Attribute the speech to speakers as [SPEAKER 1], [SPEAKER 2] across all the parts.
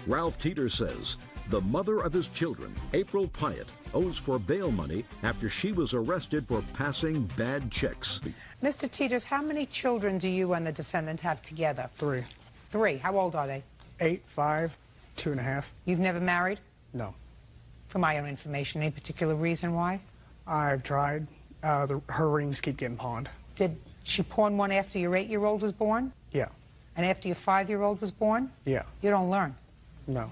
[SPEAKER 1] Ralph Teeter says the mother of his children, April Pyatt, owes for bail money after she was arrested for passing bad checks.
[SPEAKER 2] Mr. Teeters, how many children do you and the defendant have together?
[SPEAKER 3] 3.
[SPEAKER 2] 3. How old are they?
[SPEAKER 3] 8, 5, 2.5.
[SPEAKER 2] You've never married?
[SPEAKER 3] No.
[SPEAKER 2] For my own information, any particular reason why?
[SPEAKER 3] I've tried. Her rings keep getting pawned.
[SPEAKER 2] Did she pawn one after your 8-year-old was born?
[SPEAKER 3] Yeah.
[SPEAKER 2] And after your 5-year-old was born?
[SPEAKER 3] Yeah.
[SPEAKER 2] You don't learn.
[SPEAKER 3] No.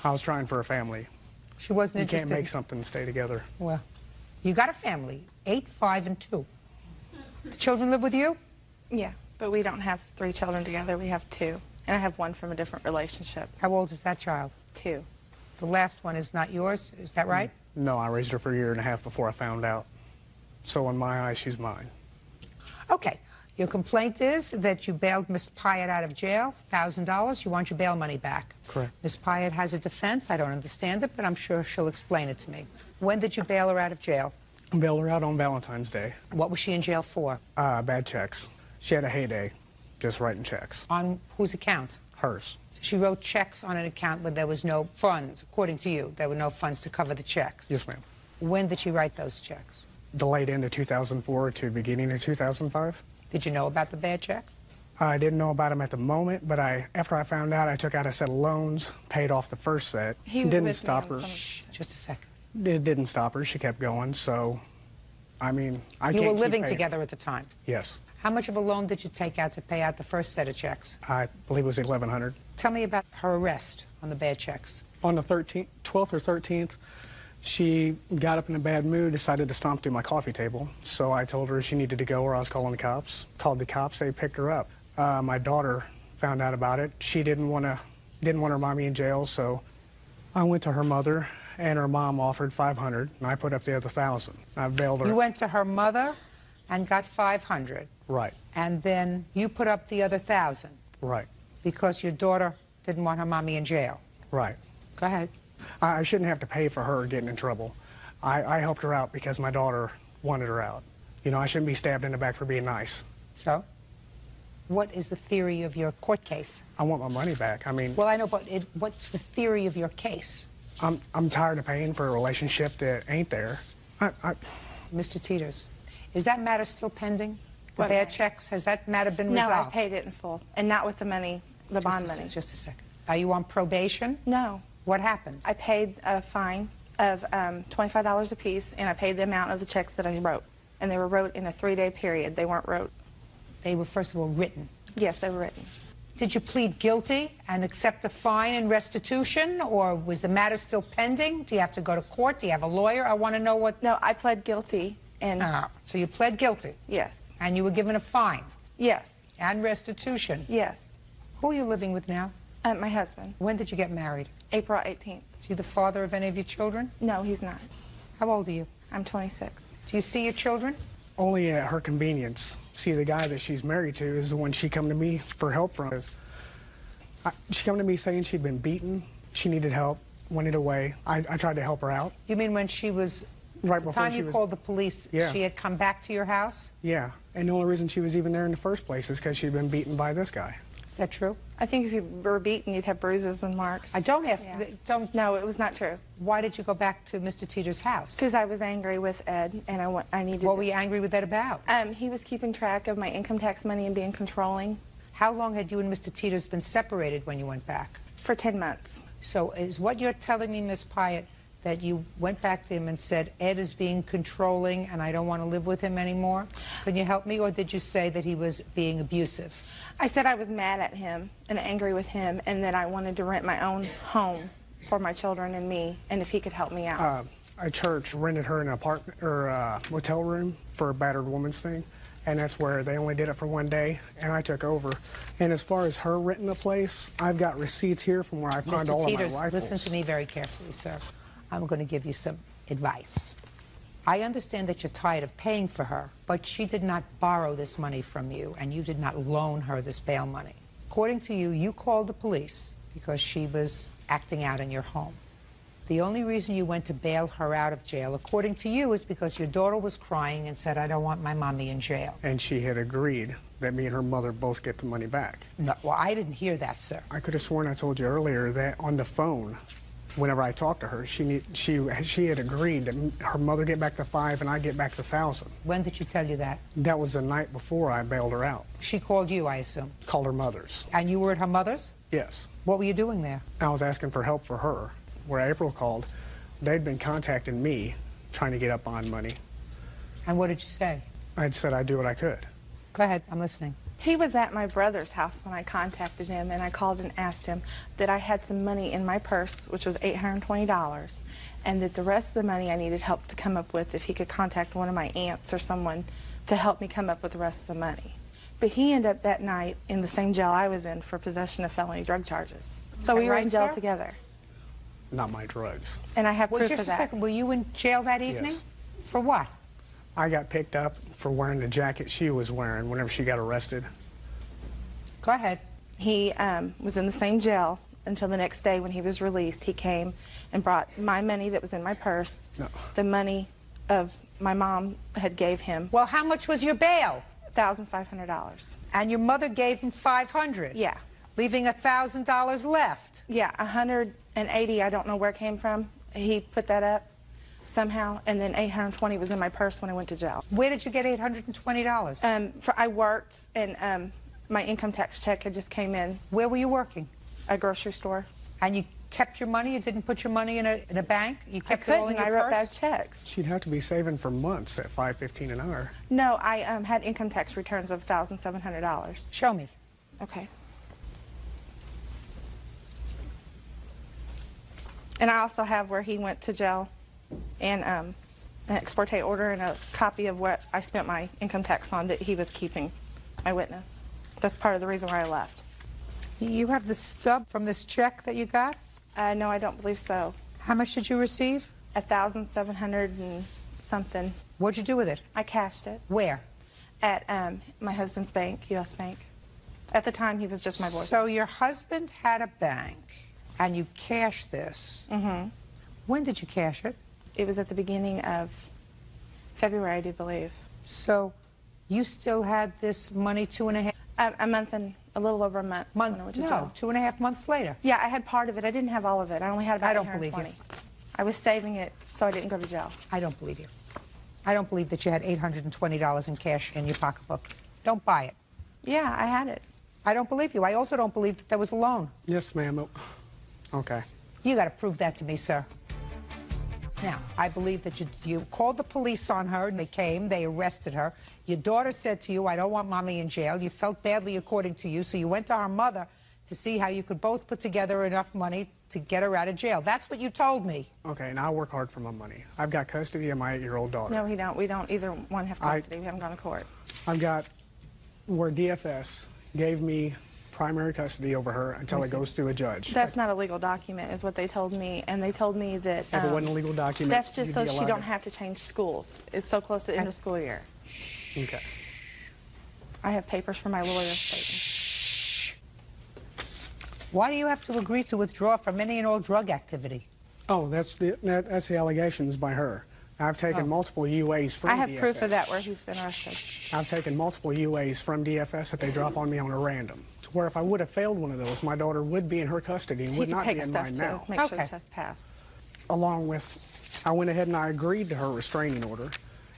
[SPEAKER 3] I was trying for a family.
[SPEAKER 2] She wasn't interested.
[SPEAKER 3] You can't make something stay together.
[SPEAKER 2] Well, you got a family, 8, 5, and 2. The children live with you?
[SPEAKER 4] Yeah, but we don't have 3 children together. We have 2. And I have 1 from a different relationship.
[SPEAKER 2] How old is that child?
[SPEAKER 4] 2.
[SPEAKER 2] The last one is not yours, is that right?
[SPEAKER 3] No, I raised her for a year and a half before I found out. So in my eyes, she's mine.
[SPEAKER 2] Okay. Your complaint is that you bailed Miss Pyatt out of jail, $1,000. You want your bail money back.
[SPEAKER 3] Correct.
[SPEAKER 2] Miss Pyatt has a defense. I don't understand it, but I'm sure she'll explain it to me. When did you bail her out of jail?
[SPEAKER 3] I bailed her out on Valentine's Day.
[SPEAKER 2] What was she in jail for?
[SPEAKER 3] Bad checks. She had a heyday just writing checks.
[SPEAKER 2] On whose account?
[SPEAKER 3] Hers.
[SPEAKER 2] She wrote checks on an account where there was no funds, according to you. There were no funds to cover the checks.
[SPEAKER 3] Yes, ma'am.
[SPEAKER 2] When did she write those checks?
[SPEAKER 3] The late end of 2004 to beginning of 2005.
[SPEAKER 2] Did you know about the bad checks?
[SPEAKER 3] I didn't know about them at the moment, but after I found out, I took out a set of loans, paid off the first set.
[SPEAKER 4] He was
[SPEAKER 3] didn't
[SPEAKER 4] with
[SPEAKER 3] stop
[SPEAKER 4] me
[SPEAKER 3] her.
[SPEAKER 4] on some of the-
[SPEAKER 2] Just a second.
[SPEAKER 3] It didn't stop her. She kept going. So, I mean, I
[SPEAKER 2] You
[SPEAKER 3] can't
[SPEAKER 2] were
[SPEAKER 3] keep
[SPEAKER 2] living
[SPEAKER 3] paying.
[SPEAKER 2] together at the time.
[SPEAKER 3] Yes.
[SPEAKER 2] How much of a loan did you take out to pay out the first set of checks?
[SPEAKER 3] I believe it was $1,100.
[SPEAKER 2] Tell me about her arrest on the bad checks.
[SPEAKER 3] On the 12th or 13th, she got up in a bad mood, decided to stomp through my coffee table. So I told her she needed to go or I was calling the cops. Called the cops, they picked her up. My daughter found out about it. She didn't want her mommy in jail, so I went to her mother, and her mom offered $500, and I put up the other $1,000. I bailed her.
[SPEAKER 2] You went to her mother and got $500.
[SPEAKER 3] Right.
[SPEAKER 2] And then you put up the other $1,000
[SPEAKER 3] Right.
[SPEAKER 2] because your daughter didn't want her mommy in jail.
[SPEAKER 3] Right.
[SPEAKER 2] Go ahead.
[SPEAKER 3] I shouldn't have to pay for her getting in trouble. I helped her out because my daughter wanted her out. You know, I shouldn't be stabbed in the back for being nice.
[SPEAKER 2] So, what is the theory of your court case?
[SPEAKER 3] I want my money back. I mean,
[SPEAKER 2] Well, I know, but what's the theory of your case?
[SPEAKER 3] I'm tired of paying for a relationship that ain't there.
[SPEAKER 2] Mr. Teeters, is that matter still pending? The
[SPEAKER 4] What
[SPEAKER 2] bad
[SPEAKER 4] matter?
[SPEAKER 2] checks, has that matter been
[SPEAKER 4] No, I
[SPEAKER 2] resolved?
[SPEAKER 4] paid it in full, and not with the money, the bond money.
[SPEAKER 2] Just a second. Are you on probation?
[SPEAKER 4] No.
[SPEAKER 2] What happened?
[SPEAKER 4] I paid a fine of $25 apiece, and I paid the amount of the checks that I wrote. And they were wrote in a 3-day period. They weren't wrote.
[SPEAKER 2] They were, first of all, written.
[SPEAKER 4] Yes, they were written.
[SPEAKER 2] Did you plead guilty and accept a fine and restitution, or was the matter still pending? Do you have to go to court? Do you have a lawyer? I want to know what...
[SPEAKER 4] No, I pled guilty, and
[SPEAKER 2] So you pled guilty,
[SPEAKER 4] yes,
[SPEAKER 2] and you were given a fine
[SPEAKER 4] yes,
[SPEAKER 2] and restitution.
[SPEAKER 4] yes.
[SPEAKER 2] Who are you living with now?
[SPEAKER 4] My husband,
[SPEAKER 2] When did you get married?
[SPEAKER 4] April 18th.
[SPEAKER 2] Is he the father of any of your children?
[SPEAKER 4] No, he's not.
[SPEAKER 2] How old are you?
[SPEAKER 4] I'm 26.
[SPEAKER 2] Do you see your children?
[SPEAKER 3] only at her convenience. See, the guy that she's married to is the one she come to me for help from. She come to me saying she'd been beaten, she needed help, wanted away. I tried to help her out.
[SPEAKER 2] You mean when she was,
[SPEAKER 3] Right
[SPEAKER 2] at the
[SPEAKER 3] before
[SPEAKER 2] time
[SPEAKER 3] she
[SPEAKER 2] you
[SPEAKER 3] was-
[SPEAKER 2] called the police,
[SPEAKER 3] Yeah.
[SPEAKER 2] she had come back to your house?
[SPEAKER 3] Yeah, and the only reason she was even there in the first place is because she'd been beaten by this guy.
[SPEAKER 2] Is that true?
[SPEAKER 4] I think if you were beaten, you'd have bruises and marks.
[SPEAKER 2] I don't ask,
[SPEAKER 4] Yeah.
[SPEAKER 2] don't,
[SPEAKER 4] No, it was not true.
[SPEAKER 2] why did you go back to Mr. Teeter's house?
[SPEAKER 4] Because I was angry with Ed, and I needed.
[SPEAKER 2] What were you angry with that about?
[SPEAKER 4] He was keeping track of my income tax money and being controlling
[SPEAKER 2] How long had you and Mr. Teeters been separated when you went back?
[SPEAKER 4] for 10 months.
[SPEAKER 2] So is what you're telling me, Miss Pyatt, that you went back to him and said, Ed is being controlling and I don't want to live with him anymore? Can you help me? Or did you say that he was being abusive?
[SPEAKER 4] I said I was mad at him and angry with him, and that I wanted to rent my own home for my children and me, and if he could help me out.
[SPEAKER 3] A church rented her an apartment or a motel room for a battered woman's thing, and that's where they only did it for one day, and I took over. And as far as her renting a place, I've got receipts here from where I pawned all
[SPEAKER 2] Mr.
[SPEAKER 3] of my
[SPEAKER 2] Teeters,
[SPEAKER 3] rifles.
[SPEAKER 2] listen to me very carefully, sir. I'm going to give you some advice. I understand that you're tired of paying for her, but she did not borrow this money from you, and you did not loan her this bail money. According to you, you called the police because she was acting out in your home. The only reason you went to bail her out of jail, according to you, is because your daughter was crying and said, I don't want my mommy in jail.
[SPEAKER 3] And she had agreed that me and her mother both get the money back.
[SPEAKER 2] No, well, I didn't hear that, sir.
[SPEAKER 3] I could have sworn I told you earlier that on the phone, whenever I talked to her, she had agreed that her mother get back the 5 and I get back the 1,000.
[SPEAKER 2] When did she tell you that?
[SPEAKER 3] That was the night before I bailed her out.
[SPEAKER 2] She called you, I assume.
[SPEAKER 3] Called her mother's.
[SPEAKER 2] And you were at her mother's?
[SPEAKER 3] Yes.
[SPEAKER 2] What were you doing there?
[SPEAKER 3] I was asking for help for her. Where April called, they'd been contacting me, trying to get up on money.
[SPEAKER 2] And what did you say?
[SPEAKER 3] I'd said I'd do what I could.
[SPEAKER 2] Go ahead, I'm listening.
[SPEAKER 4] He was at my brother's house when I contacted him, and I called and asked him that I had some money in my purse, which was $820, and that the rest of the money I needed help to come up with if he could contact one of my aunts or someone to help me come up with the rest of the money. But he ended up that night in the same jail I was in for possession of felony drug charges. So we were in jail together.
[SPEAKER 3] Not my drugs.
[SPEAKER 4] And I have
[SPEAKER 2] Well,
[SPEAKER 4] proof
[SPEAKER 2] just
[SPEAKER 4] of
[SPEAKER 2] a
[SPEAKER 4] that.
[SPEAKER 2] second, were you in jail that evening?
[SPEAKER 3] Yes.
[SPEAKER 2] For what?
[SPEAKER 3] I got picked up for wearing the jacket she was wearing whenever she got arrested.
[SPEAKER 2] Go ahead.
[SPEAKER 4] He was in the same jail until the next day when he was released. He came and brought my money that was in my purse,
[SPEAKER 3] No.
[SPEAKER 4] the money of my mom had gave him,
[SPEAKER 2] Well, how much was your bail?
[SPEAKER 4] $1,500.
[SPEAKER 2] And your mother gave him $500.
[SPEAKER 4] Yeah.
[SPEAKER 2] Leaving $1,000 left.
[SPEAKER 4] Yeah, 180, I don't know where it came from. He put that up somehow, and then 820 was in my purse when I went to jail.
[SPEAKER 2] Where did you get $820?
[SPEAKER 4] I worked, and my income tax check had just came in,
[SPEAKER 2] Where were you working?
[SPEAKER 4] a grocery store.
[SPEAKER 2] And you kept your money? You didn't put your money in a bank? You
[SPEAKER 4] I
[SPEAKER 2] kept it all in
[SPEAKER 4] couldn't.
[SPEAKER 2] your
[SPEAKER 4] I wrote bad
[SPEAKER 2] purse?
[SPEAKER 4] checks.
[SPEAKER 3] She'd have to be saving for months at $5.15 an hour.
[SPEAKER 4] No, I had income tax returns of $1,700.
[SPEAKER 2] Show me.
[SPEAKER 4] Okay. And I also have where he went to jail and an exportate order and a copy of what I spent my income tax on that he was keeping, my witness. That's part of the reason why I left.
[SPEAKER 2] You have the stub from this check that you got?
[SPEAKER 4] No, I don't believe so.
[SPEAKER 2] How much did you receive?
[SPEAKER 4] 1,700 and something.
[SPEAKER 2] What'd you do with it?
[SPEAKER 4] I cashed it
[SPEAKER 2] Where?
[SPEAKER 4] at my husband's bank, U.S. Bank. At the time, he was just my boyfriend.
[SPEAKER 2] So your husband had a bank, and you cashed this. Mm-hmm. When did you cash it?
[SPEAKER 4] It was at the beginning of February, I do believe.
[SPEAKER 2] So you still had this money 2.5
[SPEAKER 4] A month and a little over a month when I went to jail.
[SPEAKER 2] 2.5 months later.
[SPEAKER 4] Yeah, I had part of it. I didn't have all of it. I only had about
[SPEAKER 2] I don't believe you.
[SPEAKER 4] 820. I was saving it so I didn't go to jail.
[SPEAKER 2] I don't believe you. I don't believe that you had $820 in cash in your pocketbook. Don't buy it.
[SPEAKER 4] Yeah, I had it.
[SPEAKER 2] I don't believe you. I also don't believe that there was a loan.
[SPEAKER 3] Yes, ma'am. Okay.
[SPEAKER 2] You got to prove that to me, sir. Now, I believe that you called the police on her, and they came, they arrested her. Your daughter said to you, I don't want mommy in jail. You felt badly according to you, so you went to her mother to see how you could both put together enough money to get her out of jail. That's what you told me.
[SPEAKER 3] Okay, now I work hard for my money. I've got custody of my 8-year-old daughter.
[SPEAKER 4] No, we don't. We don't either one have custody. We haven't gone to court.
[SPEAKER 3] I've got where DFS gave me primary custody over her until it goes through a judge.
[SPEAKER 4] That's not a legal document, is what they told me. And they told me that...
[SPEAKER 3] If it wasn't a legal document,
[SPEAKER 4] that's just
[SPEAKER 3] you'd
[SPEAKER 4] so
[SPEAKER 3] be
[SPEAKER 4] she
[SPEAKER 3] allowed
[SPEAKER 4] don't
[SPEAKER 3] to-
[SPEAKER 4] have to change schools. It's so close to the end of school year.
[SPEAKER 3] Okay.
[SPEAKER 4] I have papers from my lawyer stating.
[SPEAKER 2] Why do you have to agree to withdraw from any and all drug activity?
[SPEAKER 3] Oh, that's the allegations by her. I've taken multiple UAs from DFS.
[SPEAKER 4] I have proof of that where he's been arrested.
[SPEAKER 3] I've taken multiple UAs from DFS that they drop on me on a random. To where if I would have failed one of those, my daughter would be in her custody and
[SPEAKER 4] He
[SPEAKER 3] would
[SPEAKER 4] could
[SPEAKER 3] not be
[SPEAKER 4] take
[SPEAKER 3] in
[SPEAKER 4] stuff
[SPEAKER 3] mine
[SPEAKER 4] to
[SPEAKER 3] now.
[SPEAKER 4] make sure the
[SPEAKER 2] Okay.
[SPEAKER 4] test passed.
[SPEAKER 3] Along with, I went ahead and I agreed to her restraining order,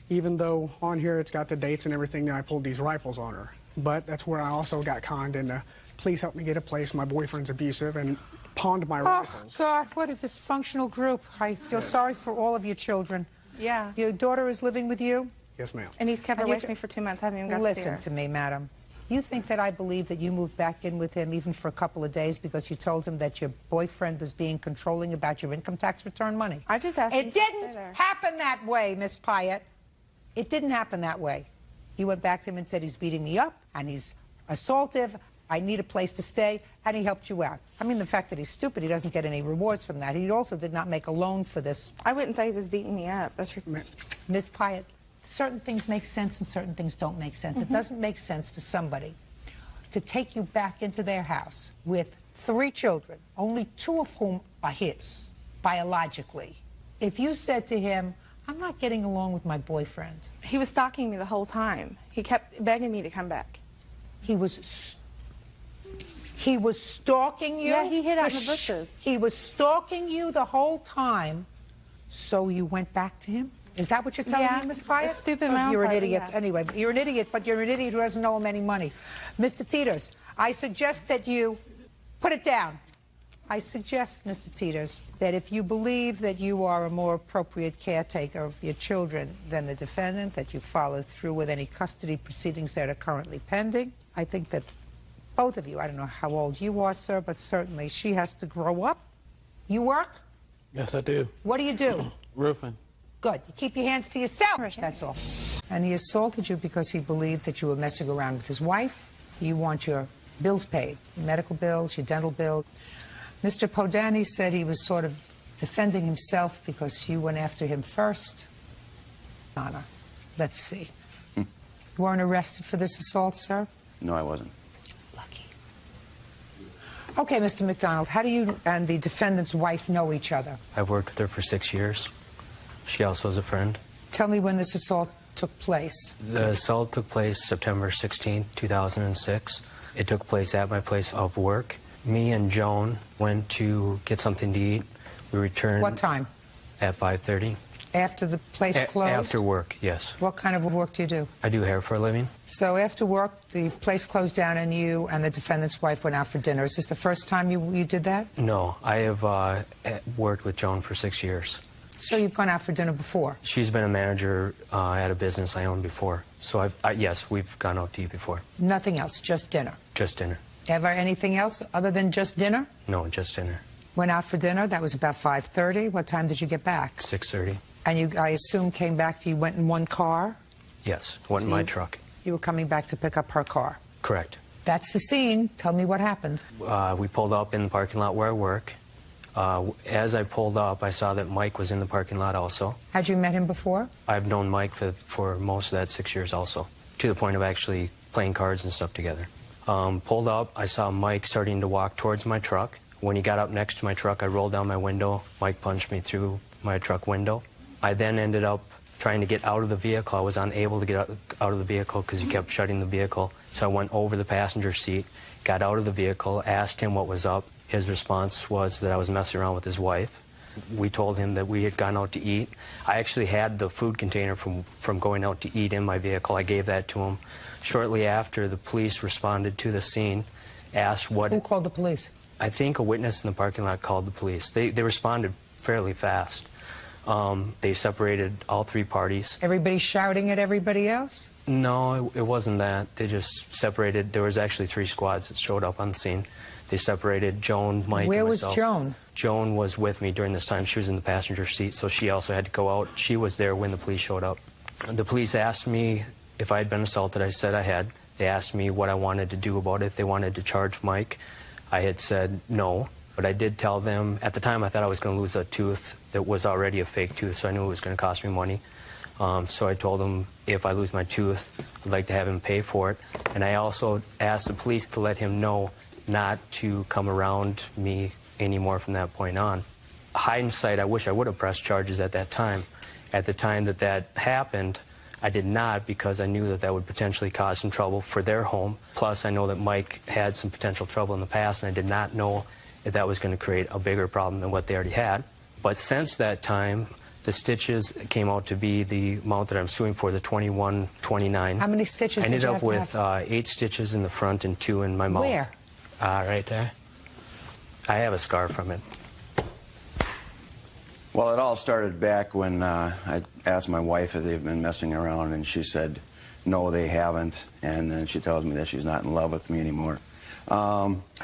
[SPEAKER 3] even though on here it's got the dates and everything that I pulled these rifles on her. But that's where I also got conned into, please help me get a place, my boyfriend's abusive, and pawned my
[SPEAKER 2] Oh,
[SPEAKER 3] rifles.
[SPEAKER 2] God, what a dysfunctional group. I feel sorry for all of your children.
[SPEAKER 4] Yeah.
[SPEAKER 2] Your daughter is living with you?
[SPEAKER 3] Yes, ma'am.
[SPEAKER 4] And he's kept her
[SPEAKER 2] And
[SPEAKER 4] away
[SPEAKER 2] you
[SPEAKER 4] from me for 2 months. I haven't even got to see
[SPEAKER 2] Listen
[SPEAKER 4] her.
[SPEAKER 2] to me, madam. You think that I believe that you moved back in with him even for a couple of days because you told him that your boyfriend was being controlling about your income tax return money?
[SPEAKER 4] I just asked him
[SPEAKER 2] It
[SPEAKER 4] to stay
[SPEAKER 2] didn't
[SPEAKER 4] there.
[SPEAKER 2] happen that way, Miss Pyatt. It didn't happen that way. You went back to him and said, he's beating me up, and he's assaultive, I need a place to stay, and he helped you out. I mean, the fact that he's stupid, he doesn't get any rewards from that. He also did not make a loan for this.
[SPEAKER 4] I wouldn't say he was beating me up. That's
[SPEAKER 2] Miss Pyatt, certain things make sense and certain things don't make sense. It doesn't make sense for somebody to take you back into their house with 3 children, only 2 of whom are his, biologically. If you said to him, I'm not getting along with my boyfriend.
[SPEAKER 4] He was stalking me the whole time. He kept begging me to come back.
[SPEAKER 2] He was stalking you?
[SPEAKER 4] Yeah, he hid out in the bushes.
[SPEAKER 2] He was stalking you the whole time, so you went back to him? Is that what you're telling me, Ms. Pyatt?
[SPEAKER 4] It's stupid.
[SPEAKER 2] You're an idiot. Anyway, you're an idiot, but you're an idiot who doesn't owe him any money. Mr. Teeters, I suggest that you put it down. I suggest, Mr. Teeters, that if you believe that you are a more appropriate caretaker of your children than the defendant, that you follow through with any custody proceedings that are currently pending. I think that both of you, I don't know how old you are, sir, but certainly she has to grow up. You work?
[SPEAKER 5] Yes, I do.
[SPEAKER 2] What do you do?
[SPEAKER 5] Roofing.
[SPEAKER 2] Good. You keep your hands to yourself. That's all. And he assaulted you because he believed that you were messing around with his wife. You want your bills paid, your medical bills, your dental bill. Mr. Podany said he was sort of defending himself because you went after him first. Anna, let's see. You weren't arrested for this assault, sir?
[SPEAKER 6] No, I wasn't.
[SPEAKER 2] Lucky. Okay, Mr. McDonald, how do you and the defendant's wife know each other?
[SPEAKER 7] I've worked with her for 6 years. She also is a friend.
[SPEAKER 2] Tell me when this assault took place.
[SPEAKER 7] The assault took place September 16, 2006. It took place at my place of work. Me and Joan went to get something to eat. We returned...
[SPEAKER 2] What time?
[SPEAKER 7] At 5:30.
[SPEAKER 2] After the place closed?
[SPEAKER 7] After work, yes.
[SPEAKER 2] What kind of work do you do?
[SPEAKER 7] I do hair for a living.
[SPEAKER 2] So after work, the place closed down and you and the defendant's wife went out for dinner. Is this the first time you did that?
[SPEAKER 7] No, I have worked with Joan for 6 years.
[SPEAKER 2] So you've gone out for dinner before?
[SPEAKER 7] She's been a manager at a business I owned before. So yes, we've gone out to eat before.
[SPEAKER 2] Nothing else, just dinner?
[SPEAKER 7] Just dinner.
[SPEAKER 2] Ever anything else other than just dinner?
[SPEAKER 7] No, just dinner.
[SPEAKER 2] Went out for dinner. That was about 5:30. What time did you get back?
[SPEAKER 7] 6:30.
[SPEAKER 2] And you, I assume, came back, you went in one car?
[SPEAKER 7] Yes, went in my truck.
[SPEAKER 2] You were coming back to pick up her car?
[SPEAKER 7] Correct.
[SPEAKER 2] That's the scene. Tell me what happened.
[SPEAKER 7] We pulled up in the parking lot where I work. As I pulled up, I saw that Mike was in the parking lot also.
[SPEAKER 2] Had you met him before?
[SPEAKER 7] I've known Mike for most of that 6 years also, to the point of actually playing cards and stuff together. Pulled up, I saw Mike starting to walk towards my truck. When he got up next to my truck, I rolled down my window. Mike punched me through my truck window. I then ended up trying to get out of the vehicle. I was unable to get out of the vehicle because he kept shutting the vehicle. So I went over the passenger seat, got out of the vehicle, asked him what was up. His response was that I was messing around with his wife. We told him that we had gone out to eat. I actually had the food container from going out to eat in my vehicle. I gave that to him. Shortly after, the police responded to the scene, asked what...
[SPEAKER 2] Who called the police?
[SPEAKER 7] I think a witness in the parking lot called the police. They responded fairly fast. They separated all three parties.
[SPEAKER 2] Everybody shouting at everybody else?
[SPEAKER 7] No, it wasn't that. They just separated. There was actually 3 squads that showed up on the scene. They separated Joan, Mike,
[SPEAKER 2] Where
[SPEAKER 7] and
[SPEAKER 2] was
[SPEAKER 7] myself.
[SPEAKER 2] Joan?
[SPEAKER 7] Joan was with me during this time. She was in the passenger seat, so she also had to go out. She was there when the police showed up. The police asked me if I had been assaulted. I said I had. They asked me what I wanted to do about it, if they wanted to charge Mike. I had said no, but I did tell them, at the time I thought I was going to lose a tooth that was already a fake tooth, so I knew it was going to cost me money. So I told him if I lose my tooth, I'd like to have him pay for it. And I also asked the police to let him know not to come around me anymore from that point on. Hindsight, I wish I would have pressed charges at that time. At the time that that happened, I did not, because I knew that that would potentially cause some trouble for their home. Plus, I know that Mike had some potential trouble in the past, and I did not know if that was going to create a bigger problem than what they already had. But since that time, the stitches came out to be the amount that I'm suing for, the $21.29.
[SPEAKER 2] How many stitches
[SPEAKER 7] I
[SPEAKER 2] did
[SPEAKER 7] ended
[SPEAKER 2] you
[SPEAKER 7] up
[SPEAKER 2] have to
[SPEAKER 7] with
[SPEAKER 2] have?
[SPEAKER 7] 8 stitches in the front and 2 in my mouth.
[SPEAKER 2] Where?
[SPEAKER 7] Right there. I have a scar from it.
[SPEAKER 6] Well, it all started back when I asked my wife if they've been messing around, and she said, no, they haven't. And then she tells me that she's not in love with me anymore.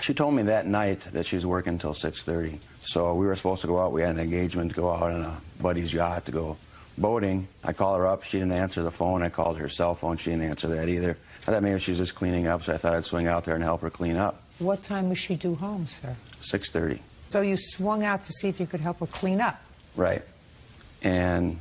[SPEAKER 6] She told me that night that she's working until 6:30. So we were supposed to go out. We had an engagement to go out on a buddy's yacht to go boating. I called her up. She didn't answer the phone. I called her cell phone. She didn't answer that either. I thought maybe she was just cleaning up, so I thought I'd swing out there and help her clean up.
[SPEAKER 2] What time was she due home, sir?
[SPEAKER 6] 6:30.
[SPEAKER 2] So you swung out to see if you could help her clean up?
[SPEAKER 6] Right. And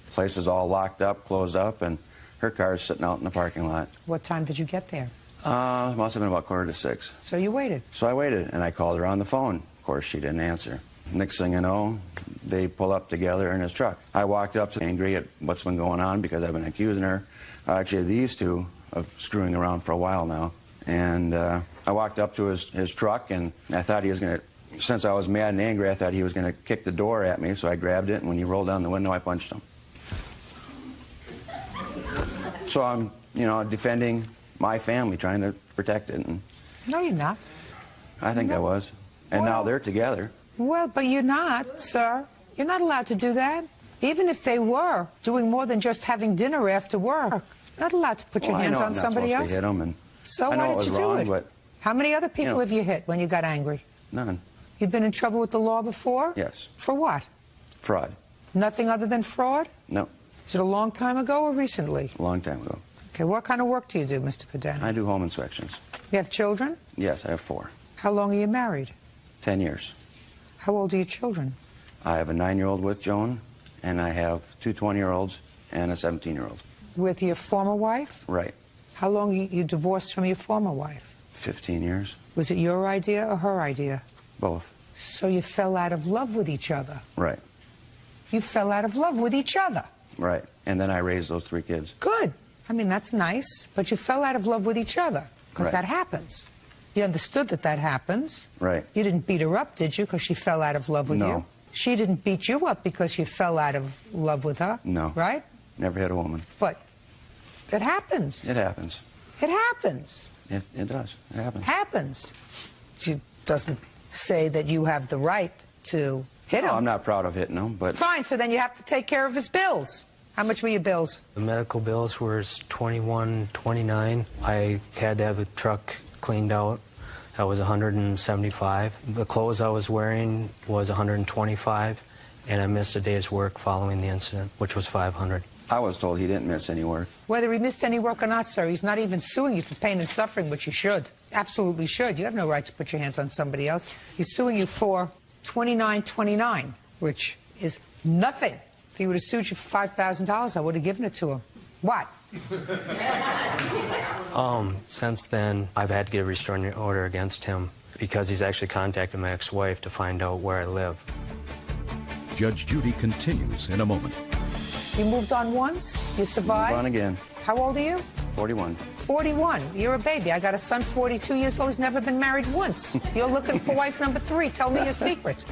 [SPEAKER 6] the place was all locked up, closed up, and her car's sitting out in the parking lot.
[SPEAKER 2] What time did you get there?
[SPEAKER 6] Must have been about 5:45.
[SPEAKER 2] So you waited?
[SPEAKER 6] So I waited, and I called her on the phone. Of course, she didn't answer. next thing I know, they pull up together in his truck. I walked up to angry at what's been going on because I've been accusing her, actually these two, of screwing around for a while now. And I walked up to his truck, and I thought he was going to, since I was mad and angry, I thought he was going to kick the door at me, so I grabbed it, and when he rolled down the window, I punched him. So I'm, defending my family, trying to protect it. And
[SPEAKER 2] No, you're not.
[SPEAKER 6] I think I was. And now they're together.
[SPEAKER 2] Well, but you're not, sir. You're not allowed to do that. Even if they were doing more than just having dinner after work, you're not allowed to put your hands on somebody else.
[SPEAKER 6] I know I'm not supposed to hit him, and
[SPEAKER 2] So
[SPEAKER 6] I know
[SPEAKER 2] why
[SPEAKER 6] it was
[SPEAKER 2] did you do
[SPEAKER 6] wrong,
[SPEAKER 2] it?
[SPEAKER 6] but
[SPEAKER 2] How many other people have you hit when you got angry?
[SPEAKER 6] none.
[SPEAKER 2] You've been in trouble with the law before?
[SPEAKER 6] Yes.
[SPEAKER 2] For what?
[SPEAKER 6] Fraud.
[SPEAKER 2] Nothing other than fraud?
[SPEAKER 6] No.
[SPEAKER 2] Is it a long time ago or recently?
[SPEAKER 6] A long time ago.
[SPEAKER 2] Okay, what kind of work do you do, Mr. Padani?
[SPEAKER 6] I do home inspections.
[SPEAKER 2] You have children?
[SPEAKER 6] Yes, I have 4.
[SPEAKER 2] How long are you married?
[SPEAKER 6] 10 years.
[SPEAKER 2] How old are your children?
[SPEAKER 6] I have a 9-year-old with Joan, and I have 2 20-year-olds and a 17-year-old.
[SPEAKER 2] With your former wife?
[SPEAKER 6] Right.
[SPEAKER 2] How long you divorced from your former wife?
[SPEAKER 6] 15 years.
[SPEAKER 2] Was it your idea or her idea?
[SPEAKER 6] Both.
[SPEAKER 2] So you fell out of love with each other.
[SPEAKER 6] Right.
[SPEAKER 2] You fell out of love with each other.
[SPEAKER 6] Right. And then I raised those 3 kids.
[SPEAKER 2] Good. I mean, that's nice. But you fell out of love with each other. Because
[SPEAKER 6] Right.
[SPEAKER 2] that happens. You understood that happens.
[SPEAKER 6] Right.
[SPEAKER 2] You didn't beat her up, did you? Because she fell out of love with
[SPEAKER 6] No.
[SPEAKER 2] you. She didn't beat you up because you fell out of love with her.
[SPEAKER 6] No.
[SPEAKER 2] Right?
[SPEAKER 6] Never hit a woman.
[SPEAKER 2] But it happens.
[SPEAKER 6] It happens.
[SPEAKER 2] It happens.
[SPEAKER 6] It does. It happens.
[SPEAKER 2] Happens. She doesn't say that you have the right to hit him.
[SPEAKER 6] No, I'm not proud of hitting him, but
[SPEAKER 2] Fine, so then you have to take care of his bills. How much were your bills?
[SPEAKER 7] The medical bills were $21, $29. I had to have the truck cleaned out. That was $175. The clothes I was wearing was $125, and I missed a day's work following the incident, which was $500.
[SPEAKER 6] I was told he didn't miss any work.
[SPEAKER 2] Whether he missed any work or not, sir, he's not even suing you for pain and suffering, which you should. Absolutely should. You have no right to put your hands on somebody else. He's suing you for $29.29, which is nothing. If he would have sued you for $5,000, I would have given it to him. What?
[SPEAKER 7] Since then, I've had to get a restraining order against him because he's actually contacted my ex-wife to find out where I live.
[SPEAKER 1] Judge Judy continues in a moment.
[SPEAKER 2] You moved on once? You survived?
[SPEAKER 6] Move on again.
[SPEAKER 2] How old are you?
[SPEAKER 6] 41.
[SPEAKER 2] 41. You're a baby. I got a son 42 years old who's never been married once. You're looking for wife number 3. Tell me your secret.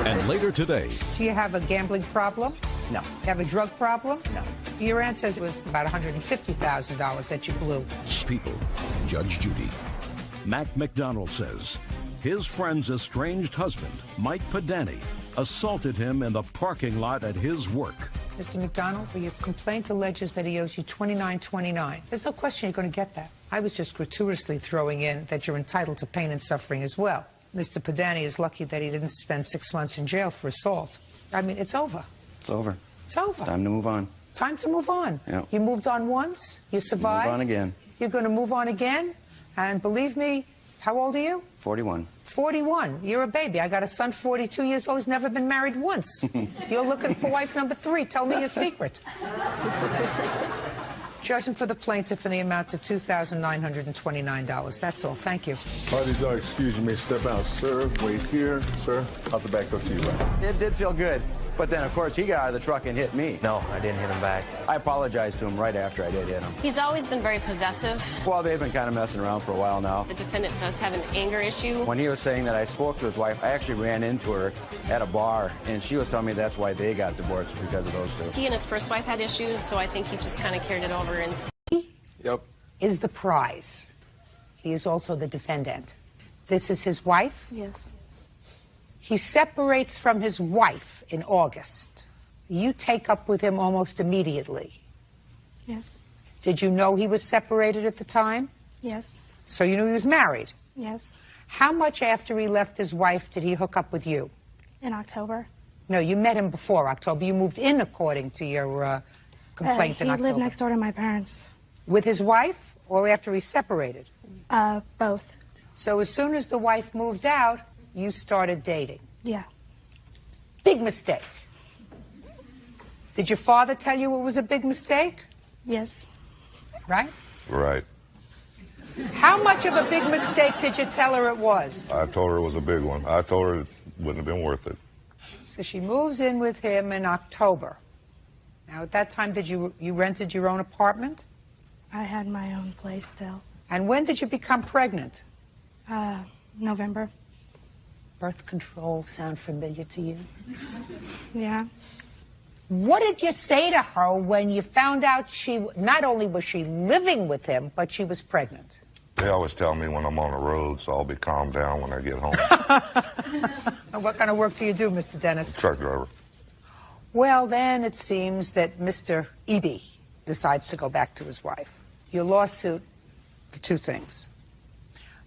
[SPEAKER 1] And later today,
[SPEAKER 2] Do you have a gambling problem?
[SPEAKER 5] No.
[SPEAKER 2] You have a drug problem?
[SPEAKER 5] No.
[SPEAKER 2] Your aunt says it was about $150,000 that you blew.
[SPEAKER 1] People, Judge Judy. Mac McDonald says his friend's estranged husband, Mike Padani, assaulted him in the parking lot at his work.
[SPEAKER 2] Mr. McDonald, well, your complaint alleges that he owes you $29.29. There's no question you're going to get that. I was just gratuitously throwing in that you're entitled to pain and suffering as well. Mr. Padani is lucky that he didn't spend 6 months in jail for assault. I mean, it's over.
[SPEAKER 6] It's over.
[SPEAKER 2] It's over.
[SPEAKER 6] Time to move on.
[SPEAKER 2] Time to move on.
[SPEAKER 6] Yeah.
[SPEAKER 2] You moved on once. You survived.
[SPEAKER 6] Move on again.
[SPEAKER 2] You're going to move on again. And believe me, how old are you?
[SPEAKER 6] 41.
[SPEAKER 2] 41. You're a baby. I got a son 42 years old who's never been married once. You're looking for wife number 3. Tell me your secret. Judgment for the plaintiff in the amount of $2,929. That's all. Thank you.
[SPEAKER 8] Parties are excusing me. Step out, sir. Wait here, sir. I'll be back up to you, right?
[SPEAKER 6] It did feel good. But then, of course, he got out of the truck and hit me.
[SPEAKER 7] No, I didn't hit him back.
[SPEAKER 6] I apologized to him right after I did hit him.
[SPEAKER 9] He's always been very possessive.
[SPEAKER 6] Well, they've been kind of messing around for a while now.
[SPEAKER 9] The defendant does have an anger issue.
[SPEAKER 6] When he was saying that I spoke to his wife, I actually ran into her at a bar, and she was telling me that's why they got divorced, because of those two.
[SPEAKER 9] He and his first wife had issues, so I think he just kind of carried it over into...
[SPEAKER 6] Yep.
[SPEAKER 2] Is the prize. He is also the defendant. This is his wife.
[SPEAKER 9] Yes.
[SPEAKER 2] He separates from his wife in August. You take up with him almost immediately.
[SPEAKER 10] Yes.
[SPEAKER 2] Did you know he was separated at the time?
[SPEAKER 10] Yes.
[SPEAKER 2] So you knew he was married.
[SPEAKER 10] Yes.
[SPEAKER 2] How much after he left his wife did he hook up with you?
[SPEAKER 10] In October.
[SPEAKER 2] No, you met him before October. You moved in according to your complaint in
[SPEAKER 10] He
[SPEAKER 2] October.
[SPEAKER 10] lived next door to my parents.
[SPEAKER 2] With his wife or after he separated?
[SPEAKER 10] Both.
[SPEAKER 2] So as soon as the wife moved out, you started dating.
[SPEAKER 10] Yeah.
[SPEAKER 2] Big mistake. Did your father tell you it was a big mistake?
[SPEAKER 10] Yes.
[SPEAKER 2] Right?
[SPEAKER 8] Right.
[SPEAKER 2] How much of a big mistake did you tell her it was?
[SPEAKER 8] I told her it was a big one. I told her
[SPEAKER 5] wouldn't have been worth it.
[SPEAKER 2] So she moves in with him in October. Now, at that time, did you rented your own apartment?
[SPEAKER 10] I had my own place still.
[SPEAKER 2] And when did you become pregnant?
[SPEAKER 10] November.
[SPEAKER 2] Birth control sound familiar to you?
[SPEAKER 10] Yeah.
[SPEAKER 2] What did you say to her when you found out not only was she living with him, but she was pregnant?
[SPEAKER 5] They always tell me when I'm on the road, so I'll be calmed down when I get home.
[SPEAKER 2] And what kind of work do you do, Mr. Dennis?
[SPEAKER 5] Truck driver.
[SPEAKER 2] Well, then it seems that Mr. Eby decides to go back to his wife. Your lawsuit for two things.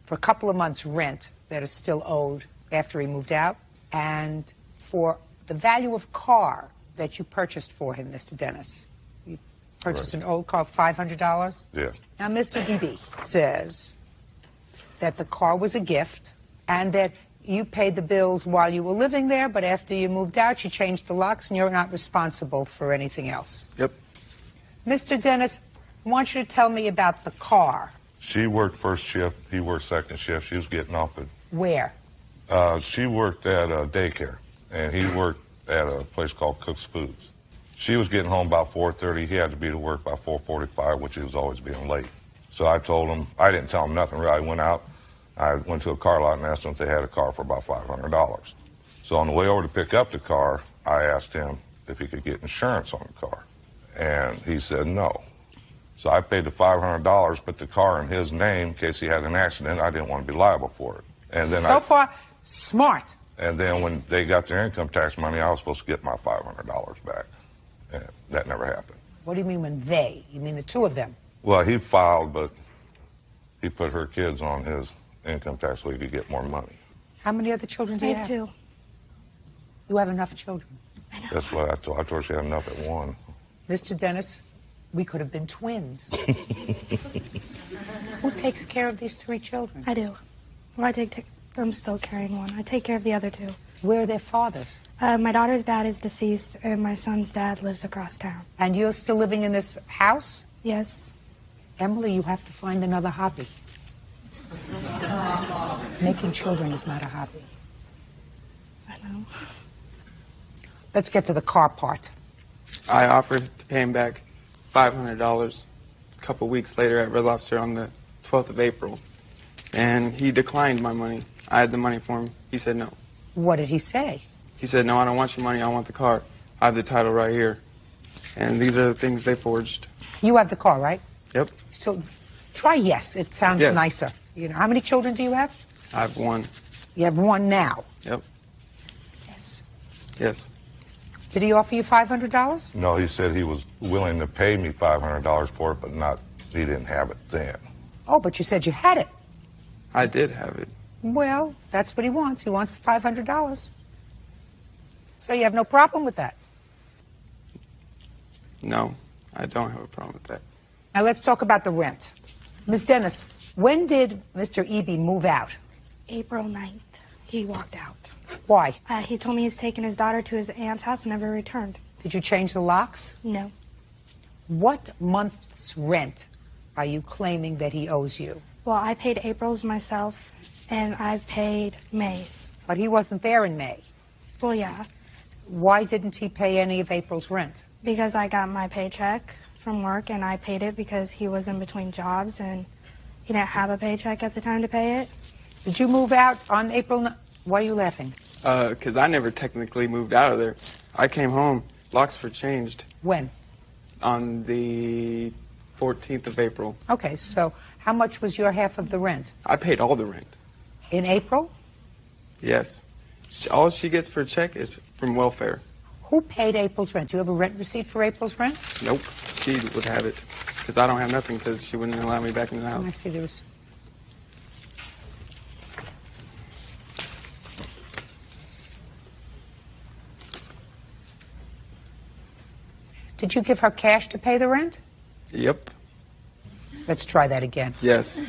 [SPEAKER 2] For a couple of months' rent that is still owed after he moved out, and for the value of car that you purchased for him, Mr. Dennis. You purchased an old car, $500?
[SPEAKER 5] Yeah.
[SPEAKER 2] Now, Mr. Eby says that the car was a gift and that you paid the bills while you were living there, but after you moved out, you changed the locks and you're not responsible for anything else.
[SPEAKER 5] Yep.
[SPEAKER 2] Mr. Dennis, I want you to tell me about the car.
[SPEAKER 5] She worked first shift. He worked second shift. She was getting off at...
[SPEAKER 2] Where?
[SPEAKER 5] She worked at a daycare, and he worked at a place called Cook's Foods. She was getting home about 4:30. He had to be to work by 4:45, which he was always being late. So I told him, I didn't tell him nothing really. I went out. I went to a car lot and asked them if they had a car for about $500. So on the way over to pick up the car, I asked him if he could get insurance on the car. And he said no. So I paid the $500, put the car in his name in case he had an accident. I didn't want to be liable for it. And then
[SPEAKER 2] so far, smart.
[SPEAKER 5] And then when they got their income tax money, I was supposed to get my $500 back. And that never happened.
[SPEAKER 2] What do you mean when they? You mean the two of them?
[SPEAKER 5] Well, he filed, but he put her kids on his income tax so he could get more money.
[SPEAKER 2] How many other children do you have?
[SPEAKER 10] 2.
[SPEAKER 2] You have enough children.
[SPEAKER 5] That's what I told her. She had enough at one.
[SPEAKER 2] Mr. Dennis, we could have been twins. Who takes care of these 3 children?
[SPEAKER 10] I do. Well, I'm still carrying one. I take care of the other 2.
[SPEAKER 2] Where are their fathers?
[SPEAKER 10] My daughter's dad is deceased, and my son's dad lives across town.
[SPEAKER 2] And you're still living in this house?
[SPEAKER 10] Yes.
[SPEAKER 2] Emily, you have to find another hobby. Making children is not a hobby.
[SPEAKER 10] I know.
[SPEAKER 2] Let's get to the car part.
[SPEAKER 11] I offered to pay him back $500 a couple weeks later at Red Lobster on the 12th of April. And he declined my money. I had the money for him. He said no.
[SPEAKER 2] What did he say?
[SPEAKER 11] He said, no, I don't want your money. I want the car. I have the title right here. And these are the things they forged.
[SPEAKER 2] You have the car, right?
[SPEAKER 11] Yep.
[SPEAKER 2] So try yes. It sounds nicer. You know, how many children do you have?
[SPEAKER 11] I have 1.
[SPEAKER 2] You have 1 now.
[SPEAKER 11] Yep.
[SPEAKER 2] Yes.
[SPEAKER 11] Yes.
[SPEAKER 2] Did he offer you $500?
[SPEAKER 5] No, he said he was willing to pay me $500 for it, but he didn't have it then.
[SPEAKER 2] Oh, but you said you had it.
[SPEAKER 11] I did have it.
[SPEAKER 2] Well, that's what he wants. He wants the $500. So you have no problem with that?
[SPEAKER 11] No, I don't have a problem with that.
[SPEAKER 2] Now let's talk about the rent. Ms. Dennis, when did Mr. Eby move out?
[SPEAKER 10] April 9th. He walked out.
[SPEAKER 2] Why?
[SPEAKER 10] He told me he's taken his daughter to his aunt's house and never returned.
[SPEAKER 2] Did you change the locks?
[SPEAKER 10] No.
[SPEAKER 2] What month's rent are you claiming that he owes you?
[SPEAKER 10] Well, I paid April's myself, and I've paid May's.
[SPEAKER 2] But he wasn't there in May.
[SPEAKER 10] Well, yeah.
[SPEAKER 2] Why didn't he pay any of April's rent?
[SPEAKER 10] Because I got my paycheck from work, and I paid it because he was in between jobs, and he didn't have a paycheck at the time to pay it.
[SPEAKER 2] Did you move out on April? Why are you laughing?
[SPEAKER 11] Because I never technically moved out of there. I came home. Locks were changed.
[SPEAKER 2] When?
[SPEAKER 11] On the 14th of April.
[SPEAKER 2] Okay, so how much was your half of the rent?
[SPEAKER 11] I paid all the rent.
[SPEAKER 2] In April?
[SPEAKER 11] Yes. All she gets for a check is from welfare.
[SPEAKER 2] Who paid April's rent? Do you have a rent receipt for April's rent?
[SPEAKER 11] Nope. She would have it. Because I don't have nothing because she wouldn't allow me back in the house.
[SPEAKER 2] I see the receipt. Did you give her cash to pay the rent?
[SPEAKER 11] Yep.
[SPEAKER 2] Let's try that again.
[SPEAKER 11] Yes.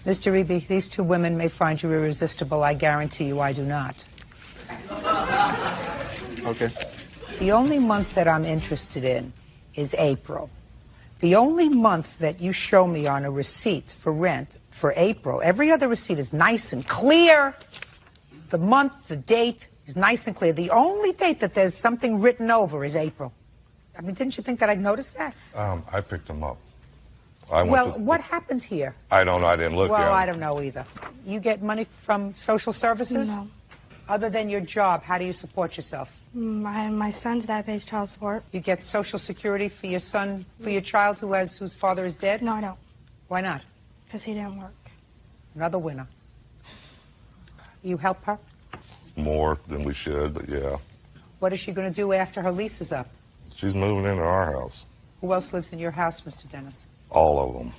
[SPEAKER 2] Mr. Eby, these 2 women may find you irresistible. I guarantee you I do not.
[SPEAKER 11] Okay.
[SPEAKER 2] The only month that I'm interested in is April. The only month that you show me on a receipt for rent for April, every other receipt is nice and clear. The month, the date is nice and clear. The only date that there's something written over is April. I mean, didn't you think that I'd notice that?
[SPEAKER 5] I picked them up.
[SPEAKER 2] What happened here?
[SPEAKER 5] I don't know. I didn't look at them.
[SPEAKER 2] Well, I don't know either. You get money from social services?
[SPEAKER 10] No.
[SPEAKER 2] Other than your job, how do you support yourself?
[SPEAKER 10] My son's dad pays child support.
[SPEAKER 2] You get Social Security for your son, for your child whose father is dead?
[SPEAKER 10] No, I don't.
[SPEAKER 2] Why not?
[SPEAKER 10] Because he didn't work.
[SPEAKER 2] Another winner. You help her?
[SPEAKER 5] More than we should, but yeah.
[SPEAKER 2] What is she going to do after her lease is up?
[SPEAKER 5] She's moving into our house.
[SPEAKER 2] Who else lives in your house, Mr. Dennis?
[SPEAKER 5] All of them.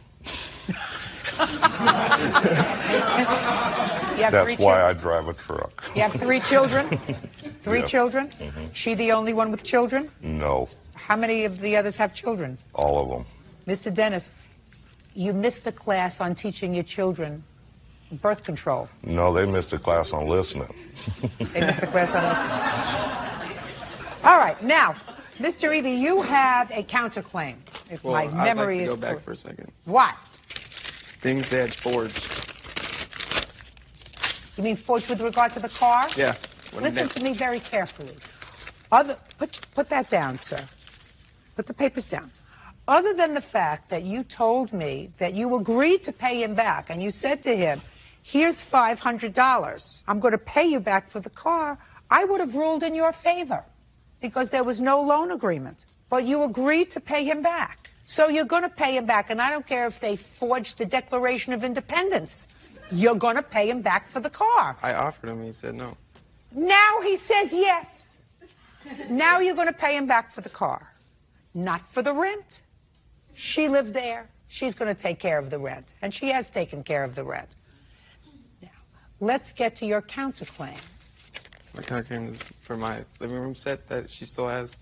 [SPEAKER 5] That's why I drive a truck.
[SPEAKER 2] You have 3 children? Three
[SPEAKER 5] Yes.
[SPEAKER 2] children?
[SPEAKER 5] Mm-hmm.
[SPEAKER 2] She the only one with children?
[SPEAKER 5] No.
[SPEAKER 2] How many of the others have children?
[SPEAKER 5] All of them.
[SPEAKER 2] Mr. Dennis, you missed the class on teaching your children birth control.
[SPEAKER 5] No, they missed the class on listening.
[SPEAKER 2] They missed the class on listening. All right, now, Mr. Eby, you have a counterclaim. If my memory
[SPEAKER 11] I'd like to
[SPEAKER 2] is
[SPEAKER 11] go back
[SPEAKER 2] correct.
[SPEAKER 11] for a second.
[SPEAKER 2] What?
[SPEAKER 11] Things they had forged.
[SPEAKER 2] You mean forged with regard to the car?
[SPEAKER 11] Yeah.
[SPEAKER 2] Listen to me very carefully. Put that down, sir. Put the papers down. Other than the fact that you told me that you agreed to pay him back, and you said to him, here's $500. I'm going to pay you back for the car, I would have ruled in your favor because there was no loan agreement. But you agreed to pay him back. So you're going to pay him back, and I don't care if they forged the Declaration of Independence. You're going to pay him back for the car.
[SPEAKER 11] I offered him, he said no.
[SPEAKER 2] Now he says yes. Now you're going to pay him back for the car, not for the rent. She lived there. She's going to take care of the rent, and she has taken care of the rent. Now, let's get to your counterclaim.
[SPEAKER 11] My counterclaim is for my living room set that she still has.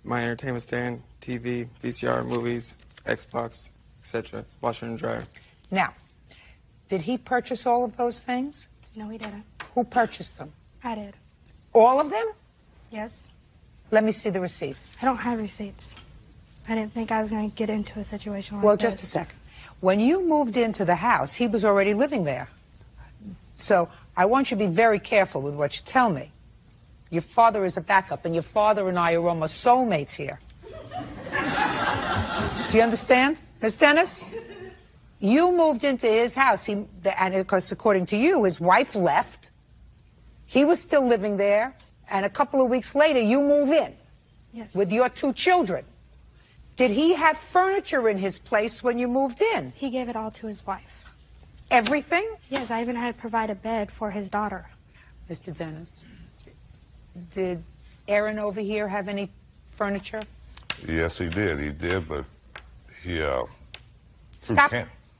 [SPEAKER 11] My entertainment stand, TV, VCR, movies, Xbox, etc., washer and dryer.
[SPEAKER 2] Now, did he purchase all of those things?
[SPEAKER 10] No, he didn't.
[SPEAKER 2] Who purchased them?
[SPEAKER 10] I did.
[SPEAKER 2] All of them?
[SPEAKER 10] Yes.
[SPEAKER 2] Let me see the receipts.
[SPEAKER 10] I don't have receipts. I didn't think I was going to get into a situation like
[SPEAKER 2] Well,
[SPEAKER 10] this.
[SPEAKER 2] just a second. When you moved into the house, he was already living there. So I want you to be very careful with what you tell me. Your father is a backup, and your father and I are almost soulmates here. Do you understand, Miss Dennis? You moved into his house, and because according to you, his wife left. He was still living there, and a couple of weeks later, you move in.
[SPEAKER 10] Yes.
[SPEAKER 2] With your 2 children. Did he have furniture in his place when you moved in?
[SPEAKER 10] He gave it all to his wife.
[SPEAKER 2] Everything?
[SPEAKER 10] Yes, I even had to provide a bed for his daughter.
[SPEAKER 2] Mr. Dennis, did Aaron over here have any furniture?
[SPEAKER 5] Yes, he did. He did, but he
[SPEAKER 2] Stop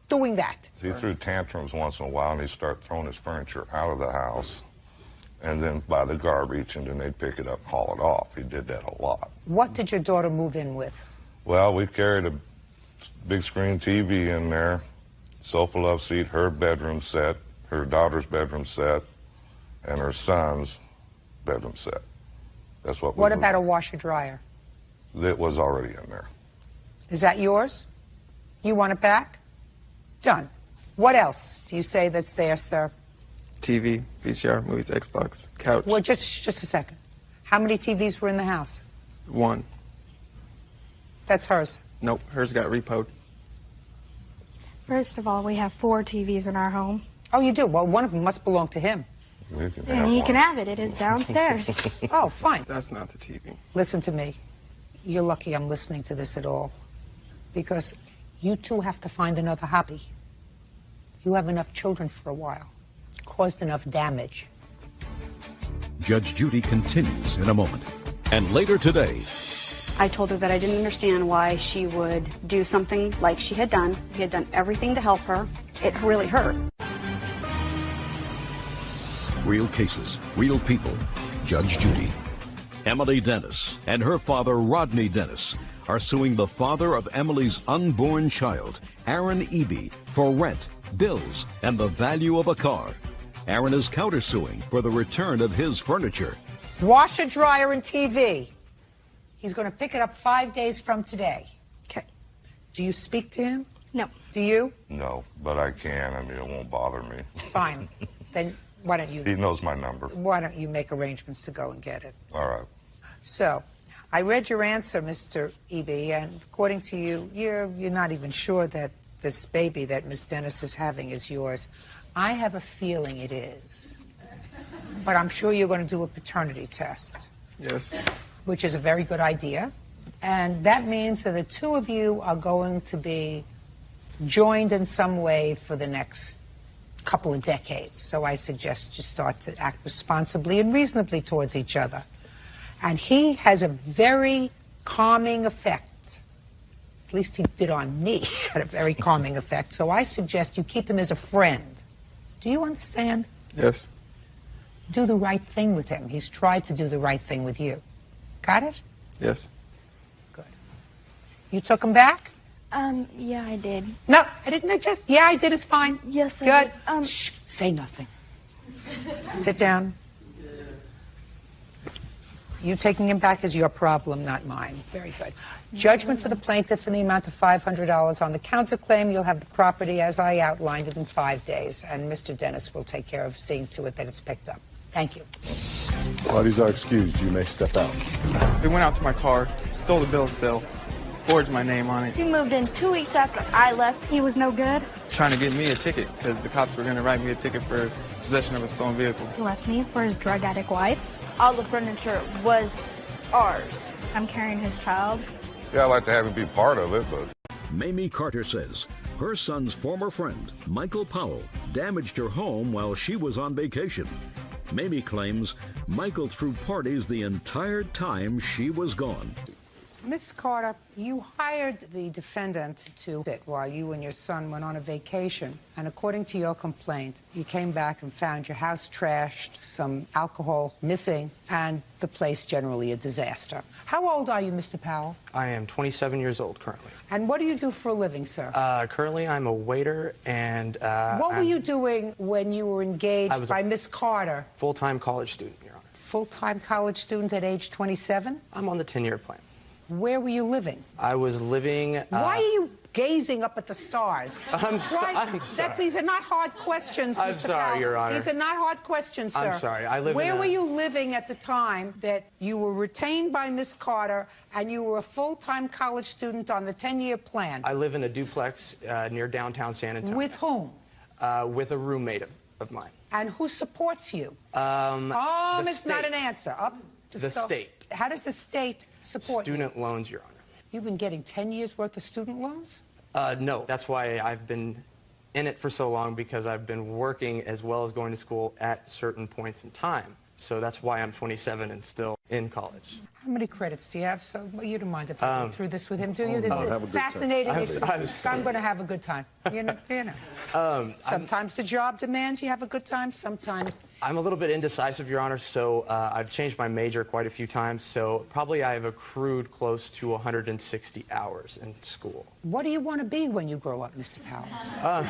[SPEAKER 2] doing that.
[SPEAKER 5] He threw tantrums once in a while, and he'd start throwing his furniture out of the house, and then by the garbage, and then they'd pick it up and haul it off. He did that a lot.
[SPEAKER 2] What did your daughter move in with?
[SPEAKER 5] Well, we carried a big screen TV in there, sofa love seat, her bedroom set, her daughter's bedroom set, and her son's bedroom set. That's what we
[SPEAKER 2] What about a washer dryer?
[SPEAKER 5] That was already in there.
[SPEAKER 2] Is that yours? You want it back? Done. What else do you say that's there, sir?
[SPEAKER 11] TV, VCR, movies, Xbox, couch.
[SPEAKER 2] Well, just a second. How many TVs were in the house?
[SPEAKER 11] 1.
[SPEAKER 2] That's hers.
[SPEAKER 11] Nope, hers got repoed.
[SPEAKER 10] First of all, we have 4 TVs in our home.
[SPEAKER 2] Oh, you do? Well, one of them must belong to him.
[SPEAKER 5] We can
[SPEAKER 10] And he can have it. It is downstairs.
[SPEAKER 2] Oh, fine.
[SPEAKER 11] That's not the TV.
[SPEAKER 2] Listen to me. You're lucky I'm listening to this at all. Because you two have to find another hobby. You have enough children for a while. Caused enough damage.
[SPEAKER 1] Judge Judy continues in a moment. And later today,
[SPEAKER 12] I told her that I didn't understand why she would do something like she had done. He had done everything to help her. It really hurt.
[SPEAKER 1] real cases, real people. Judge Judy. Emily Dennis and her father, Rodney Dennis, are suing the father of Emily's unborn child, Aaron Eby, for rent, bills, and the value of a car. Aaron is countersuing for the return of his furniture.
[SPEAKER 2] Washer, dryer, and TV. He's going to pick it up 5 days from today.
[SPEAKER 10] Okay.
[SPEAKER 2] Do you speak to him?
[SPEAKER 10] No.
[SPEAKER 2] Do you?
[SPEAKER 5] No, but I can. I mean, it won't bother me.
[SPEAKER 2] Fine. Then Why don't you?
[SPEAKER 5] He knows my number.
[SPEAKER 2] Why don't you make arrangements to go and get it?
[SPEAKER 5] All right.
[SPEAKER 2] So, I read your answer, Mr. Eby, and according to you, you're not even sure that this baby that Miss Dennis is having is yours. I have a feeling it is. But I'm sure you're going to do a paternity test.
[SPEAKER 11] Yes.
[SPEAKER 2] Which is a very good idea. And that means that the two of you are going to be joined in some way for the next couple of decades. So I suggest you start to act responsibly and reasonably towards each other. And he has a very calming effect. At least he did on me, had a very calming effect. So I suggest you keep him as a friend. Do you understand?
[SPEAKER 11] Yes.
[SPEAKER 2] Do the right thing with him. He's tried to do the right thing with you. Got it?
[SPEAKER 11] Yes.
[SPEAKER 2] Good. You took him back?
[SPEAKER 10] Yeah, I did.
[SPEAKER 2] No, I didn't. Yeah, I did is fine.
[SPEAKER 10] Yes, I
[SPEAKER 2] Good.
[SPEAKER 10] did.
[SPEAKER 2] Shh, say nothing. Sit down. You taking him back is your problem, not mine. Very good. Judgment for the plaintiff in the amount of $500 on the counterclaim. You'll have the property as I outlined it in 5 days, and Mr. Dennis will take care of seeing to it that it's picked up. Thank you.
[SPEAKER 8] Parties are excused. You may step out.
[SPEAKER 11] They went out to my car, stole the bill of sale, forged my name on it.
[SPEAKER 10] He moved in 2 weeks after I left. He was no good.
[SPEAKER 11] Trying to get me a ticket because the cops were going to write me a ticket for possession of a stolen vehicle.
[SPEAKER 10] He left me for his drug addict wife.
[SPEAKER 13] All the furniture was ours.
[SPEAKER 10] I'm carrying his child.
[SPEAKER 5] Yeah, I'd like to have him be part of it, but...
[SPEAKER 1] Mamie Carter says her son's former friend, Michael Powell, damaged her home while she was on vacation. Mamie claims Michael threw parties the entire time she was gone.
[SPEAKER 2] Miss Carter, you hired the defendant to sit while you and your son went on a vacation. And according to your complaint, you came back and found your house trashed, some alcohol missing, and the place generally a disaster. How old are you, Mr. Powell?
[SPEAKER 7] I am 27 years old currently.
[SPEAKER 2] And what do you do for a living, sir?
[SPEAKER 7] Currently, I'm a waiter, and
[SPEAKER 2] what were you doing when you were engaged by Miss Carter?
[SPEAKER 7] Full-time college student, Your Honor.
[SPEAKER 2] Full-time college student at age 27?
[SPEAKER 7] I'm on the 10-year plan.
[SPEAKER 2] Where were you living?
[SPEAKER 7] I was living...
[SPEAKER 2] Why are you gazing up at the stars?
[SPEAKER 7] I'm sorry.
[SPEAKER 2] These are not hard questions, Mr.
[SPEAKER 7] I'm sorry,
[SPEAKER 2] Powell.
[SPEAKER 7] Your Honor.
[SPEAKER 2] These are not hard questions, sir.
[SPEAKER 7] I'm sorry. I live
[SPEAKER 2] Where were you living at the time that you were retained by Miss Carter and you were a full-time college student on the 10-year plan?
[SPEAKER 7] I live in a duplex near downtown San Antonio.
[SPEAKER 2] With whom?
[SPEAKER 7] With a roommate of mine.
[SPEAKER 2] And who supports you? It's not an answer.
[SPEAKER 7] The state.
[SPEAKER 2] How does the state support you?
[SPEAKER 7] Student loans, Your Honor.
[SPEAKER 2] You've been getting 10 years worth of student loans?
[SPEAKER 7] No. That's why I've been in it for so long, because I've been working as well as going to school at certain points in time. So that's why I'm 27 and still in college.
[SPEAKER 2] How many credits do you have? So you don't mind if I go through this with him, do you? This
[SPEAKER 8] have a
[SPEAKER 2] is
[SPEAKER 8] good
[SPEAKER 2] fascinating.
[SPEAKER 8] time.
[SPEAKER 2] I'm going to have a good time. You know. Sometimes the job demands you have a good time. Sometimes.
[SPEAKER 7] I'm a little bit indecisive, Your Honor, so I've changed my major quite a few times. So probably I've accrued close to 160 hours in school.
[SPEAKER 2] What do you want to be when you grow up, Mr. Powell?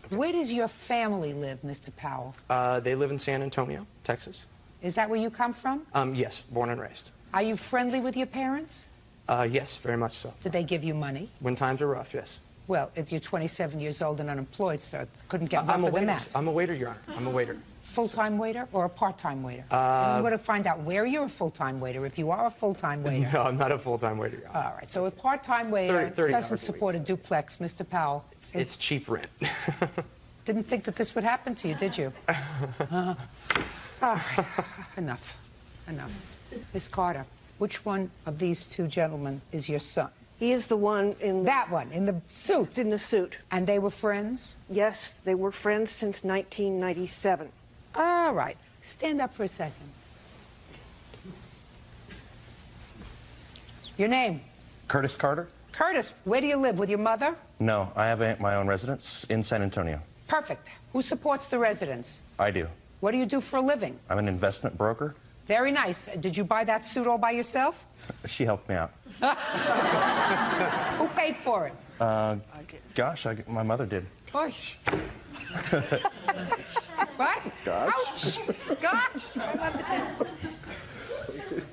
[SPEAKER 2] Where does your family live, Mr. Powell?
[SPEAKER 7] They live in San Antonio, Texas.
[SPEAKER 2] Is that where you come from?
[SPEAKER 7] Yes, born and raised.
[SPEAKER 2] Are you friendly with your parents?
[SPEAKER 7] Yes, very much so.
[SPEAKER 2] Did they give you money?
[SPEAKER 7] When times are rough, yes.
[SPEAKER 2] Well, if you're 27 years old and unemployed, sir, couldn't get rougher than that.
[SPEAKER 7] I'm a waiter, Your Honor. I'm a waiter.
[SPEAKER 2] Full-time waiter or a part-time waiter? I'm going to find out where you're a full-time waiter, if you are a full-time waiter.
[SPEAKER 7] No, I'm not a full-time waiter, Your Honor.
[SPEAKER 2] All right, so a part-time waiter
[SPEAKER 7] 30
[SPEAKER 2] doesn't support a duplex, Mr. Powell.
[SPEAKER 7] It's cheap rent.
[SPEAKER 2] Didn't think that this would happen to you, did you? All right, enough. Miss Carter, which one of these two gentlemen is your son?
[SPEAKER 13] He is the one in
[SPEAKER 2] that one, in the suit.
[SPEAKER 13] In the suit.
[SPEAKER 2] And they were friends?
[SPEAKER 13] Yes, they were friends since 1997.
[SPEAKER 2] All right. Stand up for a second. Your name?
[SPEAKER 14] Curtis Carter.
[SPEAKER 2] Curtis, where do you live? With your mother?
[SPEAKER 14] No, I have my own residence in San Antonio.
[SPEAKER 2] Perfect. Who supports the residence?
[SPEAKER 14] I do.
[SPEAKER 2] What do you do for a living?
[SPEAKER 14] I'm an investment broker.
[SPEAKER 2] Very nice. Did you buy that suit all by yourself?
[SPEAKER 14] She helped me out.
[SPEAKER 2] Who paid for it?
[SPEAKER 14] Gosh, my mother did.
[SPEAKER 2] Gosh. What?
[SPEAKER 14] Gosh.
[SPEAKER 2] Ouch. Gosh. My mother did. Do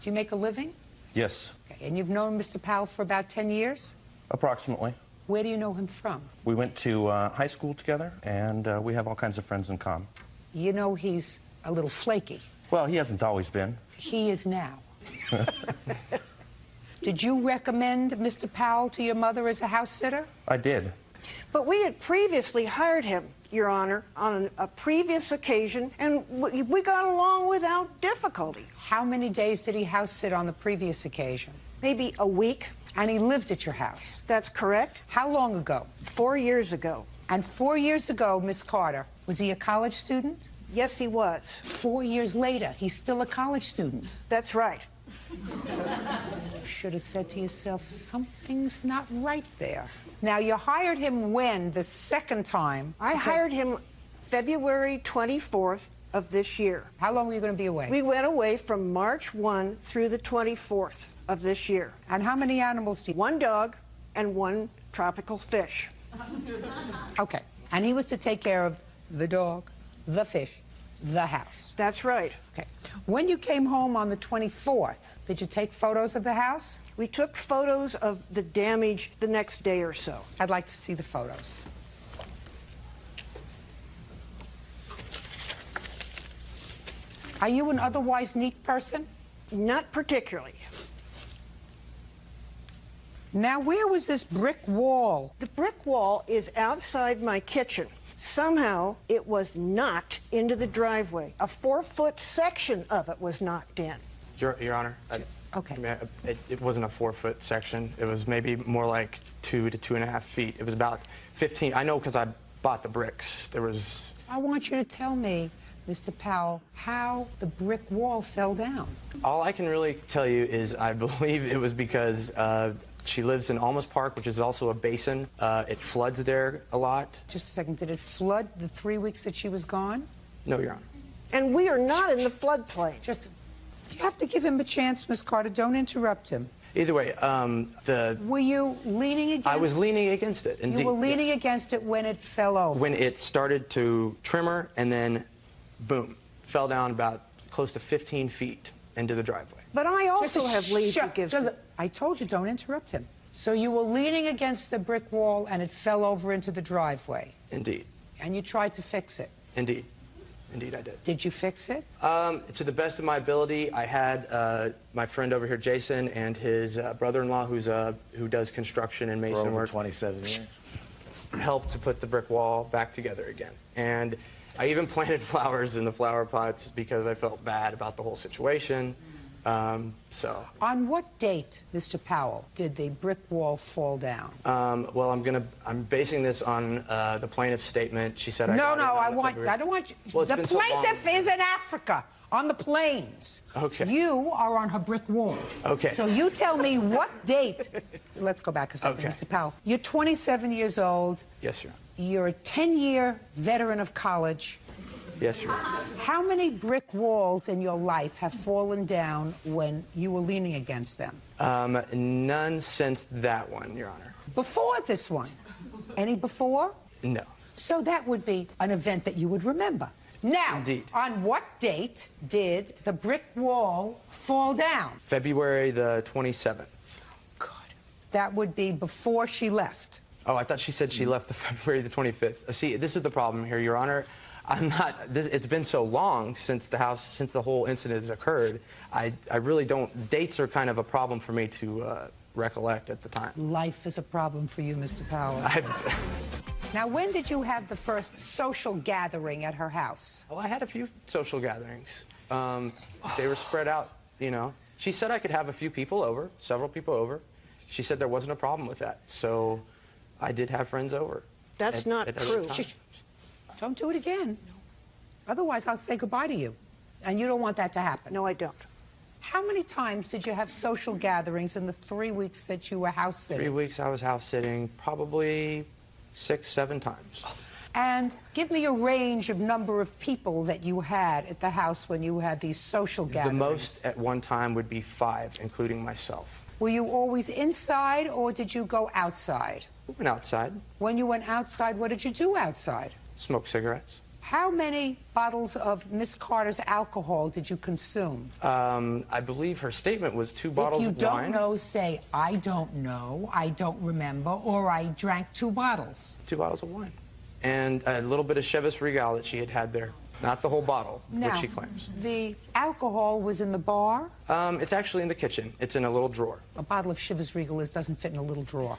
[SPEAKER 2] you make a living?
[SPEAKER 14] Yes.
[SPEAKER 2] Okay. And you've known Mr. Powell for about 10 years?
[SPEAKER 14] Approximately.
[SPEAKER 2] Where do you know him from?
[SPEAKER 14] We went to high school together, and we have all kinds of friends in common.
[SPEAKER 2] You know he's a little flaky.
[SPEAKER 14] Well, he hasn't always been.
[SPEAKER 2] He is now. Did you recommend Mr. Powell to your mother as a house sitter?
[SPEAKER 14] I did.
[SPEAKER 13] But we had previously hired him, Your Honor, on a previous occasion, and we got along without difficulty.
[SPEAKER 2] How many days did he house sit on the previous occasion?
[SPEAKER 13] Maybe a week.
[SPEAKER 2] And he lived at your house?
[SPEAKER 13] That's correct.
[SPEAKER 2] How long ago?
[SPEAKER 13] 4 years ago.
[SPEAKER 2] And 4 years ago, Miss Carter, was he a college student?
[SPEAKER 13] Yes, he was.
[SPEAKER 2] 4 years later, he's still a college student.
[SPEAKER 13] That's right.
[SPEAKER 2] You should have said to yourself, something's not right there. Now, you hired him when, the second time?
[SPEAKER 13] I hired him February 24th of this year.
[SPEAKER 2] How long were you going to be away?
[SPEAKER 13] We went away from March 1 through the 24th of this year.
[SPEAKER 2] And how many animals do you...
[SPEAKER 13] 1 dog and 1 tropical fish.
[SPEAKER 2] Okay. And he was to take care of the dog, the fish, the house.
[SPEAKER 13] That's right.
[SPEAKER 2] Okay. When you came home on the 24th, did you take photos of the house?
[SPEAKER 13] We took photos of the damage the next day or so.
[SPEAKER 2] I'd like to see the photos. Are you an otherwise neat person?
[SPEAKER 13] Not particularly.
[SPEAKER 2] Now, where was this brick wall?
[SPEAKER 13] The brick wall is outside my kitchen. Somehow, it was knocked into the driveway. A 4-foot section of it was knocked in.
[SPEAKER 7] Your Honor.
[SPEAKER 2] Okay.
[SPEAKER 7] I mean, it wasn't a 4-foot section. It was maybe more like 2 to 2.5 feet. It was about 15. I know because I bought the bricks. There was...
[SPEAKER 2] I want you to tell me, Mr. Powell, how the brick wall fell down.
[SPEAKER 7] All I can really tell you is I believe it was because she lives in Almas Park, which is also a basin. It floods there a lot.
[SPEAKER 2] Just a second. Did it flood the 3 weeks that she was gone?
[SPEAKER 7] No, Your Honor.
[SPEAKER 13] And we are not in the floodplain.
[SPEAKER 2] You have to give him a chance, Miss Carter. Don't interrupt him.
[SPEAKER 7] Either way,
[SPEAKER 2] Were you leaning against it?
[SPEAKER 7] I was leaning against it, indeed.
[SPEAKER 2] You were leaning
[SPEAKER 7] yes.
[SPEAKER 2] against it when it fell over?
[SPEAKER 7] When it started to tremor, and then, boom, fell down about close to 15 feet into the driveway.
[SPEAKER 13] But I also have leaned against it.
[SPEAKER 2] I told you, don't interrupt him. So you were leaning against the brick wall, and it fell over into the driveway?
[SPEAKER 7] Indeed.
[SPEAKER 2] And you tried to fix it?
[SPEAKER 7] Indeed. Indeed, I did.
[SPEAKER 2] Did you fix it?
[SPEAKER 7] To the best of my ability, I had my friend over here, Jason, and his brother-in-law, who does construction and mason work.
[SPEAKER 15] 27 years.
[SPEAKER 7] Helped to put the brick wall back together again. And I even planted flowers in the flower pots because I felt bad about the whole situation.
[SPEAKER 2] On what date, Mr. Powell, did the brick wall fall down?
[SPEAKER 7] Well, I'm basing this on the plaintiff's statement. She said I
[SPEAKER 2] No,
[SPEAKER 7] got it on
[SPEAKER 2] I don't want you.
[SPEAKER 7] Well,
[SPEAKER 2] the plaintiff is in Africa, on the plains.
[SPEAKER 7] Okay.
[SPEAKER 2] You are on her brick wall.
[SPEAKER 7] Okay.
[SPEAKER 2] So you tell me what date. Let's go back a second,
[SPEAKER 7] Okay.
[SPEAKER 2] Mr. Powell. You're 27 years old.
[SPEAKER 7] Yes, Your Honor.
[SPEAKER 2] You're a 10-year veteran of college.
[SPEAKER 7] Yes, Your Honor.
[SPEAKER 2] How many brick walls in your life have fallen down when you were leaning against them?
[SPEAKER 7] None since that one, Your Honor.
[SPEAKER 2] Before this one? Any before?
[SPEAKER 7] No.
[SPEAKER 2] So that would be an event that you would remember. Now,
[SPEAKER 7] Indeed.
[SPEAKER 2] on what date did the brick wall fall down?
[SPEAKER 7] February the 27th.
[SPEAKER 2] That would be before she left.
[SPEAKER 7] Oh, I thought she said she left the February the 25th. See, this is the problem here, Your Honor. It's been so long since the whole incident has occurred. I really don't, dates are kind of a problem for me to recollect at the time.
[SPEAKER 2] Life is a problem for you, Mr. Powell. Now, when did you have the first social gathering at her house?
[SPEAKER 7] Well, I had a few social gatherings. They were spread out, you know. She said I could have a few people over, several people over. She said there wasn't a problem with that. So I did have friends over.
[SPEAKER 13] That's not true.
[SPEAKER 2] Don't do it again. Otherwise, I'll say goodbye to you. And you don't want that to happen.
[SPEAKER 13] No, I don't.
[SPEAKER 2] How many times did you have social gatherings in the 3 weeks that you were house sitting?
[SPEAKER 7] 3 weeks I was house sitting, probably 6, 7 times.
[SPEAKER 2] And give me a range of number of people that you had at the house when you had these social gatherings.
[SPEAKER 7] The most at one time would be 5, including myself.
[SPEAKER 2] Were you always inside, or did you go outside?
[SPEAKER 7] We went outside.
[SPEAKER 2] When you went outside, what did you do outside?
[SPEAKER 7] Smoke cigarettes.
[SPEAKER 2] How many bottles of Miss Carter's alcohol did you consume?
[SPEAKER 7] I believe her statement was 2 bottles of wine.
[SPEAKER 2] If you don't know, say, I don't know, I don't remember, or I drank 2 bottles.
[SPEAKER 7] 2 bottles of wine. And a little bit of Chivas Regal that she had there. Not the whole bottle,
[SPEAKER 2] Now,
[SPEAKER 7] which she claims.
[SPEAKER 2] The alcohol was in the bar?
[SPEAKER 7] It's actually in the kitchen. It's in a little drawer.
[SPEAKER 2] A bottle of Chivas Regal doesn't fit in a little drawer.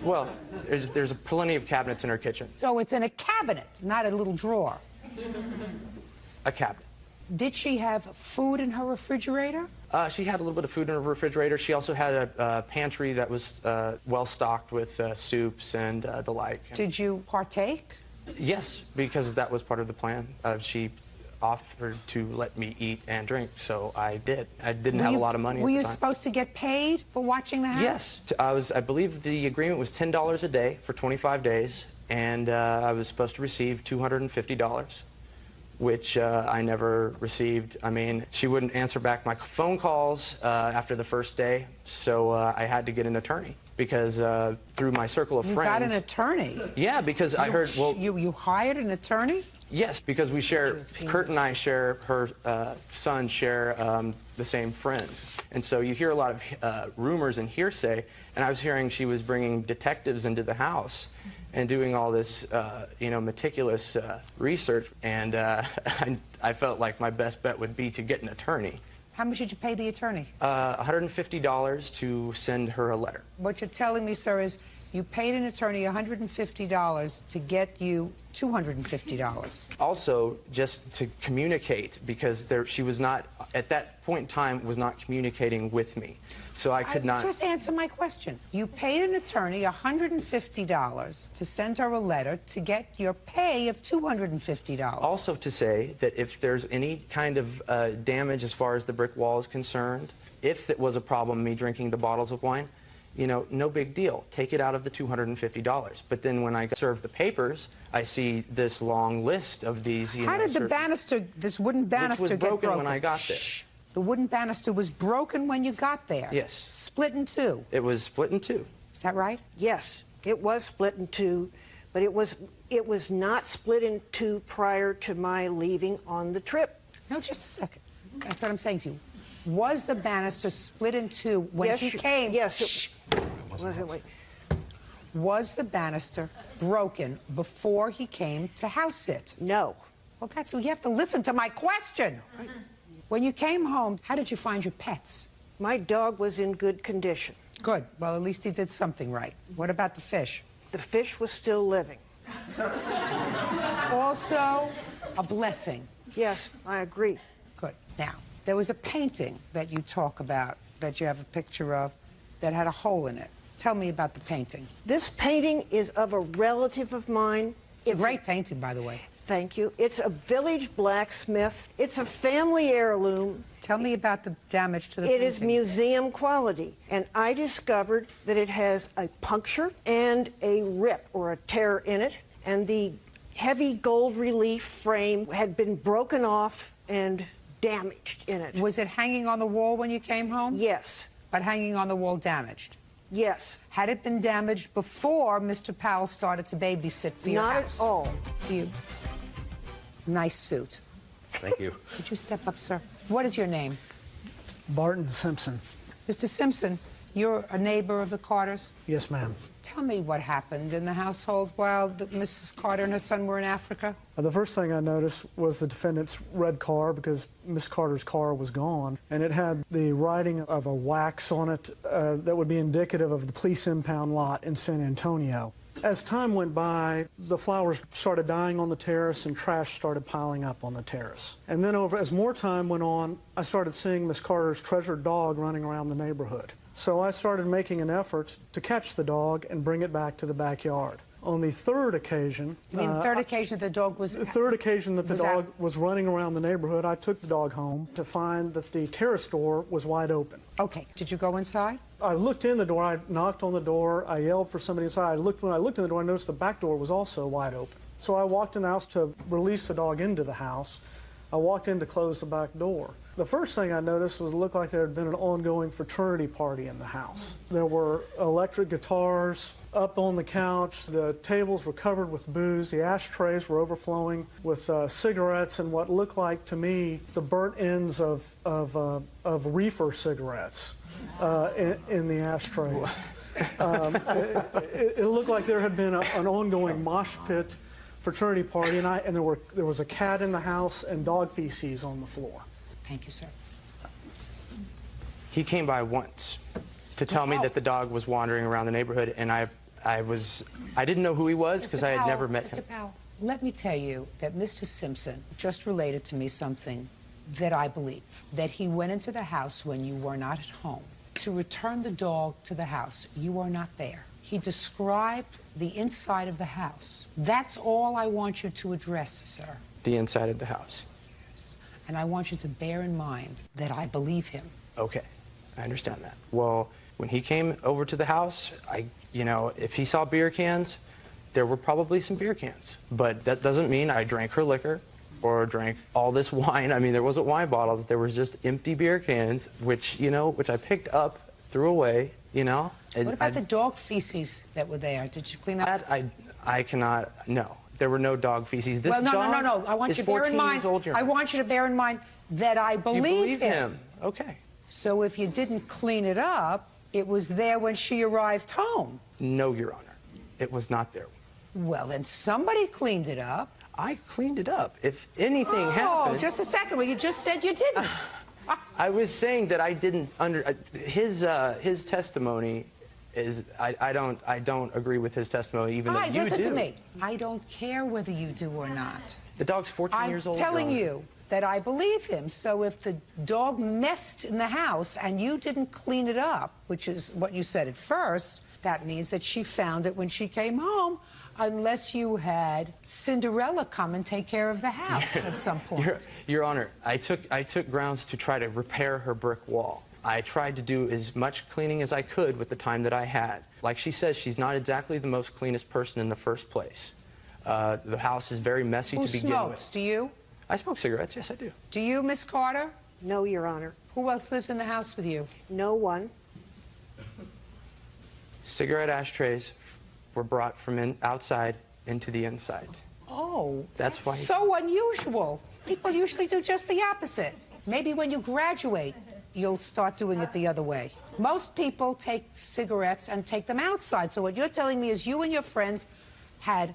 [SPEAKER 7] Well, there's plenty of cabinets in her kitchen.
[SPEAKER 2] So it's in a cabinet, not a little drawer.
[SPEAKER 7] A cabinet.
[SPEAKER 2] Did she have food in her refrigerator?
[SPEAKER 7] She had a little bit of food in her refrigerator. She also had a pantry that was well stocked with soups and the like.
[SPEAKER 2] Did you partake?
[SPEAKER 7] Yes, because that was part of the plan. She offered to let me eat and drink, so I did. I didn't have a lot of money at the time.
[SPEAKER 2] Were you supposed to get paid for watching the house?
[SPEAKER 7] Yes. I believe the agreement was $10 a day for 25 days, and I was supposed to receive $250, which I never received. I mean, she wouldn't answer back my phone calls after the first day, so I had to get an attorney. Because through my circle of friends...
[SPEAKER 2] You got an attorney?
[SPEAKER 7] Yeah, because I heard... Well,
[SPEAKER 2] you hired an attorney?
[SPEAKER 7] Yes, because we share... Kurt and I share... Her son share the same friends. And so you hear a lot of rumors and hearsay, and I was hearing she was bringing detectives into the house and doing all this, meticulous research. And I felt like my best bet would be to get an attorney.
[SPEAKER 2] How much did you pay the attorney?
[SPEAKER 7] $150 to send her a letter.
[SPEAKER 2] What you're telling me, sir, is you paid an attorney $150 to get you $250.
[SPEAKER 7] Also, just to communicate, because she was not, at that point in time, was not communicating with me. So I could not...
[SPEAKER 2] Just answer my question. You paid an attorney $150 to send her a letter to get your pay of $250.
[SPEAKER 7] Also to say that if there's any kind of damage as far as the brick wall is concerned, if it was a problem, me drinking the bottles of wine, no big deal. Take it out of the $250. But then when I serve the papers, I see this long list of these,
[SPEAKER 2] How did the banister, this wooden banister, get broken?
[SPEAKER 7] Which was broken when I got there.
[SPEAKER 2] Shh. The wooden banister was broken when you got there?
[SPEAKER 7] Yes.
[SPEAKER 2] Split in 2?
[SPEAKER 7] It was split in 2.
[SPEAKER 2] Is that right?
[SPEAKER 13] Yes, it was split in 2, but it was not split in 2 prior to my leaving on the trip.
[SPEAKER 2] No, just a second. That's what I'm saying to you. Was the banister split in 2 when he came?
[SPEAKER 13] Yes.
[SPEAKER 2] Shh. Was the banister broken before he came to house sit?
[SPEAKER 13] No.
[SPEAKER 2] Well, you have to listen to my question. When you came home, how did you find your pets?
[SPEAKER 13] My dog was in good condition.
[SPEAKER 2] Good. Well, at least he did something right. What about the fish?
[SPEAKER 13] The fish was still living.
[SPEAKER 2] Also, a blessing.
[SPEAKER 13] Yes, I agree.
[SPEAKER 2] Good. Now, there was a painting that you talk about, that you have a picture of, that had a hole in it. Tell me about the painting.
[SPEAKER 13] This painting is of a relative of mine.
[SPEAKER 2] It's a great painting, by the way.
[SPEAKER 13] Thank you. It's a village blacksmith. It's a family heirloom.
[SPEAKER 2] Tell me about the damage to the painting.
[SPEAKER 13] It is museum quality, and I discovered that it has a puncture and a rip or a tear in it, and the heavy gold relief frame had been broken off and damaged in it.
[SPEAKER 2] Was it hanging on the wall when you came home?
[SPEAKER 13] Yes.
[SPEAKER 2] But hanging on the wall damaged?
[SPEAKER 13] Yes.
[SPEAKER 2] Had it been damaged before Mr. Powell started to babysit for your house?
[SPEAKER 13] Not at all.
[SPEAKER 2] Nice suit.
[SPEAKER 14] Thank you.
[SPEAKER 2] Could you step up, sir? What is your name?
[SPEAKER 3] Barton Simpson.
[SPEAKER 2] Mr. Simpson, you're a neighbor of the Carters?
[SPEAKER 3] Yes, ma'am.
[SPEAKER 2] Tell me what happened in the household while Mrs. Carter and her son were in Africa.
[SPEAKER 3] The first thing I noticed was the defendant's red car, because Miss Carter's car was gone, and it had the writing of a wax on it that would be indicative of the police impound lot in San Antonio. As time went by, the flowers started dying on the terrace and trash started piling up on the terrace. And then as more time went on, I started seeing Miss Carter's treasured dog running around the neighborhood. So I started making an effort to catch the dog and bring it back to the backyard. On the third occasion...
[SPEAKER 2] You mean the third occasion that the dog was...
[SPEAKER 3] The third occasion that the dog was running around the neighborhood, I took the dog home to find that the terrace door was wide open.
[SPEAKER 2] Okay. Did you go inside?
[SPEAKER 3] I looked in the door, I knocked on the door, I yelled for somebody inside. When I looked in the door, I noticed the back door was also wide open. So I walked in the house to release the dog into the house. I walked in to close the back door. The first thing I noticed was it looked like there had been an ongoing fraternity party in the house. There were electric guitars up on the couch. The tables were covered with booze. The ashtrays were overflowing with cigarettes and what looked like to me the burnt ends of reefer cigarettes in the ashtrays. It looked like there had been an ongoing mosh pit fraternity party, and there was a cat in the house and dog feces on the floor.
[SPEAKER 2] Thank you, sir.
[SPEAKER 11] He came by once to tell me that the dog was wandering around the neighborhood, and I didn't know who he was because I had never met him.
[SPEAKER 2] Mr. Powell, let me tell you that Mr. Simpson just related to me something that I believe, that he went into the house when you were not at home to return the dog to the house. You were not there. He described the inside of the house. That's all I want you to address, sir.
[SPEAKER 11] The inside of the house.
[SPEAKER 2] And I want you to bear in mind that I believe him.
[SPEAKER 11] Okay, I understand that. Well, when he came over to the house, if he saw beer cans, there were probably some beer cans. But that doesn't mean I drank her liquor or drank all this wine. I mean, there wasn't wine bottles. There was just empty beer cans, which I picked up, threw away, And
[SPEAKER 2] what about the dog feces that were there? Did you clean up?
[SPEAKER 11] That I cannot, no. There were no dog feces. This
[SPEAKER 2] no. I want you
[SPEAKER 11] is
[SPEAKER 2] to bear
[SPEAKER 11] 14
[SPEAKER 2] in mind.
[SPEAKER 11] years old, Your
[SPEAKER 2] I
[SPEAKER 11] Honor.
[SPEAKER 2] want you to bear in mind that I believe,
[SPEAKER 11] You believe him. Okay.
[SPEAKER 2] So if you didn't clean it up, it was there when she arrived home.
[SPEAKER 11] No, Your Honor. It was not there.
[SPEAKER 2] Well, then somebody cleaned it up.
[SPEAKER 11] I cleaned it up. If anything happened...
[SPEAKER 2] Oh, just a second. Well, you just said you didn't.
[SPEAKER 11] I was saying that I didn't his testimony is I don't agree with his testimony, even though you do.
[SPEAKER 2] Listen to me. I don't care whether you do or not.
[SPEAKER 11] The dog's 14 years old.
[SPEAKER 2] I'm telling you that I believe him. So if the dog messed in the house and you didn't clean it up, which is what you said at first, that means that she found it when she came home, unless you had Cinderella come and take care of the house at some point.
[SPEAKER 11] Your Honor, I took grounds to try to repair her brick wall. I tried to do as much cleaning as I could with the time that I had. Like she says, she's not exactly the most cleanest person in the first place. The house is very messy to begin with.
[SPEAKER 2] Who smokes? Do you?
[SPEAKER 11] I smoke cigarettes, yes I do.
[SPEAKER 2] Do you, Miss Carter?
[SPEAKER 13] No, Your Honor.
[SPEAKER 2] Who else lives in the house with you?
[SPEAKER 13] No one.
[SPEAKER 11] Cigarette ashtrays were brought from outside into the inside.
[SPEAKER 2] Oh,
[SPEAKER 11] that's why.
[SPEAKER 2] So unusual. People usually do just the opposite. Maybe when you graduate, you'll start doing it the other way. Most people take cigarettes and take them outside. So what you're telling me is you and your friends had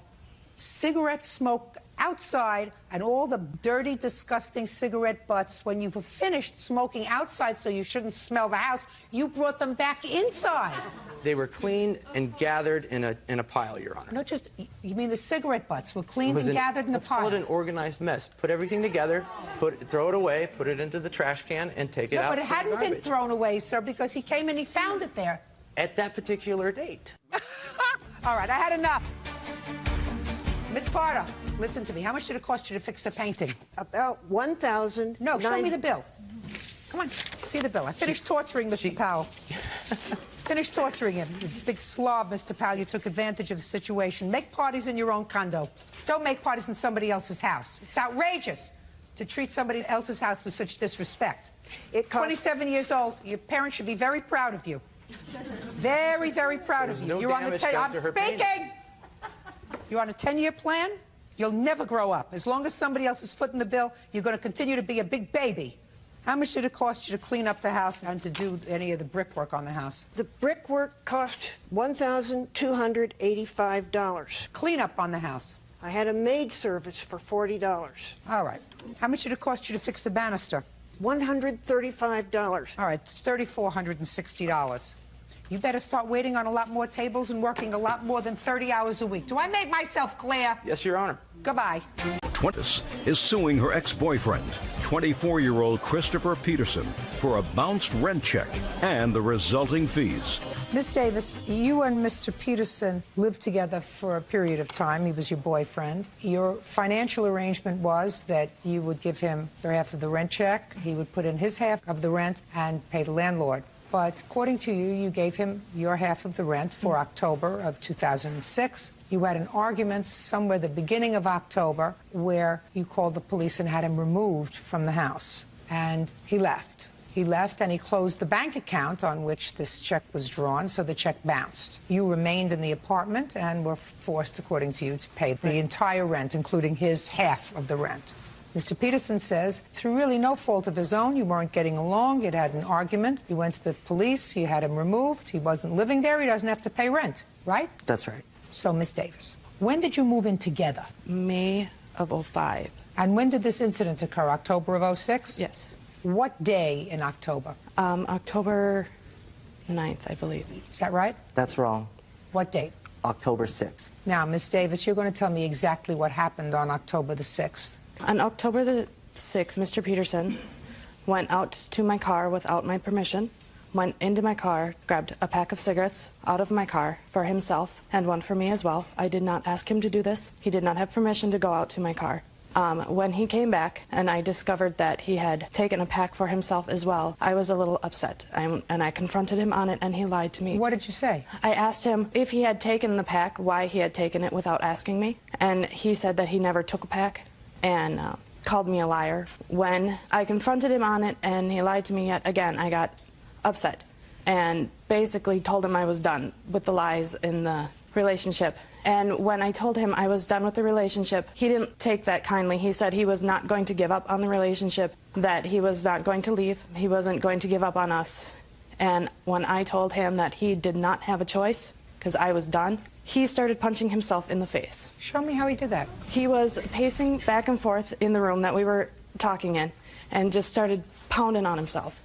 [SPEAKER 2] cigarette smoke outside and all the dirty, disgusting cigarette butts, when you were finished smoking outside so you shouldn't smell the house, you brought them back inside.
[SPEAKER 11] They were cleaned and gathered in a pile, Your Honor.
[SPEAKER 2] No, just, you mean the cigarette butts were cleaned and gathered in a pile?
[SPEAKER 11] Let's call it an organized mess. Put everything together, throw it away, put it into the trash can, and take it out.
[SPEAKER 2] But it hadn't been thrown away, sir, because he came and he found it there.
[SPEAKER 11] At that particular date.
[SPEAKER 2] All right, I had enough. Miss Carter, listen to me. How much did it cost you to fix the painting?
[SPEAKER 13] About $1,000.
[SPEAKER 2] No, show me the bill. Come on, see the bill. I finished torturing Mr. Powell. Finished torturing him. You big slob, Mr. Powell. You took advantage of the situation. Make parties in your own condo. Don't make parties in somebody else's house. It's outrageous to treat somebody else's house with such disrespect. 27 years old. Your parents should be very proud of you. Very, very proud of you.
[SPEAKER 11] No
[SPEAKER 2] You're on the
[SPEAKER 11] damage done
[SPEAKER 2] I'm
[SPEAKER 11] to her
[SPEAKER 2] speaking.
[SPEAKER 11] painting.
[SPEAKER 2] You're on a 10-year plan. You'll never grow up. As long as somebody else is footing the bill, you're going to continue to be a big baby. How much did it cost you to clean up the house and to do any of the brickwork on the house?
[SPEAKER 13] The brickwork cost $1,285.
[SPEAKER 2] Clean up on the house.
[SPEAKER 13] I had a maid service for $40.
[SPEAKER 2] All right. How much did it cost you to fix the banister?
[SPEAKER 13] $135.
[SPEAKER 2] All right, it's $3,460. You better start waiting on a lot more tables and working a lot more than 30 hours a week. Do I make myself clear?
[SPEAKER 11] Yes, Your Honor.
[SPEAKER 2] Goodbye.
[SPEAKER 1] Twentis is suing her ex-boyfriend, 24-year-old Christopher Peterson, for a bounced rent check and the resulting fees.
[SPEAKER 2] Miss Davis, you and Mr. Peterson lived together for a period of time. He was your boyfriend. Your financial arrangement was that you would give him half of the rent check, he would put in his half of the rent and pay the landlord. But according to you, you gave him your half of the rent for October of 2006. You had an argument somewhere at the beginning of October where you called the police and had him removed from the house. And he left. He left and he closed the bank account on which this check was drawn, so the check bounced. You remained in the apartment and were forced, according to you, to pay the entire rent, including his half of the rent. Mr. Peterson says, through really no fault of his own, you weren't getting along, you'd had an argument, you went to the police, you had him removed, he wasn't living there, he doesn't have to pay rent, right?
[SPEAKER 15] That's right.
[SPEAKER 2] So, Ms. Davis, when did you move in together?
[SPEAKER 16] May of 05.
[SPEAKER 2] And when did this incident occur, October of 06?
[SPEAKER 16] Yes.
[SPEAKER 2] What day in October?
[SPEAKER 16] October 9th, I believe.
[SPEAKER 2] Is that right?
[SPEAKER 15] That's wrong.
[SPEAKER 2] What date?
[SPEAKER 15] October 6th.
[SPEAKER 2] Now, Ms. Davis, you're going to tell me exactly what happened on October the 6th.
[SPEAKER 16] On October the 6th, Mr. Peterson went out to my car without my permission, went into my car, grabbed a pack of cigarettes out of my car for himself and one for me as well. I did not ask him to do this. He did not have permission to go out to my car. When he came back and I discovered that he had taken a pack for himself as well, I was a little upset. And I confronted him on it and he lied to me.
[SPEAKER 2] What did you say?
[SPEAKER 16] I asked him if he had taken the pack, why he had taken it without asking me. And he said that he never took a pack and called me a liar. When I confronted him on it and he lied to me yet again, I got upset and basically told him I was done with the lies in the relationship. And when I told him I was done with the relationship, he didn't take that kindly. He said he was not going to give up on the relationship, that he was not going to leave, he wasn't going to give up on us. And when I told him that he did not have a choice, because I was done, he started punching himself in the face.
[SPEAKER 2] Show me how he did that.
[SPEAKER 16] He was pacing back and forth in the room that we were talking in and just started pounding on himself.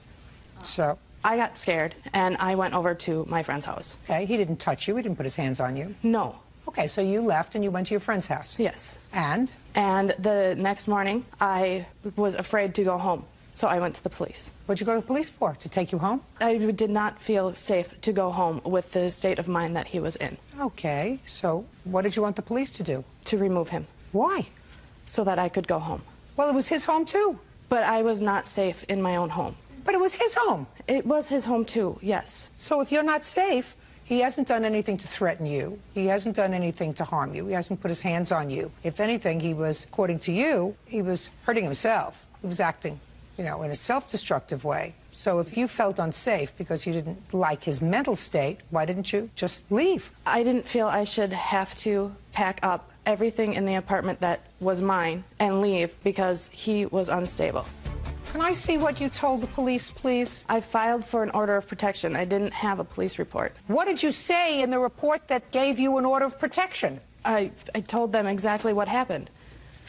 [SPEAKER 2] So?
[SPEAKER 16] I got scared and I went over to my friend's house.
[SPEAKER 2] Okay, he didn't touch you, he didn't put his hands on you?
[SPEAKER 16] No.
[SPEAKER 2] Okay, so you left and you went to your friend's house?
[SPEAKER 16] Yes.
[SPEAKER 2] And?
[SPEAKER 16] And the next morning, I was afraid to go home, so I went to the police.
[SPEAKER 2] What'd you go to the police for? To take you home?
[SPEAKER 16] I did not feel safe to go home with the state of mind that he was in.
[SPEAKER 2] Okay, so what did you want the police to do?
[SPEAKER 16] To remove him.
[SPEAKER 2] Why?
[SPEAKER 16] So that I could go home.
[SPEAKER 2] Well, it was his home too.
[SPEAKER 16] But I was not safe in my own home.
[SPEAKER 2] But it was his home.
[SPEAKER 16] It was his home too, yes.
[SPEAKER 2] So if you're not safe, he hasn't done anything to threaten you. He hasn't done anything to harm you. He hasn't put his hands on you. If anything, he was, according to you, he was hurting himself. He was acting, you know, in a self-destructive way. So if you felt unsafe because you didn't like his mental state, why didn't you just leave?
[SPEAKER 16] I didn't feel I should have to pack up everything in the apartment that was mine and leave because he was unstable.
[SPEAKER 2] Can I see what you told the police, please?
[SPEAKER 16] I filed for an order of protection. I didn't have a police report.
[SPEAKER 2] What did you say in the report that gave you an order of protection?
[SPEAKER 16] I told them exactly what happened.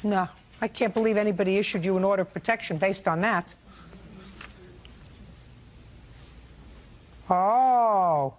[SPEAKER 2] No, I can't believe anybody issued you an order of protection based on that. Oh,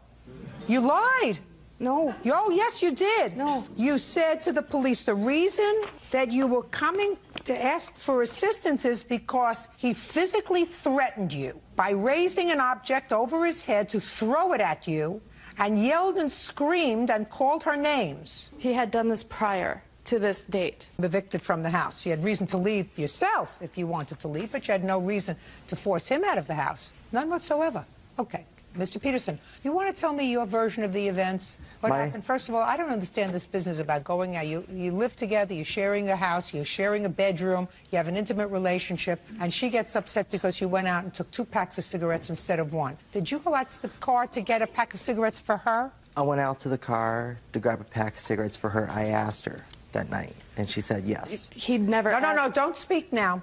[SPEAKER 2] you lied.
[SPEAKER 16] No.
[SPEAKER 2] Oh, yes, you did.
[SPEAKER 16] No.
[SPEAKER 2] You said to the police the reason that you were coming to ask for assistance is because he physically threatened you by raising an object over his head to throw it at you and yelled and screamed and called her names.
[SPEAKER 16] He had done this prior to this date.
[SPEAKER 2] Evicted from the house. You had reason to leave yourself if you wanted to leave, but you had no reason to force him out of the house. None whatsoever. Okay. Mr. Peterson, you want to tell me your version of the events? What happened? First of all, I don't understand this business about going out. You live together, you're sharing a house, you're sharing a bedroom, you have an intimate relationship, and she gets upset because you went out and took 2 packs of cigarettes instead of 1. Did you go out to the car to get a pack of cigarettes for her?
[SPEAKER 15] I went out to the car to grab a pack of cigarettes for her. I asked her that night, and she said yes.
[SPEAKER 16] He'd never
[SPEAKER 2] No, don't speak now.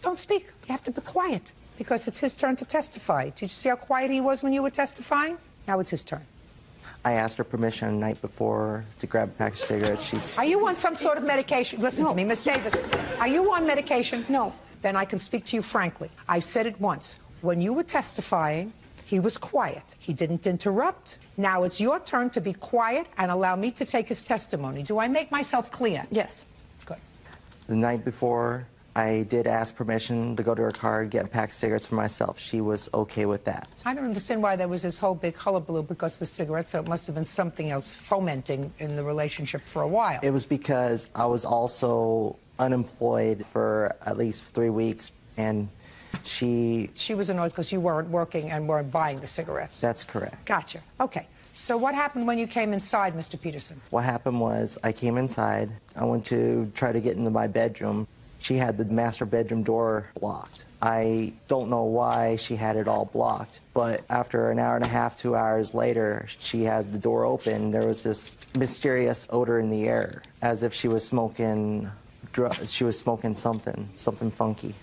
[SPEAKER 2] Don't speak. You have to be quiet. Because it's his turn to testify. Did you see how quiet he was when you were testifying? Now it's his turn.
[SPEAKER 15] I asked her permission the night before to grab a pack of cigarettes.
[SPEAKER 2] Are you on some sort of medication? Listen to me, Miss Davis. Are you on medication?
[SPEAKER 16] No.
[SPEAKER 2] Then I can speak to you frankly. I said it once. When you were testifying, he was quiet. He didn't interrupt. Now it's your turn to be quiet and allow me to take his testimony. Do I make myself clear?
[SPEAKER 16] Yes.
[SPEAKER 2] Good.
[SPEAKER 15] The night before, I did ask permission to go to her car and get a pack of cigarettes for myself. She was okay with that.
[SPEAKER 2] I don't understand why there was this whole big hullabaloo because of the cigarettes, so it must have been something else fomenting in the relationship for a while.
[SPEAKER 15] It was because I was also unemployed for at least 3 weeks, and
[SPEAKER 2] She was annoyed because you weren't working and weren't buying the cigarettes.
[SPEAKER 15] That's correct.
[SPEAKER 2] Gotcha. Okay. So what happened when you came inside, Mr. Peterson?
[SPEAKER 15] What happened was I came inside. I went to try to get into my bedroom. She had the master bedroom door blocked. I don't know why she had it all blocked, but after an hour and a half, 2 hours later, she had the door open. There was this mysterious odor in the air, as if she was smoking something funky.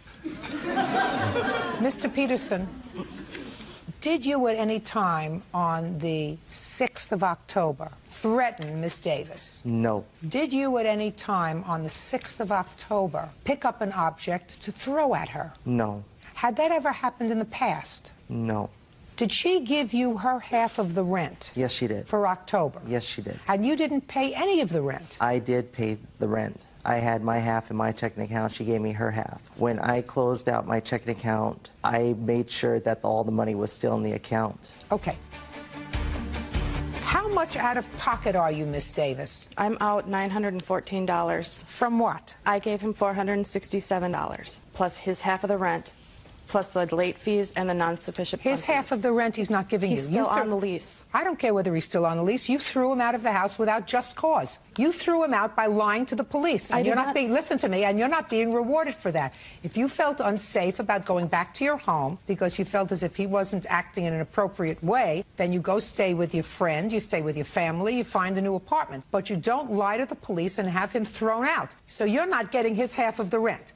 [SPEAKER 2] Mr. Peterson, did you at any time on the 6th of October threaten Miss Davis?
[SPEAKER 15] No.
[SPEAKER 2] Did you at any time on the 6th of October pick up an object to throw at her?
[SPEAKER 15] No.
[SPEAKER 2] Had that ever happened in the past?
[SPEAKER 15] No.
[SPEAKER 2] Did she give you her half of the rent?
[SPEAKER 15] Yes, she did.
[SPEAKER 2] For October?
[SPEAKER 15] Yes, she did.
[SPEAKER 2] And you didn't pay any of the rent?
[SPEAKER 15] I did pay the rent. I had my half in my checking account. She gave me her half. When I closed out my checking account, I made sure that all the money was still in the account.
[SPEAKER 2] Okay. How much out of pocket are you, Miss Davis?
[SPEAKER 16] I'm out $914.
[SPEAKER 2] From what?
[SPEAKER 16] I gave him $467, plus his half of the rent, plus the late fees and the non-sufficient
[SPEAKER 2] His
[SPEAKER 16] funds.
[SPEAKER 2] half of the rent he's not giving
[SPEAKER 16] He's
[SPEAKER 2] you.
[SPEAKER 16] still on the lease.
[SPEAKER 2] I don't care whether he's still on the lease. You threw him out of the house without just cause. You threw him out by lying to the police. And you're not being, listen to me, and you're not being rewarded for that. If you felt unsafe about going back to your home because you felt as if he wasn't acting in an appropriate way, then you go stay with your friend, you stay with your family, you find a new apartment. But you don't lie to the police and have him thrown out. So you're not getting his half of the rent.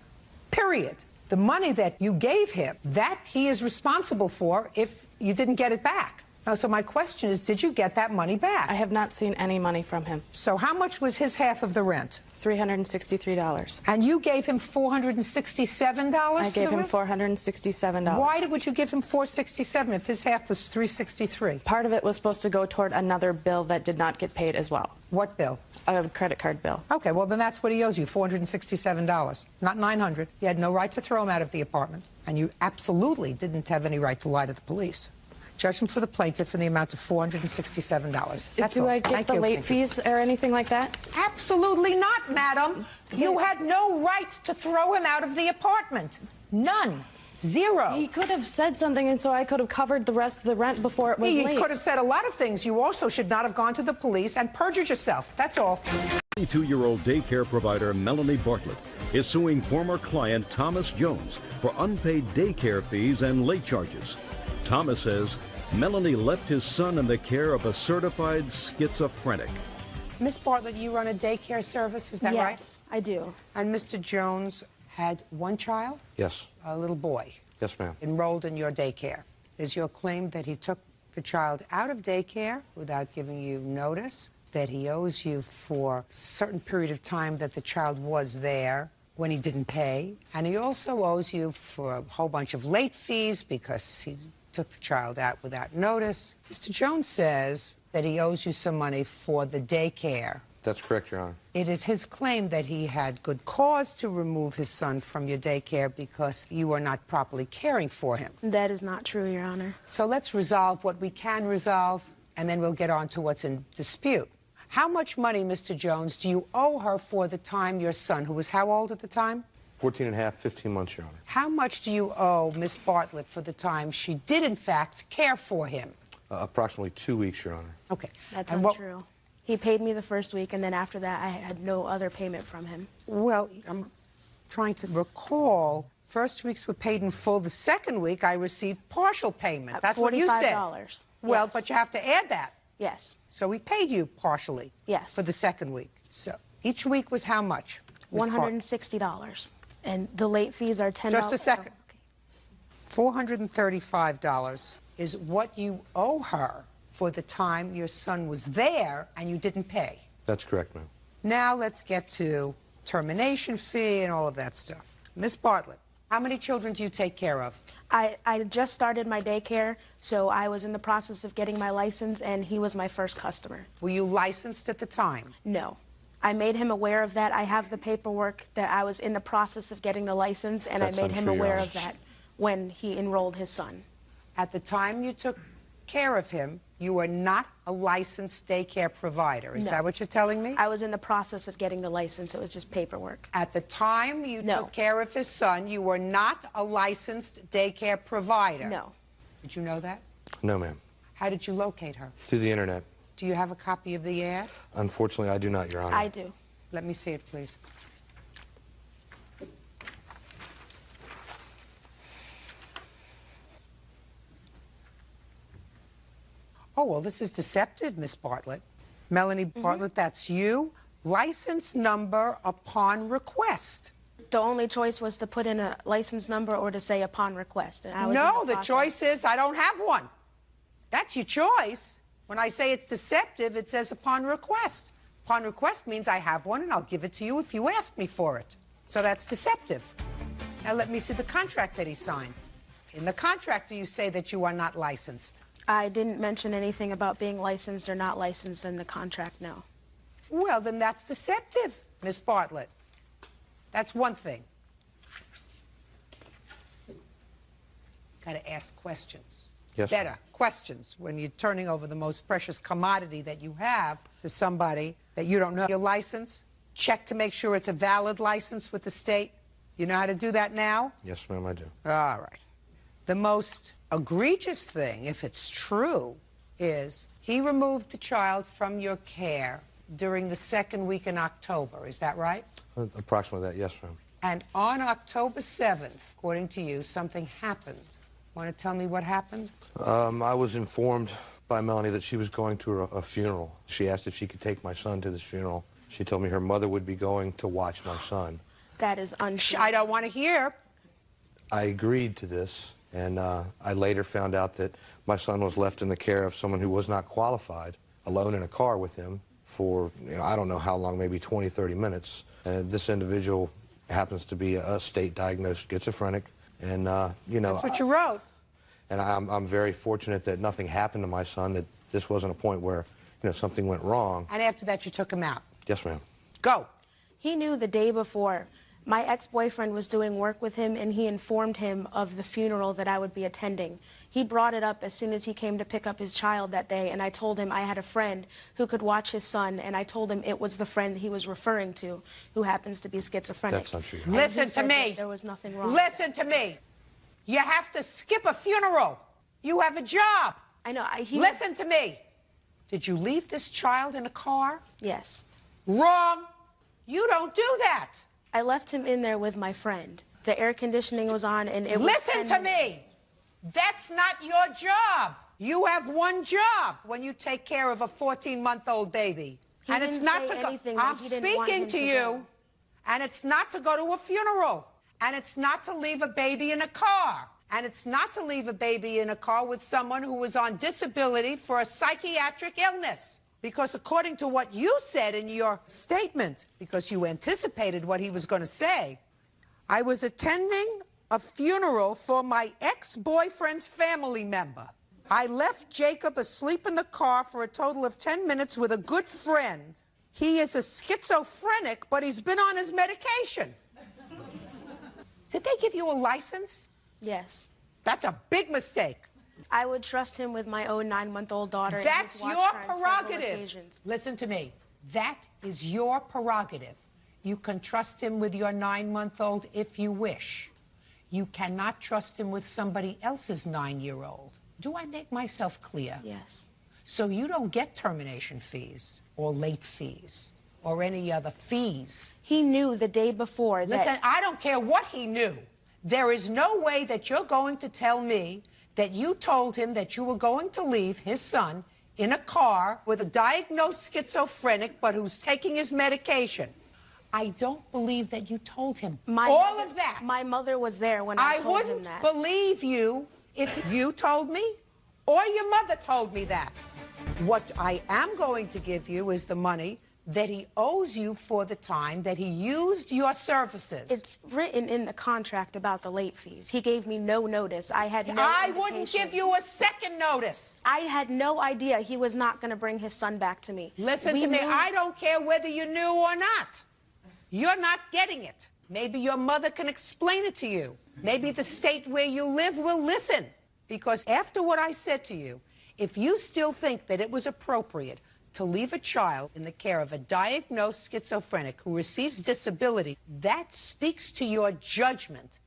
[SPEAKER 2] Period. The money that you gave him, that he is responsible for if you didn't get it back. Now, so my question is, did you get that money back?
[SPEAKER 16] I have not seen any money from him.
[SPEAKER 2] So how much was his half of the rent?
[SPEAKER 16] $363.
[SPEAKER 2] And you gave him $467
[SPEAKER 16] I gave him
[SPEAKER 2] rent?
[SPEAKER 16] $467.
[SPEAKER 2] Why would you give him $467 if his half was $363?
[SPEAKER 16] Part of it was supposed to go toward another bill that did not get paid as well.
[SPEAKER 2] What bill?
[SPEAKER 16] A credit card bill.
[SPEAKER 2] Okay, well, then that's what he owes you, $467, not $900. You had no right to throw him out of the apartment, and you absolutely didn't have any right to lie to the police. Judgment for the plaintiff in the amount of $467. That's
[SPEAKER 16] Do
[SPEAKER 2] all.
[SPEAKER 16] I get
[SPEAKER 2] Thank
[SPEAKER 16] the
[SPEAKER 2] you.
[SPEAKER 16] late fees or anything like that?
[SPEAKER 2] Absolutely not, madam. You had no right to throw him out of the apartment. None. Zero.
[SPEAKER 16] He could have said something, and so I could have covered the rest of the rent before it was
[SPEAKER 2] He
[SPEAKER 16] late.
[SPEAKER 2] could have said a lot of things. You also should not have gone to the police and perjured yourself. That's all.
[SPEAKER 1] 22-year-old daycare provider Melanie Bartlett is suing former client Thomas Jones for unpaid daycare fees and late charges. Thomas says Melanie left his son in the care of a certified schizophrenic.
[SPEAKER 2] Miss Bartlett, you run a daycare service, is that right?
[SPEAKER 17] Yes, I do.
[SPEAKER 2] And Mr. Jones had one child?
[SPEAKER 14] Yes.
[SPEAKER 2] A little boy.
[SPEAKER 14] Yes, ma'am.
[SPEAKER 2] Enrolled in your daycare. Is your claim that he took the child out of daycare without giving you notice, that he owes you for a certain period of time that the child was there when he didn't pay, and he also owes you for a whole bunch of late fees because he took the child out without notice? Mr. Jones says that he owes you some money for the daycare.
[SPEAKER 14] That's correct, Your Honor.
[SPEAKER 2] It is his claim that he had good cause to remove his son from your daycare because you were not properly caring for him.
[SPEAKER 17] That is not true, Your Honor.
[SPEAKER 2] So let's resolve what we can resolve, and then we'll get on to what's in dispute. How much money, Mr. Jones, do you owe her for the time your son, who was how old at the time?
[SPEAKER 14] 14 and a half, 15 months, Your Honor.
[SPEAKER 2] How much do you owe Miss Bartlett for the time she did, in fact, care for him?
[SPEAKER 14] Approximately 2 weeks, Your Honor.
[SPEAKER 2] Okay.
[SPEAKER 17] That's
[SPEAKER 2] And
[SPEAKER 17] untrue. He paid me the first week, and then after that, I had no other payment from him.
[SPEAKER 2] Well, I'm trying to recall. First weeks were paid in full. The second week, I received partial payment. That's what you said.
[SPEAKER 17] $45.
[SPEAKER 2] Well,
[SPEAKER 17] Yes.
[SPEAKER 2] but you have to add that.
[SPEAKER 17] Yes.
[SPEAKER 2] So we paid you partially.
[SPEAKER 17] Yes.
[SPEAKER 2] For the second week. So each week was how much? Ms. Bart-
[SPEAKER 17] $160. And the late fees are $10.
[SPEAKER 2] Just a second. $435 is what you owe her for the time your son was there and you didn't pay.
[SPEAKER 14] That's correct, ma'am.
[SPEAKER 2] Now let's get to termination fee and all of that stuff. Miss Bartlett, how many children do you take care of?
[SPEAKER 17] I just started my daycare, so I was in the process of getting my license, and he was my first customer.
[SPEAKER 2] Were you licensed at the time?
[SPEAKER 17] No. I made him aware of that. I have the paperwork that I was in the process of getting the license, and
[SPEAKER 14] That's
[SPEAKER 17] I made him
[SPEAKER 14] untrue, Your
[SPEAKER 17] aware
[SPEAKER 14] Honor.
[SPEAKER 17] of that when he enrolled his son.
[SPEAKER 2] At the time you took care of him, You are not a licensed daycare provider. Is
[SPEAKER 17] No.
[SPEAKER 2] that what you're telling me?
[SPEAKER 17] I was in the process of getting the license. It was just paperwork.
[SPEAKER 2] At the time you took care of his son, you were not a licensed daycare provider.
[SPEAKER 17] No.
[SPEAKER 2] Did you know that?
[SPEAKER 18] No, ma'am.
[SPEAKER 2] How did you locate her?
[SPEAKER 18] Through the internet.
[SPEAKER 2] Do you have a copy of the ad?
[SPEAKER 18] Unfortunately, I do not, Your Honor.
[SPEAKER 17] I do.
[SPEAKER 2] Let me see it, please. Oh, well, this is deceptive, Miss Bartlett. Melanie Bartlett, that's you. License number upon request.
[SPEAKER 17] The only choice was to put in a license number or to say upon request. And I was
[SPEAKER 2] No,
[SPEAKER 17] in
[SPEAKER 2] the
[SPEAKER 17] process.
[SPEAKER 2] choice is I don't have one. That's your choice. When I say it's deceptive, it says upon request. Upon request means I have one and I'll give it to you if you ask me for it. So that's deceptive. Now let me see the contract that he signed. In the contract, do you say that you are not licensed?
[SPEAKER 17] I didn't mention anything about being licensed or not licensed in the contract, no.
[SPEAKER 2] Well, then that's deceptive, Miss Bartlett. That's one thing. Got to ask questions.
[SPEAKER 18] Yes.
[SPEAKER 2] Better questions when you're turning over the most precious commodity that you have to somebody that you don't know your license. Check to make sure it's a valid license with the state. You know how to do that now?
[SPEAKER 18] Yes, ma'am, I do.
[SPEAKER 2] All right. The most egregious thing, if it's true, is he removed the child from your care during the second week in October. Is that right?
[SPEAKER 18] Approximately that, yes, ma'am.
[SPEAKER 2] And on October 7th, according to you, something happened. Want to tell me what happened?
[SPEAKER 18] I was informed by Melanie that she was going to a funeral. She asked if she could take my son to this funeral. She told me her mother would be going to watch my son.
[SPEAKER 17] That is untrue.
[SPEAKER 2] I don't want to hear.
[SPEAKER 18] I agreed to this, and I later found out that my son was left in the care of someone who was not qualified, alone in a car with him for, I don't know how long, maybe 20, 30 minutes. And this individual happens to be a state-diagnosed schizophrenic, and,
[SPEAKER 2] That's what you wrote.
[SPEAKER 18] And I'm very fortunate that nothing happened to my son, that this wasn't a point where, something went wrong.
[SPEAKER 2] And after that, you took him out.
[SPEAKER 18] Yes, ma'am.
[SPEAKER 2] Go.
[SPEAKER 17] He knew the day before. My ex-boyfriend was doing work with him, and he informed him of the funeral that I would be attending. He brought it up as soon as he came to pick up his child that day, and I told him I had a friend who could watch his son, and I told him it was the friend he was referring to, who happens to be schizophrenic.
[SPEAKER 18] That's not true.
[SPEAKER 17] And
[SPEAKER 2] Listen
[SPEAKER 17] he
[SPEAKER 2] to
[SPEAKER 17] said
[SPEAKER 2] me.
[SPEAKER 17] that there was nothing wrong.
[SPEAKER 2] Listen to me. You have to skip a funeral. You have a job.
[SPEAKER 17] I know.
[SPEAKER 2] Listen to me. Did you leave this child in a car?
[SPEAKER 17] Yes.
[SPEAKER 2] Wrong. You don't do that.
[SPEAKER 17] I left him in there with my friend. The air conditioning was on, and it was
[SPEAKER 2] Listen
[SPEAKER 17] 10
[SPEAKER 2] to
[SPEAKER 17] minutes.
[SPEAKER 2] me. That's not your job. You have one job when you take care of a 14-month-old baby.
[SPEAKER 17] He
[SPEAKER 2] and it's
[SPEAKER 17] didn't
[SPEAKER 2] not
[SPEAKER 17] say
[SPEAKER 2] to go.
[SPEAKER 17] anything that
[SPEAKER 2] I'm
[SPEAKER 17] he didn't want
[SPEAKER 2] speaking
[SPEAKER 17] him
[SPEAKER 2] to
[SPEAKER 17] to
[SPEAKER 2] you.
[SPEAKER 17] go.
[SPEAKER 2] And it's not to go to a funeral. And it's not to leave a baby in a car. And it's not to leave a baby in a car with someone who was on disability for a psychiatric illness. Because according to what you said in your statement, because you anticipated what he was going to say, I was attending a funeral for my ex-boyfriend's family member. I left Jacob asleep in the car for a total of 10 minutes with a good friend. He is a schizophrenic, but he's been on his medication. Did they give you a license?
[SPEAKER 17] Yes.
[SPEAKER 2] That's a big mistake.
[SPEAKER 17] I would trust him with my own 9-month-old daughter. and
[SPEAKER 2] That's
[SPEAKER 17] he's watched
[SPEAKER 2] your
[SPEAKER 17] her on several
[SPEAKER 2] prerogative.
[SPEAKER 17] occasions.
[SPEAKER 2] Listen to me. That is your prerogative. You can trust him with your 9-month-old if you wish. You cannot trust him with somebody else's 9-year-old. Do I make myself clear?
[SPEAKER 17] Yes.
[SPEAKER 2] So you don't get termination fees or late fees or any other fees.
[SPEAKER 17] He knew the day before that...
[SPEAKER 2] Listen, I don't care what he knew. There is no way that you're going to tell me that you told him that you were going to leave his son in a car with a diagnosed schizophrenic but who's taking his medication. I don't believe that you told him all of that.
[SPEAKER 17] My mother was there when I told him
[SPEAKER 2] wouldn't
[SPEAKER 17] that.
[SPEAKER 2] believe you if you told me or your mother told me that. What I am going to give you is the money that he owes you for the time that he used your services.
[SPEAKER 17] It's written in the contract about the late fees. He gave me no notice. I had no
[SPEAKER 2] I wouldn't
[SPEAKER 17] indication.
[SPEAKER 2] give you a second notice.
[SPEAKER 17] I had no idea he was not going to bring his son back to me.
[SPEAKER 2] Listen
[SPEAKER 17] We
[SPEAKER 2] to me.
[SPEAKER 17] moved-
[SPEAKER 2] I don't care whether you knew or not. You're not getting it. Maybe your mother can explain it to you. Maybe the state where you live will listen. Because after what I said to you, If you still think that it was appropriate to leave a child in the care of a diagnosed schizophrenic who receives disability, that speaks to your judgment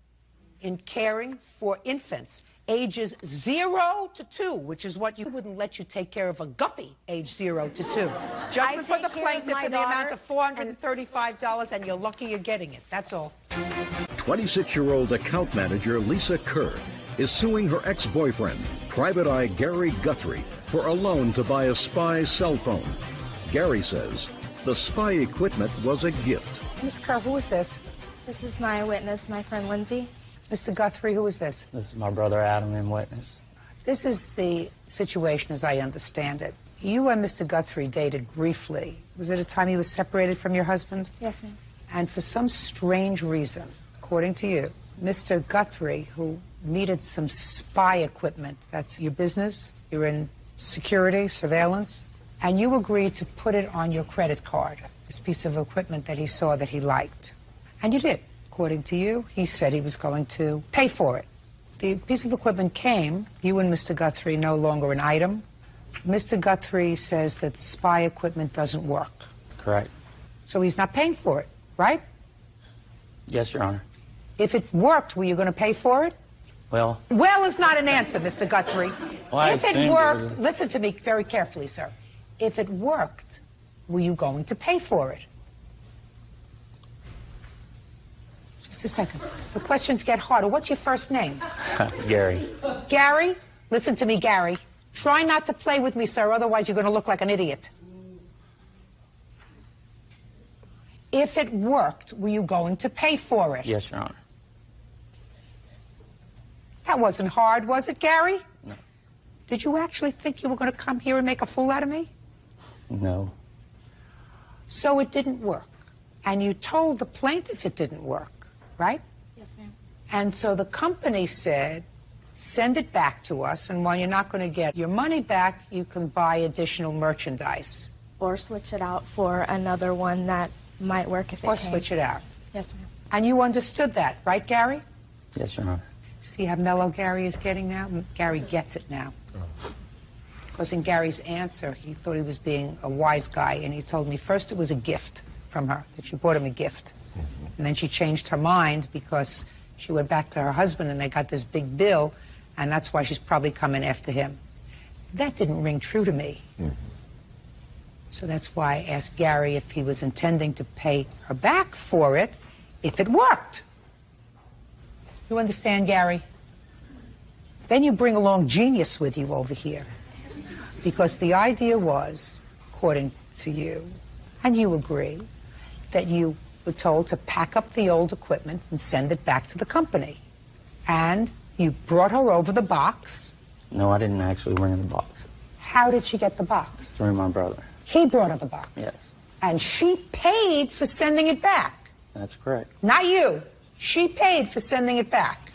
[SPEAKER 2] in caring for infants ages 0 to 2, which is what you wouldn't let you take care of a guppy age 0 to 2. Judgment for the plaintiff for the amount of $435, and you're lucky you're getting it. That's all.
[SPEAKER 1] 26-year-old account manager Lisa Kerr is suing her ex-boyfriend, Private Eye Gary Guthrie, for a loan to buy a spy cell phone. Gary says the spy equipment was a gift.
[SPEAKER 2] Ms. Kerr, who is this?
[SPEAKER 19] This is my witness, my friend Lindsay.
[SPEAKER 2] Mr. Guthrie, who is this?
[SPEAKER 20] This is my brother Adam in witness.
[SPEAKER 2] This is the situation as I understand it. You and Mr. Guthrie dated briefly. Was it a time he was separated from your husband?
[SPEAKER 19] Yes, ma'am.
[SPEAKER 2] And for some strange reason, according to you, Mr. Guthrie, who needed some spy equipment, that's your business, you're in security, surveillance, and you agreed to put it on your credit card, this piece of equipment that he saw that he liked. And you did. According to you, he said he was going to pay for it. The piece of equipment came, you and Mr. Guthrie no longer an item. Mr. Guthrie says that the spy equipment doesn't work.
[SPEAKER 20] Correct.
[SPEAKER 2] So he's not paying for it, right?
[SPEAKER 20] Yes, Your Honor.
[SPEAKER 2] If it worked, were you going to pay for it?
[SPEAKER 20] Well
[SPEAKER 2] is not an answer, Mr. Guthrie.
[SPEAKER 20] Well,
[SPEAKER 2] if it worked, listen to me very carefully, sir. If it worked, were you going to pay for it? Just a second. The questions get harder. What's your first name?
[SPEAKER 20] Gary.
[SPEAKER 2] Gary? Listen to me, Gary. Try not to play with me, sir, otherwise you're going to look like an idiot. If it worked, were you going to pay for it?
[SPEAKER 20] Yes, Your Honor.
[SPEAKER 2] That wasn't hard, was it, Gary?
[SPEAKER 20] No.
[SPEAKER 2] Did you actually think you were going to come here and make a fool out of me?
[SPEAKER 20] No.
[SPEAKER 2] So it didn't work. And you told the plaintiff it didn't work, right?
[SPEAKER 19] Yes, ma'am.
[SPEAKER 2] And so the company said, send it back to us, and while you're not going to get your money back, you can buy additional merchandise.
[SPEAKER 19] Or switch it out for another one that might work if it
[SPEAKER 2] Or
[SPEAKER 19] came.
[SPEAKER 2] switch it out.
[SPEAKER 19] Yes, ma'am.
[SPEAKER 2] And you understood that, right, Gary?
[SPEAKER 20] Yes, Your Honor.
[SPEAKER 2] See how mellow Gary is getting now? Gary gets it now. Because in Gary's answer, he thought he was being a wise guy, and he told me first it was a gift from her, that she bought him a gift. And then she changed her mind because she went back to her husband and they got this big bill, and that's why she's probably coming after him. That didn't ring true to me. So that's why I asked Gary if he was intending to pay her back for it if it worked. You understand, Gary? Then you bring along genius with you over here. Because the idea was, according to you, and you agree, that you were told to pack up the old equipment and send it back to the company. And you brought her over the box.
[SPEAKER 20] No, I didn't actually bring the box.
[SPEAKER 2] How did she get the box?
[SPEAKER 20] Through my brother.
[SPEAKER 2] He brought her the box.
[SPEAKER 20] Yes.
[SPEAKER 2] And she paid for sending it back.
[SPEAKER 20] That's correct.
[SPEAKER 2] Not you. She paid for sending it back.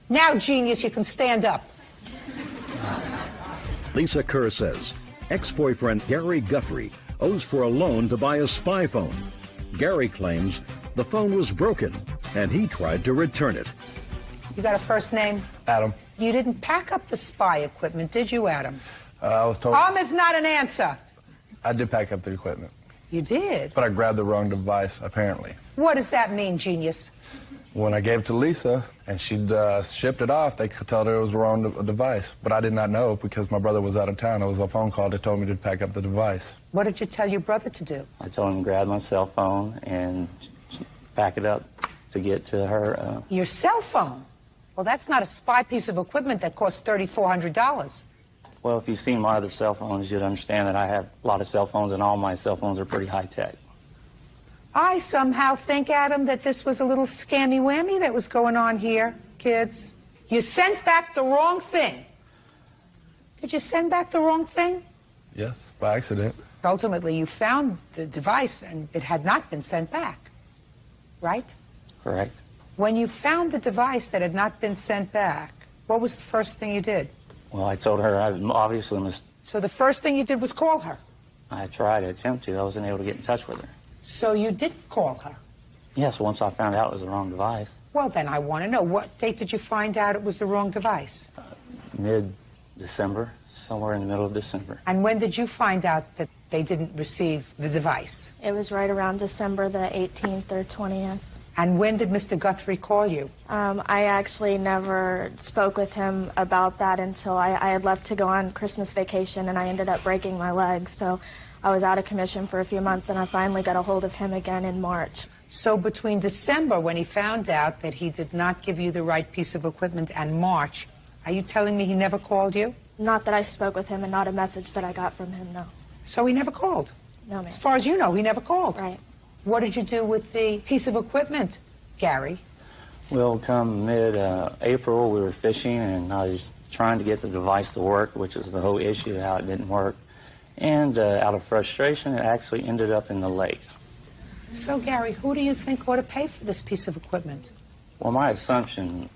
[SPEAKER 2] Now, genius, you can stand up.
[SPEAKER 1] Lisa Kerr says ex-boyfriend Gary Guthrie owes for a loan to buy a spy phone. Gary claims the phone was broken and he tried to return it.
[SPEAKER 2] You got a first name?
[SPEAKER 21] Adam.
[SPEAKER 2] You didn't pack up the spy equipment, did you, Adam?
[SPEAKER 21] I was told...
[SPEAKER 2] Is not an answer.
[SPEAKER 21] I did pack up the equipment.
[SPEAKER 2] You did?
[SPEAKER 21] But I grabbed the wrong device, apparently.
[SPEAKER 2] What does that mean, genius?
[SPEAKER 21] When I gave it to Lisa and she'd shipped it off, they could tell her it was the wrong device. But I did not know because my brother was out of town. It was a phone call that told me to pack up the device.
[SPEAKER 2] What did you tell your brother to do?
[SPEAKER 20] I told him to grab my cell phone and pack it up to get to her.
[SPEAKER 2] Your cell phone? Well, that's not a spy piece of equipment that costs $3,400.
[SPEAKER 20] Well, if you've seen my other cell phones, you'd understand that I have a lot of cell phones, and all my cell phones are pretty high-tech.
[SPEAKER 2] I somehow think, Adam, that this was a little scammy-whammy that was going on here, kids. You sent back the wrong thing. Did you send back the wrong thing?
[SPEAKER 21] Yes, by accident.
[SPEAKER 2] Ultimately, you found the device, and it had not been sent back, right?
[SPEAKER 20] Correct.
[SPEAKER 2] When you found the device that had not been sent back, what was the first thing you did?
[SPEAKER 20] Well, I told her I obviously must...
[SPEAKER 2] So the first thing you did was call her?
[SPEAKER 20] I tried to attempt to. I wasn't able to get in touch with her.
[SPEAKER 2] So you did call her?
[SPEAKER 20] Yes, once I found out it was the wrong device.
[SPEAKER 2] Well, then I want to know, what date did you find out it was the wrong device?
[SPEAKER 20] December, somewhere in the middle of December.
[SPEAKER 2] And when did you find out that they didn't receive the device?
[SPEAKER 19] It was right around December the 18th or 20th.
[SPEAKER 2] And when did Mr. Guthrie call you?
[SPEAKER 19] I actually never spoke with him about that until I had left to go on Christmas vacation, and I ended up breaking my leg. So I was out of commission for a few months, and I finally got a hold of him again in March.
[SPEAKER 2] So between December, when he found out that he did not give you the right piece of equipment, and March, are you telling me he never called you?
[SPEAKER 19] Not that I spoke with him, and not a message that I got from him, no.
[SPEAKER 2] So he never called?
[SPEAKER 19] No, ma'am.
[SPEAKER 2] As far as you know, he never called?
[SPEAKER 19] Right.
[SPEAKER 2] What did you do with the piece of equipment, Gary?
[SPEAKER 20] Well, come mid-April, we were fishing, and I was trying to get the device to work, which is the whole issue, how it didn't work. And out of frustration, it actually ended up in the lake.
[SPEAKER 2] So, Gary, who do you think ought to pay for this piece of equipment?
[SPEAKER 20] Well, my assumption,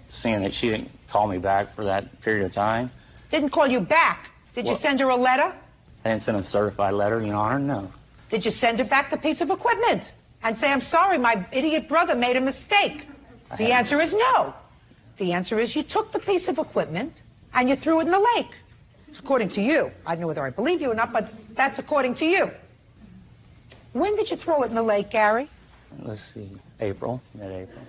[SPEAKER 20] seeing that she didn't call me back for that period of time.
[SPEAKER 2] Didn't call you back? Did you send her a letter?
[SPEAKER 20] I didn't send a certified letter, Your Honor, no.
[SPEAKER 2] Did you send her back the piece of equipment and say, I'm sorry, my idiot brother made a mistake? The answer is no. The answer is you took the piece of equipment and you threw it in the lake. It's according to you. I don't know whether I believe you or not, but that's according to you. When did you throw it in the lake, Gary?
[SPEAKER 20] Let's see, April, mid-April.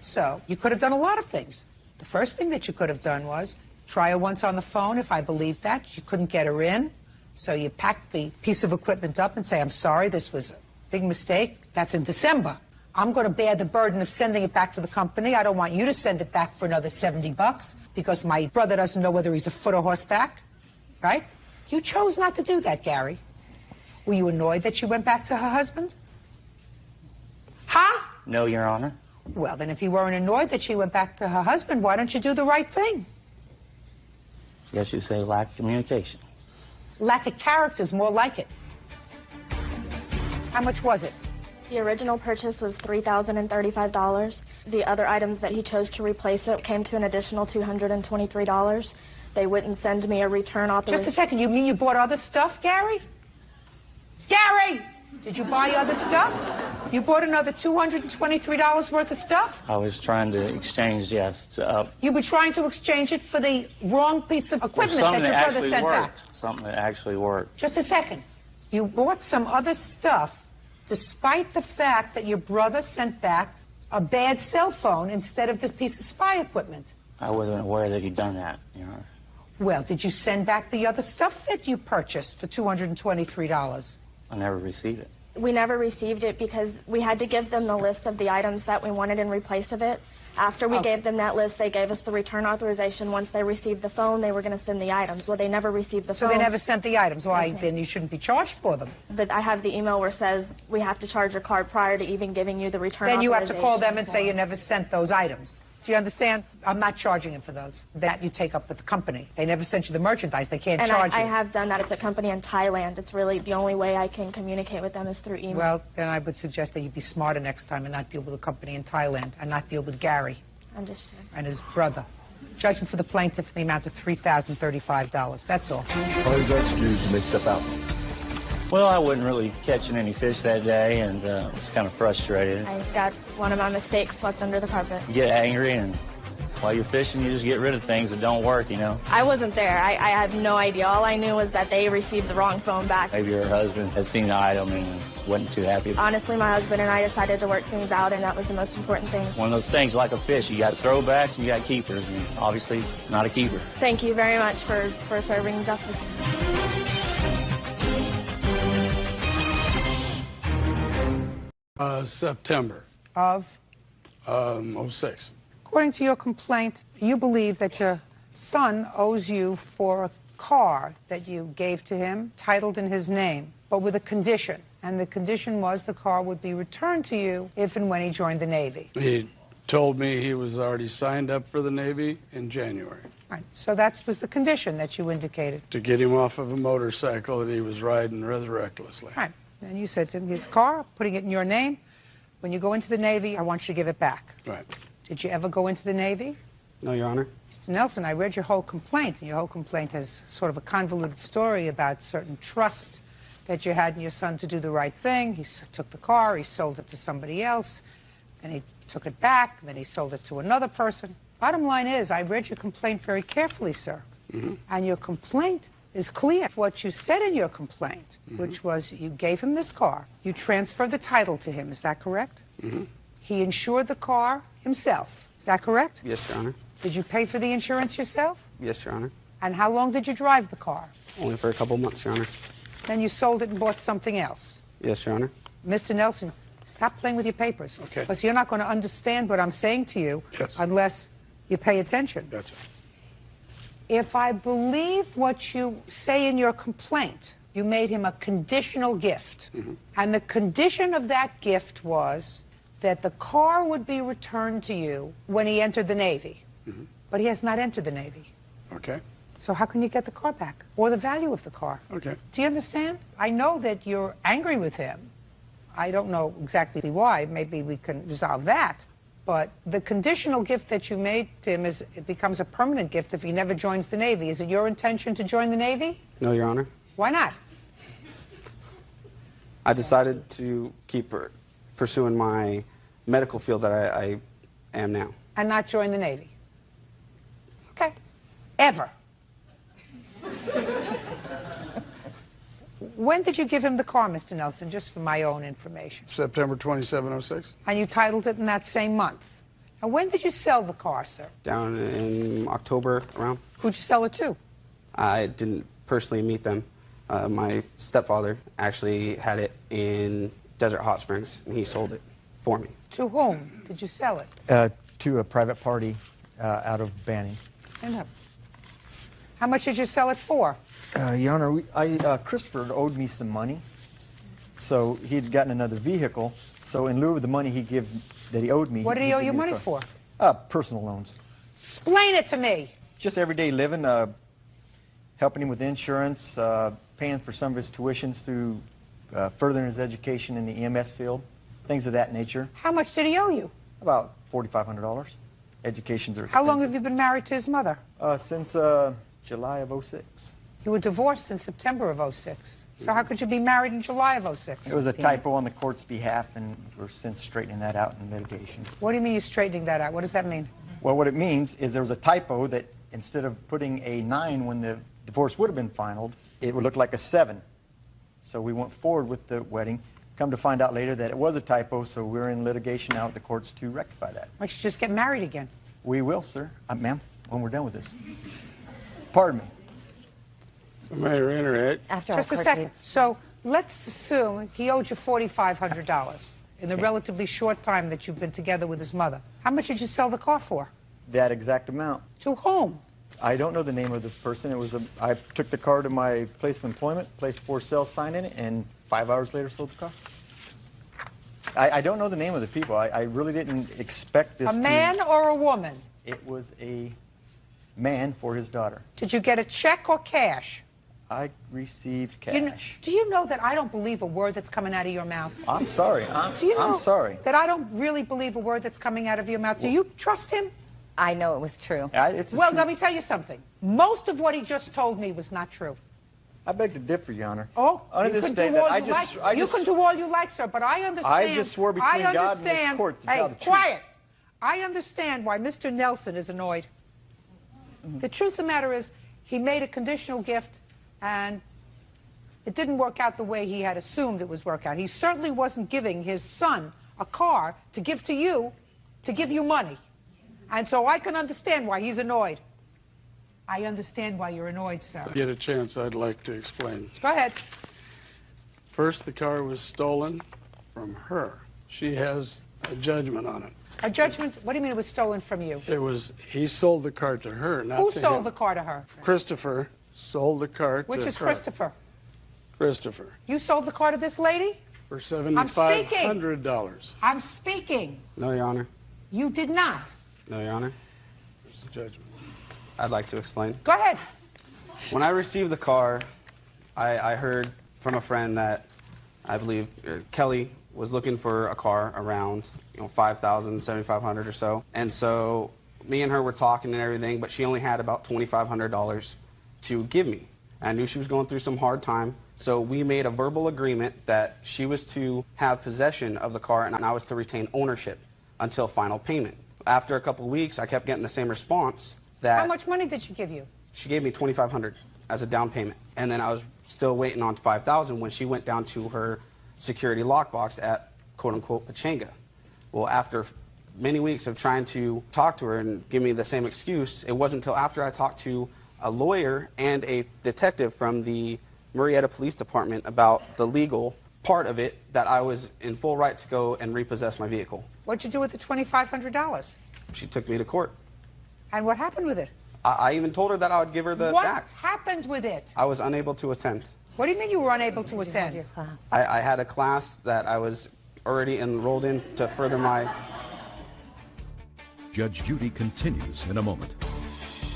[SPEAKER 2] So you could have done a lot of things. The first thing that you could have done was try her once on the phone, if I believed that. You couldn't get her in. So you packed the piece of equipment up and say, I'm sorry, this was a big mistake. That's in December. I'm going to bear the burden of sending it back to the company. I don't want you to send it back for another $70 because my brother doesn't know whether he's a foot or horseback, right? You chose not to do that, Gary. Were you annoyed that she went back to her husband? Huh?
[SPEAKER 20] No, Your Honor.
[SPEAKER 2] Well, then if you weren't annoyed that she went back to her husband, why don't you do the right thing?
[SPEAKER 20] Yes, you say lack of communication.
[SPEAKER 2] Lack of character is more like it. How much was it?
[SPEAKER 19] The original purchase was $3,035. The other items that he chose to replace it came to an additional $223. They wouldn't send me a return authorization.
[SPEAKER 2] Just a second, you mean you bought other stuff, Gary? Gary! Did you buy other stuff? You bought another $223 worth of stuff?
[SPEAKER 20] I was trying to exchange, yes.
[SPEAKER 2] You were trying to exchange it for the wrong piece of equipment that your brother sent back.
[SPEAKER 20] Something that actually worked.
[SPEAKER 2] Just a second. You bought some other stuff despite the fact that your brother sent back a bad cell phone instead of this piece of spy equipment.
[SPEAKER 20] I wasn't aware that he'd done that, Your Honor.
[SPEAKER 2] Well, did you send back the other stuff that you purchased for $223?
[SPEAKER 20] I never received it.
[SPEAKER 19] We never received it because we had to give them the list of the items that we wanted in replace of it. After we gave them that list, they gave us the return authorization. Once they received the phone, they were going to send the items. Well, they never received the phone.
[SPEAKER 2] So they never sent the items. Why, then you shouldn't be charged for them.
[SPEAKER 19] But I have the email where it says we have to charge your card prior to even giving you the return
[SPEAKER 2] Then you have
[SPEAKER 19] authorization.
[SPEAKER 2] to call them and say you never sent those items. Do you understand? I'm not charging you for those. That you take up with the company. They never sent you the merchandise. They can't charge you.
[SPEAKER 19] I have done that. It's a company in Thailand. It's really the only way I can communicate with them is through email.
[SPEAKER 2] Well, then I would suggest that you be smarter next time and not deal with a company in Thailand and not deal with Gary.
[SPEAKER 19] Understood.
[SPEAKER 2] And his brother. Judgment for the plaintiff in the amount of $3,035. That's all.
[SPEAKER 8] Please excuse me. Step out.
[SPEAKER 20] Well, I wasn't really catching any fish that day and was kind of frustrated.
[SPEAKER 19] I got one of my mistakes swept under the carpet.
[SPEAKER 20] You get angry, and while you're fishing, you just get rid of things that don't work, you know.
[SPEAKER 19] I wasn't there. I have no idea. All I knew was that they received the wrong phone back.
[SPEAKER 20] Maybe your husband has seen the item and wasn't too happy.
[SPEAKER 19] Honestly, my husband and I decided to work things out, and that was the most important thing.
[SPEAKER 20] One of those things like a fish. You got throwbacks and you got keepers, and obviously not a keeper.
[SPEAKER 19] Thank you very much for serving justice.
[SPEAKER 4] September.
[SPEAKER 2] Of?
[SPEAKER 4] 06.
[SPEAKER 2] According to your complaint, you believe that your son owes you for a car that you gave to him, titled in his name, but with a condition. And the condition was the car would be returned to you if and when he joined the Navy.
[SPEAKER 4] He told me he was already signed up for the Navy in January.
[SPEAKER 2] Right. So that was the condition that you indicated.
[SPEAKER 4] To get him off of a motorcycle that he was riding rather recklessly.
[SPEAKER 2] Right. And you said to him, here's a car, putting it in your name. When you go into the Navy, I want you to give it back.
[SPEAKER 4] Right.
[SPEAKER 2] Did you ever go into the Navy?
[SPEAKER 22] No, Your Honor.
[SPEAKER 2] Mr. Nelson, I read your whole complaint, and your whole complaint has sort of a convoluted story about certain trust that you had in your son to do the right thing. He took the car, he sold it to somebody else, then he took it back, then he sold it to another person. Bottom line is, I read your complaint very carefully, sir. And your complaint is clear. What you said in your complaint, which was you gave him this car, you transferred the title to him, is that correct? He insured the car himself, is that correct?
[SPEAKER 6] Yes, Your Honor.
[SPEAKER 2] Did you pay for the insurance yourself?
[SPEAKER 6] Yes, Your Honor.
[SPEAKER 2] And how long did you drive the car?
[SPEAKER 6] Only for a couple months, Your Honor.
[SPEAKER 2] Then you sold it and bought something else.
[SPEAKER 6] Yes, Your Honor.
[SPEAKER 2] Mr. Nelson, stop playing with your papers.
[SPEAKER 4] Okay.
[SPEAKER 2] Because you're not going to understand what I'm saying to you unless you pay attention.
[SPEAKER 4] Gotcha.
[SPEAKER 2] If I believe what you say in your complaint, you made him a conditional gift. And the condition of that gift was that the car would be returned to you when he entered the Navy. But he has not entered the Navy.
[SPEAKER 4] Okay.
[SPEAKER 2] So how can you get the car back? Or the value of the car?
[SPEAKER 4] Okay.
[SPEAKER 2] Do you understand? I know that you're angry with him. I don't know exactly why. Maybe we can resolve that. But the conditional gift that you made to him it becomes a permanent gift if he never joins the Navy. Is it your intention to join the Navy?
[SPEAKER 6] No, Your Honor.
[SPEAKER 2] Why not?
[SPEAKER 6] I decided to keep pursuing my medical field that I am now.
[SPEAKER 2] And not join the Navy? Okay. Ever. When did you give him the car, Mr. Nelson, just for my own information?
[SPEAKER 4] September 2706.
[SPEAKER 2] And you titled it in that same month. And when did you sell the car, sir?
[SPEAKER 6] Down in October, around.
[SPEAKER 2] Who'd you sell it to?
[SPEAKER 6] I didn't personally meet them. My stepfather actually had it in Desert Hot Springs, and he sold it for me.
[SPEAKER 2] To whom did you sell it?
[SPEAKER 22] To a private party out of Banning.
[SPEAKER 2] Stand up. How much did you sell it for?
[SPEAKER 22] Your Honor, Christopher owed me some money, so he had gotten another vehicle. So in lieu of the money that he owed me,
[SPEAKER 2] what did he owe you money for?
[SPEAKER 22] Personal loans.
[SPEAKER 2] Explain it to me.
[SPEAKER 22] Just everyday living, helping him with insurance, paying for some of his tuitions through furthering his education in the EMS field, things of that nature.
[SPEAKER 2] How much did he owe you?
[SPEAKER 22] About $4,500. Educations are expensive.
[SPEAKER 2] How long have you been married to his mother?
[SPEAKER 22] Since July of 06.
[SPEAKER 2] You were divorced in September of 06. So how could you be married in July of 06?
[SPEAKER 22] It was a typo on the court's behalf, and we're since straightening that out in litigation.
[SPEAKER 2] What do you mean you're straightening that out? What does that mean?
[SPEAKER 22] Well, what it means is there was a typo that instead of putting a 9 when the divorce would have been finalized, it would look like a 7. So we went forward with the wedding. Come to find out later that it was a typo, so we're in litigation now at the courts to rectify that.
[SPEAKER 2] Why don't you just get married again?
[SPEAKER 22] We will, sir. Ma'am, when we're done with this. Pardon me.
[SPEAKER 4] May I reiterate?
[SPEAKER 2] Just a second. So let's assume he owed you $4,500 in the relatively short time that you've been together with his mother. How much did you sell the car for?
[SPEAKER 22] That exact amount.
[SPEAKER 2] To whom?
[SPEAKER 22] I don't know the name of the person. I took the car to my place of employment, placed a for sale sign in it, and 5 hours later sold the car. I don't know the name of the people. I really didn't expect this.
[SPEAKER 2] A man or a woman?
[SPEAKER 22] It was a man for his daughter.
[SPEAKER 2] Did you get a check or cash?
[SPEAKER 22] I received cash.
[SPEAKER 2] Do you know that I don't believe a word that's coming out of your mouth?
[SPEAKER 22] I'm sorry.
[SPEAKER 2] Do you know
[SPEAKER 22] I'm sorry.
[SPEAKER 2] that I don't really believe a word that's coming out of your mouth? Do you trust him?
[SPEAKER 23] I know it was true.
[SPEAKER 2] Well, let me tell you something. Most of what he just told me was not true.
[SPEAKER 22] I beg to differ, Your Honor.
[SPEAKER 2] Oh,
[SPEAKER 22] under
[SPEAKER 2] you
[SPEAKER 22] this
[SPEAKER 2] can
[SPEAKER 22] state
[SPEAKER 2] do
[SPEAKER 22] that
[SPEAKER 2] all
[SPEAKER 22] I
[SPEAKER 2] you
[SPEAKER 22] just,
[SPEAKER 2] like. You can do all you like, sir, but I understand.
[SPEAKER 22] I just swore between God and this court to tell the truth.
[SPEAKER 2] Quiet. I understand why Mr. Nelson is annoyed. The truth of the matter is, he made a conditional gift, and it didn't work out the way he had assumed it was work out. He certainly wasn't giving his son a car to give to you, to give you money. And so I can understand why he's annoyed. I understand why you're annoyed, sir.
[SPEAKER 4] Get a chance, I'd like to explain.
[SPEAKER 2] Go ahead.
[SPEAKER 4] First, the car was stolen from her. She has a judgment on it.
[SPEAKER 2] A judgment? What do you mean it was stolen from you?
[SPEAKER 4] He sold the car to her, not to him.
[SPEAKER 2] Who sold the car to her?
[SPEAKER 4] Christopher sold the car to her.
[SPEAKER 2] Which is Christopher?
[SPEAKER 4] Christopher.
[SPEAKER 2] You sold the car to this lady?
[SPEAKER 4] For $7,500.
[SPEAKER 2] I'm speaking.
[SPEAKER 6] No, Your Honor.
[SPEAKER 2] You did not.
[SPEAKER 6] No, Your Honor.
[SPEAKER 4] It's the judgment.
[SPEAKER 6] I'd like to explain.
[SPEAKER 2] Go ahead.
[SPEAKER 6] When I received the car, I heard from a friend that I believe Kelly was looking for a car around $5,000, $7,500 or so. And so me and her were talking and everything, but she only had about $2,500 to give me. I knew she was going through some hard time, so we made a verbal agreement that she was to have possession of the car and I was to retain ownership until final payment. After a couple of weeks, I kept getting the same response.
[SPEAKER 2] How much money did she give you?
[SPEAKER 6] She gave me $2,500 as a down payment, and then I was still waiting on $5,000 when she went down to her security lockbox at quote-unquote Pechanga. Well, after many weeks of trying to talk to her and give me the same excuse, it wasn't until after I talked to a lawyer and a detective from the Murrieta Police Department about the legal part of it that I was in full right to go and repossess my vehicle.
[SPEAKER 2] What'd you do with the $2,500?
[SPEAKER 6] She took me to court.
[SPEAKER 2] And what happened with it?
[SPEAKER 6] I even told her that I would give her the
[SPEAKER 2] What
[SPEAKER 6] back.
[SPEAKER 2] happened with it?
[SPEAKER 6] I was unable to attend.
[SPEAKER 2] What do you mean you were unable to attend?
[SPEAKER 6] I had a class that I was already enrolled in to further my...
[SPEAKER 1] Judge Judy continues in a moment.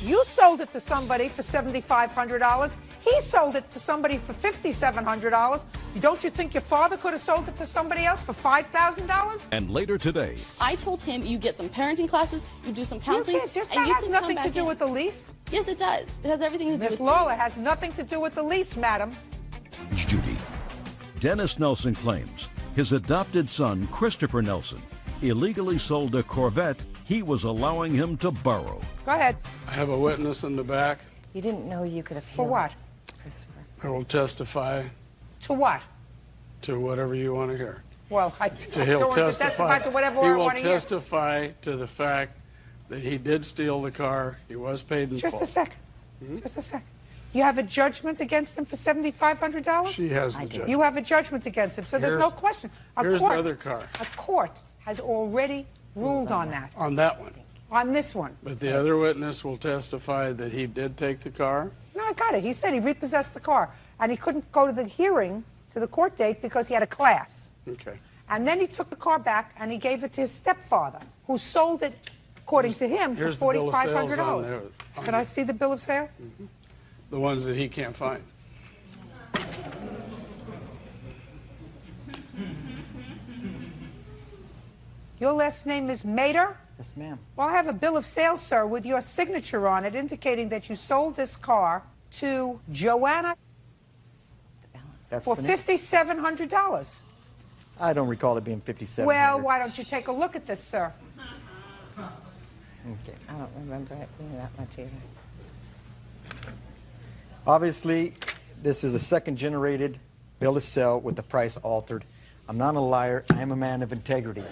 [SPEAKER 2] You sold it to somebody for $7,500. He sold it to somebody for $5,700. Don't you think your father could have sold it to somebody else for $5,000?
[SPEAKER 1] And later today,
[SPEAKER 9] I told him you get some parenting classes, you do some counseling,
[SPEAKER 2] that
[SPEAKER 9] and you
[SPEAKER 2] has
[SPEAKER 9] can
[SPEAKER 2] nothing
[SPEAKER 9] come
[SPEAKER 2] to
[SPEAKER 9] back
[SPEAKER 2] do
[SPEAKER 9] in.
[SPEAKER 2] with the lease.
[SPEAKER 9] Yes, it does. It has everything to do
[SPEAKER 2] Miss
[SPEAKER 9] with
[SPEAKER 2] Lawler has nothing to do with the lease, madam.
[SPEAKER 1] Judge Judy. Dennis Nelson claims his adopted son, Christopher Nelson, illegally sold a Corvette he was allowing him to borrow.
[SPEAKER 2] Go ahead.
[SPEAKER 4] I have a witness in the back
[SPEAKER 12] You didn't know you could have
[SPEAKER 2] For what?
[SPEAKER 4] that will testify
[SPEAKER 2] To what?
[SPEAKER 4] to whatever you want to hear.
[SPEAKER 2] Well, I
[SPEAKER 4] He'll
[SPEAKER 2] don't want to testify to whatever
[SPEAKER 4] he
[SPEAKER 2] I
[SPEAKER 4] will
[SPEAKER 2] want to hear.
[SPEAKER 4] testify to the fact that he did steal the car. He was paid in
[SPEAKER 2] Just
[SPEAKER 4] full.
[SPEAKER 2] a second. Just a second. You have a judgment against him for $7,500?
[SPEAKER 4] She has the judgment.
[SPEAKER 2] You have a judgment against him, so there's no question.
[SPEAKER 4] Here's the other car.
[SPEAKER 2] A court has already ruled on that.
[SPEAKER 4] On that one.
[SPEAKER 2] On this one.
[SPEAKER 4] But the other witness will testify that he did take the car.
[SPEAKER 2] No, I got it. He said he repossessed the car, and he couldn't go to the hearing, to the court date, because he had a class.
[SPEAKER 4] Okay.
[SPEAKER 2] And then he took the car back, and he gave it to his stepfather, who sold it, according to him, for
[SPEAKER 4] Here's the bill of sales on
[SPEAKER 2] $4,500.
[SPEAKER 4] there, on
[SPEAKER 2] Can I see the bill of sale?
[SPEAKER 4] The ones that he can't find.
[SPEAKER 2] Your last name is Mater?
[SPEAKER 22] Yes, ma'am.
[SPEAKER 2] Well, I have a bill of sale, sir, with your signature on it, indicating that you sold this car to Joanna
[SPEAKER 22] That's
[SPEAKER 2] for
[SPEAKER 22] the name.
[SPEAKER 2] $5,700.
[SPEAKER 22] I don't recall it being 57.
[SPEAKER 2] Well, why don't you take a look at this, sir?
[SPEAKER 22] Okay.
[SPEAKER 12] I don't remember it being that much either.
[SPEAKER 22] Obviously, this is a second-generated bill of sale with the price altered. I'm not a liar. I am a man of integrity.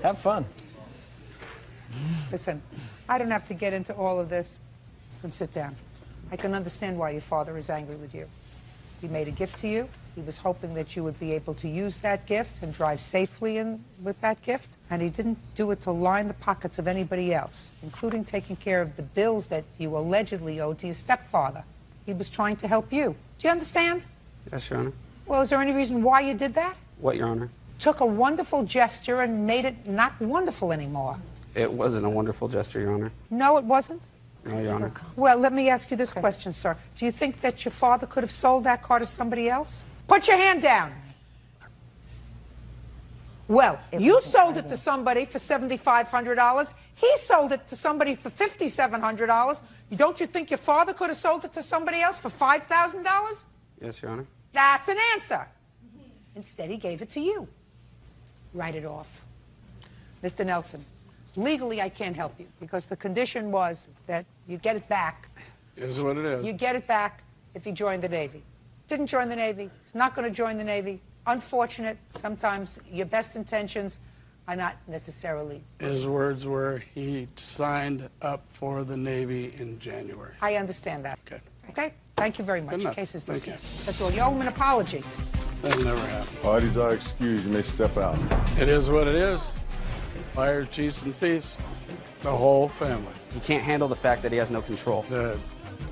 [SPEAKER 22] Have fun.
[SPEAKER 2] Listen, I don't have to get into all of this. You can sit down. I can understand why your father is angry with you. He made a gift to you. He was hoping that you would be able to use that gift and drive safely with that gift. And he didn't do it to line the pockets of anybody else, including taking care of the bills that you allegedly owed to your stepfather. He was trying to help you. Do you understand?
[SPEAKER 6] Yes, Your Honor.
[SPEAKER 2] Well, is there any reason why you did that?
[SPEAKER 6] What, Your Honor?
[SPEAKER 2] Took a wonderful gesture and made it not wonderful anymore.
[SPEAKER 6] It wasn't a wonderful gesture, Your Honor.
[SPEAKER 2] No, it wasn't?
[SPEAKER 6] No, Your Honor.
[SPEAKER 2] Well, let me ask you this question, sir. Do you think that your father could have sold that car to somebody else? Put your hand down. Well, you sold it to somebody for $7,500. He sold it to somebody for $5,700. Don't you think your father could have sold it to somebody else for $5,000?
[SPEAKER 6] Yes, Your Honor.
[SPEAKER 2] That's an answer. Instead, he gave it to you. Write it off. Mr. Nelson, legally I can't help you because the condition was that you get it back.
[SPEAKER 4] Is what it is.
[SPEAKER 2] You get it back if he joined the Navy. Didn't join the Navy. He's not going to join the Navy. Unfortunate. Sometimes your best intentions are not necessarily.
[SPEAKER 4] His words were he signed up for the Navy in January.
[SPEAKER 2] I understand that.
[SPEAKER 4] Okay.
[SPEAKER 2] Okay? Thank you very much.
[SPEAKER 4] Good enough.
[SPEAKER 2] Case is
[SPEAKER 4] Thank you.
[SPEAKER 2] dismissed. That's all. You owe him an apology.
[SPEAKER 4] That'll never happen.
[SPEAKER 8] Parties are excused. You may step out.
[SPEAKER 4] It is what it is. Liars, cheats, and thieves. The whole family.
[SPEAKER 6] He can't handle the fact that he has no control.
[SPEAKER 4] The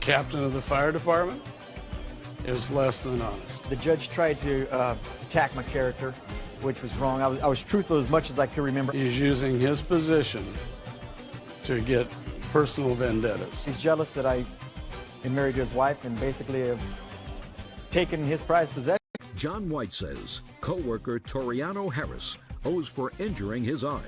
[SPEAKER 4] captain of the fire department is less than honest.
[SPEAKER 22] The judge tried to attack my character, which was wrong. I was truthful as much as I could remember.
[SPEAKER 4] He's using his position to get personal vendettas.
[SPEAKER 22] He's jealous that I am married to his wife and basically have taken his prized possession.
[SPEAKER 1] John White says co-worker Toriano Harris owes for injuring his eye.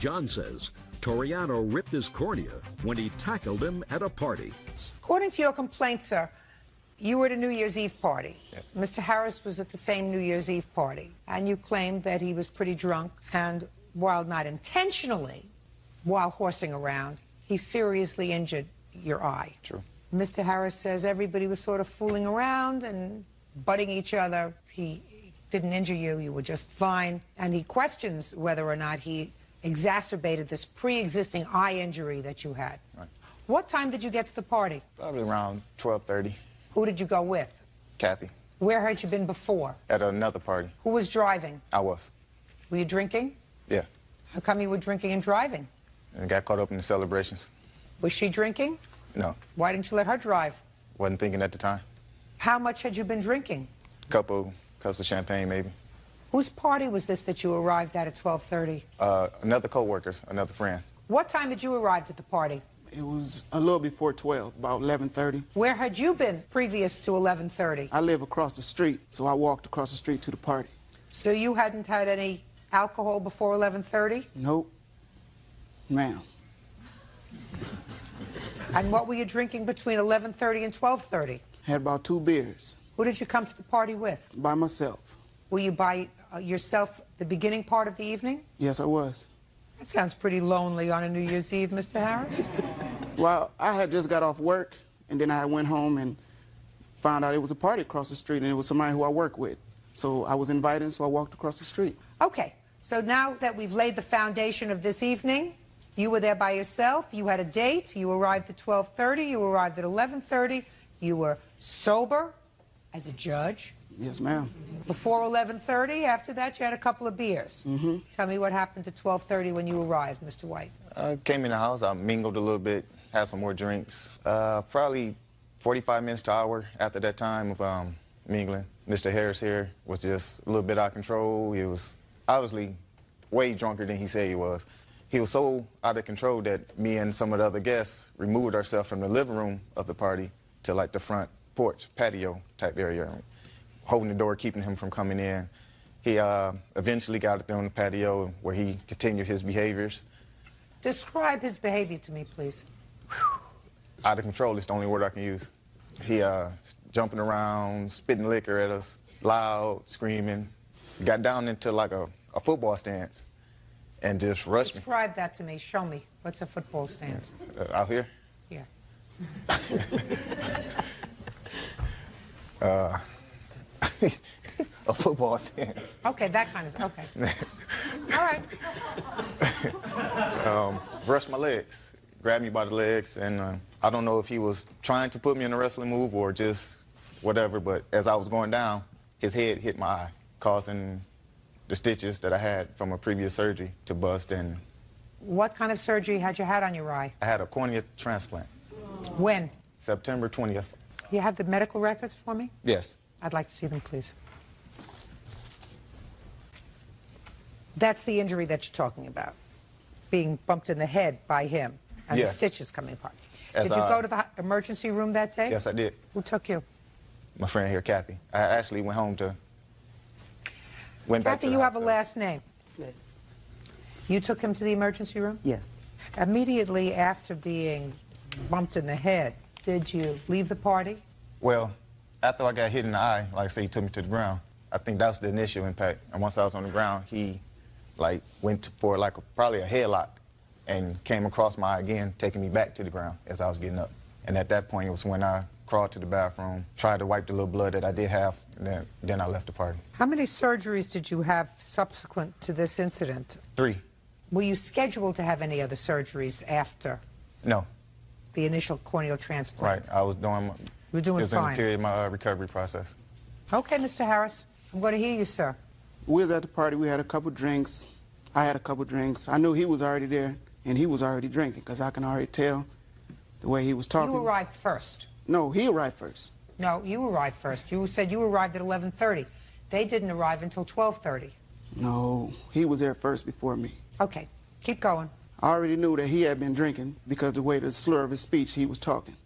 [SPEAKER 1] John says Toriano ripped his cornea when he tackled him at a party.
[SPEAKER 2] According to your complaint, sir, you were at a New Year's Eve party. Yes. Mr. Harris was at the same New Year's Eve party, and you claimed that he was pretty drunk, and while not intentionally, while horsing around, he seriously injured your eye.
[SPEAKER 5] True.
[SPEAKER 2] Mr. Harris says everybody was sort of fooling around and butting each other. He didn't injure you. You were just fine. And he questions whether or not he exacerbated this pre-existing eye injury that you had.
[SPEAKER 5] Right.
[SPEAKER 2] What time did you get to the party?
[SPEAKER 5] Probably around 12:30.
[SPEAKER 2] Who did you go with?
[SPEAKER 5] Kathy.
[SPEAKER 2] Where had you been before?
[SPEAKER 5] At another party.
[SPEAKER 2] Who was driving?
[SPEAKER 5] I was.
[SPEAKER 2] Were you drinking?
[SPEAKER 5] Yeah.
[SPEAKER 2] How come you were drinking and driving?
[SPEAKER 5] And got caught up in the celebrations.
[SPEAKER 2] Was she drinking?
[SPEAKER 5] No.
[SPEAKER 2] Why didn't you let her drive?
[SPEAKER 5] Wasn't thinking at the time.
[SPEAKER 2] How much had you been drinking?
[SPEAKER 5] Couple cups of champagne, maybe.
[SPEAKER 2] Whose party was this that you arrived at 12:30?
[SPEAKER 5] Another co-worker's, another friend.
[SPEAKER 2] What time did you arrive at the party?
[SPEAKER 10] It was a little before 12, about 11:30.
[SPEAKER 2] Where had you been previous to 11:30?
[SPEAKER 10] I live across the street, so I walked across the street to the party.
[SPEAKER 2] So you hadn't had any alcohol before 11:30?
[SPEAKER 10] Nope. Ma'am.
[SPEAKER 2] And what were you drinking between 11:30 and 12:30?
[SPEAKER 10] Had about 2 beers.
[SPEAKER 2] Who did you come to the party with?
[SPEAKER 10] By myself.
[SPEAKER 2] Were you by yourself the beginning part of the evening?
[SPEAKER 10] Yes, I was.
[SPEAKER 2] That sounds pretty lonely on a New Year's Eve, Mr. Harris.
[SPEAKER 10] Well, I had just got off work, and then I went home and found out it was a party across the street, and it was somebody who I work with. So I was invited, so I walked across the street.
[SPEAKER 2] Okay, so now that we've laid the foundation of this evening, you were there by yourself, you had a date, you arrived at 12:30, you arrived at 11:30, you were sober as a judge.
[SPEAKER 10] Yes, ma'am.
[SPEAKER 2] Before 11:30, after that, you had a couple of beers.
[SPEAKER 10] Mm-hmm.
[SPEAKER 2] Tell me what happened at 12:30 when you arrived, Mr. White.
[SPEAKER 5] I came in the house, I mingled a little bit, had some more drinks. Probably 45 minutes to an hour after that time of mingling. Mr. Harris here was just a little bit out of control. He was obviously way drunker than he said he was. He was so out of control that me and some of the other guests removed ourselves from the living room of the party to like the front porch, patio type area, holding the door, keeping him from coming in. He eventually got up there on the patio where he continued his behaviors.
[SPEAKER 2] Describe his behavior to me, please.
[SPEAKER 5] Out of control is the only word I can use. He jumping around, spitting liquor at us, loud, screaming. Got down into like a football stance and just rushed me.
[SPEAKER 2] Describe that to me. Show me. What's a football stance?
[SPEAKER 5] Out here?
[SPEAKER 2] Yeah.
[SPEAKER 5] A football stance.
[SPEAKER 2] Okay, that kind of, okay. All right.
[SPEAKER 5] Brushed my legs, grabbed me by the legs, and I don't know if he was trying to put me in a wrestling move or just whatever, but as I was going down, his head hit my eye, causing the stitches that I had from a previous surgery to bust. And
[SPEAKER 2] What kind of surgery had you had on your eye?
[SPEAKER 5] I had a cornea transplant.
[SPEAKER 2] When?
[SPEAKER 5] September 20th.
[SPEAKER 2] You have the medical records for me?
[SPEAKER 5] Yes.
[SPEAKER 2] I'd like to see them, please. That's the injury that you're talking about, being bumped in the head by him and
[SPEAKER 5] Yes.
[SPEAKER 2] the stitches coming apart.
[SPEAKER 5] As
[SPEAKER 2] Did you go to the emergency room that day?
[SPEAKER 5] Yes, I did.
[SPEAKER 2] Who took you?
[SPEAKER 5] My friend here, Kathy. I actually went home to... Went back to
[SPEAKER 2] Kathy,
[SPEAKER 5] the
[SPEAKER 2] you have a
[SPEAKER 5] hospital.
[SPEAKER 2] last name.
[SPEAKER 23] Smith.
[SPEAKER 2] You took him to the emergency room?
[SPEAKER 23] Yes.
[SPEAKER 2] Immediately after being bumped in the head, did you leave the party?
[SPEAKER 5] Well, after I got hit in the eye, like I say, he took me to the ground. I think that was the initial impact. And once I was on the ground, he went for probably a headlock and came across my eye again, taking me back to the ground as I was getting up. And at that point, it was when I crawled to the bathroom, tried to wipe the little blood that I did have, and then I left the party.
[SPEAKER 2] How many surgeries did you have subsequent to this incident?
[SPEAKER 5] 3.
[SPEAKER 2] Were you scheduled to have any other surgeries after
[SPEAKER 5] No.
[SPEAKER 2] the initial corneal transplant?
[SPEAKER 5] Right. I was doing...
[SPEAKER 2] You were doing
[SPEAKER 5] It was in
[SPEAKER 2] fine.
[SPEAKER 5] the period of my recovery process.
[SPEAKER 2] Okay, Mr. Harris, I'm going to hear you, sir.
[SPEAKER 10] We was at the party. We had a couple drinks. I had a couple drinks. I knew he was already there, and he was already drinking, because I can already tell the way he was talking.
[SPEAKER 2] You arrived first.
[SPEAKER 10] No, he arrived first.
[SPEAKER 2] No, you arrived first. You said you arrived at 11:30. They didn't arrive until 12:30.
[SPEAKER 10] No, he was there first before me.
[SPEAKER 2] Okay, keep going.
[SPEAKER 10] I already knew that he had been drinking because the way the slur of his speech he was talking.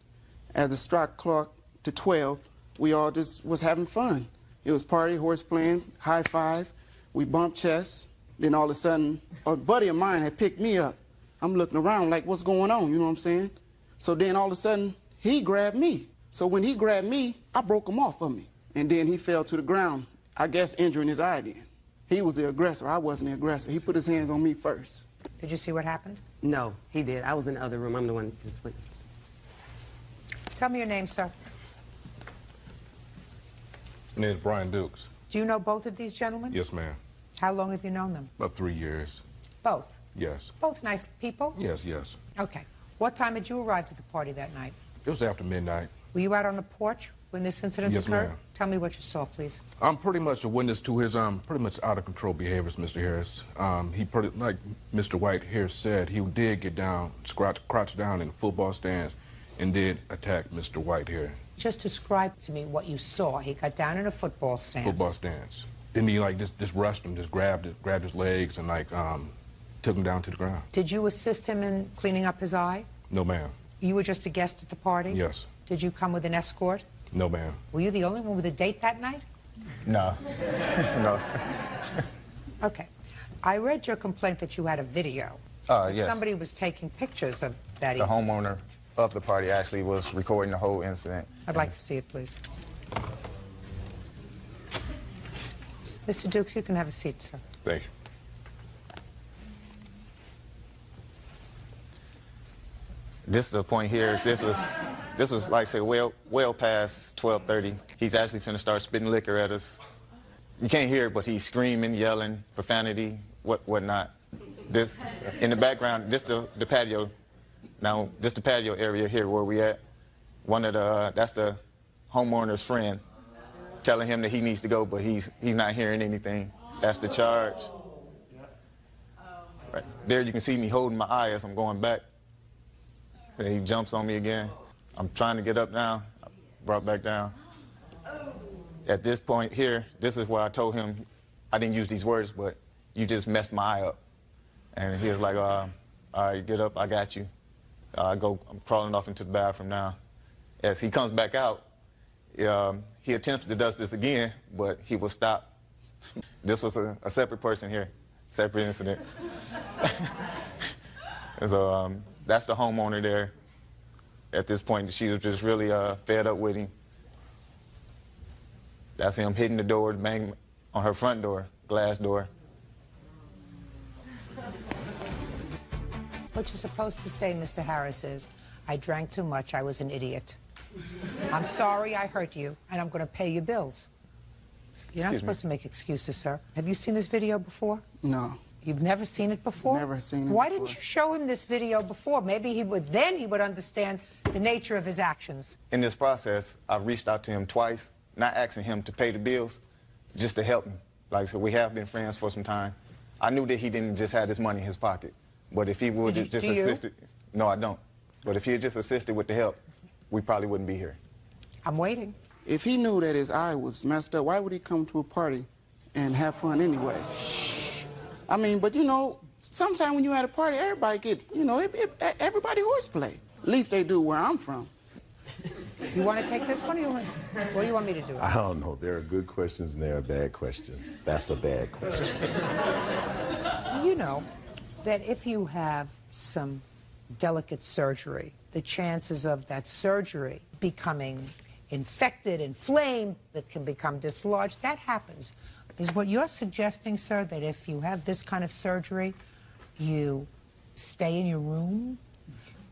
[SPEAKER 10] As the strike clock to 12, we all just was having fun. It was party, horse playing, high five. We bumped chests. Then all of a sudden, a buddy of mine had picked me up. I'm looking around like, what's going on? You know what I'm saying? So then all of a sudden, he grabbed me. So when he grabbed me, I broke him off of me. And then he fell to the ground, I guess injuring his eye then. He was the aggressor. I wasn't the aggressor. He put his hands on me first.
[SPEAKER 2] Did you see what happened?
[SPEAKER 3] No, he did. I was in the other room. I'm the one that just witnessed.
[SPEAKER 2] Tell me your name, sir.
[SPEAKER 7] My name is Brian Dukes.
[SPEAKER 2] Do you know both of these gentlemen?
[SPEAKER 7] Yes, ma'am.
[SPEAKER 2] How long have you known them?
[SPEAKER 7] About 3 years.
[SPEAKER 2] Both?
[SPEAKER 7] Yes.
[SPEAKER 2] Both nice people?
[SPEAKER 7] Yes, yes.
[SPEAKER 2] Okay. What time had you arrived at the party that night?
[SPEAKER 7] It was after midnight.
[SPEAKER 2] Were you out on the porch when this incident
[SPEAKER 7] Yes,
[SPEAKER 2] occurred?
[SPEAKER 7] ma'am.
[SPEAKER 2] Tell me what you saw, please.
[SPEAKER 7] I'm pretty much a witness to his pretty much out of control behaviors, Mr. Harris. He pretty, like Mr. White here said, he did get down, crouch down in the football stands, and did attack Mr. White here.
[SPEAKER 2] Just describe to me what you saw. He got down in a football stance.
[SPEAKER 7] Football stands. Then he like just rushed him, just grabbed his legs and like took him down to the ground.
[SPEAKER 2] Did you assist him in cleaning up his eye?
[SPEAKER 7] No, ma'am.
[SPEAKER 2] You were just a guest at the party?
[SPEAKER 7] Yes.
[SPEAKER 2] Did you come with an escort?
[SPEAKER 7] No, ma'am.
[SPEAKER 2] Were you the only one with a date that night?
[SPEAKER 5] No. No.
[SPEAKER 2] Okay. I read your complaint that you had a video.
[SPEAKER 5] Yes.
[SPEAKER 2] Somebody was taking pictures of that
[SPEAKER 5] The
[SPEAKER 2] evening.
[SPEAKER 5] homeowner of the party actually was recording the whole incident.
[SPEAKER 2] I'd like to see it, please. Mr. Dukes, you can have a seat, sir.
[SPEAKER 7] Thank you.
[SPEAKER 5] This is the point here. This was like I say, well past 12:30. He's actually finna start spitting liquor at us. You can't hear it, but he's screaming, yelling, profanity, whatnot. This in the background. This the patio. Now this the patio area here where we at. One of the that's the homeowner's friend, telling him that he needs to go, but he's not hearing anything. That's the charge. Right there, you can see me holding my eye as I'm going back. And he jumps on me again. I'm trying to get up now. I brought back down. At this point here, this is where I told him, I didn't use these words, but you just messed my eye up. And he was like, all right, get up, I got you. I'm crawling off into the bathroom now. As he comes back out, he attempts to do this again, but he will stop. This was a separate person here, separate incident. And so that's the homeowner there. At this point, she was just really fed up with him. That's him hitting the door, banging on her front door, glass door.
[SPEAKER 2] What you're supposed to say, Mr. Harris, is, I drank too much, I was an idiot. I'm sorry I hurt you, and I'm going to pay your bills. You're not supposed to make excuses, sir. Have you seen this video before?
[SPEAKER 10] No.
[SPEAKER 2] You've never seen it before?
[SPEAKER 10] Never seen it
[SPEAKER 2] Why
[SPEAKER 10] before.
[SPEAKER 2] didn't you show him this video before? Maybe he would understand the nature of his actions.
[SPEAKER 5] In this process, I've reached out to him twice, not asking him to pay the bills, just to help him. Like I said, we have been friends for some time. I knew that he didn't just have this money in his pocket, but if he would just assisted, no, I don't. But if he had just assisted with the help, we probably wouldn't be here.
[SPEAKER 2] I'm waiting.
[SPEAKER 10] If he knew that his eye was messed up, why would he come to a party and have fun anyway? I mean, but you know, sometimes when you're at a party, everybody get, you know, everybody horseplay. At least they do where I'm from.
[SPEAKER 2] You want to take this one, or what do you want me to do?
[SPEAKER 23] I don't know. There are good questions and there are bad questions. That's a bad question.
[SPEAKER 2] You know that if you have some delicate surgery, the chances of that surgery becoming infected, inflamed, that can become dislodged, that happens. Is what you're suggesting, sir, that if you have this kind of surgery, you stay in your room?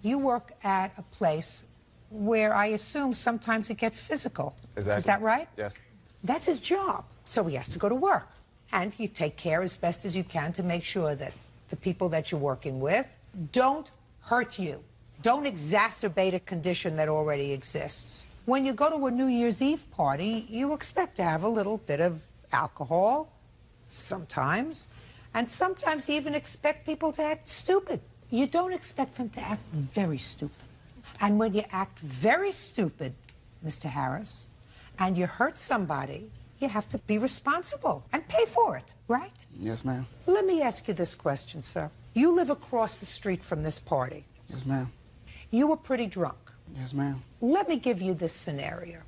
[SPEAKER 2] You work at a place where I assume sometimes it gets physical.
[SPEAKER 5] Exactly.
[SPEAKER 2] Is that right?
[SPEAKER 5] Yes.
[SPEAKER 2] That's his job. So he has to go to work. And you take care as best as you can to make sure that the people that you're working with don't hurt you, don't exacerbate a condition that already exists. When you go to a New Year's Eve party, you expect to have a little bit of alcohol, sometimes, and sometimes you even expect people to act stupid. You don't expect them to act very stupid. And when you act very stupid, Mr. Harris, and you hurt somebody, you have to be responsible and pay for it, right?
[SPEAKER 10] Yes, ma'am.
[SPEAKER 2] Let me ask you this question, sir. You live across the street from this party.
[SPEAKER 10] Yes, ma'am.
[SPEAKER 2] You were pretty drunk.
[SPEAKER 10] Yes, ma'am.
[SPEAKER 2] Let me give you this scenario.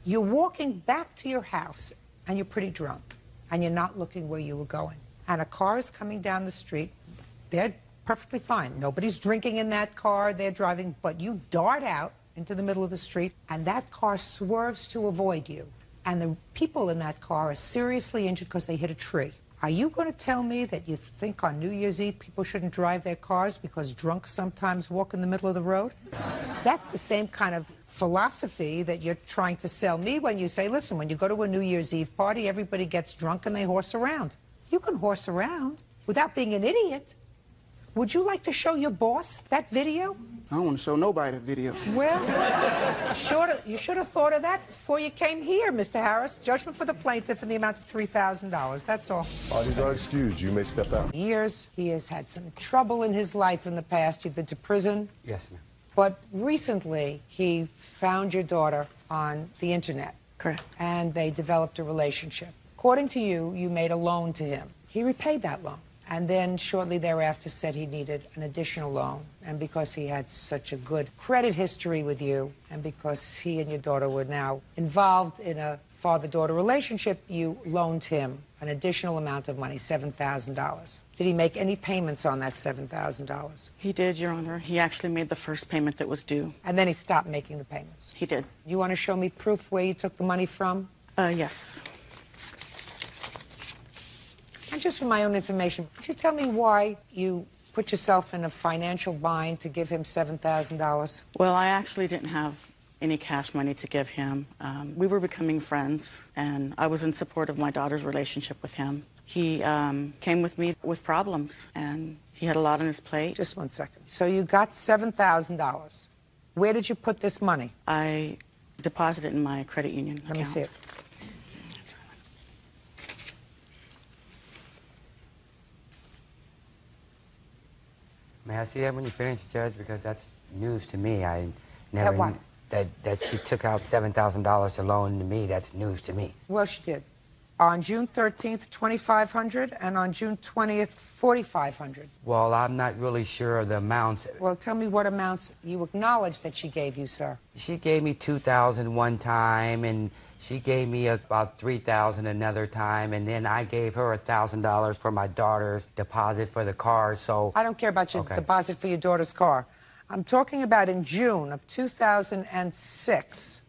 [SPEAKER 2] You're walking back to your house and you're pretty drunk and you're not looking where you were going. And a car is coming down the street. They're perfectly fine. Nobody's drinking in that car. They're driving. But you dart out into the middle of the street and that car swerves to avoid you. And the people in that car are seriously injured because they hit a tree. Are you going to tell me that you think on New Year's Eve people shouldn't drive their cars because drunks sometimes walk in the middle of the road? That's the same kind of philosophy that you're trying to sell me when you say, listen, when you go to a New Year's Eve party, everybody gets drunk and they horse around. You can horse around without being an idiot. Would you like to show your boss that video?
[SPEAKER 10] I don't want to show nobody that video.
[SPEAKER 2] Well, you should have thought of that before you came here, Mr. Harris. Judgment for the plaintiff in the amount of $3,000. That's all.
[SPEAKER 8] Parties are excused. You may step out.
[SPEAKER 2] Years. He has had some trouble in his life in the past. You've been to prison.
[SPEAKER 11] Yes, ma'am.
[SPEAKER 2] But recently, he found your daughter on the internet.
[SPEAKER 16] Correct.
[SPEAKER 2] And they developed a relationship. According to you, you made a loan to him. He repaid that loan. And then shortly thereafter said he needed an additional loan. And because he had such a good credit history with you, and because he and your daughter were now involved in a father-daughter relationship, you loaned him an additional amount of money, $7,000. Did he make any payments on that $7,000?
[SPEAKER 13] He did, Your Honor. He actually made the first payment that was due.
[SPEAKER 2] And then he stopped making the payments?
[SPEAKER 13] He did.
[SPEAKER 2] You want to show me proof where you took the money from?
[SPEAKER 13] Yes.
[SPEAKER 2] And just for my own information, could you tell me why you put yourself in a financial bind to give him $7,000?
[SPEAKER 13] Well, I actually didn't have any cash money to give him. We were becoming friends, and I was in support of my daughter's relationship with him. He came with me with problems, and he had a lot on his plate.
[SPEAKER 2] Just 1 second. So you got $7,000. Where did you put this money?
[SPEAKER 13] I deposited it in my credit union account.
[SPEAKER 2] Let me see it.
[SPEAKER 11] May I see that when you finish, Judge? Because that's news to me. I never
[SPEAKER 2] what?
[SPEAKER 11] That she took out $7,000 to loan to me. That's news to me.
[SPEAKER 2] Well, she did. On June 13th, $2,500, and on June 20th, $4,500.
[SPEAKER 11] Well, I'm not really sure of the amounts.
[SPEAKER 2] Well, tell me what amounts you acknowledge that she gave you, sir.
[SPEAKER 11] She gave me $2,000 one time, and she gave me about $3,000 another time, and then I gave her $1,000 for my daughter's deposit for the car. So
[SPEAKER 2] I don't care about your deposit for your daughter's car. I'm talking about in June of 2006.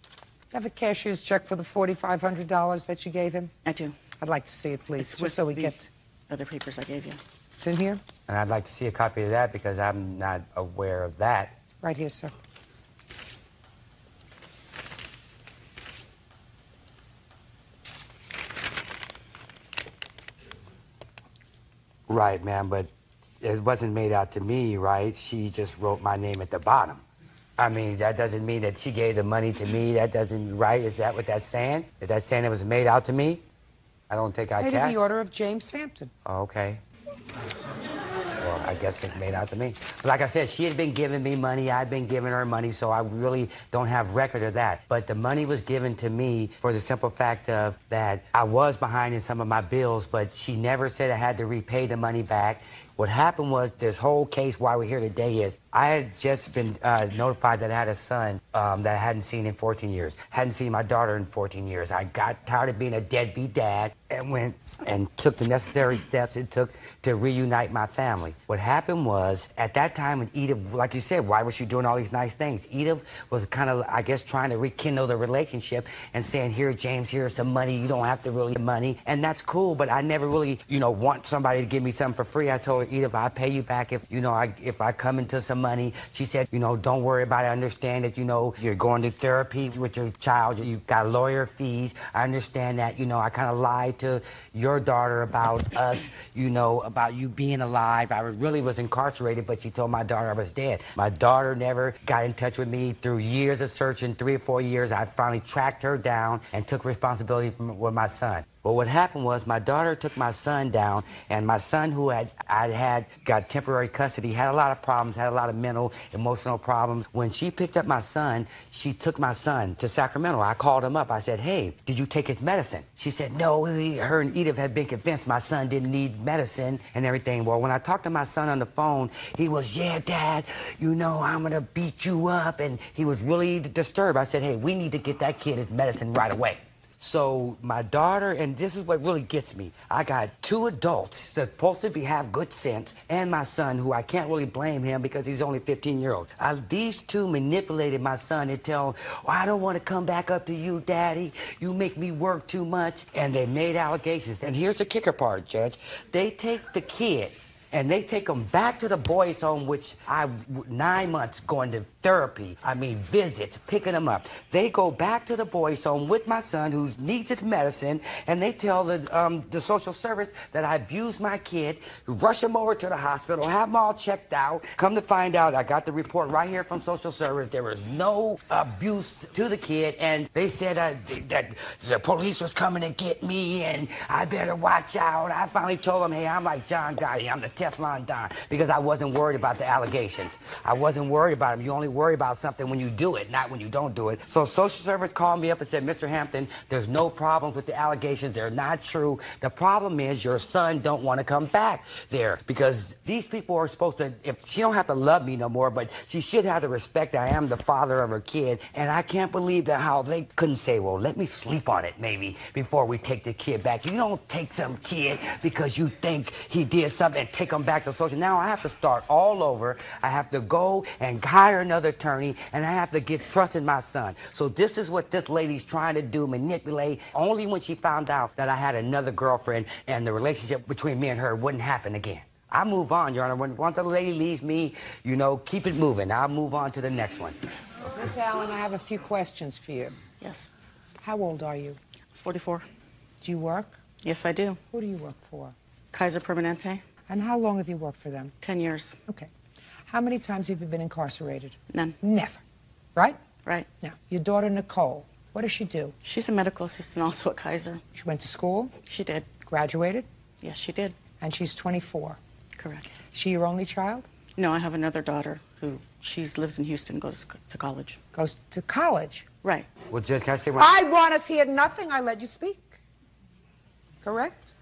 [SPEAKER 2] You have a cashier's check for the $4,500 that you gave him?
[SPEAKER 13] I do.
[SPEAKER 2] I'd like to see it, please,
[SPEAKER 13] It's
[SPEAKER 2] just so we
[SPEAKER 13] with
[SPEAKER 2] get...
[SPEAKER 13] the other papers I gave you.
[SPEAKER 2] It's in here?
[SPEAKER 11] And I'd like to see a copy of that because I'm not aware of that.
[SPEAKER 2] Right here, sir.
[SPEAKER 11] Right, ma'am, but it wasn't made out to me, right? She just wrote my name at the bottom. I mean, that doesn't mean that she gave the money to me. That doesn't, right? Is that what that's saying? Is that saying it was made out to me? I don't think I
[SPEAKER 2] Paid in
[SPEAKER 11] cashed.
[SPEAKER 2] the order of James Hampton.
[SPEAKER 11] Oh, okay. Well, I guess it's made out to me. But like I said, she had been giving me money. I'd been giving her money, so I really don't have record of that. But the money was given to me for the simple fact of that I was behind in some of my bills, but she never said I had to repay the money back. What happened was this whole case, why we're here today, is I had just been notified that I had a son that I hadn't seen in 14 years. Hadn't seen my daughter in 14 years. I got tired of being a deadbeat dad and went and took the necessary steps it took to reunite my family. What happened was, at that time, when Edith, like you said, why was she doing all these nice things? Edith was kind of, I guess, trying to rekindle the relationship and saying, here, James, here's some money. You don't have to really get money. And that's cool, but I never really, want somebody to give me something for free. I told her, Edith, I'll pay you back if, if I come into some money. She said, don't worry about it. I understand that, you're going to therapy with your child. You've got lawyer fees. I understand that, I kind of lied to your daughter about us, about you being alive. I really was incarcerated, but she told my daughter I was dead. My daughter never got in touch with me through years of searching, 3 or 4 years. I finally tracked her down and took responsibility with my son. But what happened was my daughter took my son down, and my son, who I'd had got temporary custody, had a lot of problems, had a lot of mental, emotional problems. When she picked up my son, she took my son to Sacramento. I called him up. I said, hey, did you take his medicine? She said, no, her and Edith had been convinced my son didn't need medicine and everything. Well, when I talked to my son on the phone, he was, yeah, Dad, I'm going to beat you up. And he was really disturbed. I said, hey, we need to get that kid his medicine right away. So my daughter, and this is what really gets me, I got 2 adults that supposed to have good sense, and my son, who I can't really blame him because he's only 15 years old. These 2 manipulated my son and tell him, oh, I don't want to come back up to you, Daddy. You make me work too much. And they made allegations. And here's the kicker part, Judge. They take the kid and they take them back to the boys' home, which 9 months going to therapy, visits, picking them up. They go back to the boys' home with my son who needs his medicine, and they tell the social service that I abused my kid, rush him over to the hospital, have him all checked out. Come to find out, I got the report right here from social service. There was no abuse to the kid, and they said that the police was coming to get me, and I better watch out. I finally told them, hey, I'm like John Gotti. I'm the Teflon Don, because I wasn't worried about the allegations. I wasn't worried about them. You only worry about something when you do it, not when you don't do it. So social service called me up and said, Mr. Hampton, there's no problems with the allegations. They're not true. The problem is your son don't want to come back there, because these people are supposed to, if she don't have to love me no more, but she should have the respect that I am the father of her kid. And I can't believe that how they couldn't say, well, let me sleep on it maybe before we take the kid back. You don't take some kid because you think he did something and take him back to social. Now I have to start all over. I have to go and hire another attorney, and I have to get trust in my son. So this is what this lady's trying to do, manipulate. Only when she found out that I had another girlfriend and the relationship between me and her wouldn't happen again. I move on, Your Honor. Once the lady leaves me, keep it moving. I'll move on to the next one.
[SPEAKER 2] Miss Allen, I have a few questions for you.
[SPEAKER 13] Yes.
[SPEAKER 2] How old are you?
[SPEAKER 13] 44.
[SPEAKER 2] Do you work?
[SPEAKER 13] Yes, I do.
[SPEAKER 2] Who do you work for?
[SPEAKER 13] Kaiser Permanente.
[SPEAKER 2] And how long have you worked for them?
[SPEAKER 13] 10 years.
[SPEAKER 2] Okay. How many times have you been incarcerated?
[SPEAKER 13] None.
[SPEAKER 2] Never. Right?
[SPEAKER 13] Right.
[SPEAKER 2] Now, your daughter, Nicole, what does she do?
[SPEAKER 13] She's a medical assistant also at Kaiser.
[SPEAKER 2] She went to school?
[SPEAKER 13] She did.
[SPEAKER 2] Graduated?
[SPEAKER 13] Yes, she did.
[SPEAKER 2] And she's 24?
[SPEAKER 13] Correct.
[SPEAKER 2] Is she your only child?
[SPEAKER 13] No, I have another daughter who lives in Houston, goes to college.
[SPEAKER 2] Goes to college?
[SPEAKER 13] Right.
[SPEAKER 11] Well, Judge, can I say one?
[SPEAKER 2] I want to hear nothing. I let you speak. Correct?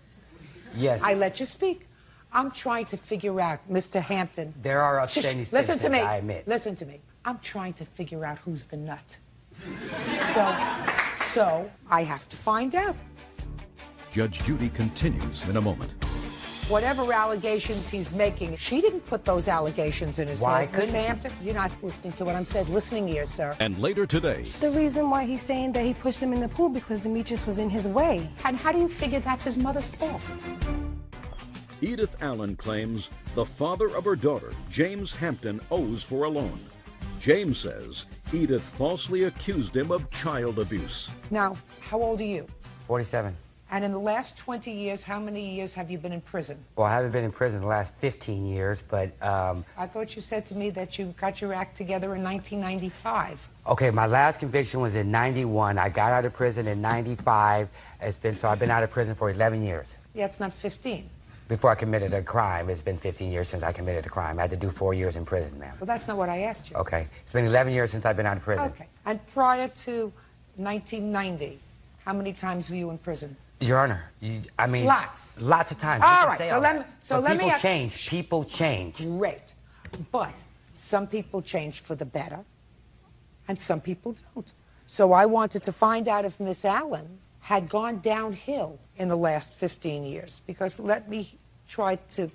[SPEAKER 11] Yes.
[SPEAKER 2] I let you speak. I'm trying to figure out, Mr. Hampton.
[SPEAKER 11] There are upstanding
[SPEAKER 2] Listen to me.
[SPEAKER 11] I admit.
[SPEAKER 2] Listen to me. I'm trying to figure out who's the nut. So I have to find out.
[SPEAKER 1] Judge Judy continues in a moment.
[SPEAKER 2] Whatever allegations he's making, she didn't put those allegations in his head.
[SPEAKER 11] Couldn't
[SPEAKER 2] Mr. Hampton, you're not listening to what I'm saying. Listening ears, sir.
[SPEAKER 1] And later today,
[SPEAKER 17] The reason why he's saying that he pushed him in the pool because Demetrius was in his way.
[SPEAKER 2] And how do you figure that's his mother's fault?
[SPEAKER 1] Edith Allen claims the father of her daughter, James Hampton, owes for a loan. James says Edith falsely accused him of child abuse.
[SPEAKER 2] Now, how old are you?
[SPEAKER 11] 47.
[SPEAKER 2] And in the last 20 years, how many years have you been in prison?
[SPEAKER 11] Well, I haven't been in prison the last 15 years, but...
[SPEAKER 2] I thought you said to me that you got your act together in 1995.
[SPEAKER 11] Okay, my last conviction was in 91. I got out of prison in 95. So I've been out of prison for 11 years.
[SPEAKER 2] Yeah, it's not 15.
[SPEAKER 11] Before I committed a crime, it's been 15 years since I committed a crime. I had to do 4 years in prison, ma'am.
[SPEAKER 2] Well, that's not what I asked you.
[SPEAKER 11] Okay. It's been 11 years since I've been out of prison.
[SPEAKER 2] Okay. And prior to 1990, how many times were you in prison?
[SPEAKER 11] Your Honor,
[SPEAKER 2] Lots.
[SPEAKER 11] Lots of times.
[SPEAKER 2] All
[SPEAKER 11] You can
[SPEAKER 2] right,
[SPEAKER 11] say
[SPEAKER 2] so
[SPEAKER 11] all
[SPEAKER 2] let
[SPEAKER 11] that.
[SPEAKER 2] me- so let me
[SPEAKER 11] people
[SPEAKER 2] ask-
[SPEAKER 11] change. People change.
[SPEAKER 2] Great. But some people change for the better, and some people don't. So I wanted to find out if Miss Allen had gone downhill in the last 15 years, because let me try to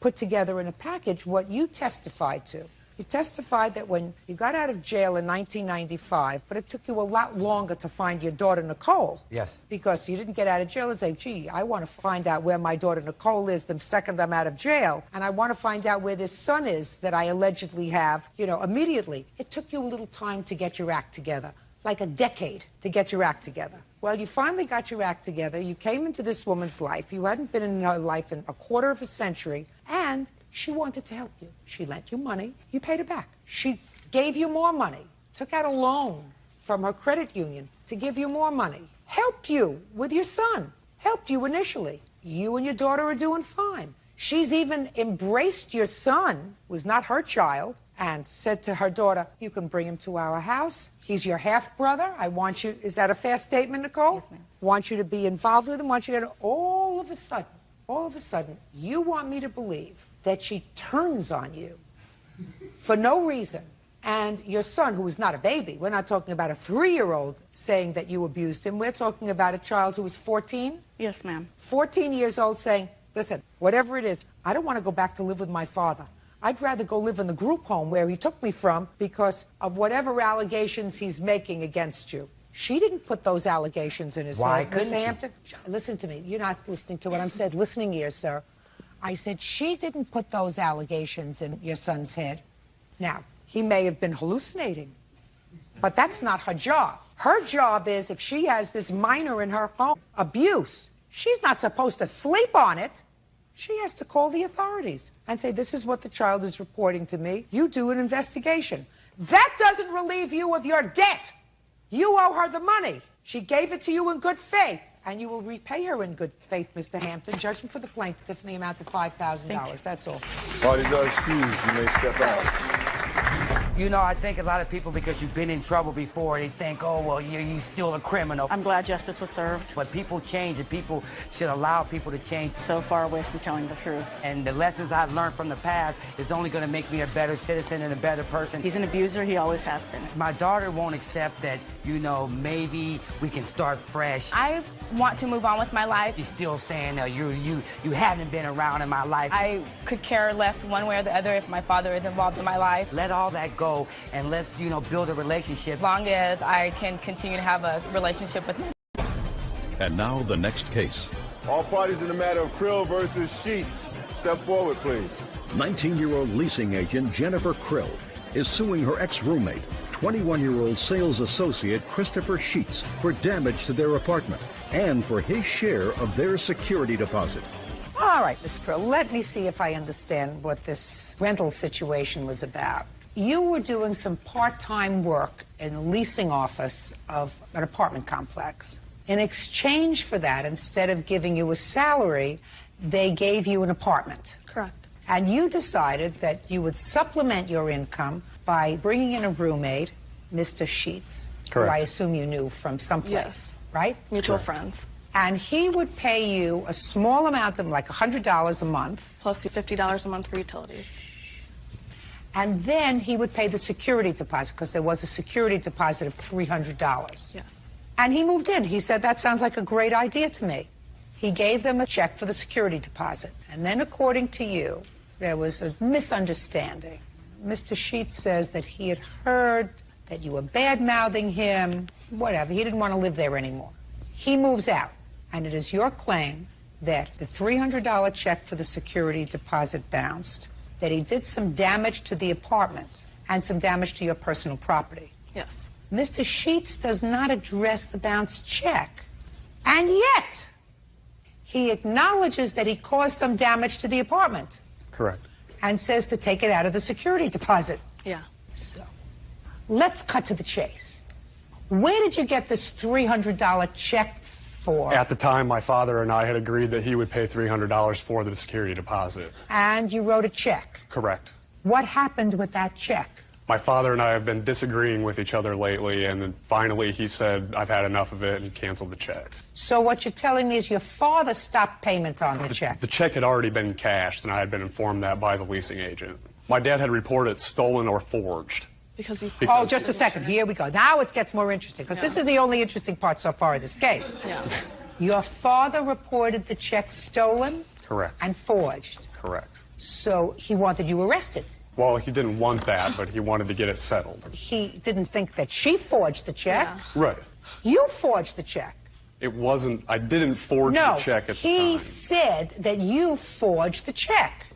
[SPEAKER 2] put together in a package what you testified to. You testified that when you got out of jail in 1995, but it took you a lot longer to find your daughter Nicole.
[SPEAKER 11] Yes.
[SPEAKER 2] Because you didn't get out of jail and say, gee, I want to find out where my daughter Nicole is the second I'm out of jail, and I want to find out where this son is that I allegedly have, immediately. It took you a little time to get your act together, like a decade to get your act together. Well, you finally got your act together. You came into this woman's life. You hadn't been in her life in a quarter of a century, and she wanted to help you. She lent you money. You paid her back. She gave you more money, took out a loan from her credit union to give you more money, helped you with your son, helped you initially. You and your daughter are doing fine. She's even embraced your son, was not her child, and said to her daughter, you can bring him to our house. He's your half-brother. I want you, is that a fair statement, Nicole?
[SPEAKER 13] Yes, ma'am.
[SPEAKER 2] Want you to be involved with him, want you to, all of a sudden, you want me to believe that she turns on you for no reason And your son, who is not a baby, we're not talking about a 3-year-old saying that you abused him. We're talking about a child who was 14?
[SPEAKER 13] Yes, ma'am.
[SPEAKER 2] 14 years old saying, listen, whatever it is, I don't want to go back to live with my father. I'd rather go live in the group home where he took me from because of whatever allegations he's making against you. She didn't put those allegations in his
[SPEAKER 11] Why
[SPEAKER 2] head.
[SPEAKER 11] couldn't
[SPEAKER 2] Mr.
[SPEAKER 11] she?
[SPEAKER 2] Hampton, listen to me. You're not listening to what I'm saying. Listening ears, sir. I said she didn't put those allegations in your son's head. Now, he may have been hallucinating, but that's not her job. Her job is, if she has this minor in her home, abuse, she's not supposed to sleep on it. She has to call the authorities and say, this is what the child is reporting to me. You do an investigation. That doesn't relieve you of your debt. You owe her the money. She gave it to you in good faith, and you will repay her in good faith, Mr. Hampton. Judgment for the plaintiff in the amount of $5,000. That's all.
[SPEAKER 8] Parties are excused. You may step out.
[SPEAKER 11] You know, I think a lot of people, because you've been in trouble before, they think, oh, well, you're still a criminal.
[SPEAKER 13] I'm glad justice was served.
[SPEAKER 11] But people change, and people should allow people to change.
[SPEAKER 13] So far away from telling the truth.
[SPEAKER 11] And the lessons I've learned from the past is only going to make me a better citizen and a better person.
[SPEAKER 13] He's an abuser. He always has been.
[SPEAKER 11] My daughter won't accept that, you know, maybe we can start fresh.
[SPEAKER 14] I want to move on with my life.
[SPEAKER 11] You're still saying you haven't been around in my life.
[SPEAKER 14] I could care less one way or the other if my father is involved in my life.
[SPEAKER 11] Let all that go and let's, you know, build a relationship.
[SPEAKER 14] As long as I can continue to have a relationship with him.
[SPEAKER 1] And now the next case.
[SPEAKER 8] All parties in the matter of Krill versus Sheets. Step forward, please.
[SPEAKER 1] 19-year-old leasing agent Jennifer Krill is suing her ex-roommate, 21-year-old sales associate Christopher Sheets, for damage to their apartment and for his share of their security deposit.
[SPEAKER 2] All right, Ms. Krill, let me see if I understand what this rental situation was about. You were doing some part-time work in the leasing office of an apartment complex. In exchange for that, instead of giving you a salary, they gave you an apartment.
[SPEAKER 16] Correct.
[SPEAKER 2] And you decided that you would supplement your income by bringing in a roommate, Mr. Sheets,
[SPEAKER 15] Correct.
[SPEAKER 2] who I assume you knew from someplace,
[SPEAKER 16] Yes.
[SPEAKER 2] right?
[SPEAKER 16] Mutual friends.
[SPEAKER 2] And he would pay you a small amount of, like $100 a month.
[SPEAKER 16] Plus $50 a month for utilities.
[SPEAKER 2] And then he would pay the security deposit, because there was a security deposit of $300.
[SPEAKER 16] Yes.
[SPEAKER 2] And he moved in. He said, that sounds like a great idea to me. He gave them a check for the security deposit. And then, according to you, there was a misunderstanding. Mr. Sheets says that he had heard that you were bad-mouthing him, whatever. He didn't want to live there anymore. He moves out. And it is your claim that the $300 check for the security deposit bounced, that he did some damage to the apartment and some damage to your personal property.
[SPEAKER 16] Yes.
[SPEAKER 2] Mr. Sheets does not address the bounced check. And yet, he acknowledges that he caused some damage to the apartment
[SPEAKER 15] Correct.
[SPEAKER 2] and says to take it out of the security deposit.
[SPEAKER 16] Yeah.
[SPEAKER 2] So, let's cut to the chase. Where did you get this $300 check for?
[SPEAKER 15] At the time, my father and I had agreed that he would pay $300 for the security deposit.
[SPEAKER 2] And you wrote a check.
[SPEAKER 15] Correct.
[SPEAKER 2] What happened with that check?
[SPEAKER 15] My father and I have been disagreeing with each other lately, and then finally he said, I've had enough of it, and canceled the check.
[SPEAKER 2] So what you're telling me is your father stopped payment on the check.
[SPEAKER 15] The check had already been cashed, and I had been informed that by the leasing agent. My dad had reported it stolen or forged.
[SPEAKER 16] Because he...
[SPEAKER 2] Oh, just a second. Here we go. Now it gets more interesting, because this is the only interesting part so far of this case.
[SPEAKER 16] Yeah.
[SPEAKER 2] Your father reported the check stolen
[SPEAKER 15] Correct.
[SPEAKER 2] and forged.
[SPEAKER 15] Correct.
[SPEAKER 2] So he wanted you arrested.
[SPEAKER 15] Well, he didn't want that, but he wanted to get it settled.
[SPEAKER 2] He didn't think that she forged the check.
[SPEAKER 15] Right.
[SPEAKER 2] You forged the check.
[SPEAKER 15] It wasn't, I didn't forge the check at the time.
[SPEAKER 2] he said that you forged the check.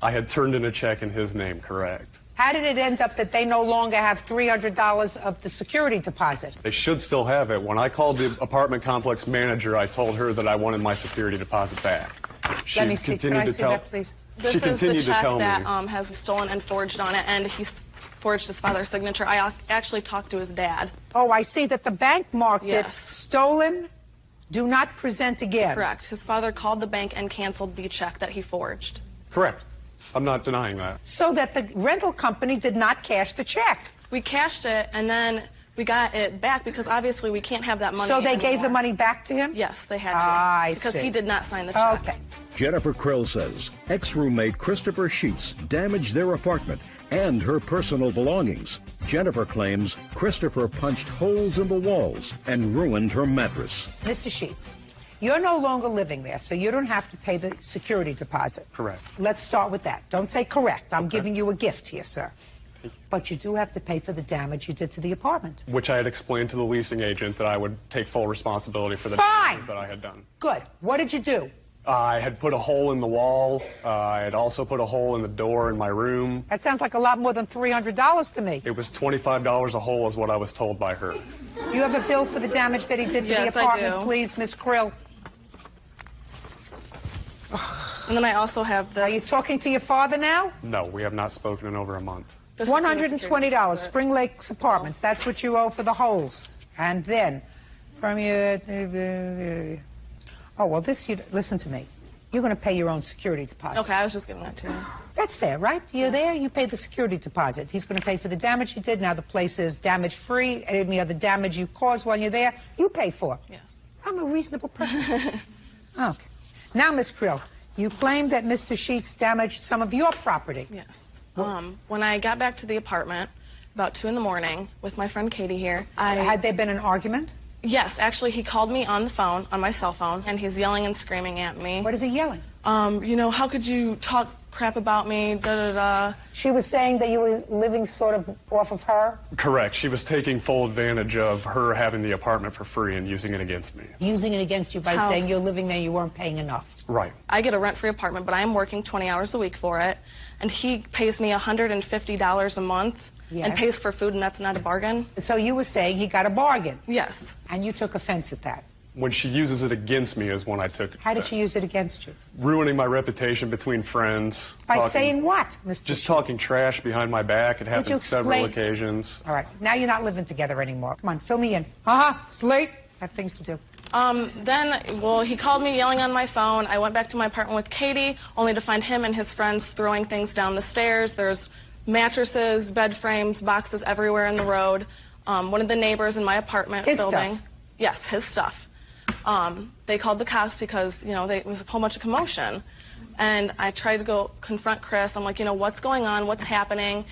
[SPEAKER 15] I had turned in a check in his name, correct.
[SPEAKER 2] How did it end up that they no longer have $300 of the security deposit?
[SPEAKER 15] They should still have it. When I called the apartment complex manager, I told her that I wanted my security deposit back. She
[SPEAKER 2] Let me see. Can I
[SPEAKER 15] continued to
[SPEAKER 2] see
[SPEAKER 15] tell.
[SPEAKER 2] that, please?
[SPEAKER 16] This
[SPEAKER 15] She
[SPEAKER 16] is the
[SPEAKER 15] continued to
[SPEAKER 16] check
[SPEAKER 15] tell
[SPEAKER 16] that
[SPEAKER 15] me.
[SPEAKER 16] has stolen and forged on it, and he forged his father's signature. I actually talked to his dad.
[SPEAKER 2] Oh, I see that the bank marked it
[SPEAKER 16] Yes.
[SPEAKER 2] stolen, do not present again.
[SPEAKER 16] Correct. His father called the bank and canceled the check that he forged.
[SPEAKER 15] Correct. I'm not denying that.
[SPEAKER 2] So that the rental company did not cash the check.
[SPEAKER 16] We cashed it, and then
[SPEAKER 18] We got it back because obviously we can't have that money
[SPEAKER 2] So they
[SPEAKER 18] anymore.
[SPEAKER 2] gave the money back to him?
[SPEAKER 18] Yes, they had to.
[SPEAKER 2] I
[SPEAKER 18] because
[SPEAKER 2] see.
[SPEAKER 18] he did not sign the check.
[SPEAKER 2] Okay.
[SPEAKER 1] Jennifer Krill says ex-roommate Christopher Sheets damaged their apartment and her personal belongings. Jennifer claims Christopher punched holes in the walls and ruined her mattress.
[SPEAKER 2] Mr. Sheets, you're no longer living there, so you don't have to pay the security deposit.
[SPEAKER 15] Correct.
[SPEAKER 2] Let's start with that. Don't say correct. I'm giving you a gift here, sir. But you do have to pay for the damage you did to the apartment.
[SPEAKER 15] Which I had explained to the leasing agent that I would take full responsibility for the
[SPEAKER 2] Fine.
[SPEAKER 15] damage that I had done.
[SPEAKER 2] Good. What did you do?
[SPEAKER 15] I had put a hole in the wall. I had also put a hole in the door in my room.
[SPEAKER 2] That sounds like a lot more than $300 to me.
[SPEAKER 15] It was $25 a hole is what I was told by her.
[SPEAKER 2] You have a bill for the damage that he did to
[SPEAKER 18] Yes,
[SPEAKER 2] the apartment,
[SPEAKER 18] I do.
[SPEAKER 2] please, Miss Krill?
[SPEAKER 18] And then I also have this.
[SPEAKER 2] Are you talking to your father now?
[SPEAKER 15] No, we have not spoken in over a month.
[SPEAKER 18] This is for the
[SPEAKER 2] $120,
[SPEAKER 18] security
[SPEAKER 2] Spring Lakes Apartments. That's what you owe for the holes. And then, from your... Oh, well, this, listen to me. You're going to pay your own security deposit.
[SPEAKER 18] Okay, I was just giving that to you.
[SPEAKER 2] That's fair, right? You're there, you pay the security deposit. He's going to pay for the damage you did. Now the place is damage-free. Any other damage you caused while you're there, you pay for.
[SPEAKER 18] Yes.
[SPEAKER 2] I'm a reasonable person. Okay. Now, Miss Krill, you claim that Mr. Sheets damaged some of your property.
[SPEAKER 18] Yes. When I got back to the apartment about 2 in the morning with my friend Katie here,
[SPEAKER 2] Had there been an argument?
[SPEAKER 18] Yes, actually, he called me on the phone, on my cell phone, and he's yelling and screaming at me.
[SPEAKER 2] What is he yelling?
[SPEAKER 18] You know, how could you talk crap about me, da-da-da.
[SPEAKER 2] She was saying that you were living sort of off of her?
[SPEAKER 15] Correct. She was taking full advantage of her having the apartment for free and using it against me.
[SPEAKER 2] Using it against you by
[SPEAKER 18] House.
[SPEAKER 2] saying you're living there, you weren't paying enough.
[SPEAKER 15] Right.
[SPEAKER 18] I get a rent-free apartment, but I am working 20 hours a week for it, and he pays me $150 a month
[SPEAKER 2] Yes.
[SPEAKER 18] and pays for food, and that's not a bargain.
[SPEAKER 2] So you were saying he got a bargain?
[SPEAKER 18] Yes.
[SPEAKER 2] And you took offense at that?
[SPEAKER 15] When she uses it against me is when I took
[SPEAKER 2] How did she use it against you?
[SPEAKER 15] ruining my reputation between friends.
[SPEAKER 2] By
[SPEAKER 15] talking-
[SPEAKER 2] saying what, Mr.
[SPEAKER 15] Just
[SPEAKER 2] Sheets?
[SPEAKER 15] talking trash behind my back. It
[SPEAKER 2] you
[SPEAKER 15] happened several
[SPEAKER 2] explain-
[SPEAKER 15] occasions.
[SPEAKER 2] All right, now you're not living together anymore. Come on, fill me in. It's late. I have things to do.
[SPEAKER 18] Well, he called me yelling on my phone. I went back to my apartment with Katie, only to find him and his friends throwing things down the stairs. There's mattresses, bed frames, boxes everywhere in the road. One of the neighbors in my apartment
[SPEAKER 2] His
[SPEAKER 18] building.
[SPEAKER 2] stuff?
[SPEAKER 18] Yes, his stuff. They called the cops because, it was a whole bunch of commotion. And I tried to go confront Chris. I'm like, what's going on? What's happening?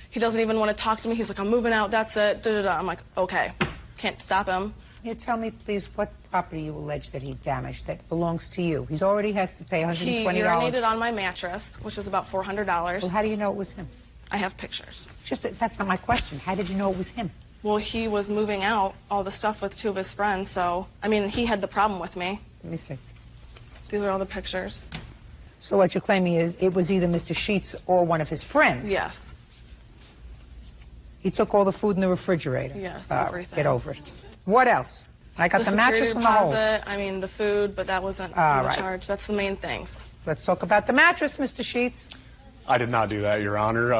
[SPEAKER 18] He doesn't even want to talk to me. He's like, I'm moving out. That's it. Da-da-da. I'm like, okay. Can't stop him.
[SPEAKER 2] Can you tell me, please, what property you allege that he damaged that belongs to you? He already has to pay $120.
[SPEAKER 18] He urinated on my mattress, which was about $400.
[SPEAKER 2] Well, how do you know it was him?
[SPEAKER 18] I have pictures.
[SPEAKER 2] That's not my question. How did you know it was him?
[SPEAKER 18] Well, he was moving out all the stuff with 2 of his friends, so, he had the problem with me.
[SPEAKER 2] Let me see.
[SPEAKER 18] These are all the pictures.
[SPEAKER 2] So what you're claiming is it was either Mr. Sheets or one of his friends?
[SPEAKER 18] Yes.
[SPEAKER 2] He took all the food in the refrigerator?
[SPEAKER 18] Yes,
[SPEAKER 2] All right,
[SPEAKER 18] everything.
[SPEAKER 2] get over it. What else? I got the
[SPEAKER 18] security
[SPEAKER 2] mattress and the holes.
[SPEAKER 18] deposit, the food, but that wasn't
[SPEAKER 2] All
[SPEAKER 18] in the
[SPEAKER 2] right.
[SPEAKER 18] charge. That's the main things.
[SPEAKER 2] Let's talk about the mattress, Mr. Sheets.
[SPEAKER 15] I did not do that, Your Honor.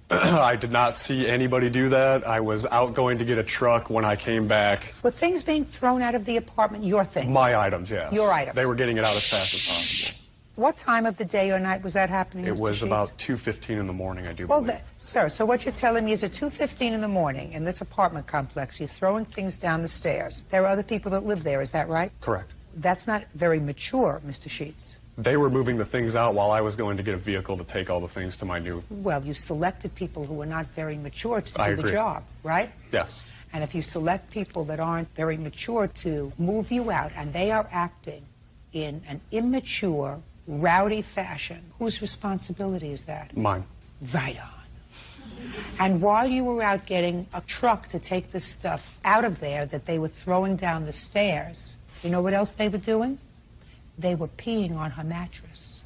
[SPEAKER 15] I did not see anybody do that. I was out going to get a truck when I came back.
[SPEAKER 2] Were things being thrown out of the apartment your things?
[SPEAKER 15] My items, yes.
[SPEAKER 2] Your items.
[SPEAKER 15] They were getting it out as fast as possible.
[SPEAKER 2] What time of the day or night was that happening,
[SPEAKER 15] It
[SPEAKER 2] Mr.
[SPEAKER 15] was
[SPEAKER 2] Sheets?
[SPEAKER 15] about 2:15 in the morning, I do
[SPEAKER 2] Well,
[SPEAKER 15] believe.
[SPEAKER 2] sir, so what you're telling me is at 2:15 in the morning in this apartment complex, you're throwing things down the stairs. There are other people that live there, is that right?
[SPEAKER 15] Correct.
[SPEAKER 2] That's not very mature, Mr. Sheets.
[SPEAKER 15] They were moving the things out while I was going to get a vehicle to take all the things to my new...
[SPEAKER 2] Well, you selected people who are not very mature to
[SPEAKER 15] I
[SPEAKER 2] do the
[SPEAKER 15] agree.
[SPEAKER 2] job, right?
[SPEAKER 15] Yes.
[SPEAKER 2] And if you select people that aren't very mature to move you out and they are acting in an immature, rowdy fashion, whose responsibility is that?
[SPEAKER 15] Mine.
[SPEAKER 2] Right on. And while you were out getting a truck to take the stuff out of there that they were throwing down the stairs, you know what else they were doing? They were peeing on her mattress.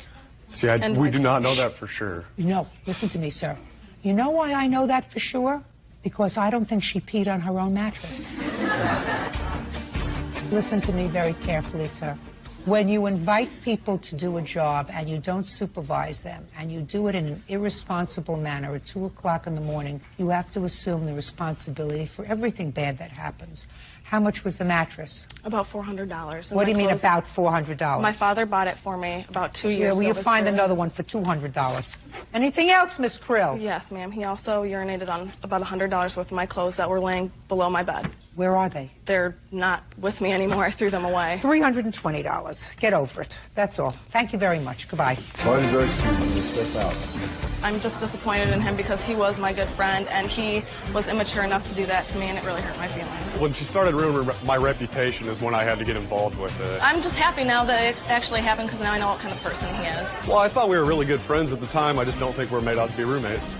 [SPEAKER 15] See, we do not know that for sure.
[SPEAKER 2] No, listen to me, sir. You know why I know that for sure? Because I don't think she peed on her own mattress. Listen to me very carefully, sir. When you invite people to do a job and you don't supervise them and you do it in an irresponsible manner at 2 o'clock in the morning, you have to assume the responsibility for everything bad that happens. How much was the mattress?
[SPEAKER 18] About $400.
[SPEAKER 2] What do you mean about $400?
[SPEAKER 18] My father bought it for me about 2 years ago.
[SPEAKER 2] Will you find another one for $200? Anything else, Miss Krill?
[SPEAKER 18] Yes, ma'am. He also urinated on about $100 worth of my clothes that were laying below my bed.
[SPEAKER 2] Where are they?
[SPEAKER 18] They're not with me anymore. I threw them away.
[SPEAKER 2] $320. Get over it. That's all. Thank you very much. Goodbye.
[SPEAKER 8] Martin very soon when you step out.
[SPEAKER 18] I'm just disappointed in him because he was my good friend and he was immature enough to do that to me, and it really hurt my feelings.
[SPEAKER 15] When she started ruining my reputation is when I had to get involved with it.
[SPEAKER 18] I'm just happy now that it actually happened because now I know what kind of person he is.
[SPEAKER 15] Well, I thought we were really good friends at the time. I just don't think we're made out to be roommates.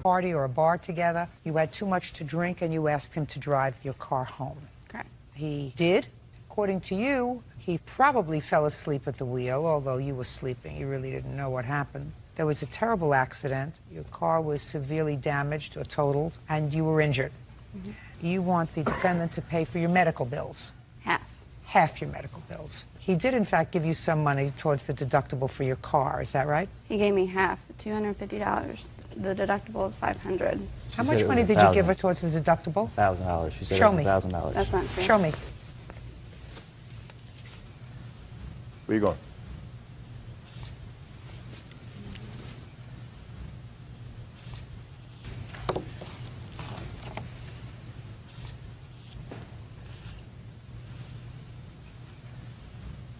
[SPEAKER 2] Party or a bar together, you had too much to drink and you asked him to drive your car home.
[SPEAKER 16] Correct.
[SPEAKER 2] He did. According to you, he probably fell asleep at the wheel, although you were sleeping. You really didn't know what happened. There was a terrible accident. Your car was severely damaged or totaled, and you were injured. Mm-hmm. You want the defendant to pay for your medical bills.
[SPEAKER 19] Half.
[SPEAKER 2] Half your medical bills. He did, in fact, give you some money towards the deductible for your car. Is that right?
[SPEAKER 19] He gave me half, $250. The deductible is $500.
[SPEAKER 2] How much money did you give her towards the deductible?
[SPEAKER 20] $1,000. She said
[SPEAKER 2] Show
[SPEAKER 20] it
[SPEAKER 2] me.
[SPEAKER 20] was $1,000.
[SPEAKER 19] That's not true.
[SPEAKER 2] Show me.
[SPEAKER 8] Where you going?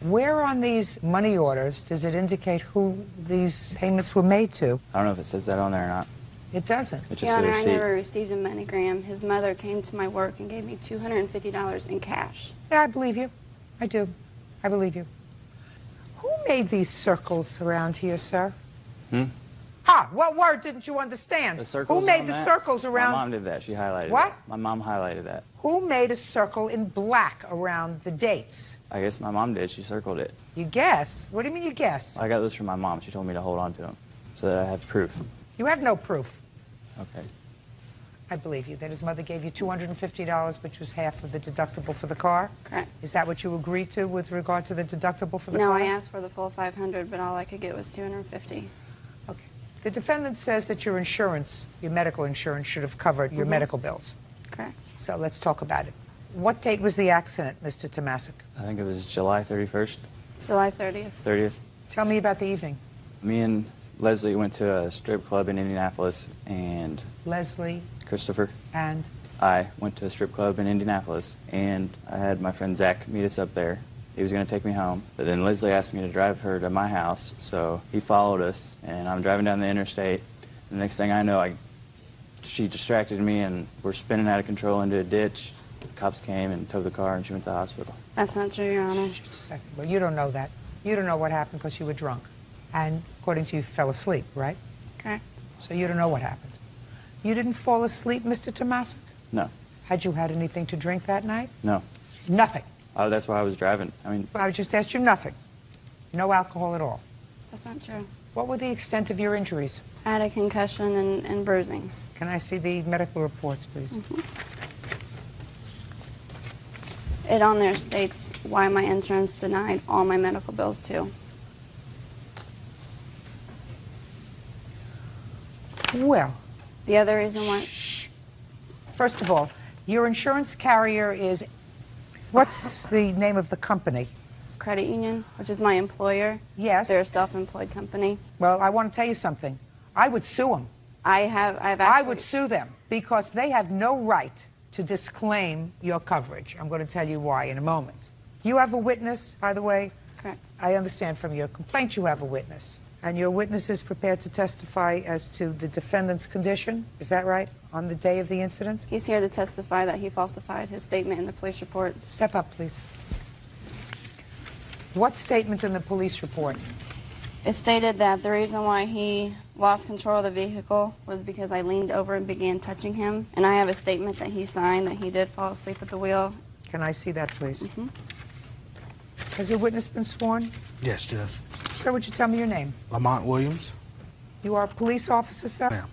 [SPEAKER 2] Where on these money orders does it indicate who these payments were made to?
[SPEAKER 20] I don't know if it says that on there or not.
[SPEAKER 2] It doesn't.
[SPEAKER 20] It's
[SPEAKER 19] Your
[SPEAKER 20] just a
[SPEAKER 19] Honor, I
[SPEAKER 20] receipt.
[SPEAKER 19] never received a MoneyGram. His mother came to my work and gave me $250 in cash.
[SPEAKER 2] Yeah, I believe you. I do. I believe you. Who made these circles around here, sir? What word didn't you understand?
[SPEAKER 20] The circles
[SPEAKER 2] Who made
[SPEAKER 20] on
[SPEAKER 2] the
[SPEAKER 20] that?
[SPEAKER 2] circles around?
[SPEAKER 20] My mom did that. She highlighted
[SPEAKER 2] What?
[SPEAKER 20] it. My mom highlighted that.
[SPEAKER 2] Who made a circle in black around the dates?
[SPEAKER 20] I guess my mom did. She circled it.
[SPEAKER 2] You guess? What do you mean you guess?
[SPEAKER 20] I got those from my mom. She told me to hold on to them so that I have proof.
[SPEAKER 2] You have no proof.
[SPEAKER 20] Okay.
[SPEAKER 2] I believe you. That his mother gave you $250, which was half of the deductible for the car?
[SPEAKER 19] Correct.
[SPEAKER 2] Is that what you agreed to with regard to the deductible for the
[SPEAKER 19] No,
[SPEAKER 2] car?
[SPEAKER 19] I asked for the full $500, but all I could get was $250.
[SPEAKER 2] Okay. The defendant says that your insurance, your medical insurance, should have covered your medical bills.
[SPEAKER 19] Correct.
[SPEAKER 2] So let's talk about it. What date was the accident, Mr. Tomasic?
[SPEAKER 20] I think it was July 31st,
[SPEAKER 19] July 30th.
[SPEAKER 20] 30th.
[SPEAKER 2] Tell me about the evening.
[SPEAKER 20] Me and Leslie went to a strip club in Indianapolis, and
[SPEAKER 2] Leslie
[SPEAKER 20] Christopher.
[SPEAKER 2] and
[SPEAKER 20] I went to a strip club in Indianapolis, and I had my friend Zach meet us up there. He was going to take me home, but then Leslie asked me to drive her to my house, so he followed us, and I'm driving down the interstate. The next thing I know, she distracted me, and we're spinning out of control into a ditch. The cops came and towed the car, and she went to the hospital.
[SPEAKER 19] That's not true, Your Honor.
[SPEAKER 2] Just a second. Well, you don't know that. You don't know what happened because you were drunk. And according to you, fell asleep, right?
[SPEAKER 19] Correct.
[SPEAKER 2] So you don't know what happened. You didn't fall asleep, Mr. Tomasic?
[SPEAKER 20] No.
[SPEAKER 2] Had you had anything to drink that night?
[SPEAKER 20] No.
[SPEAKER 2] Nothing.
[SPEAKER 20] Oh, that's why I was driving. I mean,
[SPEAKER 2] I just asked you nothing. No alcohol at all.
[SPEAKER 19] That's not true.
[SPEAKER 2] What were the extent of your injuries?
[SPEAKER 19] I had a concussion and bruising.
[SPEAKER 2] Can I see the medical reports, please?
[SPEAKER 19] It on there states why my insurance denied all my medical bills too.
[SPEAKER 2] Well,
[SPEAKER 19] the other reason why...
[SPEAKER 2] First of all, your insurance carrier is... What's the name of the company?
[SPEAKER 19] Credit Union, which is my employer.
[SPEAKER 2] Yes.
[SPEAKER 19] They're a self-employed company.
[SPEAKER 2] Well, I want to tell you something. I would sue them.
[SPEAKER 19] I've actually...
[SPEAKER 2] I would sue them because they have no right to disclaim your coverage. I'm going to tell you why in a moment. You have a witness, by the way?
[SPEAKER 19] Correct.
[SPEAKER 2] I understand from your complaint you have a witness. And your witness is prepared to testify as to the defendant's condition? Is that right? On the day of the incident?
[SPEAKER 19] He's here to testify that he falsified his statement in the police report.
[SPEAKER 2] Step up, please. What statement in the police report?
[SPEAKER 19] It stated that the reason why he lost control of the vehicle was because I leaned over and began touching him. And I have a statement that he signed that he did fall asleep at the wheel.
[SPEAKER 2] Can I see that, please? Has your witness been sworn?
[SPEAKER 21] Yes, Judge.
[SPEAKER 2] Sir, would you tell me your name?
[SPEAKER 21] Lamont Williams.
[SPEAKER 2] You are a police officer, sir?
[SPEAKER 21] Ma'am.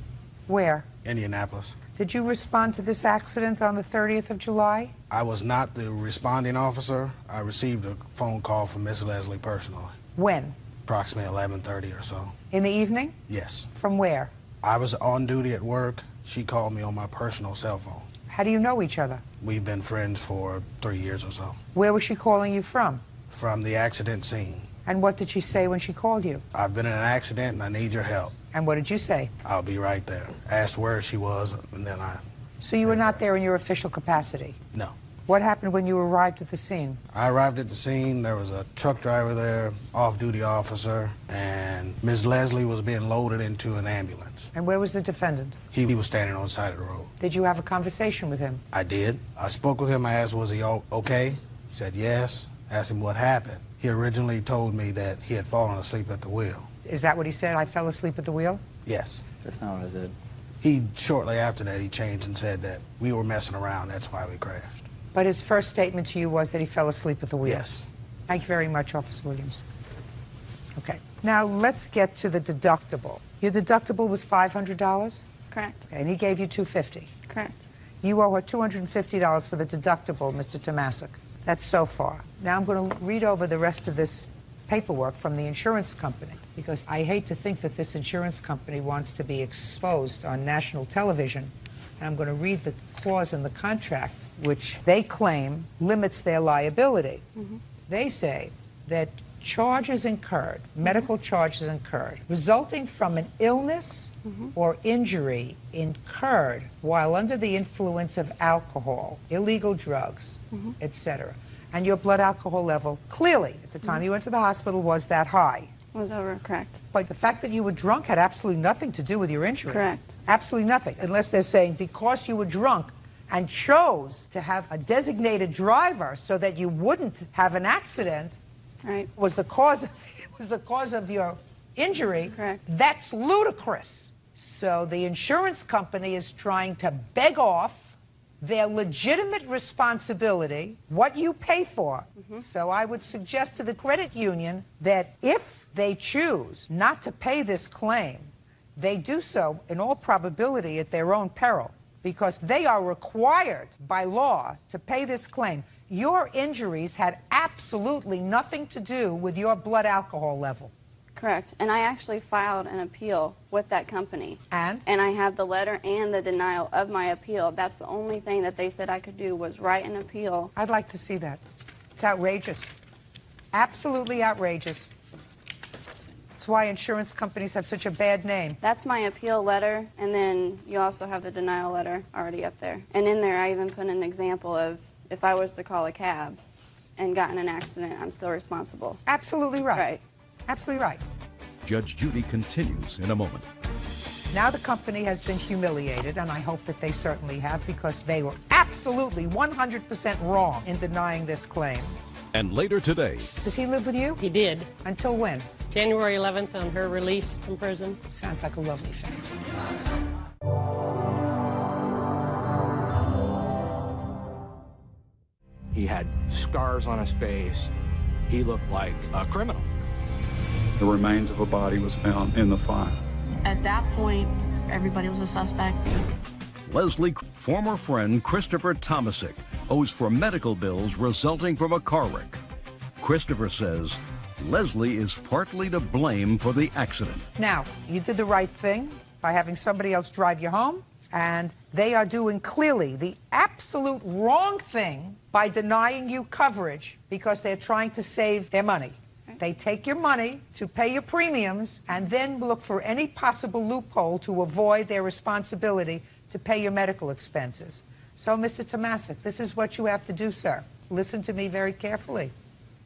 [SPEAKER 2] Where?
[SPEAKER 21] Indianapolis.
[SPEAKER 2] Did you respond to this accident on the 30th of July?
[SPEAKER 9] I was not the responding officer. I received a phone call from Miss Leslie personally.
[SPEAKER 2] When?
[SPEAKER 9] Approximately 11:30 or so.
[SPEAKER 2] In the evening?
[SPEAKER 9] Yes.
[SPEAKER 2] From where?
[SPEAKER 9] I was on duty at work. She called me on my personal cell phone.
[SPEAKER 2] How do you know each other?
[SPEAKER 9] We've been friends for 3 years or so.
[SPEAKER 2] Where was she calling you from?
[SPEAKER 9] From the accident scene.
[SPEAKER 2] And what did she say when she called you?
[SPEAKER 9] I've been in an accident and I need your help.
[SPEAKER 2] And what did you say?
[SPEAKER 9] I'll be right there. Asked where she was, and then I...
[SPEAKER 2] So you were not there in your official capacity?
[SPEAKER 9] No.
[SPEAKER 2] What happened when you arrived at the scene?
[SPEAKER 9] I arrived at the scene. There was a truck driver there, off-duty officer, and Ms. Leslie was being loaded into an ambulance.
[SPEAKER 2] And where was the defendant?
[SPEAKER 9] He was standing on the side of the road.
[SPEAKER 2] Did you have a conversation with him?
[SPEAKER 9] I did. I spoke with him. I asked, was he okay? He said yes. Asked him what happened. He originally told me that he had fallen asleep at the wheel.
[SPEAKER 2] Is that what he said? I fell asleep at the wheel?
[SPEAKER 9] Yes.
[SPEAKER 20] That's not what I said.
[SPEAKER 9] He, shortly after that, he changed and said that we were messing around. That's why we crashed.
[SPEAKER 2] But his first statement to you was that he fell asleep at the wheel?
[SPEAKER 9] Yes.
[SPEAKER 2] Thank you very much, Officer Williams. Okay. Now, let's get to the deductible. Your deductible was $500?
[SPEAKER 19] Correct.
[SPEAKER 2] Okay, and he gave you $250?
[SPEAKER 19] Correct.
[SPEAKER 2] You owe her $250 for the deductible, Mr. Tomasic. That's so far. Now I'm going to read over the rest of this paperwork from the insurance company, because I hate to think that this insurance company wants to be exposed on national television. And I'm going to read the clause in the contract, which they claim limits their liability. They say that charges incurred, medical charges incurred, resulting from an illness or injury incurred while under the influence of alcohol, illegal drugs, etc. And your blood alcohol level, clearly, at the time you went to the hospital, was that high.
[SPEAKER 19] Was over, correct.
[SPEAKER 2] But the fact that you were drunk had absolutely nothing to do with your injury.
[SPEAKER 19] Correct.
[SPEAKER 2] Absolutely nothing, unless they're saying because you were drunk and chose to have a designated driver so that you wouldn't have an accident,
[SPEAKER 19] right,
[SPEAKER 2] was the cause of your injury.
[SPEAKER 19] Correct.
[SPEAKER 2] That's ludicrous. So the insurance company is trying to beg off their legitimate responsibility, what you pay for. So I would suggest to the credit union that if they choose not to pay this claim, they do so in all probability at their own peril, because they are required by law to pay this claim. Your injuries had absolutely nothing to do with your blood alcohol level.
[SPEAKER 19] Correct. And I actually filed an appeal with that company.
[SPEAKER 2] And?
[SPEAKER 19] And I have the letter and the denial of my appeal. That's the only thing that they said I could do was write an appeal.
[SPEAKER 2] I'd like to see that. It's outrageous. Absolutely outrageous. It's why insurance companies have such a bad name.
[SPEAKER 19] That's my appeal letter, and then you also have the denial letter already up there. And in there I even put an example of if I was to call a cab and got in an accident, I'm still responsible.
[SPEAKER 2] Absolutely right.
[SPEAKER 19] Right.
[SPEAKER 2] Absolutely right.
[SPEAKER 1] Judge Judy continues in a moment.
[SPEAKER 2] Now the company has been humiliated, and I hope that they certainly have, because they were absolutely 100% wrong in denying this claim.
[SPEAKER 1] And later today...
[SPEAKER 2] Does he live with you?
[SPEAKER 12] He did.
[SPEAKER 2] Until when?
[SPEAKER 12] January 11th on her release from prison.
[SPEAKER 2] Sounds like a lovely family.
[SPEAKER 21] He had scars on his face. He looked like a criminal.
[SPEAKER 24] The remains of a body was found in the fire.
[SPEAKER 18] At that point, everybody was a suspect.
[SPEAKER 1] Leslie, former friend Christopher Tomasic, owes for medical bills resulting from a car wreck. Christopher says Leslie is partly to blame for the accident.
[SPEAKER 2] Now, you did the right thing by having somebody else drive you home, and they are doing clearly the absolute wrong thing by denying you coverage because they're trying to save their money. They take your money to pay your premiums and then look for any possible loophole to avoid their responsibility to pay your medical expenses. So, Mr. Tomasic, this is what you have to do, sir. Listen to me very carefully.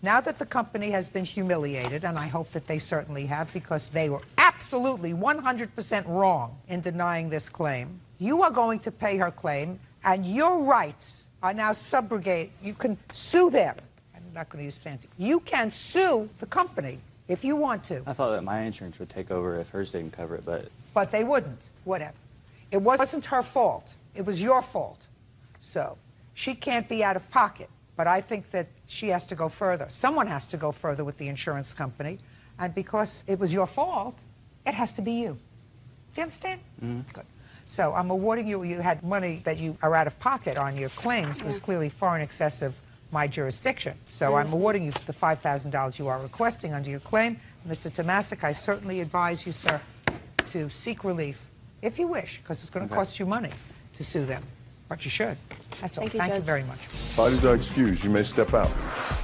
[SPEAKER 2] Now that the company has been humiliated, and I hope that they certainly have, because they were absolutely 100% wrong in denying this claim, you are going to pay her claim, and your rights are now subrogate. You can sue them. I'm not going to use fancy. You can sue the company if you want to.
[SPEAKER 20] I thought that my insurance would take over if hers didn't cover it, but...
[SPEAKER 2] But they wouldn't. Whatever. It wasn't her fault. It was your fault. So she can't be out of pocket. But I think that she has to go further. Someone has to go further with the insurance company. And because it was your fault, it has to be you. Do you understand?
[SPEAKER 20] Mm-hmm.
[SPEAKER 2] Good. So I'm awarding you, you had money that you are out of pocket on your claims was clearly far in excess of my jurisdiction. So I'm awarding you the $5,000 you are requesting under your claim. Mr. Tomasic, I certainly advise you, sir, to seek relief, if you wish, because it's going to cost you money to sue them. But you should. That's all. Thank you very much.
[SPEAKER 8] Parties are excused. You may step out.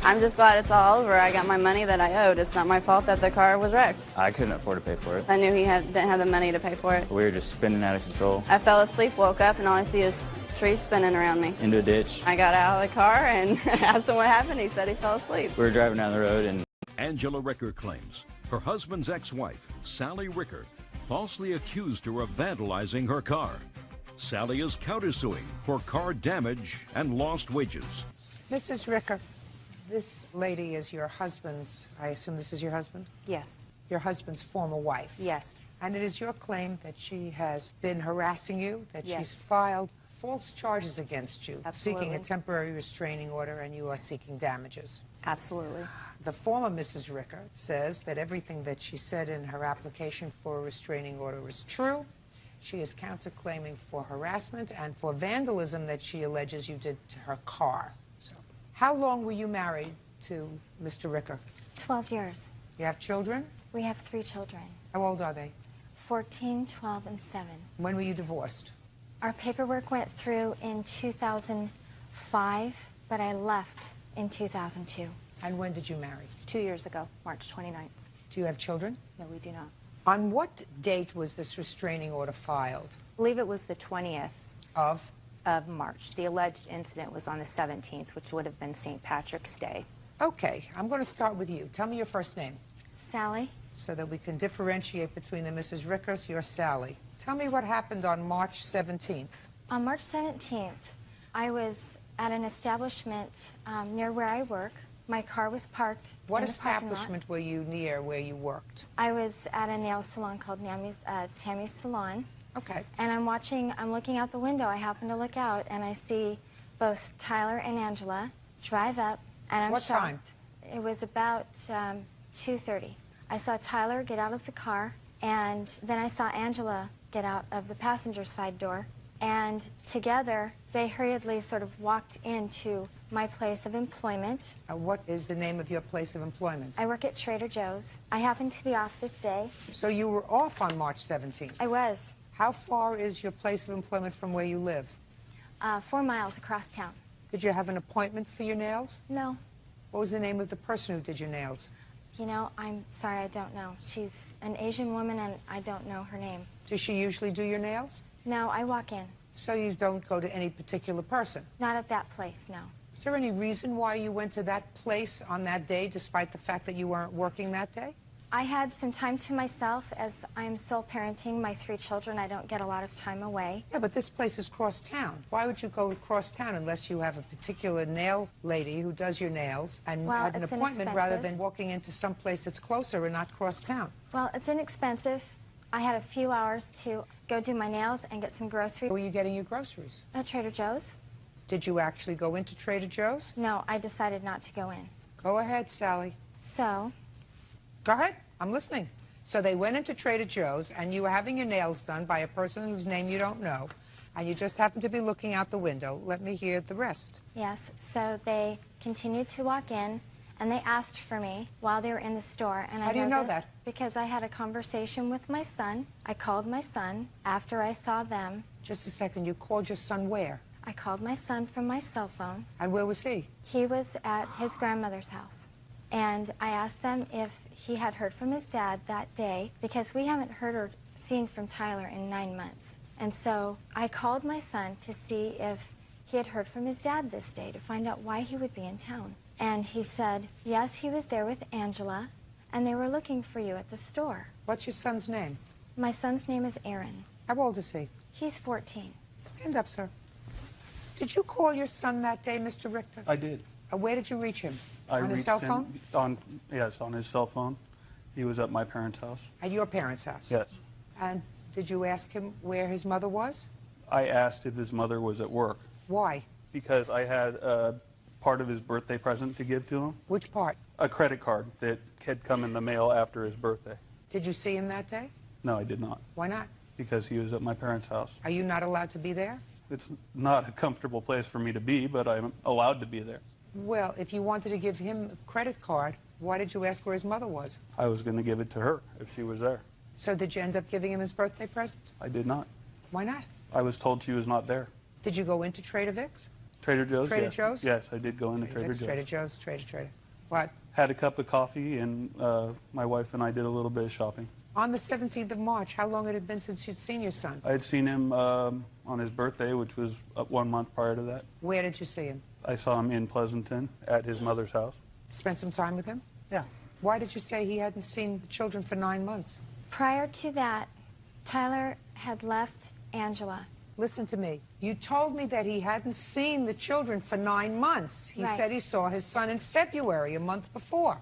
[SPEAKER 19] I'm just glad it's all over. I got my money that I owed. It's not my fault that the car was wrecked.
[SPEAKER 20] I couldn't afford to pay for it.
[SPEAKER 19] I knew he didn't have the money to pay for it.
[SPEAKER 20] We were just spinning out of control.
[SPEAKER 19] I fell asleep, woke up, and all I see is trees spinning around me.
[SPEAKER 20] Into a ditch.
[SPEAKER 19] I got out of the car and asked him what happened. He said he fell asleep.
[SPEAKER 20] We were driving down the road and...
[SPEAKER 1] Angela Ricker claims her husband's ex-wife, Sally Ricker, falsely accused her of vandalizing her car. Sally is countersuing for car damage and lost wages.
[SPEAKER 2] Mrs. Ricker, this lady is your husband's, I assume this is your husband?
[SPEAKER 3] Yes.
[SPEAKER 2] Your husband's former wife?
[SPEAKER 3] Yes.
[SPEAKER 2] And it is your claim that she has been harassing you, that
[SPEAKER 3] Yes.
[SPEAKER 2] she's filed false charges against you,
[SPEAKER 3] Absolutely.
[SPEAKER 2] seeking a temporary restraining order, and you are seeking damages.
[SPEAKER 3] Absolutely.
[SPEAKER 2] The former Mrs. Ricker says that everything that she said in her application for a restraining order is true. She is counterclaiming for harassment and for vandalism that she alleges you did to her car. So, how long were you married to Mr. Ricker?
[SPEAKER 3] 12 years.
[SPEAKER 2] You have children?
[SPEAKER 3] We have 3 children.
[SPEAKER 2] How old are they?
[SPEAKER 3] 14, 12, and 7.
[SPEAKER 2] When were you divorced?
[SPEAKER 3] Our paperwork went through in 2005, but I left in 2002.
[SPEAKER 2] And when did you marry?
[SPEAKER 3] 2 years ago, March 29th.
[SPEAKER 2] Do you have children?
[SPEAKER 3] No, we do not.
[SPEAKER 2] On what date was this restraining order filed?
[SPEAKER 3] I believe it was the 20th
[SPEAKER 2] of
[SPEAKER 3] March. The alleged incident was on the 17th, which would have been St. Patrick's Day.
[SPEAKER 2] Okay, I'm going to start with you. Tell me your first name.
[SPEAKER 3] Sally.
[SPEAKER 2] So that we can differentiate between the Mrs. Rickers. You're Sally. Tell me what happened on March 17th.
[SPEAKER 3] On March 17th, I was at an establishment near where I work. My car was parked.
[SPEAKER 2] What
[SPEAKER 3] in the parking lot.
[SPEAKER 2] establishment were you near where you worked?
[SPEAKER 3] I was at a nail salon called Tammy's Salon.
[SPEAKER 2] Okay.
[SPEAKER 3] And I'm looking out the window. I happen to look out, and I see both Tyler and Angela drive up, and I'm
[SPEAKER 2] What
[SPEAKER 3] shocked.
[SPEAKER 2] time?
[SPEAKER 3] It was about 2:30. I saw Tyler get out of the car, and then I saw Angela get out of the passenger side door, and together they hurriedly sort of walked into my place of employment.
[SPEAKER 2] What is the name of your place of employment?
[SPEAKER 3] I work at Trader Joe's. I happen to be off this day.
[SPEAKER 2] So you were off on March 17th?
[SPEAKER 3] I was.
[SPEAKER 2] How far is your place of employment from where you live?
[SPEAKER 3] 4 miles across town.
[SPEAKER 2] Did you have an appointment for your nails?
[SPEAKER 3] No.
[SPEAKER 2] What was the name of the person who did your nails?
[SPEAKER 3] You know, I'm sorry, I don't know. She's an Asian woman, and I don't know her name.
[SPEAKER 2] Does she usually do your nails?
[SPEAKER 3] No, I walk in.
[SPEAKER 2] So you don't go to any particular person?
[SPEAKER 3] Not at that place, no.
[SPEAKER 2] Is there any reason why you went to that place on that day, despite the fact that you weren't working that day?
[SPEAKER 3] I had some time to myself. As I'm sole parenting my 3 children, I don't get a lot of time away.
[SPEAKER 2] Yeah, but this place is cross town. Why would you go cross town unless you have a particular nail lady who does your nails and
[SPEAKER 3] Well,
[SPEAKER 2] had an
[SPEAKER 3] it's
[SPEAKER 2] appointment rather
[SPEAKER 3] inexpensive.
[SPEAKER 2] than walking into some place that's closer and not cross town?
[SPEAKER 3] Well, it's inexpensive. I had a few hours to go do my nails and get some groceries.
[SPEAKER 2] Where were you getting your groceries?
[SPEAKER 3] At Trader Joe's.
[SPEAKER 2] Did you actually go into Trader Joe's?
[SPEAKER 3] No, I decided not to go in.
[SPEAKER 2] Go ahead, Sally.
[SPEAKER 3] So?
[SPEAKER 2] Go ahead. I'm listening. So they went into Trader Joe's, and you were having your nails done by a person whose name you don't know, and you just happened to be looking out the window. Let me hear the rest.
[SPEAKER 3] Yes, so they continued to walk in, and they asked for me while they were in the store. And
[SPEAKER 2] How do you know
[SPEAKER 3] this
[SPEAKER 2] that?
[SPEAKER 3] Because I had a conversation with my son. I called my son after I saw them.
[SPEAKER 2] Just a second. You called your son where?
[SPEAKER 3] I called my son from my cell phone.
[SPEAKER 2] And where was he?
[SPEAKER 3] He was at his grandmother's house. And I asked them if he had heard from his dad that day, because we haven't heard or seen from Tyler in 9 months. And so I called my son to see if he had heard from his dad this day, to find out why he would be in town. And he said, yes, he was there with Angela, and they were looking for you at the store.
[SPEAKER 2] What's your son's name?
[SPEAKER 3] My son's name is Aaron.
[SPEAKER 2] How old is he?
[SPEAKER 3] He's 14.
[SPEAKER 2] Stand up, sir. Did you call your son that day, Mr. Richter?
[SPEAKER 24] I did.
[SPEAKER 2] Where did you reach him?
[SPEAKER 24] I
[SPEAKER 2] On his
[SPEAKER 24] reached
[SPEAKER 2] cell
[SPEAKER 24] him
[SPEAKER 2] phone?
[SPEAKER 24] Yes, on his cell phone. He was at my parents' house.
[SPEAKER 2] At your parents' house?
[SPEAKER 24] Yes.
[SPEAKER 2] And did you ask him where his mother was?
[SPEAKER 24] I asked if his mother was at work.
[SPEAKER 2] Why?
[SPEAKER 24] Because I had part of his birthday present to give to him.
[SPEAKER 2] Which part?
[SPEAKER 24] A credit card that had come in the mail after his birthday.
[SPEAKER 2] Did you see him that day?
[SPEAKER 24] No, I did not.
[SPEAKER 2] Why not?
[SPEAKER 24] because he was at my parents' house.
[SPEAKER 2] Are you not allowed to be there?
[SPEAKER 24] It's not a comfortable place for me to be, but I'm allowed to be there.
[SPEAKER 2] Well, if you wanted to give him a credit card, why did you ask where his mother was?
[SPEAKER 24] I was going to give it to her if she was there.
[SPEAKER 2] So did you end up giving him his birthday present?
[SPEAKER 24] I did not.
[SPEAKER 2] Why not?
[SPEAKER 24] I was told she was not there.
[SPEAKER 2] Did you go into Trader Vic's?
[SPEAKER 24] Trader Joe's?
[SPEAKER 2] Trader
[SPEAKER 24] yes.
[SPEAKER 2] Joe's?
[SPEAKER 24] Yes, I did go into Trader Joe's.
[SPEAKER 2] Trader Joe's, Trader. What?
[SPEAKER 24] Had a cup of coffee, and my wife and I did a little bit of shopping.
[SPEAKER 2] On the 17th of March, how long had it been since you'd seen your son?
[SPEAKER 24] I had seen him on his birthday, which was 1 month prior to that.
[SPEAKER 2] Where did you see him?
[SPEAKER 24] I saw him in Pleasanton at his mother's house.
[SPEAKER 2] Spent some time with him?
[SPEAKER 24] Yeah.
[SPEAKER 2] Why did you say he hadn't seen the children for 9 months?
[SPEAKER 3] Prior to that, Tyler had left Angela.
[SPEAKER 2] Listen to me. You told me that he hadn't seen the children for 9 months. He said he saw his son in February, a month before.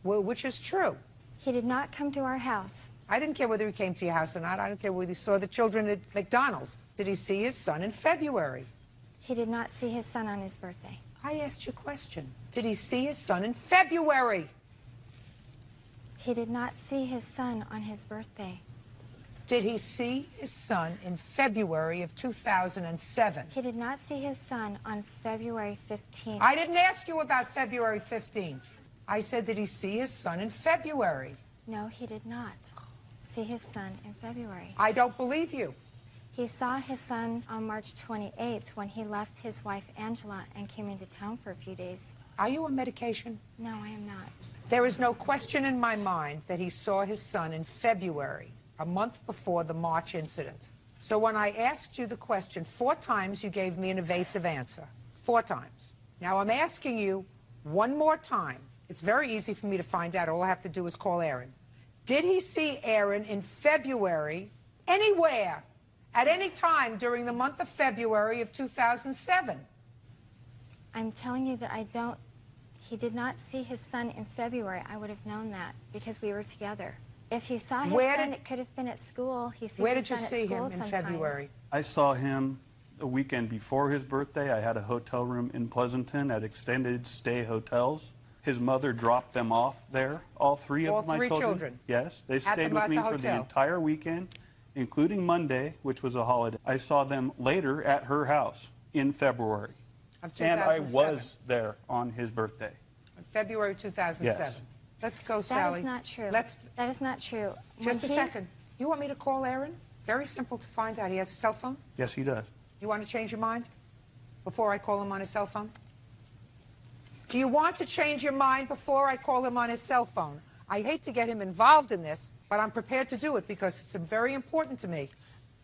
[SPEAKER 2] Well, which is true.
[SPEAKER 3] He did not come to our house.
[SPEAKER 2] I didn't care whether he came to your house or not. I don't care whether he saw the children at McDonald's. Did he see his son in February?
[SPEAKER 3] He did not see his son on his birthday.
[SPEAKER 2] I asked you a question. Did he see his son in February?
[SPEAKER 3] He did not see his son on his birthday.
[SPEAKER 2] Did he see his son in February of 2007?
[SPEAKER 3] He did not see his son on February 15th.
[SPEAKER 2] I didn't ask you about February 15th. I said, did he see his son in February?
[SPEAKER 3] No, he did not see his son in February.
[SPEAKER 2] I don't believe you.
[SPEAKER 3] He saw his son on March 28th when he left his wife Angela and came into town for a few days.
[SPEAKER 2] Are you on medication?
[SPEAKER 3] No, I am not.
[SPEAKER 2] There is no question in my mind that he saw his son in February, a month before the March incident. So when I asked you the question 4 times, you gave me an evasive answer. 4 times. Now I'm asking you one more time. It's very easy for me to find out. All I have to do is call Aaron. Did he see Aaron in February, anywhere, at any time during the month of February of 2007?
[SPEAKER 3] I'm telling you that he did not see his son in February. I would have known that because we were together. If he saw his son, it could have been at school.
[SPEAKER 2] Where did you see him in February?
[SPEAKER 24] I saw him the weekend before his birthday. I had a hotel room in Pleasanton at Extended Stay Hotels. His mother dropped them off there, all 3 of my children. Yes, they stayed with me for the entire weekend, including Monday, which was a holiday. I saw them later at her house in February.
[SPEAKER 2] Of 2007.
[SPEAKER 24] And I was there on his birthday.
[SPEAKER 2] February 2007.
[SPEAKER 24] Yes.
[SPEAKER 2] Let's go, Sally.
[SPEAKER 3] That is not true.
[SPEAKER 2] That
[SPEAKER 3] is not true.
[SPEAKER 2] Just a second. You want me to call Aaron? Very simple to find out. He has a cell phone?
[SPEAKER 24] Yes, he does.
[SPEAKER 2] You want to change your mind before I call him on his cell phone? Do you want to change your mind before I call him on his cell phone? I hate to get him involved in this, but I'm prepared to do it because it's very important to me.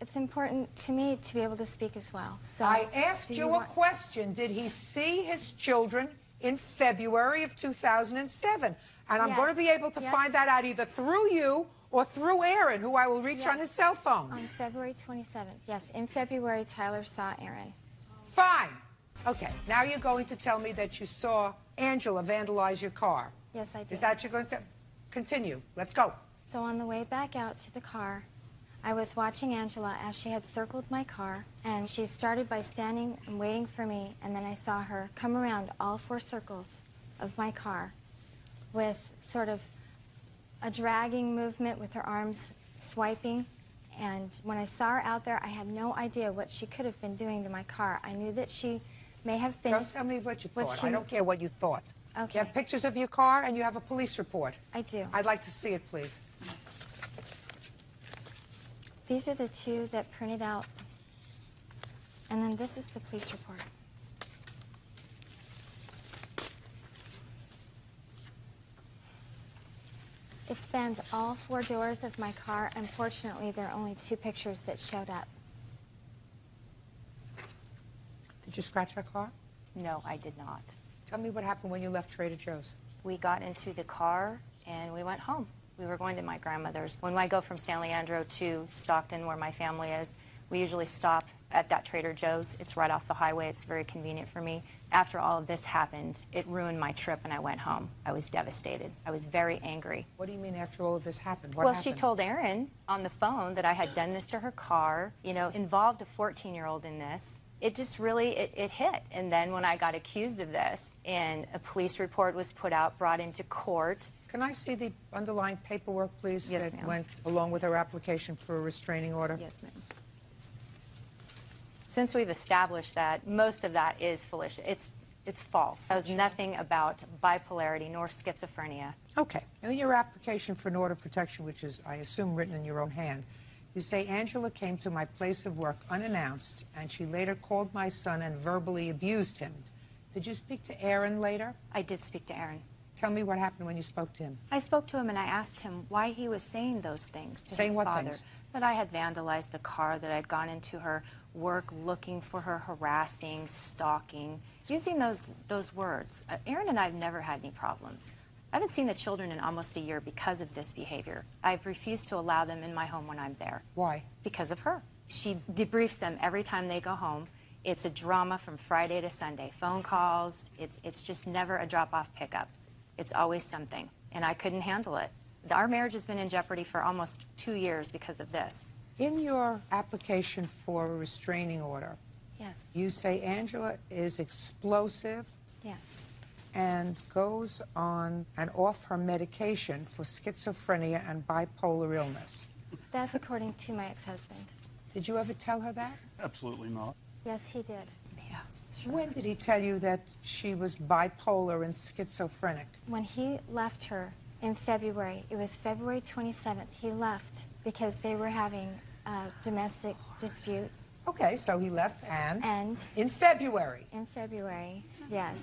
[SPEAKER 3] It's important to me to be able to speak as well. So
[SPEAKER 2] I asked you a question. Did he see his children in February of 2007? And I'm going to be able to find that out either through you or through Aaron, who I will reach on his cell phone.
[SPEAKER 3] On February 27th, yes. In February, Tyler saw Aaron.
[SPEAKER 2] Fine. Okay, now you're going to tell me that you saw Angela vandalize your car.
[SPEAKER 3] Yes, I did.
[SPEAKER 2] Is that you're going to continue? Let's go.
[SPEAKER 3] So on the way back out to the car, I was watching Angela as she had circled my car, and she started by standing and waiting for me, and then I saw her come around all 4 circles of my car with sort of a dragging movement with her arms swiping. And when I saw her out there, I had no idea what she could have been doing to my car. I knew that she may have been...
[SPEAKER 2] Don't tell me what you thought. I don't care what you thought.
[SPEAKER 3] Okay.
[SPEAKER 2] You have pictures of your car and you have a police report.
[SPEAKER 3] I do.
[SPEAKER 2] I'd like to see it, please.
[SPEAKER 3] These are the 2 that printed out. And then this is the police report. It spans all 4 doors of my car. Unfortunately, there are only 2 pictures that showed up.
[SPEAKER 2] Did you scratch her car?
[SPEAKER 4] No, I did not.
[SPEAKER 2] Tell me what happened when you left Trader Joe's.
[SPEAKER 4] We got into the car and we went home. We were going to my grandmother's. When I go from San Leandro to Stockton, where my family is, we usually stop at that Trader Joe's. It's right off the highway. It's very convenient for me. After all of this happened, it ruined my trip and I went home. I was devastated. I was very angry.
[SPEAKER 2] What do you mean after all of this happened? What
[SPEAKER 4] Well,
[SPEAKER 2] happened?
[SPEAKER 4] she told Aaron on the phone that I had done this to her car, you know, involved a 14-year-old in this. It just really, it hit. And then when I got accused of this and a police report was put out, brought into court.
[SPEAKER 2] Can I see the underlying paperwork, please,
[SPEAKER 4] Yes,
[SPEAKER 2] that
[SPEAKER 4] ma'am.
[SPEAKER 2] went along with her application for a restraining order?
[SPEAKER 4] Yes, ma'am. Since we've established that, most of that is fallacious. It's false. There's nothing about bipolarity nor schizophrenia.
[SPEAKER 2] Okay. And in your application for an order of protection, which is, I assume, written in your own hand, you say, Angela came to my place of work unannounced, and she later called my son and verbally abused him. Did you speak to Aaron later?
[SPEAKER 4] I did speak to Aaron.
[SPEAKER 2] Tell me what happened when you spoke to him.
[SPEAKER 4] I spoke to him and I asked him why he was saying those things to
[SPEAKER 2] Saying
[SPEAKER 4] his
[SPEAKER 2] what
[SPEAKER 4] father.
[SPEAKER 2] things?
[SPEAKER 4] That I had vandalized the car, that I'd gone into her work looking for her, harassing, stalking, using those words. Aaron and I have never had any problems. I haven't seen the children in almost a year because of this behavior. I've refused to allow them in my home when I'm there.
[SPEAKER 2] Why?
[SPEAKER 4] Because of her. She debriefs them every time they go home. It's a drama from Friday to Sunday. Phone calls, it's just never a drop-off pickup. It's always something, and I couldn't handle it. Our marriage has been in jeopardy for almost 2 years because of this.
[SPEAKER 2] In your application for a restraining order,
[SPEAKER 4] Yes.
[SPEAKER 2] you say Angela is explosive
[SPEAKER 4] Yes.
[SPEAKER 2] and goes on and off her medication for schizophrenia and bipolar illness.
[SPEAKER 3] That's according to my ex-husband.
[SPEAKER 2] Did you ever tell her that?
[SPEAKER 24] Absolutely not.
[SPEAKER 3] Yes, he did.
[SPEAKER 4] Yeah.
[SPEAKER 2] When did he tell you that she was bipolar and schizophrenic?
[SPEAKER 3] When he left her in February, it was February 27th, he left because they were having a domestic dispute.
[SPEAKER 2] Okay, so he left
[SPEAKER 3] And
[SPEAKER 2] in February.
[SPEAKER 3] in February, yes.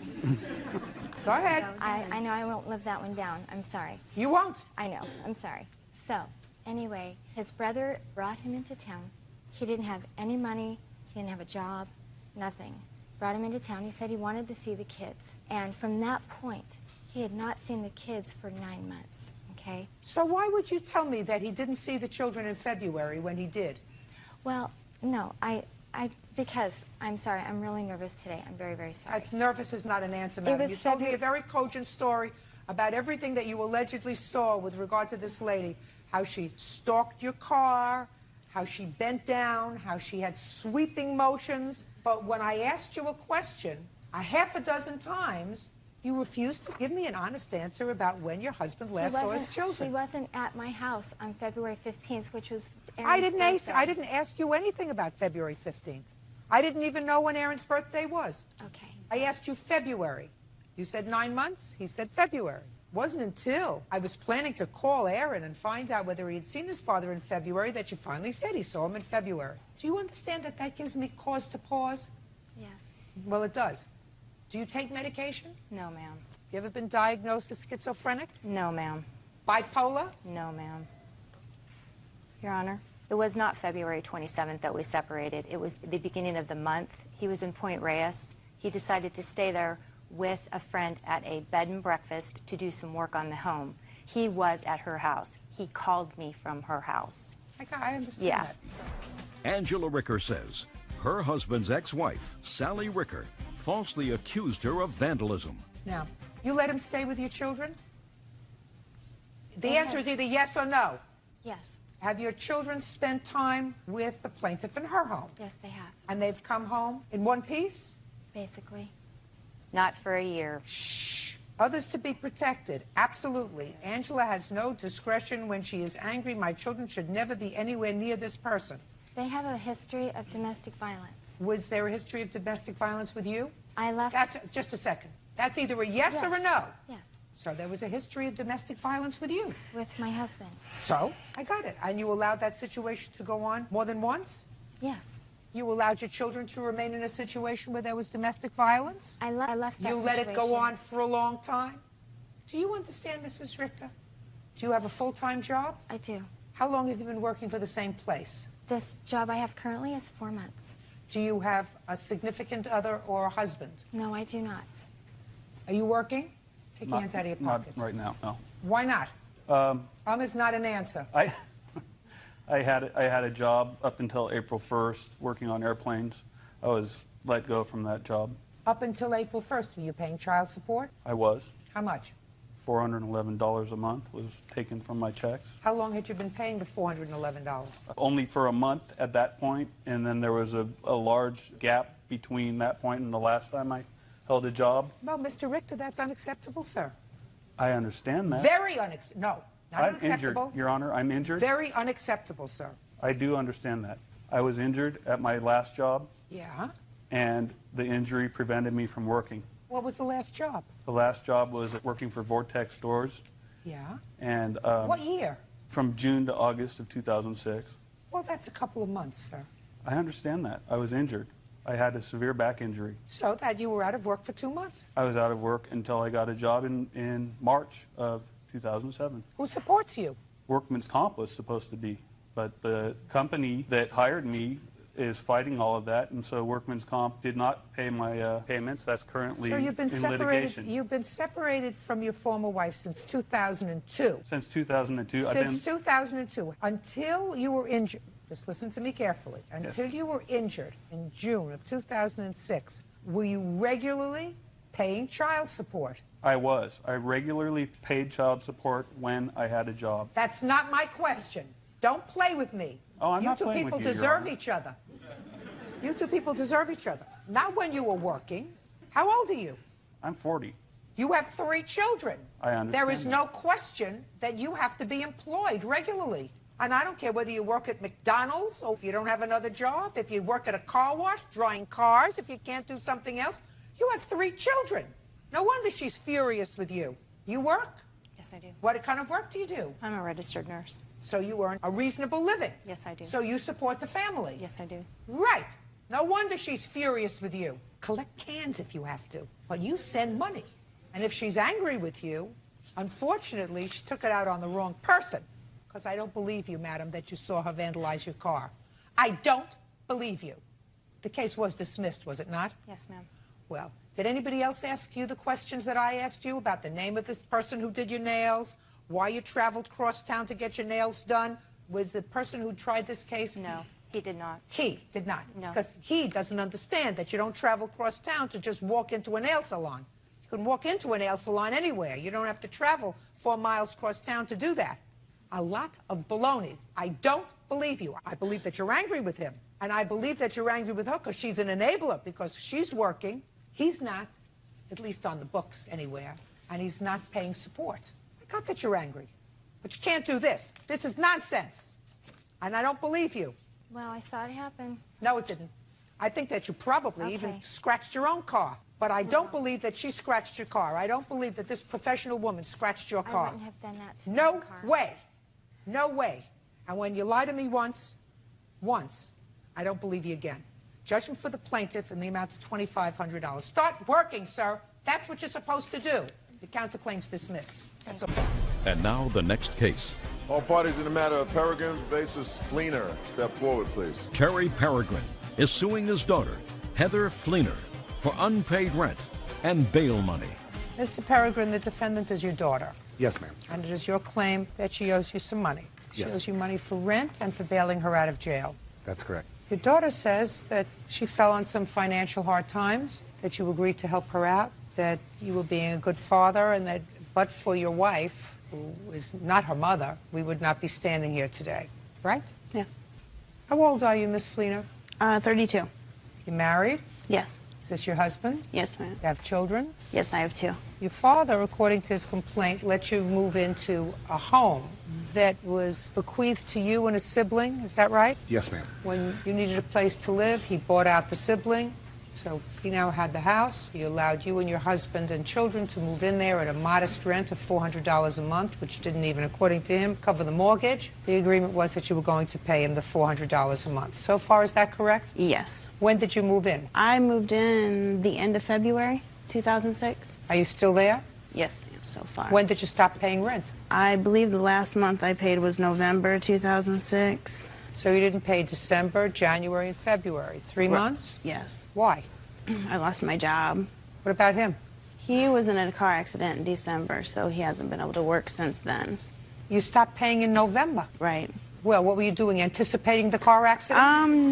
[SPEAKER 2] Go ahead.
[SPEAKER 3] I know I won't live that one down. I'm sorry.
[SPEAKER 2] You won't?
[SPEAKER 3] I know. I'm sorry. So, anyway, his brother brought him into town. He didn't have any money. He didn't have a job. Nothing. Brought him into town. He said he wanted to see the kids. And from that point, he had not seen the kids for 9 months. Okay?
[SPEAKER 2] So why would you tell me that he didn't see the children in February when he did?
[SPEAKER 3] Well, no, because I'm sorry, I'm really nervous today. I'm very, very sorry.
[SPEAKER 2] That's nervous is not an answer, madam.
[SPEAKER 3] was
[SPEAKER 2] You told me
[SPEAKER 3] February-
[SPEAKER 2] a very cogent story about everything that you allegedly saw with regard to this lady, how she stalked your car, how she bent down, how she had sweeping motions. But when I asked you a question a half a dozen times, you refused to give me an honest answer about when your husband last saw his children.
[SPEAKER 3] He wasn't at my house on February 15th, which was
[SPEAKER 2] I
[SPEAKER 3] Aaron's
[SPEAKER 2] didn't
[SPEAKER 3] birthday.
[SPEAKER 2] ask you anything about February 15th. I didn't even know when Aaron's birthday was.
[SPEAKER 3] Okay.
[SPEAKER 2] I asked you February. You said 9 months. He said February. Wasn't until I was planning to call Aaron and find out whether he had seen his father in February that you finally said he saw him in February. Do you understand that that gives me cause to pause?
[SPEAKER 3] Yes.
[SPEAKER 2] Well, it does. Do you take medication?
[SPEAKER 4] No, ma'am.
[SPEAKER 2] You ever been diagnosed as schizophrenic?
[SPEAKER 4] No, ma'am.
[SPEAKER 2] Bipolar?
[SPEAKER 4] No, ma'am. Your Honor, it was not February 27th that we separated. It was the beginning of the month. He was in Point Reyes. He decided to stay there with a friend at a bed and breakfast to do some work on the home. He was at her house. He called me from her house.
[SPEAKER 2] I understand
[SPEAKER 4] Yeah.
[SPEAKER 2] that.
[SPEAKER 1] Angela Ricker says her husband's ex-wife, Sally Ricker, falsely accused her of vandalism.
[SPEAKER 2] Now, you let him stay with your children? The
[SPEAKER 3] They
[SPEAKER 2] answer
[SPEAKER 3] have-
[SPEAKER 2] is either yes or no.
[SPEAKER 3] Yes.
[SPEAKER 2] Have your children spent time with the plaintiff in her home?
[SPEAKER 3] Yes, they have.
[SPEAKER 2] And they've come home in one piece?
[SPEAKER 3] Basically.
[SPEAKER 4] Not for a year.
[SPEAKER 2] Shh. Others to be protected. Absolutely. Angela has no discretion when she is angry. My children should never be anywhere near this person.
[SPEAKER 3] They have a history of domestic violence.
[SPEAKER 2] Was there a history of domestic violence with you?
[SPEAKER 3] I left.
[SPEAKER 2] That's just a second. That's either a yes or a no.
[SPEAKER 3] Yes.
[SPEAKER 2] So there was a history of domestic violence with you.
[SPEAKER 3] With my husband.
[SPEAKER 2] So I got it. And you allowed that situation to go on more than once?
[SPEAKER 3] Yes.
[SPEAKER 2] You allowed your children to remain in a situation where there was domestic violence?
[SPEAKER 3] I left that
[SPEAKER 2] You let it go
[SPEAKER 3] situation.
[SPEAKER 2] on for a long time? Do you understand, Mrs. Richter? Do you have a full-time job?
[SPEAKER 3] I do.
[SPEAKER 2] How long have you been working for the same place?
[SPEAKER 3] This job I have currently is 4 months.
[SPEAKER 2] Do you have a significant other or a husband?
[SPEAKER 3] No, I do not.
[SPEAKER 2] Are you working? Take your hands out of your pockets.
[SPEAKER 24] Not right now, no.
[SPEAKER 2] Why not? Is not an answer.
[SPEAKER 24] I had a job up until April 1st working on airplanes. I was let go from that job.
[SPEAKER 2] Up until April 1st, were you paying child support?
[SPEAKER 24] I was.
[SPEAKER 2] How much?
[SPEAKER 24] $411 a month was taken from my checks.
[SPEAKER 2] How long had you been paying the $411?
[SPEAKER 24] Only for a month at that point, and then there was a large gap between that point and the last time I held a job.
[SPEAKER 2] Well, Mr. Richter, that's unacceptable, sir.
[SPEAKER 24] I understand that.
[SPEAKER 2] Very unacceptable. No, not
[SPEAKER 24] I'm
[SPEAKER 2] unacceptable.
[SPEAKER 24] injured, Your Honor. I'm injured.
[SPEAKER 2] Very unacceptable, sir.
[SPEAKER 24] I do understand that. I was injured at my last job,
[SPEAKER 2] Yeah.
[SPEAKER 24] and the injury prevented me from working.
[SPEAKER 2] What was the last job?
[SPEAKER 24] The last job was working for Vortex Stores,
[SPEAKER 2] Yeah.
[SPEAKER 24] and
[SPEAKER 2] What year?
[SPEAKER 24] from June to August of 2006.
[SPEAKER 2] Well, that's a couple of months, sir.
[SPEAKER 24] I understand that. I was injured. I had a severe back injury.
[SPEAKER 2] So that you were out of work for 2 months.
[SPEAKER 24] I was out of work until I got a job in March of 2007.
[SPEAKER 2] Who supports you?
[SPEAKER 24] Workman's Comp was supposed to be, but the company that hired me is fighting all of that, and so Workman's Comp did not pay my payments. That's currently
[SPEAKER 2] So you've been
[SPEAKER 24] in
[SPEAKER 2] separated.
[SPEAKER 24] litigation.
[SPEAKER 2] You've been separated from your former wife since 2002.
[SPEAKER 24] Since 2002,
[SPEAKER 2] Since 2002, until you were injured. Just listen to me carefully. Until you were injured in June of 2006, were you regularly paying child support?
[SPEAKER 24] I was. I regularly paid child support when I had a job.
[SPEAKER 2] That's not my question. Don't play with me.
[SPEAKER 24] Oh, I'm
[SPEAKER 2] you
[SPEAKER 24] not
[SPEAKER 2] two
[SPEAKER 24] playing
[SPEAKER 2] people
[SPEAKER 24] with you, Your
[SPEAKER 2] deserve
[SPEAKER 24] Honor.
[SPEAKER 2] each other. You two people deserve each other. Not when you were working. How old are you?
[SPEAKER 24] I'm 40.
[SPEAKER 2] You have 3 children.
[SPEAKER 24] I understand
[SPEAKER 2] There is
[SPEAKER 24] that.
[SPEAKER 2] no question that you have to be employed regularly. And I don't care whether you work at McDonald's or if you don't have another job, if you work at a car wash, drying cars, if you can't do something else. You have 3 children. No wonder she's furious with you. You work?
[SPEAKER 4] Yes, I do.
[SPEAKER 2] What kind of work do you do?
[SPEAKER 4] I'm a registered nurse.
[SPEAKER 2] So you earn a reasonable living?
[SPEAKER 4] Yes, I do.
[SPEAKER 2] So you support the family?
[SPEAKER 4] Yes, I do.
[SPEAKER 2] Right. No wonder she's furious with you. Collect cans if you have to, but you send money. And if she's angry with you, unfortunately, she took it out on the wrong person. Because I don't believe you, madam, that you saw her vandalize your car. I don't believe you. The case was dismissed, was it not?
[SPEAKER 4] Yes, ma'am.
[SPEAKER 2] Well, did anybody else ask you the questions that I asked you about the name of this person who did your nails, why you traveled cross town to get your nails done? Was the person who tried this case?
[SPEAKER 4] No, he did not.
[SPEAKER 2] He did not.
[SPEAKER 4] No.
[SPEAKER 2] Because he doesn't understand that you don't travel cross town to just walk into a nail salon. You can walk into a nail salon anywhere. You don't have to travel 4 miles cross town to do that. A lot of baloney. I don't believe you. I believe that you're angry with him. And I believe that you're angry with her because she's an enabler, because she's working. He's not, at least on the books anywhere, and he's not paying support. I got that you're angry. But you can't do this. This is nonsense. And I don't believe you.
[SPEAKER 3] Well, I saw it happen.
[SPEAKER 2] No, it didn't. I think that you probably even scratched your own car. But I don't believe that she scratched your car. I don't believe that this professional woman scratched your car.
[SPEAKER 3] I wouldn't have done that to
[SPEAKER 2] No
[SPEAKER 3] my car.
[SPEAKER 2] way. No way. And when you lie to me once, I don't believe you again. Judgment for the plaintiff in the amount of $2,500. Start working, sir. That's what you're supposed to do. The counterclaim's dismissed. That's all.
[SPEAKER 1] And now the next case.
[SPEAKER 8] All parties in the matter of Peregrine versus Fleener. Step forward, please.
[SPEAKER 1] Terry Peregrine is suing his daughter, Heather Fleener, for unpaid rent and bail money.
[SPEAKER 2] Mr. Peregrine, the defendant is your daughter.
[SPEAKER 9] Yes, ma'am.
[SPEAKER 2] And it is your claim that she owes you some money. She
[SPEAKER 9] Yes.
[SPEAKER 2] owes you money for rent and for bailing her out of jail.
[SPEAKER 9] That's correct.
[SPEAKER 2] Your daughter says that she fell on some financial hard times, that you agreed to help her out, that you were being a good father, and that but for your wife, who is not her mother, we would not be standing here today. Right?
[SPEAKER 19] Yes.
[SPEAKER 2] How old are you, Miss Fleener?
[SPEAKER 19] 32.
[SPEAKER 2] You married?
[SPEAKER 19] Yes.
[SPEAKER 2] Is this your husband?
[SPEAKER 19] Yes, ma'am.
[SPEAKER 2] You have children?
[SPEAKER 19] Yes, I have 2.
[SPEAKER 2] Your father, according to his complaint, let you move into a home that was bequeathed to you and a sibling. Is that right?
[SPEAKER 9] Yes, ma'am.
[SPEAKER 2] When you needed a place to live, he bought out the sibling. So he now had the house. He allowed you and your husband and children to move in there at a modest rent of $400 a month, which didn't even, according to him, cover the mortgage. The agreement was that you were going to pay him the $400 a month. So far, is that correct?
[SPEAKER 19] Yes.
[SPEAKER 2] When did you move in?
[SPEAKER 19] I moved in the end of February 2006.
[SPEAKER 2] Are you still there?
[SPEAKER 19] Yes, ma'am, so far.
[SPEAKER 2] When did you stop paying rent?
[SPEAKER 19] I believe the last month I paid was November 2006.
[SPEAKER 2] So you didn't pay December, January, and February. 3 months?
[SPEAKER 19] Yes.
[SPEAKER 2] Why?
[SPEAKER 19] I lost my job.
[SPEAKER 2] What about him?
[SPEAKER 19] He was in a car accident in December, so he hasn't been able to work since then.
[SPEAKER 2] You stopped paying in November?
[SPEAKER 19] Right.
[SPEAKER 2] Well, what were you doing, anticipating the car accident?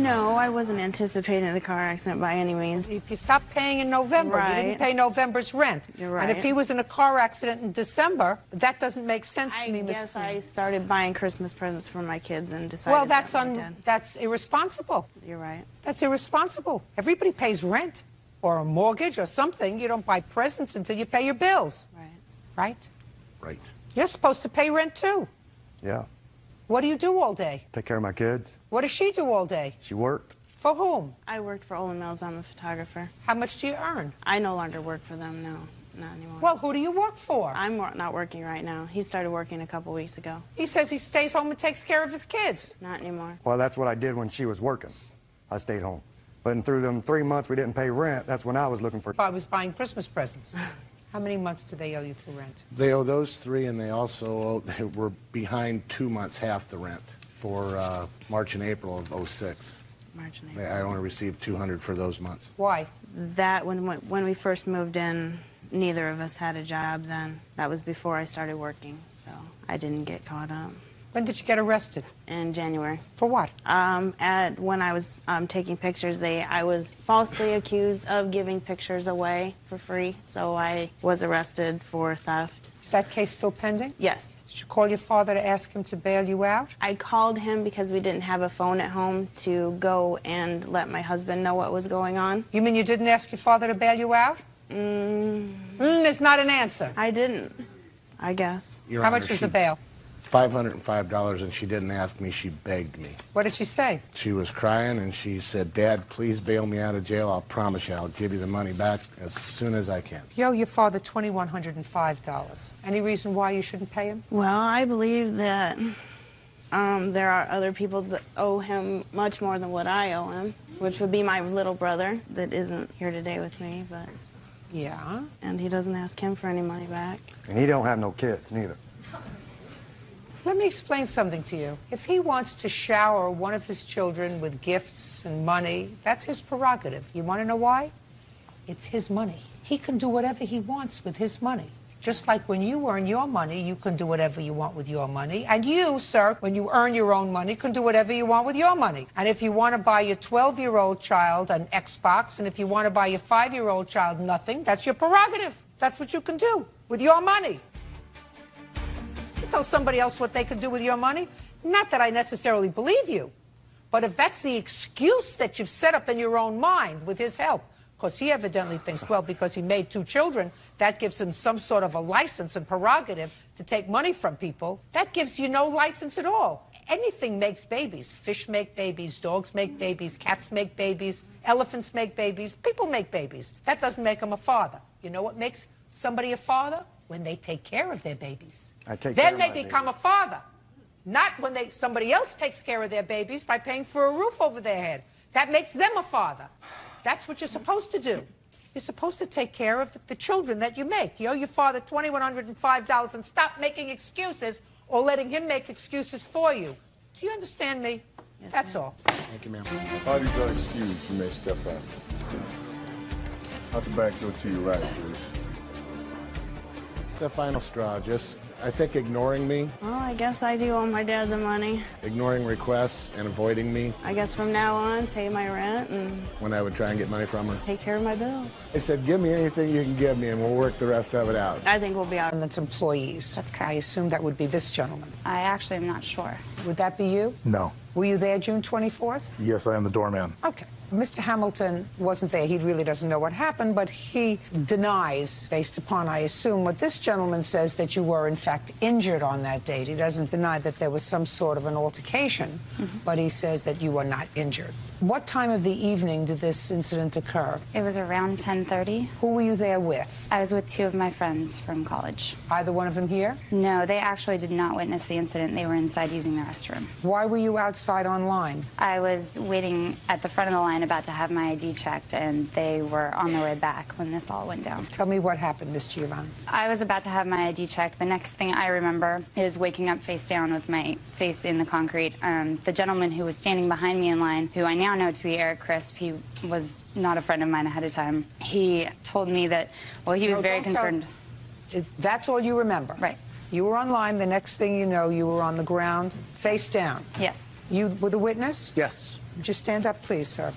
[SPEAKER 19] No, I wasn't anticipating the car accident by any means.
[SPEAKER 2] If you stopped paying in November, you didn't
[SPEAKER 19] Right.
[SPEAKER 2] pay November's rent.
[SPEAKER 19] You're right.
[SPEAKER 2] And if he was in a car accident in December, that doesn't make sense to me,
[SPEAKER 19] I
[SPEAKER 2] Miss
[SPEAKER 19] guess
[SPEAKER 2] Fleener.
[SPEAKER 19] I started buying Christmas presents for my kids and decided
[SPEAKER 2] Well, that's
[SPEAKER 19] that what I did.
[SPEAKER 2] that's irresponsible.
[SPEAKER 19] You're right.
[SPEAKER 2] That's irresponsible. Everybody pays rent or a mortgage or something. You don't buy presents until you pay your bills.
[SPEAKER 19] Right.
[SPEAKER 2] Right?
[SPEAKER 6] Right.
[SPEAKER 2] You're supposed to pay rent, too.
[SPEAKER 7] Yeah.
[SPEAKER 2] What do you do all day?
[SPEAKER 7] Take care of my kids.
[SPEAKER 2] What does she do all day?
[SPEAKER 7] She worked.
[SPEAKER 2] For whom?
[SPEAKER 22] I worked for Olin Mills. I'm a photographer.
[SPEAKER 2] How much do you earn?
[SPEAKER 22] I no longer work for them, no. Not anymore.
[SPEAKER 2] Well, who do you work for?
[SPEAKER 22] I'm not working right now. He started working a couple weeks ago.
[SPEAKER 2] He says he stays home and takes care of his kids.
[SPEAKER 22] Not anymore.
[SPEAKER 7] Well, that's what I did when she was working. I stayed home. But through them 3 months we didn't pay rent, that's when I was looking for...
[SPEAKER 2] I was buying Christmas presents. How many months do they owe you for rent?
[SPEAKER 6] They owe those 3, and they also they were behind 2 months, half the rent for March and April of 06.
[SPEAKER 22] March and April.
[SPEAKER 6] I only received $200 for those months.
[SPEAKER 2] Why?
[SPEAKER 22] That, when we first moved in, neither of us had a job then. That was before I started working, so I didn't get caught up.
[SPEAKER 2] When did you get arrested?
[SPEAKER 22] In January.
[SPEAKER 2] For what?
[SPEAKER 22] When I was taking pictures, I was falsely accused of giving pictures away for free, so I was arrested for theft.
[SPEAKER 2] Is that case still pending?
[SPEAKER 22] Yes.
[SPEAKER 2] Did you call your father to ask him to bail you out?
[SPEAKER 22] I called him because we didn't have a phone at home to go and let my husband know what was going on.
[SPEAKER 2] You mean you didn't ask your father to bail you out? Is not an answer.
[SPEAKER 22] I didn't, I guess.
[SPEAKER 6] Your
[SPEAKER 2] How
[SPEAKER 6] Honor,
[SPEAKER 2] much was the bail?
[SPEAKER 6] $505, and she didn't ask me, she begged me.
[SPEAKER 2] What did she say?
[SPEAKER 6] She was crying, and she said, Dad, please bail me out of jail. I'll promise you I'll give you the money back as soon as I can.
[SPEAKER 2] You owe your father $2,105. Any reason why you shouldn't pay him?
[SPEAKER 22] Well, I believe that there are other people that owe him much more than what I owe him, which would be my little brother that isn't here today with me, but...
[SPEAKER 2] Yeah?
[SPEAKER 22] And he doesn't ask him for any money back.
[SPEAKER 7] And he don't have no kids, neither.
[SPEAKER 2] Let me explain something to you. If he wants to shower one of his children with gifts and money, that's his prerogative. You want to know why? It's his money. He can do whatever he wants with his money. Just like when you earn your money, you can do whatever you want with your money. And you, sir, when you earn your own money, can do whatever you want with your money. And if you want to buy your 12-year-old child an Xbox, and if you want to buy your 5-year-old child nothing, that's your prerogative. That's what you can do with your money. You tell somebody else what they can do with your money. Not that I necessarily believe you, but if that's the excuse that you've set up in your own mind with his help, because he evidently thinks, well, because he made 2 children, that gives him some sort of a license and prerogative to take money from people. That gives you no license at all. Anything makes babies. Fish make babies, dogs make babies, cats make babies, elephants make babies, people make babies. That doesn't make them a father. You know what makes somebody a father? When they take care of their babies. Then they become a father. Not when somebody else takes care of their babies by paying for a roof over their head. That makes them a father. That's what you're supposed to do. You're supposed to take care of the children that you make. You owe your father $2,105 and stop making excuses or letting him make excuses for you. Do you understand me? Yes, that's all.
[SPEAKER 6] Thank you, ma'am.
[SPEAKER 8] Parties are excused. You may step out. Out the back door to your right, please.
[SPEAKER 6] The final straw, just, I think, ignoring me,
[SPEAKER 22] Well, I guess I do owe my dad the money.
[SPEAKER 6] ignoring requests, and avoiding me
[SPEAKER 22] I guess from now on, pay my rent and
[SPEAKER 6] when I would try and get money from her.
[SPEAKER 22] take care of my bills.
[SPEAKER 6] I said, give me anything you can give me, and we'll work the rest of it out.
[SPEAKER 22] I think we'll be out.
[SPEAKER 2] And that's employees. That's correct. I assume that would be this gentleman.
[SPEAKER 23] I actually am not sure.
[SPEAKER 2] Would that be you?
[SPEAKER 8] No.
[SPEAKER 2] Were you there June 24th?
[SPEAKER 8] Yes, I am the doorman.
[SPEAKER 2] Okay. Mr. Hamilton wasn't there. He really doesn't know what happened, but he denies, based upon, I assume, what this gentleman says, that you were, in fact, injured on that date. He doesn't deny that there was some sort of an altercation, but he says that you were not injured. What time of the evening did this incident occur?
[SPEAKER 23] It was around 10:30.
[SPEAKER 2] Who were you there with?
[SPEAKER 23] I was with 2 of my friends from college.
[SPEAKER 2] Either one of them here?
[SPEAKER 23] No, they actually did not witness the incident. They were inside using the restroom.
[SPEAKER 2] Why were you outside on line?
[SPEAKER 23] I was waiting at the front of the line about to have my ID checked, and they were on their way back when this all went down.
[SPEAKER 2] Tell me what happened, Miss Giovanni.
[SPEAKER 23] I was about to have my ID checked. The next thing I remember is waking up face down with my face in the concrete. The gentleman who was standing behind me in line, who I now know to be Eric Crisp, he was not a friend of mine ahead of time. He told me that, well, he was very concerned.
[SPEAKER 2] That's all you remember?
[SPEAKER 23] Right.
[SPEAKER 2] You were on line. The next thing you know, you were on the ground, face down.
[SPEAKER 23] Yes.
[SPEAKER 2] You were the witness?
[SPEAKER 25] Yes.
[SPEAKER 2] Just stand up, please, sir.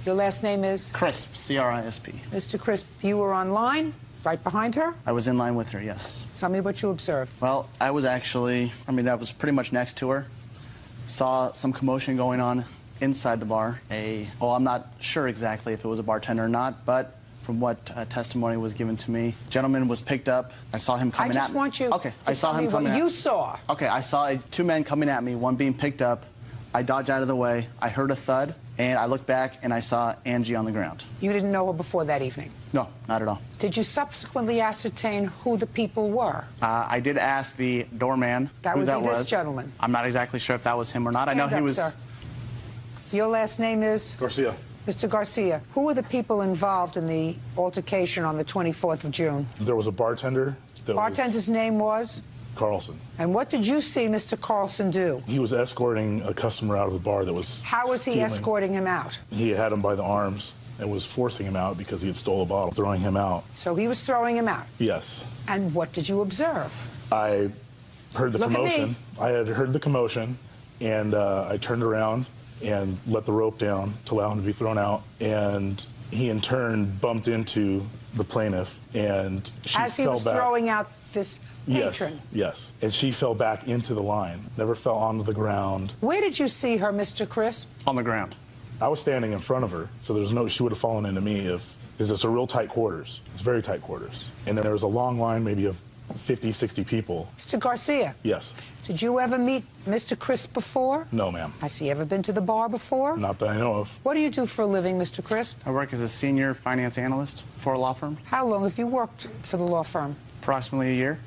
[SPEAKER 2] Your last name is?
[SPEAKER 25] Crisp, C-R-I-S-P.
[SPEAKER 2] Mr. Crisp, you were on line, right behind her?
[SPEAKER 25] I was in line with her, yes.
[SPEAKER 2] Tell me what you observed.
[SPEAKER 25] Well, I was actually, I was pretty much next to her. Saw some commotion going on inside the bar. I'm not sure exactly if it was a bartender or not, but from what testimony was given to me. Gentleman was picked up. I saw him coming at me.
[SPEAKER 2] I just want you to
[SPEAKER 25] saw
[SPEAKER 2] tell
[SPEAKER 25] him
[SPEAKER 2] me
[SPEAKER 25] coming
[SPEAKER 2] what
[SPEAKER 25] at
[SPEAKER 2] you saw.
[SPEAKER 25] Okay, I saw two men coming at me, one being picked up. I dodged out of the way. I heard a thud, and I looked back, and I saw Angie on the ground.
[SPEAKER 2] You didn't know her before that evening?
[SPEAKER 25] No, not at all.
[SPEAKER 2] Did you subsequently ascertain who the people were?
[SPEAKER 25] I did ask the doorman who that was.
[SPEAKER 2] This gentleman.
[SPEAKER 25] I'm not exactly sure if that was him or not. I know he was.
[SPEAKER 2] Sir. Your last name is?
[SPEAKER 5] Garcia.
[SPEAKER 2] Mr. Garcia, who were the people involved in the altercation on the 24th of June?
[SPEAKER 5] There was a bartender.
[SPEAKER 2] Bartender's name was?
[SPEAKER 5] Carlson.
[SPEAKER 2] And what did you see Mr. Carlson do?
[SPEAKER 5] He was escorting a customer out of the bar that was
[SPEAKER 2] How was he escorting him out?
[SPEAKER 5] He had him by the arms and was forcing him out because he had stole a bottle, throwing him out.
[SPEAKER 2] So he was throwing him out?
[SPEAKER 5] Yes.
[SPEAKER 2] And what did you observe?
[SPEAKER 5] I heard the
[SPEAKER 2] Look
[SPEAKER 5] commotion.
[SPEAKER 2] at me.
[SPEAKER 5] I had heard the commotion, and I turned around and let the rope down to allow him to be thrown out, and he in turn bumped into the plaintiff, and she
[SPEAKER 2] As he
[SPEAKER 5] fell
[SPEAKER 2] was
[SPEAKER 5] back.
[SPEAKER 2] Throwing out this patron?
[SPEAKER 5] Yes. And she fell back into the line, never fell onto the ground.
[SPEAKER 2] Where did you see her, Mr. Crisp?
[SPEAKER 25] On the ground.
[SPEAKER 5] I was standing in front of her, so there's no, she would have fallen into me because it's a real tight quarters. It's very tight quarters. And then there was a long line maybe of 50, 60 people.
[SPEAKER 2] Mr. Garcia?
[SPEAKER 5] Yes.
[SPEAKER 2] Did you ever meet Mr. Crisp before?
[SPEAKER 5] No, ma'am.
[SPEAKER 2] Has he ever been to the bar before?
[SPEAKER 5] Not that I know of.
[SPEAKER 2] What do you do for a living, Mr. Crisp?
[SPEAKER 25] I work as a senior finance analyst for a law firm.
[SPEAKER 2] How long have you worked for the law firm?
[SPEAKER 25] Approximately a year.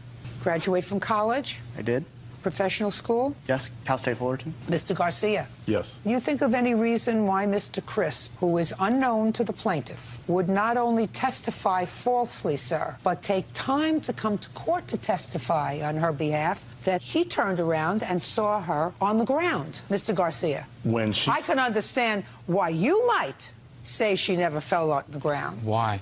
[SPEAKER 2] Graduate from college?
[SPEAKER 25] I did.
[SPEAKER 2] Professional school?
[SPEAKER 25] Yes, Cal State Fullerton.
[SPEAKER 2] Mr. Garcia?
[SPEAKER 5] Yes.
[SPEAKER 2] You think of any reason why Mr. Crisp, who is unknown to the plaintiff, would not only testify falsely, sir, but take time to come to court to testify on her behalf, that he turned around and saw her on the ground, Mr. Garcia?
[SPEAKER 5] When she...
[SPEAKER 2] I can understand why you might say she never fell on the ground.
[SPEAKER 10] Why?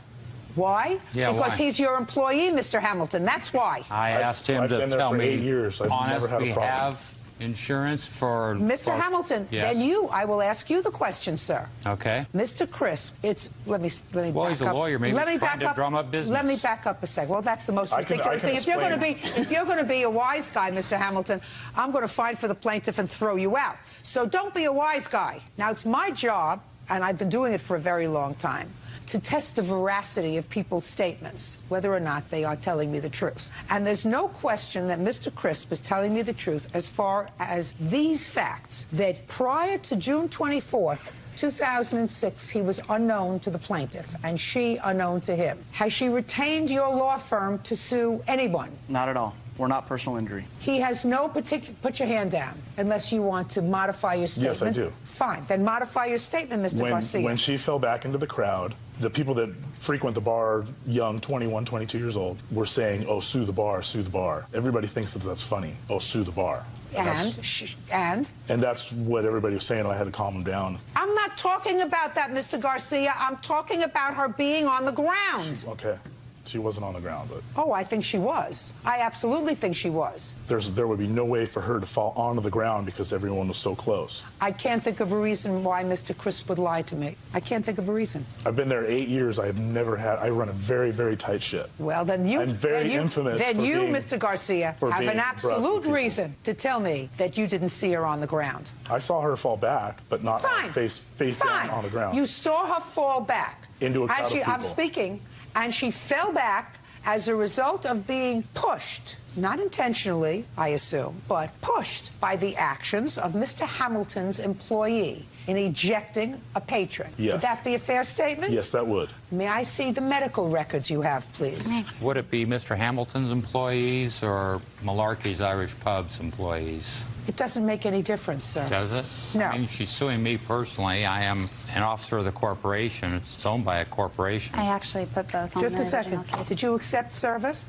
[SPEAKER 2] Why?
[SPEAKER 10] Yeah,
[SPEAKER 2] because
[SPEAKER 10] why?
[SPEAKER 2] he's your employee, Mr. Hamilton. That's why.
[SPEAKER 10] I asked him
[SPEAKER 5] I've
[SPEAKER 10] to
[SPEAKER 5] been there
[SPEAKER 10] tell
[SPEAKER 5] for
[SPEAKER 10] me,
[SPEAKER 5] 8 years. I've
[SPEAKER 10] honest,
[SPEAKER 5] never had a
[SPEAKER 10] we
[SPEAKER 5] problem.
[SPEAKER 10] have insurance for...
[SPEAKER 2] Mr. Hamilton,
[SPEAKER 10] Yes.
[SPEAKER 2] then I will ask you the question, sir.
[SPEAKER 10] Okay.
[SPEAKER 2] Mr. Crisp, let me
[SPEAKER 10] Well,
[SPEAKER 2] back
[SPEAKER 10] he's a
[SPEAKER 2] up.
[SPEAKER 10] lawyer. Maybe
[SPEAKER 2] Let me
[SPEAKER 10] he's trying
[SPEAKER 2] back
[SPEAKER 10] to
[SPEAKER 2] up.
[SPEAKER 10] drum up business.
[SPEAKER 2] Let me back up a second. Well, that's the most ridiculous thing. If you're going to be a wise guy, Mr. Hamilton, I'm going to fight for the plaintiff and throw you out. So don't be a wise guy. Now, it's my job, and I've been doing it for a very long time, to test the veracity of people's statements, whether or not they are telling me the truth. And there's no question that Mr. Crisp is telling me the truth as far as these facts, that prior to June 24th, 2006, he was unknown to the plaintiff, and she unknown to him. Has she retained your law firm to sue anyone?
[SPEAKER 25] Not at all. We're not personal injury.
[SPEAKER 2] He has no particular... Put your hand down, unless you want to modify your statement.
[SPEAKER 5] Yes, I do.
[SPEAKER 2] Fine. Then modify your statement, Mr. Garcia.
[SPEAKER 5] When she fell back into the crowd, the people that frequent the bar, young, 21, 22 years old, were saying, oh, sue the bar, sue the bar. Everybody thinks that that's funny. Oh, sue the bar.
[SPEAKER 2] And
[SPEAKER 5] that's what everybody was saying, and I had to calm them down.
[SPEAKER 2] I'm not talking about that, Mr. Garcia. I'm talking about her being on the ground.
[SPEAKER 5] Okay. She wasn't on the ground, but...
[SPEAKER 2] Oh, I think she was. I absolutely think she was.
[SPEAKER 5] There would be no way for her to fall onto the ground because everyone was so close.
[SPEAKER 2] I can't think of a reason why Mr. Crisp would lie to me. I can't think of a reason.
[SPEAKER 5] I've been there 8 years. I have never had... I run a very, very tight ship.
[SPEAKER 2] Well, then you...
[SPEAKER 5] I'm very infamous
[SPEAKER 2] Then
[SPEAKER 5] for
[SPEAKER 2] you,
[SPEAKER 5] being,
[SPEAKER 2] Mr. Garcia, have an absolute reason to tell me that you didn't see her on the ground.
[SPEAKER 5] I saw her fall back, but not face down on the ground.
[SPEAKER 2] You saw her fall back.
[SPEAKER 5] Into a crowd of people.
[SPEAKER 2] I'm speaking, and she fell back as a result of being pushed, not intentionally, I assume, but pushed by the actions of Mr. Hamilton's employee in ejecting a patron.
[SPEAKER 5] Yes.
[SPEAKER 2] Would that be a fair statement?
[SPEAKER 5] Yes, that would.
[SPEAKER 2] May I see the medical records you have, please?
[SPEAKER 10] Would it be Mr. Hamilton's employees or Malarkey's Irish Pub's employees?
[SPEAKER 2] It doesn't make any difference, sir.
[SPEAKER 10] Does it?
[SPEAKER 2] No.
[SPEAKER 10] I mean, she's suing me personally. I am an officer of the corporation. It's owned by a corporation.
[SPEAKER 23] I actually put both on
[SPEAKER 2] Just
[SPEAKER 23] the
[SPEAKER 2] a second.
[SPEAKER 23] original case.
[SPEAKER 2] Did you accept service?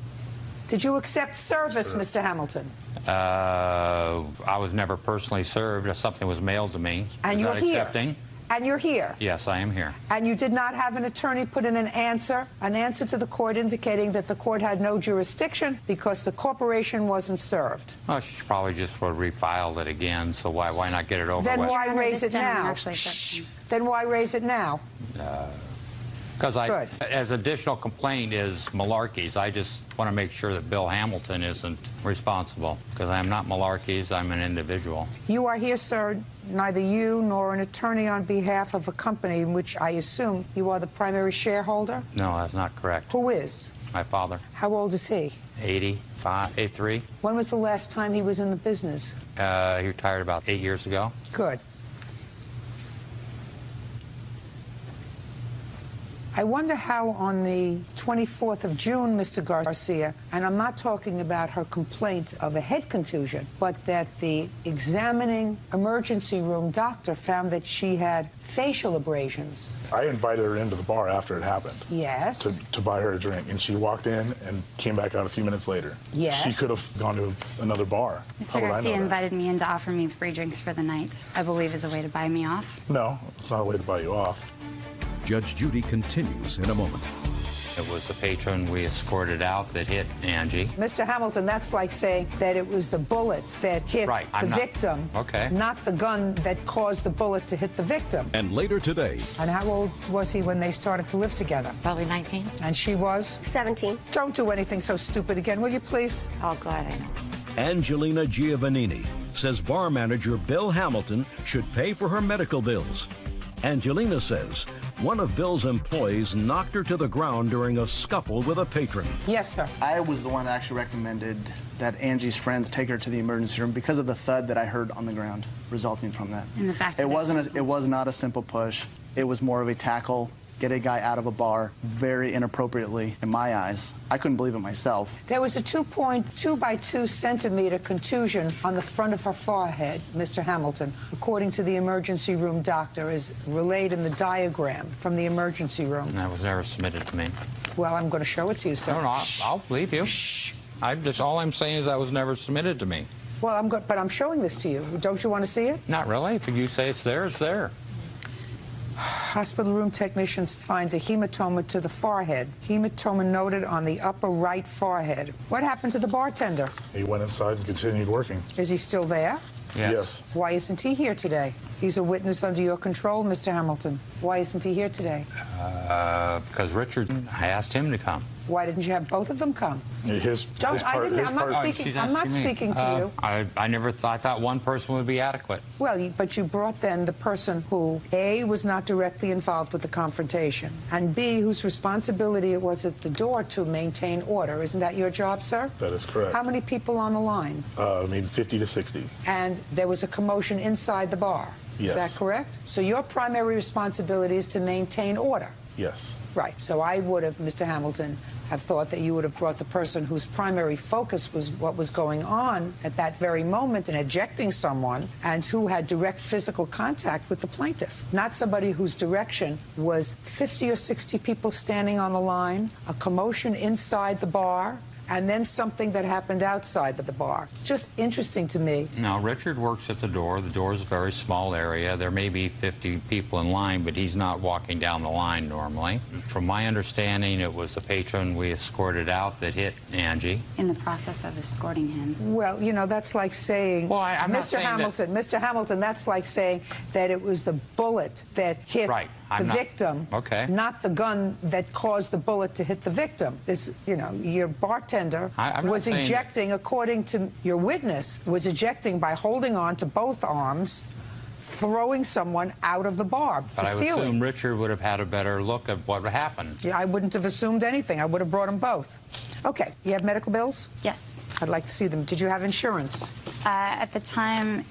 [SPEAKER 2] Did you accept service, Mr. Hamilton?
[SPEAKER 10] I was never personally served. Something was mailed to me.
[SPEAKER 2] And
[SPEAKER 10] Is
[SPEAKER 2] you're
[SPEAKER 10] that
[SPEAKER 2] here.
[SPEAKER 10] accepting?
[SPEAKER 2] And you're here.
[SPEAKER 10] Yes, I am here.
[SPEAKER 2] And you did not have an attorney put in an answer to the court indicating that the court had no jurisdiction because the corporation wasn't served.
[SPEAKER 10] Well, she probably just would have refiled it again, so why not get it over
[SPEAKER 2] Then
[SPEAKER 10] with?
[SPEAKER 2] why raise it now? Then why raise it now?
[SPEAKER 10] Because as additional complaint is Malarkey's, I just want to make sure that Bill Hamilton isn't responsible, because I am not Malarkey's, I'm an individual.
[SPEAKER 2] You are here, sir, neither you nor an attorney on behalf of a company in which I assume you are the primary shareholder?
[SPEAKER 10] No, that's not correct.
[SPEAKER 2] Who is?
[SPEAKER 10] My father.
[SPEAKER 2] How old is he?
[SPEAKER 10] 83.
[SPEAKER 2] When was the last time he was in the business?
[SPEAKER 10] He retired about 8 years ago.
[SPEAKER 2] Good. I wonder how on the 24th of June, Mr. Garcia, and I'm not talking about her complaint of a head contusion, but that the examining emergency room doctor found that she had facial abrasions.
[SPEAKER 5] I invited her into the bar after it happened.
[SPEAKER 2] Yes.
[SPEAKER 5] To buy her a drink, and she walked in and came back out a few minutes later.
[SPEAKER 2] Yes.
[SPEAKER 5] She could have gone to another bar.
[SPEAKER 23] Mr. Garcia invited me in to offer me free drinks for the night, I believe is a way to buy me off.
[SPEAKER 5] No, it's not a way to buy you off.
[SPEAKER 1] Judge Judy continues in a moment.
[SPEAKER 10] It was the patron we escorted out that hit Angie.
[SPEAKER 2] Mr. Hamilton, that's like saying that it was the bullet that hit the victim, not the gun that caused the bullet to hit the victim.
[SPEAKER 1] And later today.
[SPEAKER 2] And how old was he when they started to live together?
[SPEAKER 11] Probably 19.
[SPEAKER 2] And she was?
[SPEAKER 11] 17.
[SPEAKER 2] Don't do anything so stupid again, will you please?
[SPEAKER 11] Oh, God, I know.
[SPEAKER 1] Angelina Giovannini says bar manager Bill Hamilton should pay for her medical bills. Angelina says one of Bill's employees knocked her to the ground during a scuffle with a patron.
[SPEAKER 2] Yes, sir.
[SPEAKER 25] I was the one that actually recommended that Angie's friends take her to the emergency room because of the thud that I heard on the ground resulting from that.
[SPEAKER 23] And the fact
[SPEAKER 25] it was not a simple push. It was more of a tackle, get a guy out of a bar very inappropriately in my eyes. I couldn't believe it myself.
[SPEAKER 2] There was a 2.2 by 2 centimeter contusion on the front of her forehead, Mr. Hamilton, according to the emergency room doctor, is relayed in the diagram from the emergency room.
[SPEAKER 10] That was never submitted to me.
[SPEAKER 2] Well, I'm going to show it to you, sir.
[SPEAKER 10] No, I'll believe you. All I'm saying is that was never submitted to me.
[SPEAKER 2] Well, but I'm showing this to you. Don't you want to see it?
[SPEAKER 10] Not really. If you say it's there, it's there.
[SPEAKER 2] Hospital room technicians finds a hematoma to the forehead. Hematoma noted on the upper right forehead. What happened to the bartender?
[SPEAKER 5] He went inside and continued working.
[SPEAKER 2] Is he still there?
[SPEAKER 5] Yes.
[SPEAKER 2] Why isn't he here today? He's a witness under your control, Mr. Hamilton. Why isn't he here today?
[SPEAKER 10] Because Richard, I asked him to come.
[SPEAKER 2] Why didn't you have both of them come? I'm not speaking to you.
[SPEAKER 10] I thought one person would be adequate.
[SPEAKER 2] Well, but you brought then the person who, A, was not directly involved with the confrontation, and B, whose responsibility it was at the door to maintain order. Isn't that your job, sir?
[SPEAKER 5] That is correct.
[SPEAKER 2] How many people on the line?
[SPEAKER 5] Maybe 50 to 60.
[SPEAKER 2] And there was a commotion inside the bar.
[SPEAKER 5] Yes.
[SPEAKER 2] Is that correct? So your primary responsibility is to maintain order.
[SPEAKER 5] Yes.
[SPEAKER 2] Right. So I would have, Mr. Hamilton, have thought that you would have brought the person whose primary focus was what was going on at that very moment and ejecting someone, and who had direct physical contact with the plaintiff. Not somebody whose direction was 50 or 60 people standing on the line, a commotion inside the bar, and then something that happened outside of the bar. It's just interesting to me.
[SPEAKER 10] Now, Richard works at the door. The door is a very small area. There may be 50 people in line, but he's not walking down the line normally. From my understanding, it was the patron we escorted out that hit Angie.
[SPEAKER 23] In the process of escorting him.
[SPEAKER 2] Well, you know, that's like saying,
[SPEAKER 10] well, I'm not saying
[SPEAKER 2] Mr. Hamilton, that's like saying that it was the bullet that hit the victim, not the gun that caused the bullet to hit the victim. This, you know, your bartender was ejecting, according to your witness, was ejecting by holding on to both arms, throwing someone out of the bar for stealing.
[SPEAKER 10] But I would assume Richard would have had a better look at what happened.
[SPEAKER 2] Yeah, I wouldn't have assumed anything. I would have brought them both. Okay, you have medical bills?
[SPEAKER 23] Yes.
[SPEAKER 2] I'd like to see them. Did you have insurance?
[SPEAKER 23] At the time,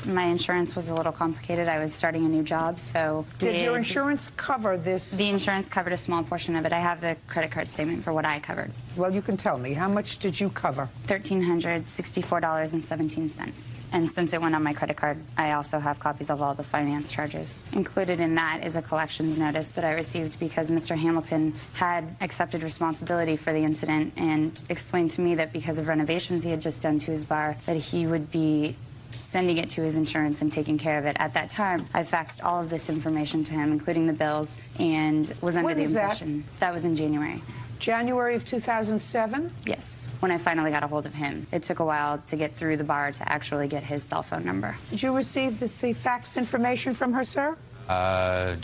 [SPEAKER 23] my insurance was a little complicated. I was starting a new job, so...
[SPEAKER 2] Did your insurance cover this?
[SPEAKER 23] The insurance covered a small portion of it. I have the credit card statement for what I covered.
[SPEAKER 2] Well, you can tell me. How much did you cover?
[SPEAKER 23] $1,364.17. And since it went on my credit card, I also have copies of all the finance charges. Included in that is a collections notice that I received because Mr. Hamilton had accepted responsibility for the incident and explained to me that because of renovations he had just done to his bar, that he would be sending it to his insurance and taking care of it. At that time, I faxed all of this information to him, including the bills, and was under the impression that was in January.
[SPEAKER 2] January of 2007?
[SPEAKER 23] Yes, when I finally got a hold of him. It took a while to get through the bar to actually get his cell phone number.
[SPEAKER 2] Did you receive the faxed information from her, sir?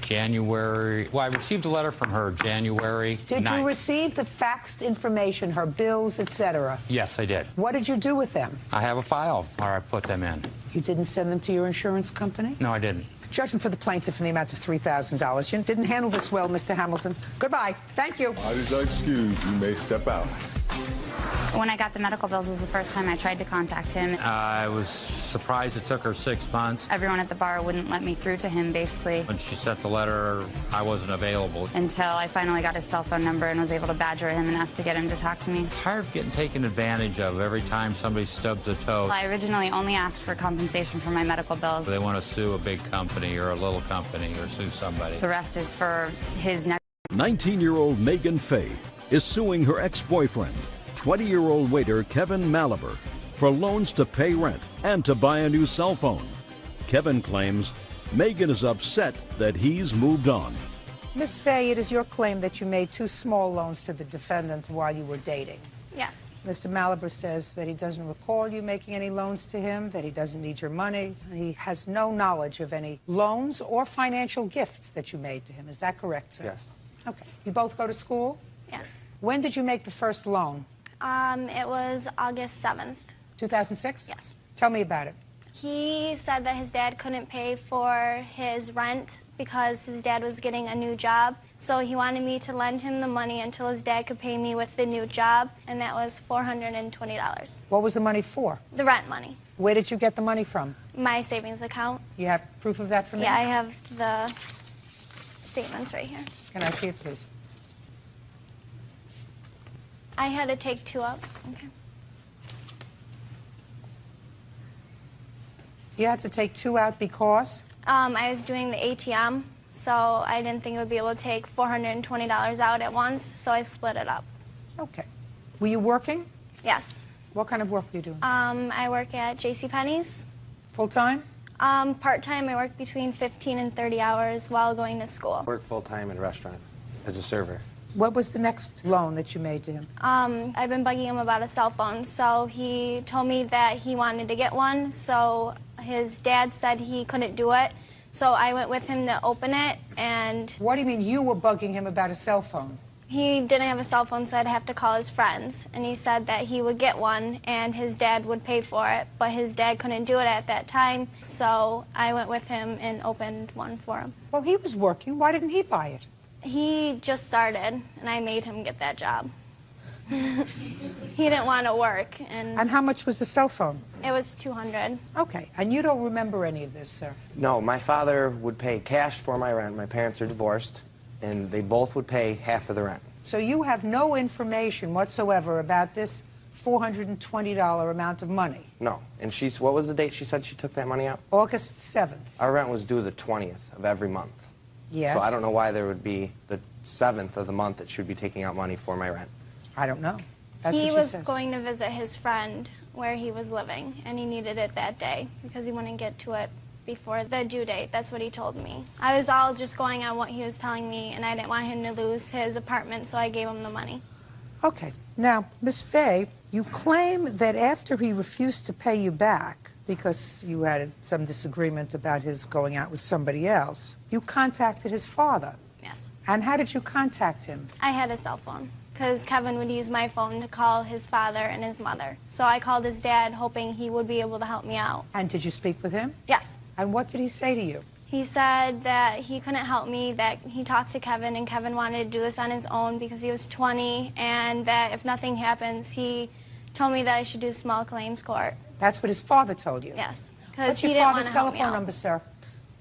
[SPEAKER 10] January. Well, I received a letter from her January 9th.
[SPEAKER 2] Did you receive the faxed information, her bills, etc.?
[SPEAKER 10] Yes, I did.
[SPEAKER 2] What did you do with them?
[SPEAKER 10] I have a file where I put them in.
[SPEAKER 2] You didn't send them to your insurance company?
[SPEAKER 10] No, I didn't.
[SPEAKER 2] Judgment for the plaintiff in the amount of $3,000. You didn't handle this well, Mr. Hamilton. Goodbye. Thank you.
[SPEAKER 8] Parties are excused. You may step out.
[SPEAKER 23] When I got the medical bills, was the first time I tried to contact him.
[SPEAKER 10] I was surprised it took her 6 months.
[SPEAKER 23] Everyone at the bar wouldn't let me through to him, basically.
[SPEAKER 10] When she sent the letter, I wasn't available.
[SPEAKER 23] Until I finally got his cell phone number and was able to badger him enough to get him to talk to me.
[SPEAKER 10] I'm tired of getting taken advantage of every time somebody stubs a toe.
[SPEAKER 23] I originally only asked for compensation for my medical bills.
[SPEAKER 10] They want to sue a big company or a little company or sue somebody.
[SPEAKER 23] The rest is for his next.
[SPEAKER 1] 19-year-old Megan Fay is suing her ex-boyfriend, 20-year-old waiter Kevin Malaber, for loans to pay rent and to buy a new cell phone. Kevin claims Megan is upset that he's moved on.
[SPEAKER 2] Ms. Fay, it is your claim that you made 2 small loans to the defendant while you were dating.
[SPEAKER 3] Yes.
[SPEAKER 2] Mr. Malaber says that he doesn't recall you making any loans to him, that he doesn't need your money, and he has no knowledge of any loans or financial gifts that you made to him. Is that correct, sir?
[SPEAKER 11] Yes.
[SPEAKER 2] Okay. You both go to school?
[SPEAKER 3] Yes.
[SPEAKER 2] When did you make the first loan?
[SPEAKER 3] It was August 7th.
[SPEAKER 2] 2006?
[SPEAKER 3] Yes.
[SPEAKER 2] Tell me about it.
[SPEAKER 3] He said that his dad couldn't pay for his rent because his dad was getting a new job. So he wanted me to lend him the money until his dad could pay me with the new job, and that was $420.
[SPEAKER 2] What was the money for?
[SPEAKER 3] The rent money.
[SPEAKER 2] Where did you get the money from?
[SPEAKER 3] My savings account.
[SPEAKER 2] You have proof of that for me?
[SPEAKER 3] Yeah, I have the statements right here.
[SPEAKER 2] Can I see it, please?
[SPEAKER 3] I had to take 2 up. Okay.
[SPEAKER 2] You had to take 2 out because?
[SPEAKER 3] I was doing the ATM, so I didn't think it would be able to take $420 out at once, so I split it up.
[SPEAKER 2] Okay. Were you working?
[SPEAKER 3] Yes.
[SPEAKER 2] What kind of work were you doing?
[SPEAKER 3] I work at JCPenney's.
[SPEAKER 2] Full-time?
[SPEAKER 3] Part-time. I work between 15 and 30 hours while going to school.
[SPEAKER 11] Work full-time in a restaurant as a server.
[SPEAKER 2] What was the next loan that you made to him?
[SPEAKER 3] I've been bugging him about a cell phone, so he told me that he wanted to get one, so his dad said he couldn't do it, so I went with him to open it, and...
[SPEAKER 2] What do you mean you were bugging him about a cell phone?
[SPEAKER 3] He didn't have a cell phone, so I'd have to call his friends, and he said that he would get one, and his dad would pay for it, but his dad couldn't do it at that time, so I went with him and opened one for him.
[SPEAKER 2] Well, he was working. Why didn't he buy it?
[SPEAKER 3] He just started, and I made him get that job. He didn't want to work. And
[SPEAKER 2] how much was the cell phone?
[SPEAKER 3] It was $200.
[SPEAKER 2] Okay, and you don't remember any of this, sir?
[SPEAKER 11] No, my father would pay cash for my rent. My parents are divorced, and they both would pay half of the rent.
[SPEAKER 2] So you have no information whatsoever about this $420 amount of money?
[SPEAKER 11] No. And what was the date she said she took that money out?
[SPEAKER 2] August 7th.
[SPEAKER 11] Our rent was due the 20th of every month.
[SPEAKER 2] Yes.
[SPEAKER 11] So I don't know why there would be the 7th of the month that she would be taking out money for my rent.
[SPEAKER 2] I don't know. That's
[SPEAKER 3] He
[SPEAKER 2] what
[SPEAKER 3] was
[SPEAKER 2] she says.
[SPEAKER 3] going to visit his friend where he was living, and he needed it that day because he wouldn't get to it before the due date. That's what he told me. I was all just going on what he was telling me, and I didn't want him to lose his apartment, so I gave him the money.
[SPEAKER 2] Okay. Now, Ms. Fay, you claim that after he refused to pay you back because you had some disagreement about his going out with somebody else, you contacted his father.
[SPEAKER 3] Yes.
[SPEAKER 2] And how did you contact him?
[SPEAKER 3] I had a cell phone because Kevin would use my phone to call his father and his mother. So I called his dad hoping he would be able to help me out.
[SPEAKER 2] And did you speak with him?
[SPEAKER 3] Yes.
[SPEAKER 2] And what did he say to you?
[SPEAKER 3] He said that he couldn't help me, that he talked to Kevin, and Kevin wanted to do this on his own because he was 20, and that if nothing happens, he told me that I should do small claims court.
[SPEAKER 2] That's what his father told you?
[SPEAKER 3] Yes.
[SPEAKER 2] What's
[SPEAKER 3] he
[SPEAKER 2] your
[SPEAKER 3] didn't
[SPEAKER 2] father's
[SPEAKER 3] want to help me
[SPEAKER 2] telephone
[SPEAKER 3] out.
[SPEAKER 2] number, sir?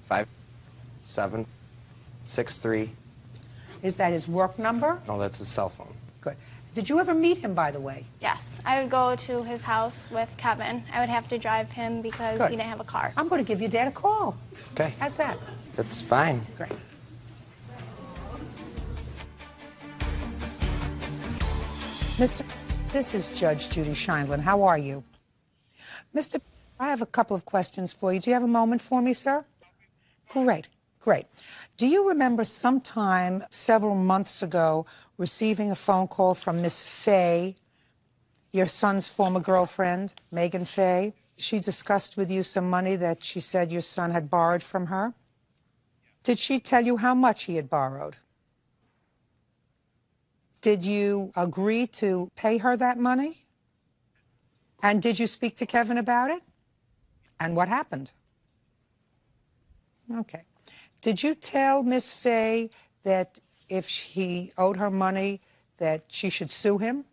[SPEAKER 11] 5763.
[SPEAKER 2] Is that his work number?
[SPEAKER 11] No, that's his cell phone.
[SPEAKER 2] Good. Did you ever meet him, by the way?
[SPEAKER 3] Yes. I would go to his house with Kevin. I would have to drive him because
[SPEAKER 2] Good.
[SPEAKER 3] he didn't have a car.
[SPEAKER 2] I'm going to give your dad a call.
[SPEAKER 11] Okay.
[SPEAKER 2] How's that?
[SPEAKER 11] That's fine.
[SPEAKER 2] Great. This is Judge Judy Scheindlin. How are you? Mr. I have a couple of questions for you. Do you have a moment for me, sir? Great, great. Do you remember sometime several months ago receiving a phone call from Miss Fay, your son's former girlfriend, Megan Fay? She discussed with you some money that she said your son had borrowed from her? Did she tell you how much he had borrowed? Did you agree to pay her that money? And did you speak to Kevin about it? And what happened? Okay. Did you tell Miss Fay that if he owed her money, that she should sue him?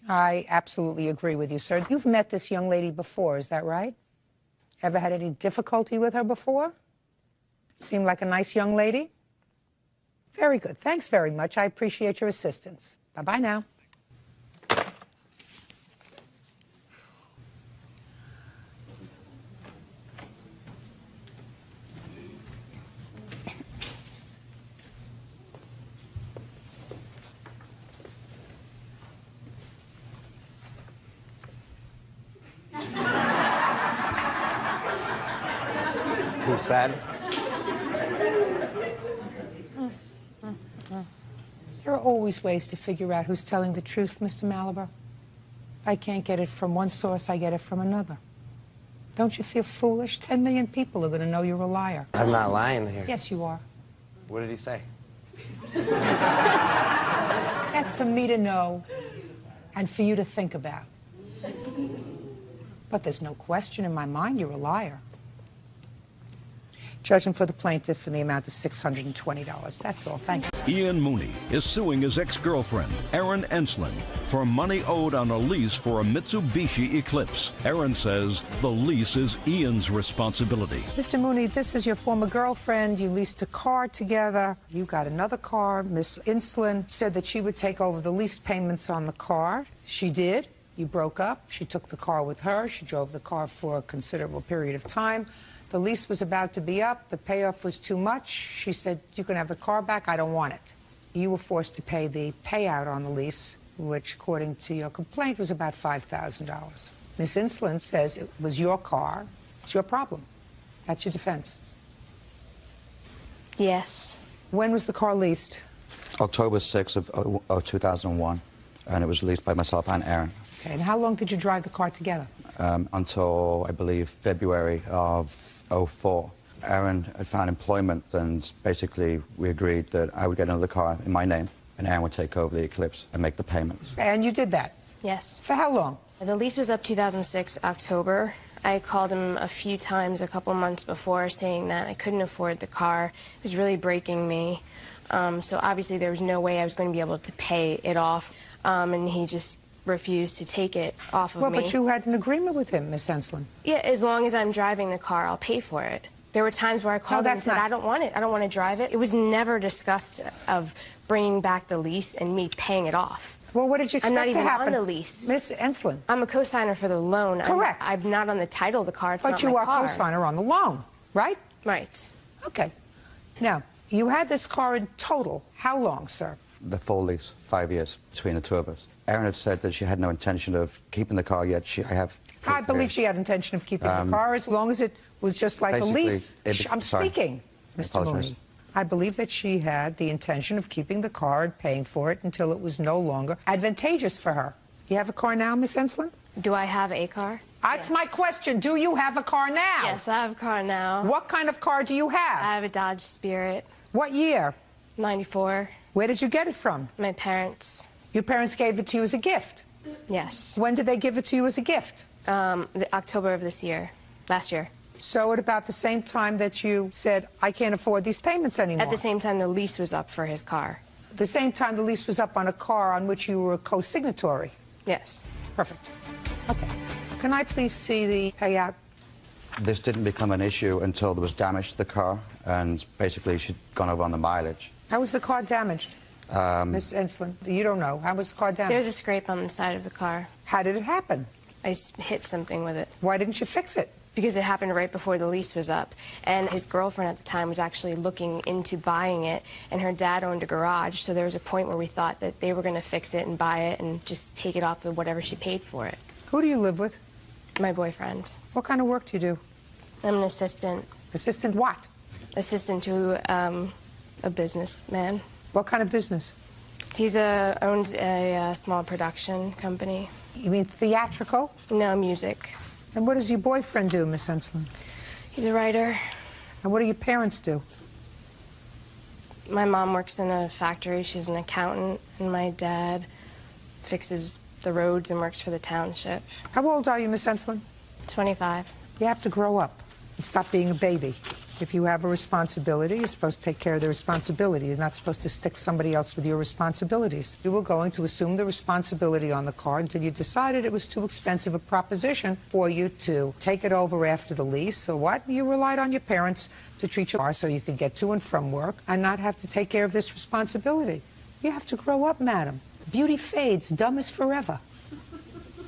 [SPEAKER 2] I absolutely agree with you, sir. You've met this young lady before, is that right? Ever had any difficulty with her before? Seemed like a nice young lady? Very good. Thanks very much. I appreciate your assistance. Bye-bye now.
[SPEAKER 11] He's sad.
[SPEAKER 2] There are always ways to figure out who's telling the truth, Mr. Malabar. If I can't get it from one source, I get it from another. Don't you feel foolish? 10 million people are going to know you're a liar.
[SPEAKER 11] I'm not lying here.
[SPEAKER 2] Yes, you are.
[SPEAKER 11] What did he say?
[SPEAKER 2] That's for me to know and for you to think about. But there's no question in my mind you're a liar. Judging for the plaintiff in the amount of $620. That's all. Thank you.
[SPEAKER 1] Ian Mooney is suing his ex-girlfriend, Erin Enslin, for money owed on a lease for a Mitsubishi Eclipse. Erin says the lease is Ian's responsibility.
[SPEAKER 2] Mr. Mooney, this is your former girlfriend. You leased a car together. You got another car. Miss Enslin said that she would take over the lease payments on the car. She did. You broke up. She took the car with her. She drove the car for a considerable period of time. The lease was about to be up. The payoff was too much. She said, you can have the car back. I don't want it. You were forced to pay the payout on the lease, which, according to your complaint, was about $5,000. Miss Enslin says it was your car. It's your problem. That's your defense.
[SPEAKER 13] Yes.
[SPEAKER 2] When was the car leased?
[SPEAKER 14] October 6th of 2001, and it was leased by myself and Erin.
[SPEAKER 2] Okay, and how long did you drive the car together?
[SPEAKER 14] Until, I believe, February of 2004. Erin had found employment, and basically we agreed that I would get another car in my name, and Erin would take over the Eclipse and make the payments.
[SPEAKER 2] And you did that?
[SPEAKER 13] Yes.
[SPEAKER 2] For how long?
[SPEAKER 13] The lease was up 2006, October. I called him a few times a couple months before saying that I couldn't afford the car. It was really breaking me. So obviously there was no way I was going to be able to pay it off, and he just refused to take it off of me.
[SPEAKER 2] Well, but you had an agreement with him, Miss Enslin.
[SPEAKER 13] Yeah, as long as I'm driving the car, I'll pay for it. There were times where I called him and said, I don't want it. I don't want to drive it. It was never discussed of bringing back the lease and me paying it off.
[SPEAKER 2] Well, what did you expect to happen?
[SPEAKER 13] I'm not even on the lease.
[SPEAKER 2] Miss Enslin.
[SPEAKER 13] I'm a co-signer for the loan.
[SPEAKER 2] Correct.
[SPEAKER 13] I'm not on the title of the car. It's not my car.
[SPEAKER 2] But you are co-signer on the loan, right?
[SPEAKER 13] Right.
[SPEAKER 2] Okay. Now, you had this car in total. How long, sir?
[SPEAKER 14] The full lease, 5 years between the two of us. Erin had said that she had no intention of keeping the car, yet I
[SPEAKER 2] believe she had intention of keeping the car as long as it was just like a lease. I'm speaking, Mr. Mooney. I believe that she had the intention of keeping the car and paying for it until it was no longer advantageous for her. You have a car now, Miss Enslin?
[SPEAKER 13] Do I have a car?
[SPEAKER 2] That's my question. Do you have a car now?
[SPEAKER 13] Yes, I have a car now.
[SPEAKER 2] What kind of car do you have?
[SPEAKER 13] I have a Dodge Spirit.
[SPEAKER 2] What year?
[SPEAKER 13] 94.
[SPEAKER 2] Where did you get it from?
[SPEAKER 13] My parents.
[SPEAKER 2] Your parents gave it to you as a gift?
[SPEAKER 13] Yes.
[SPEAKER 2] When did they give it to you as a gift?
[SPEAKER 13] October of this year. Last year.
[SPEAKER 2] So at about the same time that you said, I can't afford these payments anymore?
[SPEAKER 13] At the same time the lease was up for his car.
[SPEAKER 2] The same time the lease was up on a car on which you were a co-signatory?
[SPEAKER 13] Yes.
[SPEAKER 2] Perfect. Okay. Can I please see the payout?
[SPEAKER 14] This didn't become an issue until there was damage to the car, and basically she'd gone over on the mileage.
[SPEAKER 2] How was the car damaged? Miss Enslin, you don't know. How was the car damaged?
[SPEAKER 13] There's a scrape on the side of the car.
[SPEAKER 2] How did it happen?
[SPEAKER 13] I hit something with it.
[SPEAKER 2] Why didn't you fix it?
[SPEAKER 13] Because it happened right before the lease was up. And his girlfriend at the time was actually looking into buying it, and her dad owned a garage, so there was a point where we thought that they were going to fix it and buy it and just take it off of whatever she paid for it.
[SPEAKER 2] Who do you live with?
[SPEAKER 13] My boyfriend.
[SPEAKER 2] What kind of work do you do?
[SPEAKER 13] I'm an assistant.
[SPEAKER 2] Assistant what?
[SPEAKER 13] Assistant to a businessman.
[SPEAKER 2] What kind of business?
[SPEAKER 13] He owns a small production company.
[SPEAKER 2] You mean theatrical?
[SPEAKER 13] No, music.
[SPEAKER 2] And what does your boyfriend do, Miss Enslin?
[SPEAKER 13] He's a writer.
[SPEAKER 2] And what do your parents do?
[SPEAKER 13] My mom works in a factory. She's an accountant, and my dad fixes the roads and works for the township.
[SPEAKER 2] How old are you, Miss Enslin?
[SPEAKER 13] 25.
[SPEAKER 2] You have to grow up and stop being a baby. If you have a responsibility, you're supposed to take care of the responsibility. You're not supposed to stick somebody else with your responsibilities. You were going to assume the responsibility on the car until you decided it was too expensive a proposition for you to take it over after the lease. So what? You relied on your parents to treat your car so you could get to and from work and not have to take care of this responsibility. You have to grow up, madam. Beauty fades, dumb is forever.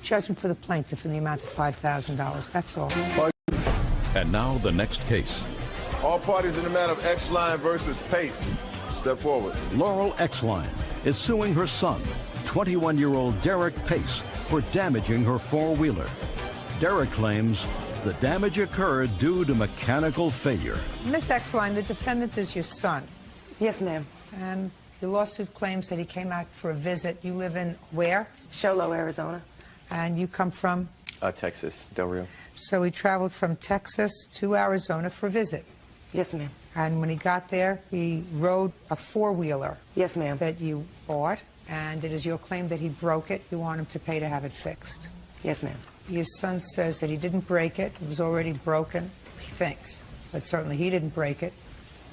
[SPEAKER 2] Judgment for the plaintiff in the amount of $5,000. That's all.
[SPEAKER 1] And now the next case.
[SPEAKER 8] All parties in the matter of X-Line versus Pace. Step forward.
[SPEAKER 1] Laurel X-Line is suing her son, 21-year-old Derek Pace, for damaging her four-wheeler. Derek claims the damage occurred due to mechanical failure.
[SPEAKER 2] Miss X-Line, the defendant is your son.
[SPEAKER 12] Yes, ma'am.
[SPEAKER 2] And the lawsuit claims that he came out for a visit. You live in where?
[SPEAKER 12] Show Low, Arizona.
[SPEAKER 2] And you come from?
[SPEAKER 15] Texas, Del Rio.
[SPEAKER 2] So he traveled from Texas to Arizona for a visit.
[SPEAKER 12] Yes, ma'am.
[SPEAKER 2] And when he got there, he rode a four-wheeler.
[SPEAKER 12] Yes, ma'am.
[SPEAKER 2] That you bought, and it is your claim that he broke it. You want him to pay to have it fixed.
[SPEAKER 12] Yes, ma'am.
[SPEAKER 2] Your son says that he didn't break it. It was already broken, he thinks. But certainly he didn't break it.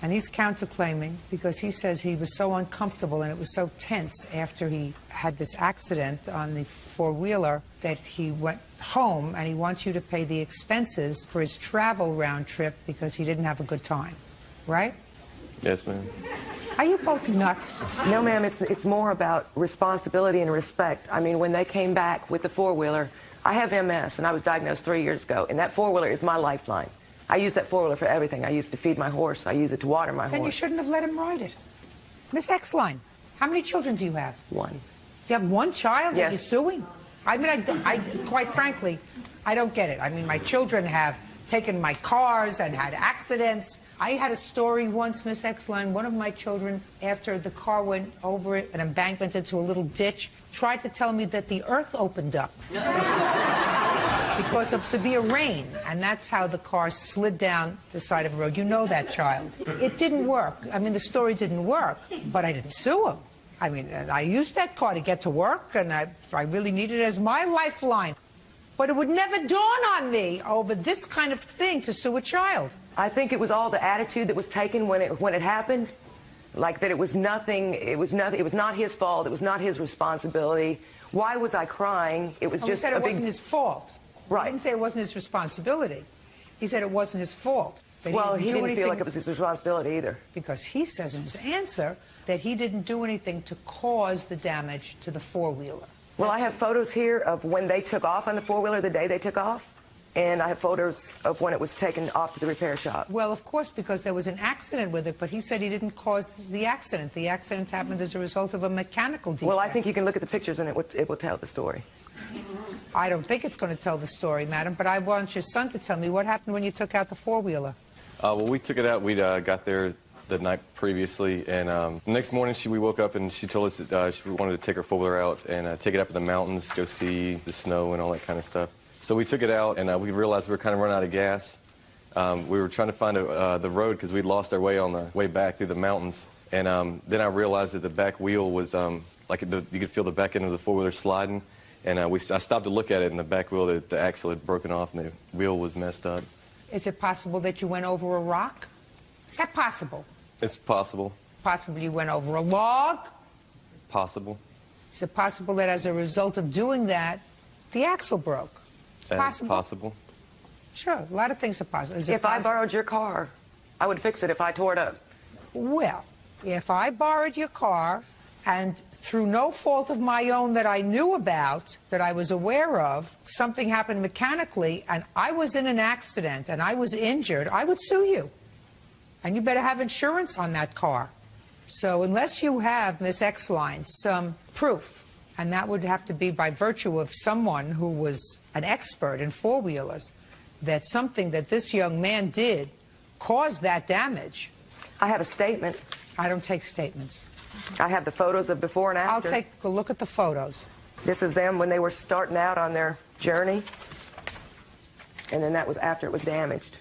[SPEAKER 2] And he's counterclaiming because he says he was so uncomfortable and it was so tense after he had this accident on the four-wheeler that he went home, and he wants you to pay the expenses for his travel round trip because he didn't have a good time. Right?
[SPEAKER 15] Yes, ma'am.
[SPEAKER 2] Are you both nuts?
[SPEAKER 12] No, ma'am. It's more about responsibility and respect. I mean, when they came back with the four-wheeler, I have MS, and I was diagnosed 3 years ago, and that four-wheeler is my lifeline. I use that four-wheeler for everything. I use it to feed my horse. I use it to water my horse.
[SPEAKER 2] Then you shouldn't have let him ride it. Miss X-Line, how many children do you have?
[SPEAKER 12] One.
[SPEAKER 2] You have one child
[SPEAKER 12] yes.
[SPEAKER 2] that you're suing? I mean, I quite frankly, I don't get it. I mean, my children have taken my cars and had accidents. I had a story once, Miss X-Line. One of my children, after the car went over an embankment into a little ditch, tried to tell me that the earth opened up because of severe rain, and that's how the car slid down the side of the road. You know that child. It didn't work. I mean, the story didn't work, but I didn't sue him. I mean, I used that car to get to work, and I really needed it as my lifeline. But it would never dawn on me over this kind of thing to sue a child.
[SPEAKER 12] I think it was all the attitude that was taken when it happened, like that it was nothing. It was nothing. It was not his fault. It was not his responsibility. Why was I crying? It was just.
[SPEAKER 2] He said it wasn't his fault.
[SPEAKER 12] Right.
[SPEAKER 2] He didn't say it wasn't his responsibility. He said it wasn't his fault.
[SPEAKER 12] Well, he didn't feel like it was his responsibility either.
[SPEAKER 2] Because he says in his answer that he didn't do anything to cause the damage to the four-wheeler.
[SPEAKER 12] Well, I have photos here of when they took off on the four-wheeler, the day they took off, and I have photos of when it was taken off to the repair shop.
[SPEAKER 2] Well, of course, because there was an accident with it, but he said he didn't cause the accident. The accident happened as a result of a mechanical defect.
[SPEAKER 12] Well, I think you can look at the pictures and it will tell the story.
[SPEAKER 2] I don't think it's going to tell the story, madam, but I want your son to tell me what happened when you took out the four-wheeler.
[SPEAKER 15] Well, we took it out. We got there the night previously, and the next morning we woke up and she told us that she wanted to take her four-wheeler out and take it up in the mountains, go see the snow and all that kind of stuff. So we took it out, and we realized we were kind of running out of gas. We were trying to find the road because we'd lost our way on the way back through the mountains. And then I realized that the back wheel was you could feel the back end of the four-wheeler sliding. And I stopped to look at it, and the back wheel, the axle had broken off, and the wheel was messed up.
[SPEAKER 2] Is it possible that you went over a rock? Is that possible?
[SPEAKER 15] It's possible.
[SPEAKER 2] Possible you went over a log?
[SPEAKER 15] Possible.
[SPEAKER 2] Is it possible that as a result of doing that, the axle broke? It's possible.
[SPEAKER 15] Possible.
[SPEAKER 2] Sure, a lot of things are possible.
[SPEAKER 12] If I borrowed your car, I would fix it if I tore it up.
[SPEAKER 2] Well, if I borrowed your car, and through no fault of my own that I knew about, that I was aware of, something happened mechanically, and I was in an accident, and I was injured, I would sue you. And you better have insurance on that car. So unless you have, Miss X-Line, some proof, and that would have to be by virtue of someone who was an expert in four-wheelers, that something that this young man did caused that damage.
[SPEAKER 12] I have a statement.
[SPEAKER 2] I don't take statements.
[SPEAKER 12] I have the photos of before and after.
[SPEAKER 2] I'll take a look at the photos.
[SPEAKER 12] This is them when they were starting out on their journey. And then that was after it was damaged.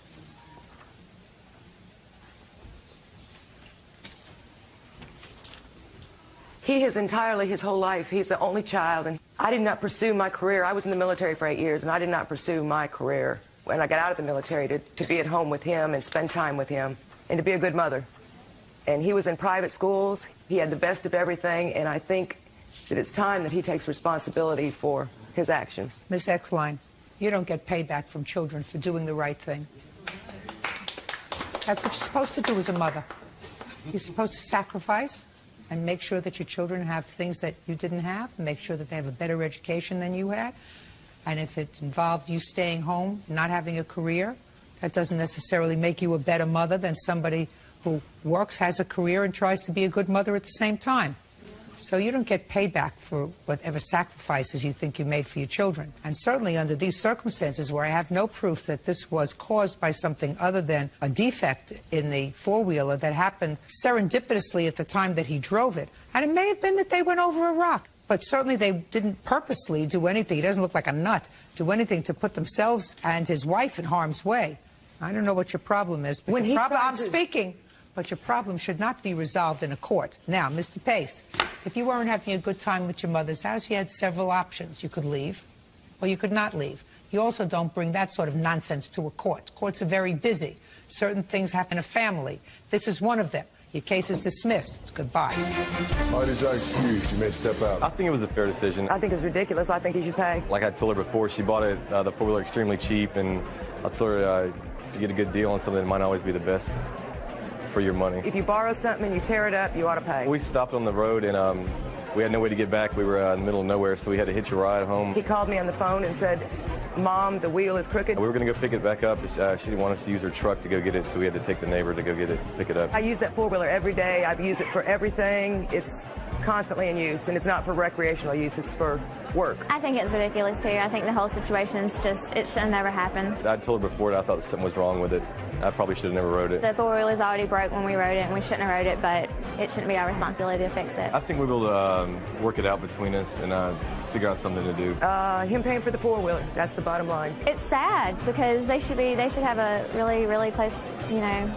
[SPEAKER 12] He has entirely, his whole life, he's the only child, and I did not pursue my career. I was in the military for 8 years, and I did not pursue my career when I got out of the military to be at home with him and spend time with him and to be a good mother. And he was in private schools. He had the best of everything, and I think that it's time that he takes responsibility for his actions.
[SPEAKER 2] Ms. Exline, you don't get payback from children for doing the right thing. That's what you're supposed to do as a mother. You're supposed to sacrifice and make sure that your children have things that you didn't have, and make sure that they have a better education than you had. And if it involved you staying home, not having a career, that doesn't necessarily make you a better mother than somebody who works, has a career, and tries to be a good mother at the same time. So you don't get payback for whatever sacrifices you think you made for your children. And certainly under these circumstances where I have no proof that this was caused by something other than a defect in the four-wheeler that happened serendipitously at the time that he drove it. And it may have been that they went over a rock. But certainly they didn't purposely do anything. He doesn't look like a nut. Do anything to put themselves and his wife in harm's way. I don't know what your problem is. But I'm speaking. But your problem should not be resolved in a court. Now, Mr. Pace, if you weren't having a good time with your mother's house, you had several options. You could leave, or you could not leave. You also don't bring that sort of nonsense to a court. Courts are very busy. Certain things happen in a family. This is one of them. Your case is dismissed. Goodbye.
[SPEAKER 8] Parties are excused. You may step out.
[SPEAKER 15] I think it was a fair decision.
[SPEAKER 12] I think it's ridiculous. I think he should pay.
[SPEAKER 15] Like I told her before, she bought it, the four-wheeler extremely cheap, and I told her if you get a good deal on something, it might always be the best for your money.
[SPEAKER 12] If you borrow something and you tear it up, you ought to pay.
[SPEAKER 15] We stopped on the road, and we had no way to get back. We were in the middle of nowhere, so we had to hitch a ride home.
[SPEAKER 12] He called me on the phone and said, Mom, the wheel is crooked.
[SPEAKER 15] We were going to go pick it back up. She didn't want us to use her truck to go get it, so we had to take the neighbor to go get it, pick it up.
[SPEAKER 12] I use that four-wheeler every day. I've used it for everything. It's constantly in use, and it's not for recreational use. It's for work.
[SPEAKER 16] I think it's ridiculous, too. I think the whole situation's just, it should have never happened.
[SPEAKER 15] I told her before that I thought something was wrong with it. I probably should have never rode it.
[SPEAKER 16] The four-wheeler's already broke when we rode it, and we shouldn't have rode it, but it shouldn't be our responsibility to fix it.
[SPEAKER 15] I think we'll be able to work it out between us and figure out something to do.
[SPEAKER 12] Him paying for the four-wheeler, that's the bottom line.
[SPEAKER 16] It's sad because they should have a really, really close,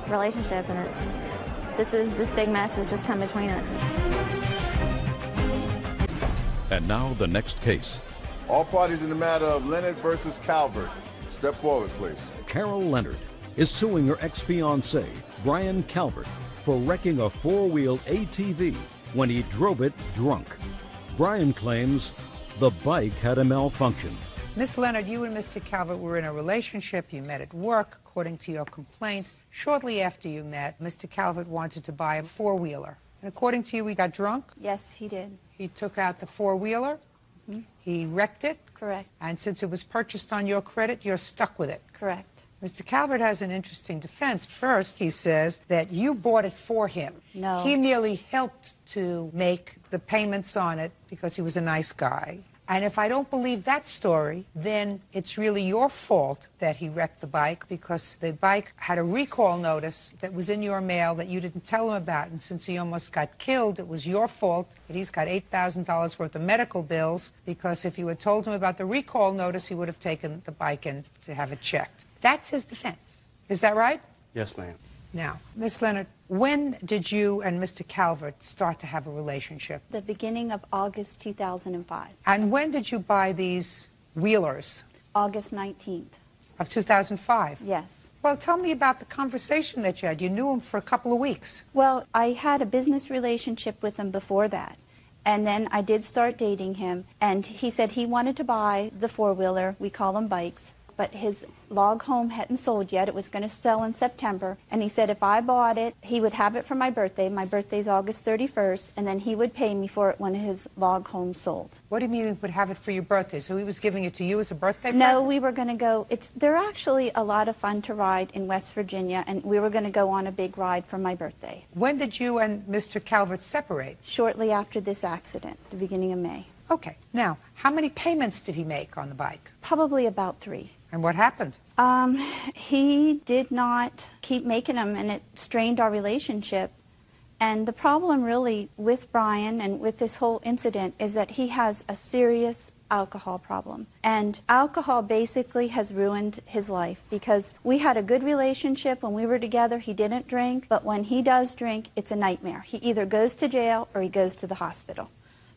[SPEAKER 16] relationship, and this big mess has just come between us.
[SPEAKER 1] And now the next case.
[SPEAKER 8] All parties in the matter of Leonard versus Calvert. Step forward, please.
[SPEAKER 1] Carol Leonard is suing her ex-fiancé, Brian Calvert, for wrecking a four-wheel ATV when he drove it drunk. Brian claims the bike had a malfunction.
[SPEAKER 2] Miss Leonard, you and Mr. Calvert were in a relationship. You met at work, according to your complaint. Shortly after you met, Mr. Calvert wanted to buy a four-wheeler. And according to you, he got drunk?
[SPEAKER 19] Yes, he did.
[SPEAKER 2] He took out the four-wheeler. Mm-hmm. He wrecked it.
[SPEAKER 19] Correct.
[SPEAKER 2] And since it was purchased on your credit, you're stuck with it.
[SPEAKER 19] Correct.
[SPEAKER 2] Mr. Calvert has an interesting defense. First, he says that you bought it for him.
[SPEAKER 19] No.
[SPEAKER 2] He merely helped to make the payments on it because he was a nice guy. And if I don't believe that story, then it's really your fault that he wrecked the bike, because the bike had a recall notice that was in your mail that you didn't tell him about. And since he almost got killed, it was your fault that he's got $8,000 worth of medical bills, because if you had told him about the recall notice, he would have taken the bike in to have it checked. That's his defense. Is that right?
[SPEAKER 9] Yes, ma'am.
[SPEAKER 2] Now, Miss Leonard, when did you and Mr. Calvert start to have a relationship?
[SPEAKER 17] The beginning of August 2005.
[SPEAKER 2] And when did you buy these wheelers?
[SPEAKER 17] August 19th.
[SPEAKER 2] Of 2005?
[SPEAKER 17] Yes.
[SPEAKER 2] Well, tell me about the conversation that you had. You knew him for a couple of weeks.
[SPEAKER 17] Well, I had a business relationship with him before that. And then I did start dating him, and he said he wanted to buy the four-wheeler. We call them bikes. But his log home hadn't sold yet. It was going to sell in September. And he said if I bought it, he would have it for my birthday. My birthday's August 31st. And then he would pay me for it when his log home sold.
[SPEAKER 2] What do you mean he would have it for your birthday? So he was giving it to you as a birthday present?
[SPEAKER 17] No, we were going to go. They're actually a lot of fun to ride in West Virginia. And we were going to go on a big ride for my birthday.
[SPEAKER 2] When did you and Mr. Calvert separate?
[SPEAKER 17] Shortly after this accident, the beginning of May.
[SPEAKER 2] Okay. Now, how many payments did he make on the bike?
[SPEAKER 17] Probably about 3.
[SPEAKER 2] And what happened?
[SPEAKER 17] He did not keep making them, and it strained our relationship. And the problem really with Brian and with this whole incident is that he has a serious alcohol problem. And alcohol basically has ruined his life because we had a good relationship when we were together. He didn't drink, but when he does drink, it's a nightmare. He either goes to jail or he goes to the hospital.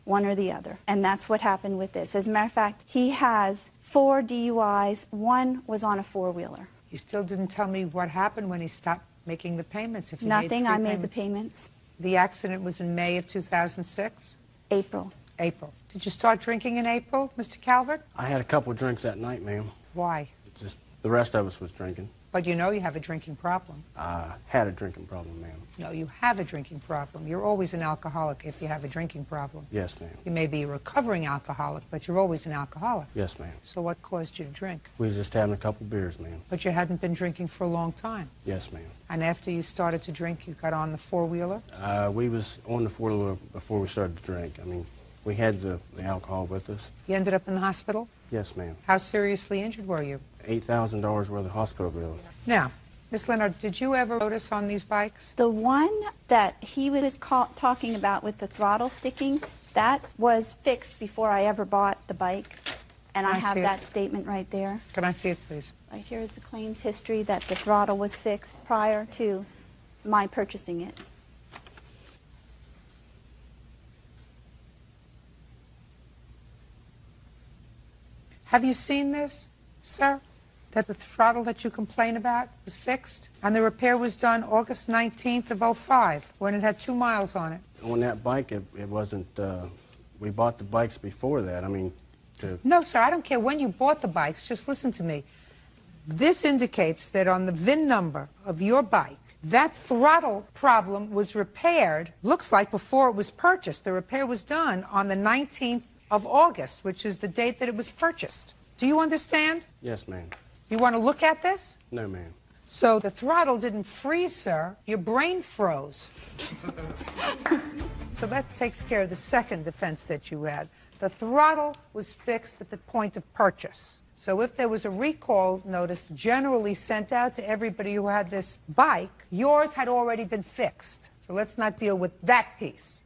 [SPEAKER 17] One or the other. And that's what happened with this. As a matter of fact, he has 4 DUIs. 1 was on a 4-wheeler.
[SPEAKER 2] You still didn't tell me what happened when he stopped making the payments. If you
[SPEAKER 17] Nothing.
[SPEAKER 2] made 3
[SPEAKER 17] I made
[SPEAKER 2] payments.
[SPEAKER 17] the payments.
[SPEAKER 2] The accident was in May of 2006?
[SPEAKER 17] April.
[SPEAKER 2] April. Did you start drinking in April, Mr. Calvert?
[SPEAKER 6] I had a couple drinks that night, ma'am.
[SPEAKER 2] Why?
[SPEAKER 6] Just the rest of us was drinking.
[SPEAKER 2] But you know you have a drinking problem.
[SPEAKER 6] I had a drinking problem, ma'am.
[SPEAKER 2] No, you have a drinking problem. You're always an alcoholic if you have a drinking problem.
[SPEAKER 6] Yes, ma'am.
[SPEAKER 2] You may be a recovering alcoholic, but you're always an alcoholic.
[SPEAKER 6] Yes, ma'am.
[SPEAKER 2] So what caused you to drink?
[SPEAKER 6] We was just having a couple beers, ma'am.
[SPEAKER 2] But you hadn't been drinking for a long time.
[SPEAKER 6] Yes, ma'am.
[SPEAKER 2] And after you started to drink, you got on the 4-wheeler?
[SPEAKER 6] We was on the 4-wheeler before we started to drink. I mean, we had the alcohol with us.
[SPEAKER 2] You ended up in the hospital?
[SPEAKER 6] Yes, ma'am.
[SPEAKER 2] How seriously injured were you?
[SPEAKER 6] $8,000 worth of hospital bills.
[SPEAKER 2] Now, Miss Leonard, did you ever notice on these bikes?
[SPEAKER 17] The one that he was talking about with the throttle sticking, that was fixed before I ever bought the bike. And I have that statement right there.
[SPEAKER 2] Can I see it, please?
[SPEAKER 17] Right here is the claims history that the throttle was fixed prior to my purchasing it.
[SPEAKER 2] Have you seen this, sir? That the throttle that you complain about was fixed? And the repair was done August 19th of 05, when it had 2 miles on it.
[SPEAKER 6] On that bike, it wasn't, we bought the bikes before that. I mean,
[SPEAKER 2] No, sir, I don't care when you bought the bikes. Just listen to me. This indicates that on the VIN number of your bike, that throttle problem was repaired, looks like before it was purchased. The repair was done on the 19th of August, which is the date that it was purchased. Do you understand?
[SPEAKER 6] Yes, ma'am.
[SPEAKER 2] You want to look at this?
[SPEAKER 6] No, ma'am.
[SPEAKER 2] So the throttle didn't freeze, sir. Your brain froze. So that takes care of the second defense that you had. The throttle was fixed at the point of purchase. So if there was a recall notice generally sent out to everybody who had this bike, yours had already been fixed. So let's not deal with that piece.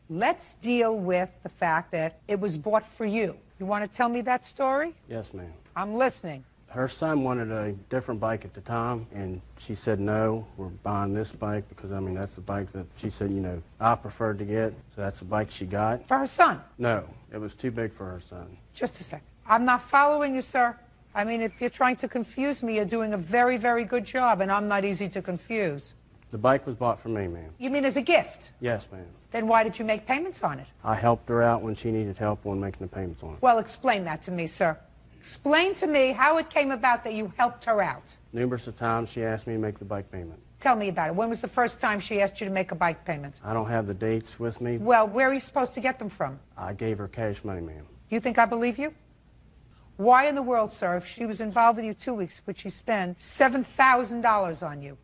[SPEAKER 2] Let's deal with the fact that it was bought for you. You want to tell me that story?
[SPEAKER 6] Yes, ma'am.
[SPEAKER 2] I'm listening.
[SPEAKER 6] Her son wanted a different bike at the time, and she said, no, we're buying this bike because, I mean, that's the bike that she said, you know, I preferred to get. So that's the bike she got.
[SPEAKER 2] For her son?
[SPEAKER 6] No, it was too big for her son.
[SPEAKER 2] Just a second. I'm not following you, sir. I mean, if you're trying to confuse me, you're doing a very, very good job, and I'm not easy to confuse.
[SPEAKER 6] The bike was bought for me, ma'am.
[SPEAKER 2] You mean as a gift?
[SPEAKER 6] Yes, ma'am.
[SPEAKER 2] Then why did you make payments on it?
[SPEAKER 6] I helped her out when she needed help on making the payments on it.
[SPEAKER 2] Well, explain that to me, sir. Explain to me how it came about that you helped her out.
[SPEAKER 6] Numerous of times she asked me to make the bike payment.
[SPEAKER 2] Tell me about it. When was the first time she asked you to make a bike payment?
[SPEAKER 6] I don't have the dates with me.
[SPEAKER 2] Well, where are you supposed to get them from?
[SPEAKER 6] I gave her cash money, ma'am.
[SPEAKER 2] You think I believe you? Why in the world, sir, if she was involved with you 2 weeks, would she spend $7,000 on you?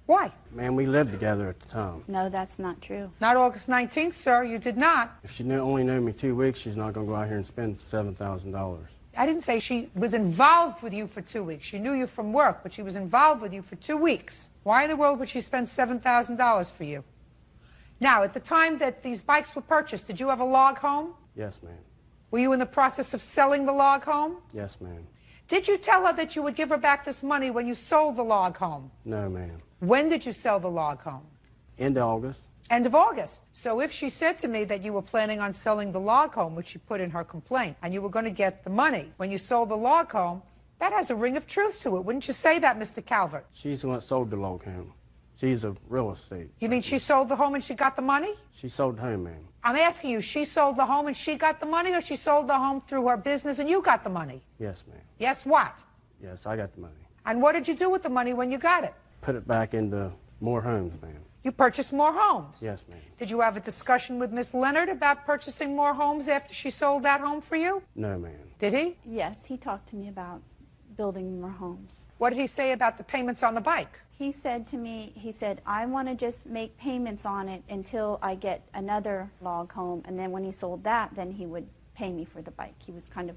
[SPEAKER 2] Why?
[SPEAKER 6] Ma'am, we lived together at the time.
[SPEAKER 17] No, that's not true.
[SPEAKER 2] Not August 19th, sir. You did not.
[SPEAKER 6] If she only knew me 2 weeks, she's not going to go out here and spend $7,000.
[SPEAKER 2] I didn't say she was involved with you for 2 weeks. She knew you from work, but she was involved with you for 2 weeks. Why in the world would she spend $7,000 for you? Now, at the time that these bikes were purchased, did you have a log home?
[SPEAKER 6] Yes, ma'am.
[SPEAKER 2] Were you in the process of selling the log home?
[SPEAKER 6] Yes, ma'am.
[SPEAKER 2] Did you tell her that you would give her back this money when you sold the log home?
[SPEAKER 6] No, ma'am.
[SPEAKER 2] When did you sell the log home?
[SPEAKER 6] End of August.
[SPEAKER 2] End of August. So if she said to me that you were planning on selling the log home, which she put in her complaint, and you were going to get the money when you sold the log home, that has a ring of truth to it. Wouldn't you say that, Mr. Calvert?
[SPEAKER 6] She's the one that sold the log home. She's a real estate.
[SPEAKER 2] You mean she sold the home and she got the money?
[SPEAKER 6] She sold the home, ma'am.
[SPEAKER 2] I'm asking you, she sold the home and she got the money, or she sold the home through her business and you got the money?
[SPEAKER 6] Yes, ma'am.
[SPEAKER 2] Yes, what?
[SPEAKER 6] Yes, I got the money.
[SPEAKER 2] And what did you do with the money when you got it?
[SPEAKER 6] Put it back into more homes, ma'am.
[SPEAKER 2] You purchased more homes?
[SPEAKER 6] Yes, ma'am.
[SPEAKER 2] Did you have a discussion with Miss Leonard about purchasing more homes after she sold that home for you?
[SPEAKER 6] No, ma'am.
[SPEAKER 2] Did he?
[SPEAKER 17] Yes, he talked to me about building more homes.
[SPEAKER 2] What did he say about the payments on the bike?
[SPEAKER 17] He said to me, he said, I want to just make payments on it until I get another log home, and then when he sold that, then he would pay me for the bike. He was kind of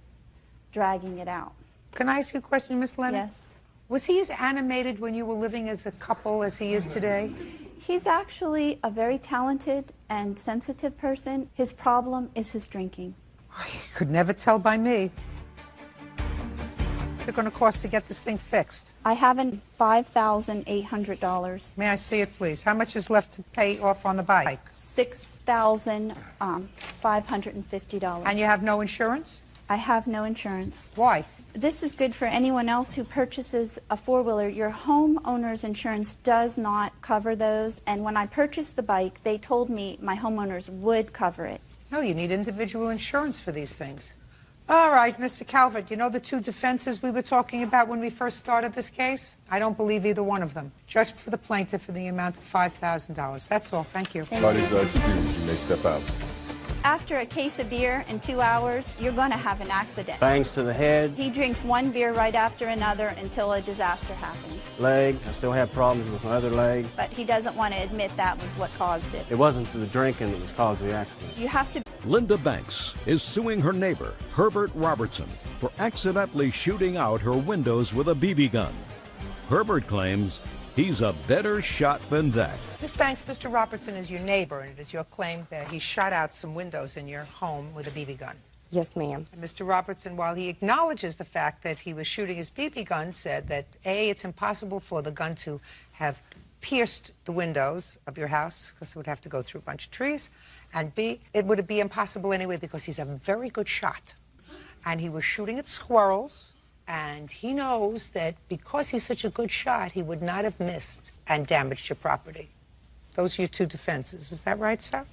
[SPEAKER 17] dragging it out.
[SPEAKER 2] Can I ask you a question, Miss Leonard?
[SPEAKER 17] Yes.
[SPEAKER 2] Was he as animated when you were living as a couple as he is today?
[SPEAKER 17] He's actually a very talented and sensitive person. His problem is his drinking.
[SPEAKER 2] You could never tell by me. What's it going to cost to get this thing fixed?
[SPEAKER 17] I have $5,800.
[SPEAKER 2] May I see it, please? How much is left to pay off on the bike?
[SPEAKER 17] $6,550.
[SPEAKER 2] And you have no insurance?
[SPEAKER 17] I have no insurance.
[SPEAKER 2] Why?
[SPEAKER 17] This is good for anyone else who purchases a four-wheeler. Your homeowner's insurance does not cover those, and when I purchased the bike, they told me my homeowners would cover it.
[SPEAKER 2] No, you need individual insurance for these things. All right, Mr. Calvert, you know the two defenses we were talking about when we first started this case? I don't believe either one of them. Just for the plaintiff for the amount of $5,000. That's all. Thank you.
[SPEAKER 8] Parties are excused. You may step out.
[SPEAKER 17] After a case of beer in 2 hours, you're going to have an accident.
[SPEAKER 6] Bangs to the head,
[SPEAKER 17] He drinks one beer right after another until a disaster happens.
[SPEAKER 6] leg. I still have problems with my other leg.
[SPEAKER 17] But he doesn't want to admit that was what caused it.
[SPEAKER 6] It wasn't the drinking that was causing the accident.
[SPEAKER 17] You have to...
[SPEAKER 1] Linda Banks is suing her neighbor, Herbert Robertson, for accidentally shooting out her windows with a BB gun. Herbert claims he's a better shot than that.
[SPEAKER 2] Miss Banks, Mr. Robertson is your neighbor, and it is your claim that he shot out some windows in your home with a BB gun.
[SPEAKER 4] Yes, ma'am.
[SPEAKER 2] And Mr. Robertson, while he acknowledges the fact that he was shooting his BB gun, said that, A, it's impossible for the gun to have pierced the windows of your house, because it would have to go through a bunch of trees, and B, it would be impossible anyway because he's a very good shot. And he was shooting at squirrels, and he knows that because he's such a good shot, he would not have missed and damaged your property. Those are your two defenses. Is that right, sir?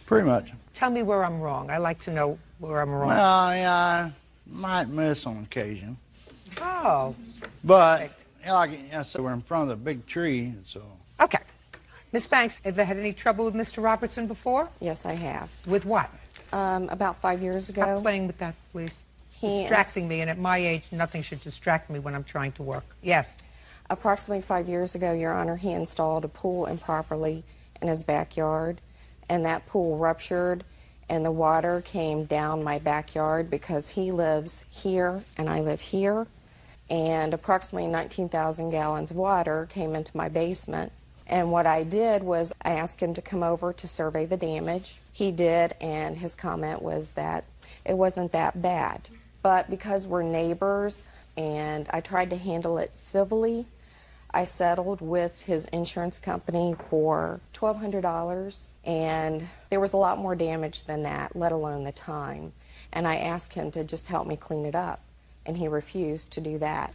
[SPEAKER 18] Pretty much.
[SPEAKER 2] Tell me where I'm wrong. I like to know where I'm wrong.
[SPEAKER 18] Well, yeah, I might miss on occasion.
[SPEAKER 2] Oh.
[SPEAKER 18] But, like I said, we're in front of the big tree, so...
[SPEAKER 2] Okay. Miss Banks, have you had any trouble with Mr. Robertson before?
[SPEAKER 4] Yes, I have.
[SPEAKER 2] With what?
[SPEAKER 4] About 5 years ago.
[SPEAKER 2] Stop playing with that, please. It's distracting me, and at my age, nothing should distract me when I'm trying to work. Yes.
[SPEAKER 4] Approximately 5 years ago, Your Honor, he installed a pool improperly in his backyard, and that pool ruptured, and the water came down my backyard because he lives here and I live here, and approximately 19,000 gallons of water came into my basement. And what I did was I asked him to come over to survey the damage. He did, and his comment was that it wasn't that bad. But because we're neighbors and I tried to handle it civilly, I settled with his insurance company for $1,200, and there was a lot more damage than that, let alone the time. And I asked him to just help me clean it up, and he refused to do that.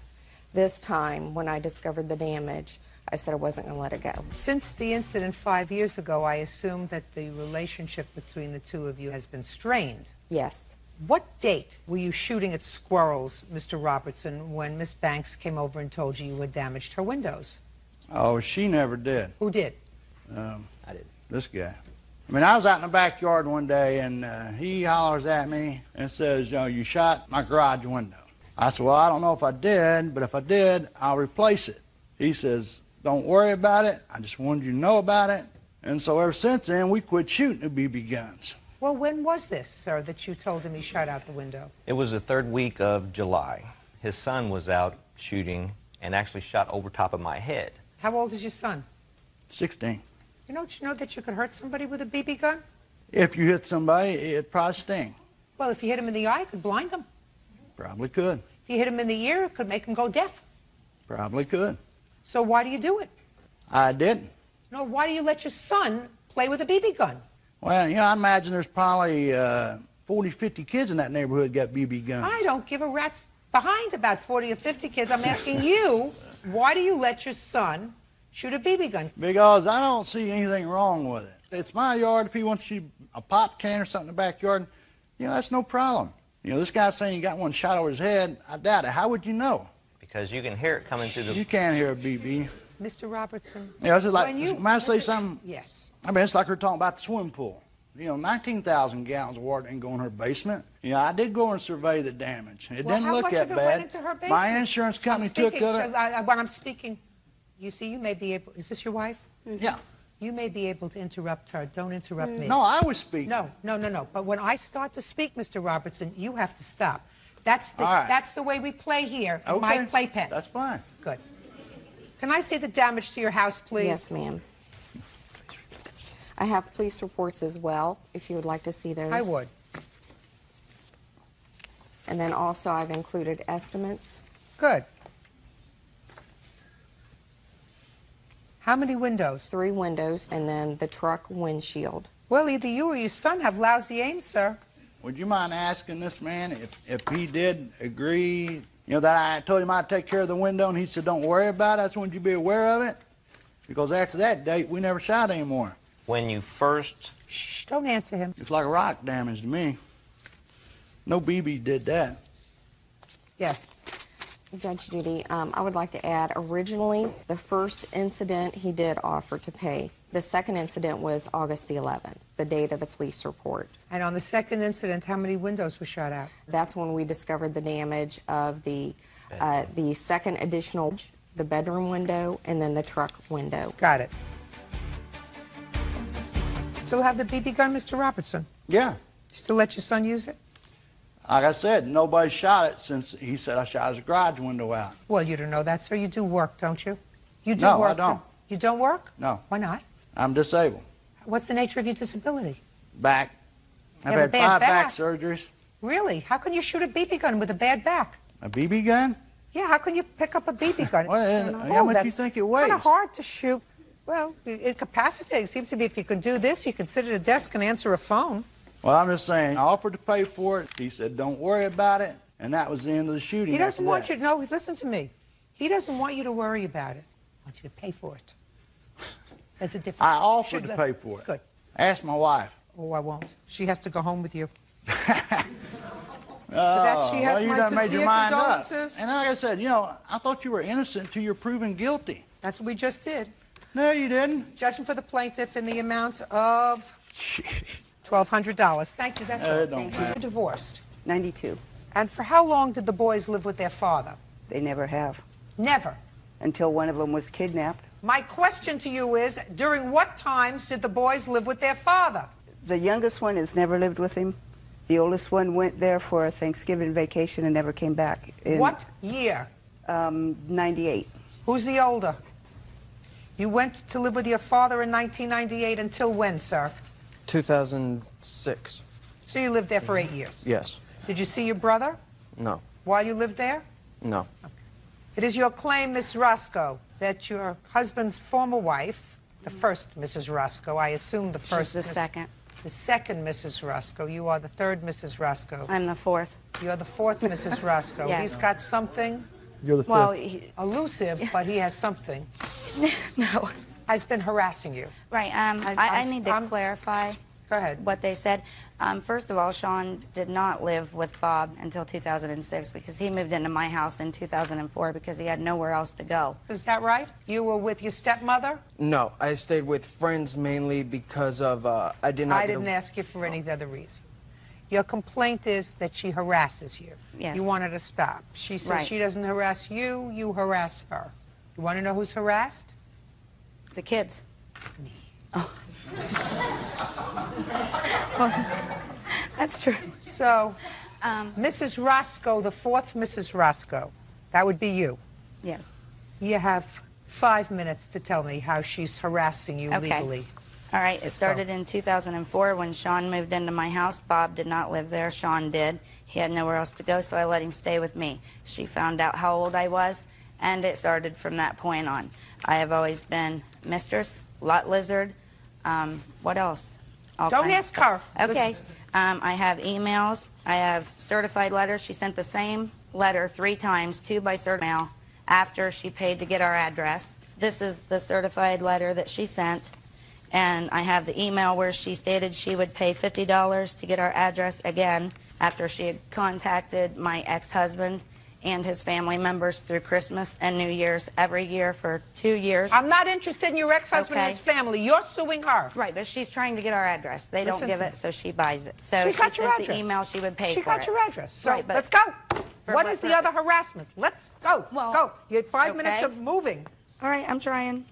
[SPEAKER 4] This time, when I discovered the damage, I said I wasn't going to let it go.
[SPEAKER 2] Since the incident 5 years ago, I assume that the relationship between the two of you has been strained.
[SPEAKER 4] Yes.
[SPEAKER 2] What date were you shooting at squirrels, Mr. Robertson, when Miss Banks came over and told you had damaged her windows?
[SPEAKER 18] Oh, she never did.
[SPEAKER 2] Who did?
[SPEAKER 18] I did. This guy. I mean, I was out in the backyard one day, and he hollers at me and says, you know, you shot my garage window. I said, well, I don't know if I did, but if I did, I'll replace it. He says, don't worry about it. I just wanted you to know about it. And so ever since then, we quit shooting the BB guns.
[SPEAKER 2] Well, when was this, sir, that you told him he shot out the window?
[SPEAKER 20] It was the third week of July. His son was out shooting and actually shot over top of my head.
[SPEAKER 2] How old is your son?
[SPEAKER 18] 16.
[SPEAKER 2] Don't you know that you could hurt somebody with a BB gun?
[SPEAKER 18] If you hit somebody, it'd probably sting.
[SPEAKER 2] Well, if you hit him in the eye, it could blind him.
[SPEAKER 18] Probably could.
[SPEAKER 2] If you hit him in the ear, it could make him go deaf.
[SPEAKER 18] Probably could.
[SPEAKER 2] So why do you do it?
[SPEAKER 18] I didn't.
[SPEAKER 2] No, why do you let your son play with a BB gun?
[SPEAKER 18] Well, you know, I imagine there's probably 40, 50 kids in that neighborhood got BB guns.
[SPEAKER 2] I don't give a rat's behind about 40 or 50 kids. I'm asking you, why do you let your son shoot a BB gun?
[SPEAKER 18] Because I don't see anything wrong with it. It's my yard. If he wants to shoot a pop can or something in the backyard, you know, that's no problem. You know, this guy's saying he got one shot over his head. I doubt it. How would you know?
[SPEAKER 20] Because you can hear it coming through the...
[SPEAKER 18] You can't hear a BB.
[SPEAKER 2] Mr. Robertson.
[SPEAKER 18] Yeah, it's like, may I say something?
[SPEAKER 2] Yes.
[SPEAKER 18] I mean, it's like we're talking about the swimming pool. You know, 19,000 gallons of water didn't go in her basement. You know, I did go and survey the damage. It didn't look that bad.
[SPEAKER 2] Went into her basement?
[SPEAKER 18] My insurance company took it.
[SPEAKER 2] When I'm speaking, you see, you may be able... Is this your wife?
[SPEAKER 18] Yeah.
[SPEAKER 2] You may be able to interrupt her. Don't interrupt me.
[SPEAKER 18] No, I was speaking.
[SPEAKER 2] No. But when I start to speak, Mr. Robertson, you have to stop. That's the way we play here in my playpen.
[SPEAKER 18] That's fine.
[SPEAKER 2] Good. Can I see the damage to your house, please?
[SPEAKER 4] Yes, ma'am. I have police reports as well, if you would like to see those.
[SPEAKER 2] I would.
[SPEAKER 4] And then also I've included estimates.
[SPEAKER 2] Good. How many windows?
[SPEAKER 4] 3 windows, and then the truck windshield.
[SPEAKER 2] Well, either you or your son have lousy aim, sir.
[SPEAKER 18] Would you mind asking this man if he did agree, that I told him I'd take care of the window, and he said, don't worry about it, I just wanted you to be aware of it? Because after that date, we never shot anymore.
[SPEAKER 20] When you first...
[SPEAKER 2] Shh, don't answer him.
[SPEAKER 18] It's like rock damage to me. No BB did that.
[SPEAKER 2] Yes.
[SPEAKER 4] Judge Judy, I would like to add, originally, the first incident he did offer to pay. The second incident was August the 11th, the date of the police report.
[SPEAKER 2] And on the second incident, how many windows were shot out?
[SPEAKER 4] That's when we discovered the damage of the second additional, the bedroom window, and then the truck window.
[SPEAKER 2] Got it. Still have the BB gun, Mr. Robertson?
[SPEAKER 18] Yeah.
[SPEAKER 2] Still let your son use it?
[SPEAKER 18] Like I said, nobody shot it since he said I shot his garage window out.
[SPEAKER 2] Well, you don't know that, sir. You do work, don't you? You do
[SPEAKER 18] No,
[SPEAKER 2] work.
[SPEAKER 18] I don't.
[SPEAKER 2] You don't work?
[SPEAKER 18] No.
[SPEAKER 2] Why not?
[SPEAKER 18] I'm disabled.
[SPEAKER 2] What's the nature of your disability?
[SPEAKER 18] Back.
[SPEAKER 2] You
[SPEAKER 18] I've
[SPEAKER 2] have
[SPEAKER 18] had
[SPEAKER 2] a bad
[SPEAKER 18] 5 back
[SPEAKER 2] back.
[SPEAKER 18] surgeries.
[SPEAKER 2] Really? How can you shoot a BB gun with a bad back?
[SPEAKER 18] A BB gun?
[SPEAKER 2] Yeah, how can you pick up a BB gun?
[SPEAKER 18] Well, how much do you think it weighs?
[SPEAKER 2] Kind of hard to shoot. Well, incapacitating. Seems to be if you can do this, you can sit at a desk and answer a phone.
[SPEAKER 18] Well, I'm just saying, I offered to pay for it. He said, don't worry about it. And that was the end of the shooting.
[SPEAKER 2] He doesn't
[SPEAKER 18] after
[SPEAKER 2] want
[SPEAKER 18] that.
[SPEAKER 2] you to know. Listen to me. He doesn't want you to worry about it. He wants you to pay for it. There's a difference.
[SPEAKER 18] I offered to pay for it.
[SPEAKER 2] Good.
[SPEAKER 18] Ask my wife.
[SPEAKER 2] Oh, I won't. She has to go home with you.
[SPEAKER 18] That
[SPEAKER 2] she has
[SPEAKER 18] you
[SPEAKER 2] my
[SPEAKER 18] done made your
[SPEAKER 2] sincere
[SPEAKER 18] mind up.
[SPEAKER 2] condolences.
[SPEAKER 18] And like I said, I thought you were innocent until you're proven guilty.
[SPEAKER 2] That's what we just did.
[SPEAKER 18] No, you didn't.
[SPEAKER 2] Judgment for the plaintiff in the amount of $1,200. Thank you. That's all.
[SPEAKER 18] It don't
[SPEAKER 2] Thank you.
[SPEAKER 18] matter.
[SPEAKER 2] You're divorced.
[SPEAKER 7] 92.
[SPEAKER 2] And for how long did the boys live with their father?
[SPEAKER 7] They never have.
[SPEAKER 2] Never.
[SPEAKER 7] Until one of them was kidnapped.
[SPEAKER 2] My question to you is, during what times did the boys live with their father?
[SPEAKER 7] The youngest one has never lived with him. The oldest one went there for a Thanksgiving vacation and never came back.
[SPEAKER 2] What year?
[SPEAKER 7] 98.
[SPEAKER 2] Who's the older? You went to live with your father in 1998 until when, sir?
[SPEAKER 11] 2006.
[SPEAKER 2] So you lived there for 8 years?
[SPEAKER 11] Yes.
[SPEAKER 2] Did you see your brother
[SPEAKER 11] No.
[SPEAKER 2] while you lived there?
[SPEAKER 11] No.
[SPEAKER 2] It is your claim, Miss Roscoe, that your husband's former wife, the first Mrs. Roscoe, I assume the first...
[SPEAKER 21] She's the second.
[SPEAKER 2] The second Mrs. Roscoe. You are the third Mrs. Roscoe.
[SPEAKER 21] I'm the fourth.
[SPEAKER 2] You're the fourth Mrs. Roscoe.
[SPEAKER 21] Yes.
[SPEAKER 2] He's got something...
[SPEAKER 18] You're the
[SPEAKER 21] Well,
[SPEAKER 2] elusive, but he has something.
[SPEAKER 21] No.
[SPEAKER 2] Has been harassing you.
[SPEAKER 21] Right. I need to clarify
[SPEAKER 2] Go ahead.
[SPEAKER 21] what they said. First of all, Sean did not live with Bob until 2006 because he moved into my house in 2004 because he had nowhere else to go.
[SPEAKER 2] Is that right? You were with your stepmother?
[SPEAKER 11] No, I stayed with friends mainly because of I did not.
[SPEAKER 2] I didn't ask you for any other reason. Your complaint is that she harasses you.
[SPEAKER 21] Yes.
[SPEAKER 2] You want her to stop. She says
[SPEAKER 21] Right.
[SPEAKER 2] she doesn't harass you, you harass her. You want to know who's harassed?
[SPEAKER 21] The kids.
[SPEAKER 2] Me.
[SPEAKER 21] That's true.
[SPEAKER 2] So, Mrs. Roscoe, the fourth Mrs. Roscoe, that would be you.
[SPEAKER 21] Yes.
[SPEAKER 2] You have 5 minutes to tell me how she's harassing you
[SPEAKER 21] Okay.
[SPEAKER 2] legally.
[SPEAKER 21] All right, it started in 2004 when Sean moved into my house. Bob did not live there. Sean did. He had nowhere else to go, so I let him stay with me. She found out how old I was, and it started from that point on. I have always been mistress, lot lizard, what else? All
[SPEAKER 2] Don't
[SPEAKER 21] kinds of
[SPEAKER 2] ask her.
[SPEAKER 21] stuff. Okay. I have emails. I have certified letters. She sent the same letter 3 times, 2 by certified mail, after she paid to get our address. This is the certified letter that she sent. And I have the email where she stated she would pay $50 to get our address again after she had contacted my ex-husband and his family members through Christmas and New Year's every year for 2 years.
[SPEAKER 2] I'm not interested in your ex-husband and his family. You're suing her.
[SPEAKER 21] Right, but she's trying to get our address. They don't
[SPEAKER 2] Listen
[SPEAKER 21] give
[SPEAKER 2] to
[SPEAKER 21] it,
[SPEAKER 2] me.
[SPEAKER 21] so she buys it. So
[SPEAKER 2] She
[SPEAKER 21] she
[SPEAKER 2] got your
[SPEAKER 21] sent the
[SPEAKER 2] address.
[SPEAKER 21] email she would pay
[SPEAKER 2] She
[SPEAKER 21] for
[SPEAKER 2] got
[SPEAKER 21] it.
[SPEAKER 2] your address. So
[SPEAKER 21] Right, but
[SPEAKER 2] let's go.
[SPEAKER 21] for
[SPEAKER 2] What
[SPEAKER 21] what
[SPEAKER 2] is the other harassment? Let's go.
[SPEAKER 21] Well,
[SPEAKER 2] go. You had 5 minutes
[SPEAKER 21] okay.
[SPEAKER 2] of moving.
[SPEAKER 21] All right, I'm trying.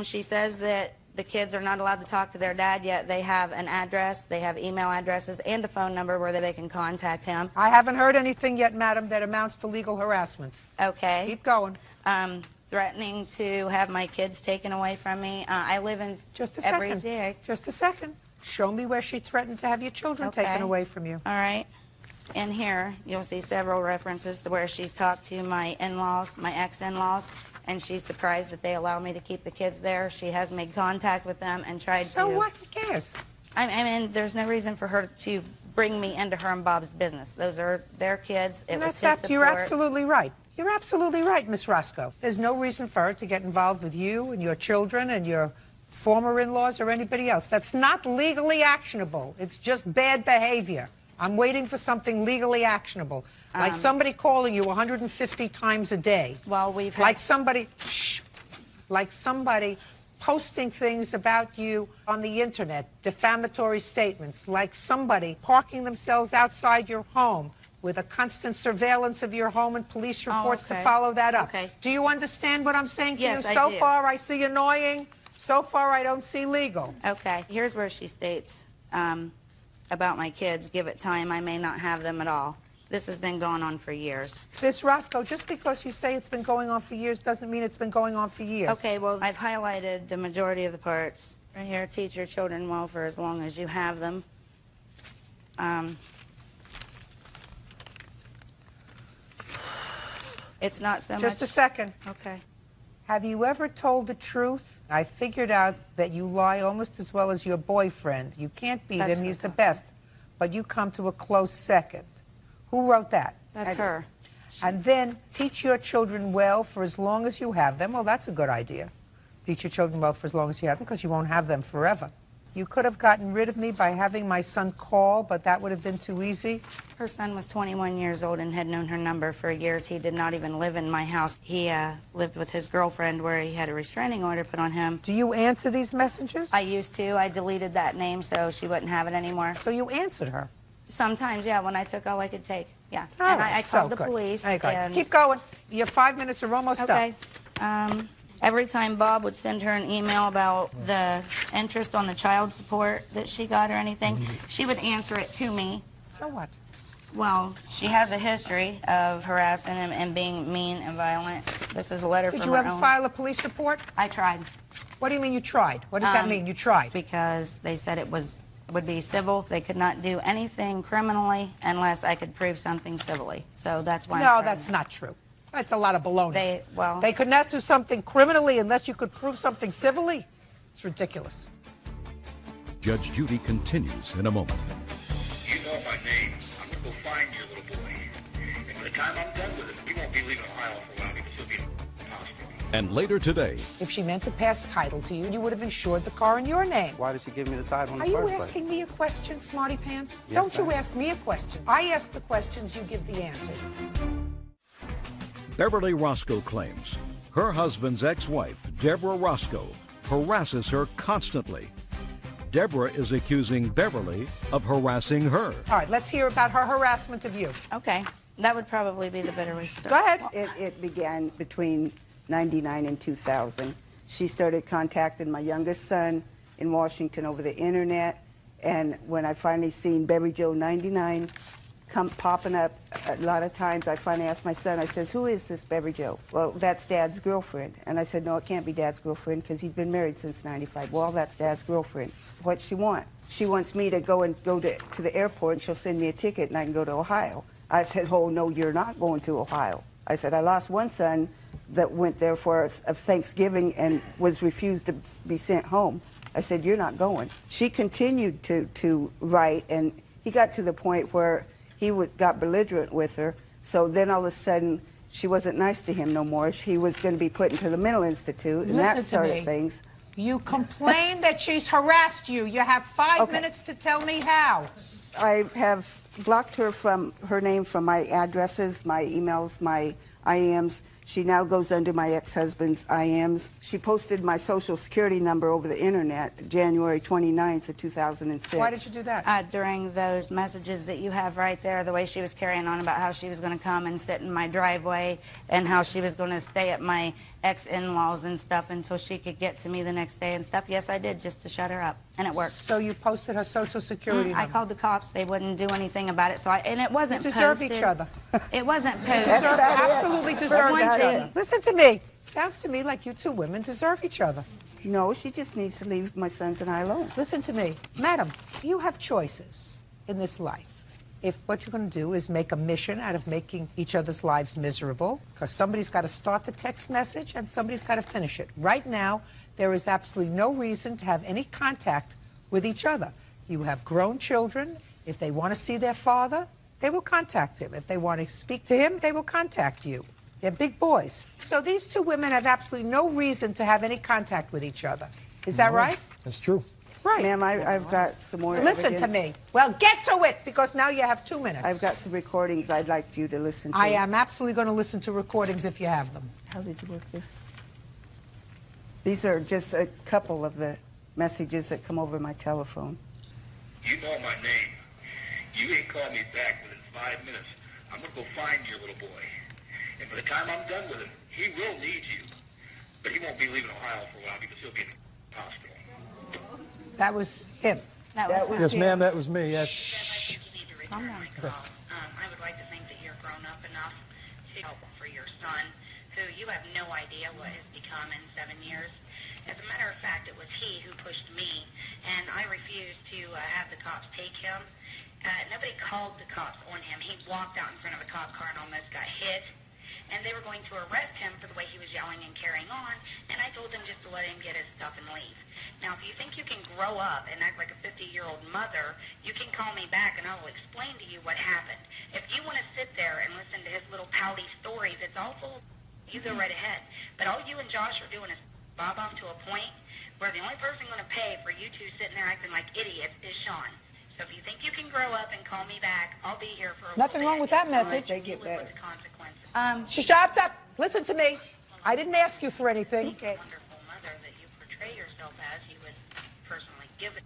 [SPEAKER 21] She says that the kids are not allowed to talk to their dad yet. They have an address, they have email addresses, and a phone number where they can contact him.
[SPEAKER 2] I haven't heard anything yet, madam, that amounts to legal harassment.
[SPEAKER 21] Okay.
[SPEAKER 2] Keep going.
[SPEAKER 21] Threatening to have my kids taken away from me. I live in
[SPEAKER 2] Just a
[SPEAKER 21] every
[SPEAKER 2] second.
[SPEAKER 21] day.
[SPEAKER 2] Just a second. Show me where she threatened to have your children
[SPEAKER 21] Okay.
[SPEAKER 2] taken away from you.
[SPEAKER 21] All right. In here, you'll see several references to where she's talked to my in-laws, my ex-in-laws, and she's surprised that they allow me to keep the kids there. She has made contact with them and tried to...
[SPEAKER 2] So what? Who cares?
[SPEAKER 21] I mean, there's no reason for her to bring me into her and Bob's business. Those are their kids. It was his support.
[SPEAKER 2] You're absolutely right. You're absolutely right, Miss Roscoe. There's no reason for her to get involved with you and your children and your former in-laws or anybody else. That's not legally actionable. It's just bad behavior. I'm waiting for something legally actionable. Like somebody calling you 150 times a day.
[SPEAKER 21] Well, we've had...
[SPEAKER 2] Like somebody posting things about you on the internet, defamatory statements, like somebody parking themselves outside your home with a constant surveillance of your home and police reports to follow that up.
[SPEAKER 21] Okay.
[SPEAKER 2] Do you understand what I'm saying to
[SPEAKER 21] Yes,
[SPEAKER 2] you?
[SPEAKER 21] I
[SPEAKER 2] So
[SPEAKER 21] do.
[SPEAKER 2] far, I see annoying. So far, I don't see legal.
[SPEAKER 21] Okay. Here's where she states about my kids, give it time, I may not have them at all. This has been going on for years.
[SPEAKER 2] Miss Roscoe, just because you say it's been going on for years doesn't mean it's been going on for years.
[SPEAKER 21] Okay, well, I've highlighted the majority of the parts. Right here, teach your children well for as long as you have them. It's not so much...
[SPEAKER 2] Just a second.
[SPEAKER 21] Okay.
[SPEAKER 2] Have you ever told the truth? I figured out that you lie almost as well as your boyfriend. You can't beat
[SPEAKER 21] That's
[SPEAKER 2] him. He's the best. But you come to a close second. Who wrote that?
[SPEAKER 21] That's her.
[SPEAKER 2] And then teach your children well for as long as you have them. Well, that's a good idea. Teach your children well for as long as you have them, because you won't have them forever. You could have gotten rid of me by having my son call, but that would have been too easy.
[SPEAKER 21] Her son was 21 years old and had known her number for years. He did not even live in my house. He lived with his girlfriend where he had a restraining order put on him.
[SPEAKER 2] Do you answer these messages?
[SPEAKER 21] I used to. I deleted that name so she wouldn't have it anymore.
[SPEAKER 2] So you answered her?
[SPEAKER 21] Sometimes, yeah, when I took all I could take. Yeah.
[SPEAKER 2] All
[SPEAKER 21] and
[SPEAKER 2] right,
[SPEAKER 21] I
[SPEAKER 2] so
[SPEAKER 21] called the
[SPEAKER 2] good.
[SPEAKER 21] police.
[SPEAKER 2] Okay.
[SPEAKER 21] And
[SPEAKER 2] Keep going. Your 5 minutes are almost
[SPEAKER 21] okay.
[SPEAKER 2] up.
[SPEAKER 21] Every time Bob would send her an email about the interest on the child support that she got or anything, she would answer it to me.
[SPEAKER 2] So what?
[SPEAKER 21] Well, she has a history of harassing him and being mean and violent. This is a letter from her own.
[SPEAKER 2] Did you ever file a police report?
[SPEAKER 21] I tried.
[SPEAKER 2] What do you mean you tried? What does that mean, you tried?
[SPEAKER 21] Because they said it would be civil. They could not do anything criminally unless I could prove something civilly. So that's why
[SPEAKER 2] No, that's not true. That's a lot of baloney.
[SPEAKER 21] They
[SPEAKER 2] could not do something criminally unless you could prove something civilly? It's ridiculous.
[SPEAKER 1] Judge Judy continues in a moment.
[SPEAKER 5] You know my name. I'm going to go find your little boy. And by the time I'm done with him, he won't be leaving Ohio for a while because he'll be in the hospital.
[SPEAKER 1] And later today,
[SPEAKER 2] If she meant to pass title to you, you would have insured the car in your name.
[SPEAKER 6] Why did she give me the title in
[SPEAKER 2] Are
[SPEAKER 6] the
[SPEAKER 2] you
[SPEAKER 6] first place?
[SPEAKER 2] asking me a question, Smarty Pants?
[SPEAKER 6] Yes,
[SPEAKER 2] Don't you
[SPEAKER 6] I am.
[SPEAKER 2] ask me a question. I ask the questions, you give the answer.
[SPEAKER 1] Beverly Roscoe claims her husband's ex-wife, Deborah Roscoe, harasses her constantly. Deborah is accusing Beverly of harassing her.
[SPEAKER 2] All right, let's hear about her harassment of you.
[SPEAKER 21] Okay. That would probably be the better way to start.
[SPEAKER 2] Go ahead.
[SPEAKER 7] It began between 99 and 2000. She started contacting my youngest son in Washington over the internet, and when I finally seen Berry Joe 99 come popping up a lot of times, I finally asked my son, I says, who is this Berry Joe? Well, that's Dad's girlfriend. And I said, no, it can't be Dad's girlfriend because he's been married since 95. Well, that's Dad's girlfriend. What's she want? She wants me to go to the airport and she'll send me a ticket and I can go to Ohio. I said, oh, no, you're not going to Ohio. I said, I lost one son that went there for a Thanksgiving and was refused to be sent home. I said, you're not going. She continued to write, and he got to the point where he got belligerent with her. So then all of a sudden, she wasn't nice to him no more. He was going to be put into the mental institute, and that started things.
[SPEAKER 2] You complain that she's harassed you. You have 5 minutes to tell me how.
[SPEAKER 7] I have blocked her from her name from my addresses, my emails, my IMs. She now goes under my ex-husband's IMs. She posted my social security number over the internet January 29th of 2006.
[SPEAKER 2] Why did you do that?
[SPEAKER 21] During those messages that you have right there, the way she was carrying on about how she was going to come and sit in my driveway and how she was going to stay at my ex-in-laws and stuff until she could get to me the next day and stuff. Yes, I did, just to shut her up, and it worked.
[SPEAKER 2] So you posted her social security number?
[SPEAKER 21] I called the cops. They wouldn't do anything about it. So and it wasn't
[SPEAKER 2] You deserve
[SPEAKER 21] posted.
[SPEAKER 2] each other.
[SPEAKER 21] It wasn't posted.
[SPEAKER 2] You absolutely deserve each other. Listen to me. Sounds to me like you two women deserve each other.
[SPEAKER 7] No, she just needs to leave my sons and I alone.
[SPEAKER 2] Listen to me. Madam, you have choices in this life. if what you're going to do is make a mission out of making each other's lives miserable, because somebody's got to start the text message and somebody's got to finish it. Right now, there is absolutely no reason to have any contact with each other. You have grown children. If they want to see their father, they will contact him. If they want to speak to him, they will contact you. They're big boys. So these two women have absolutely no reason to have any contact with each other. Is that right?
[SPEAKER 10] That's true.
[SPEAKER 2] Right.
[SPEAKER 7] Ma'am, I've got some more
[SPEAKER 2] Listen to me. Well, get to it, because now you have 2 minutes.
[SPEAKER 7] I've got some recordings I'd like you to listen to.
[SPEAKER 2] I am absolutely going to listen to recordings if you have them.
[SPEAKER 7] How did you work this? These are just a couple of the messages that come over my telephone.
[SPEAKER 5] You know my name. You ain't called me back within 5 minutes. I'm going to go find your little boy. And by the time I'm done with him, he will need you. But he won't be leaving Ohio for a while because he'll be in the hospital.
[SPEAKER 2] That was him.
[SPEAKER 10] Yes, ma'am, that was me. Yes.
[SPEAKER 22] I would like to think that you're grown up enough to help for your son, who you have no idea what has become in 7 years. As a matter of fact, it was he who pushed me, and I refused to have the cops take him. Nobody called the cops on him. He walked out in front of a cop car and almost got hit, and they were going to arrest him for the way he was yelling and carrying on, and I told them just to let him get his stuff and leave. Now, if you think you can grow up and act like a 50-year-old mother, you can call me back and I will explain to you what happened. If you want to sit there and listen to his little pouty stories, it's all full. You go right ahead. But all you and Josh are doing is bob off to a point where the only person going to pay for you two sitting there acting like idiots is Sean. So if you think you can grow up and call me back, I'll be here for a
[SPEAKER 2] Nothing wrong with that message.
[SPEAKER 7] They get better.
[SPEAKER 2] Shut up. Listen to me. I didn't ask you for anything.
[SPEAKER 22] Okay. Wonderful mother that you portray yourself as. You would personally give it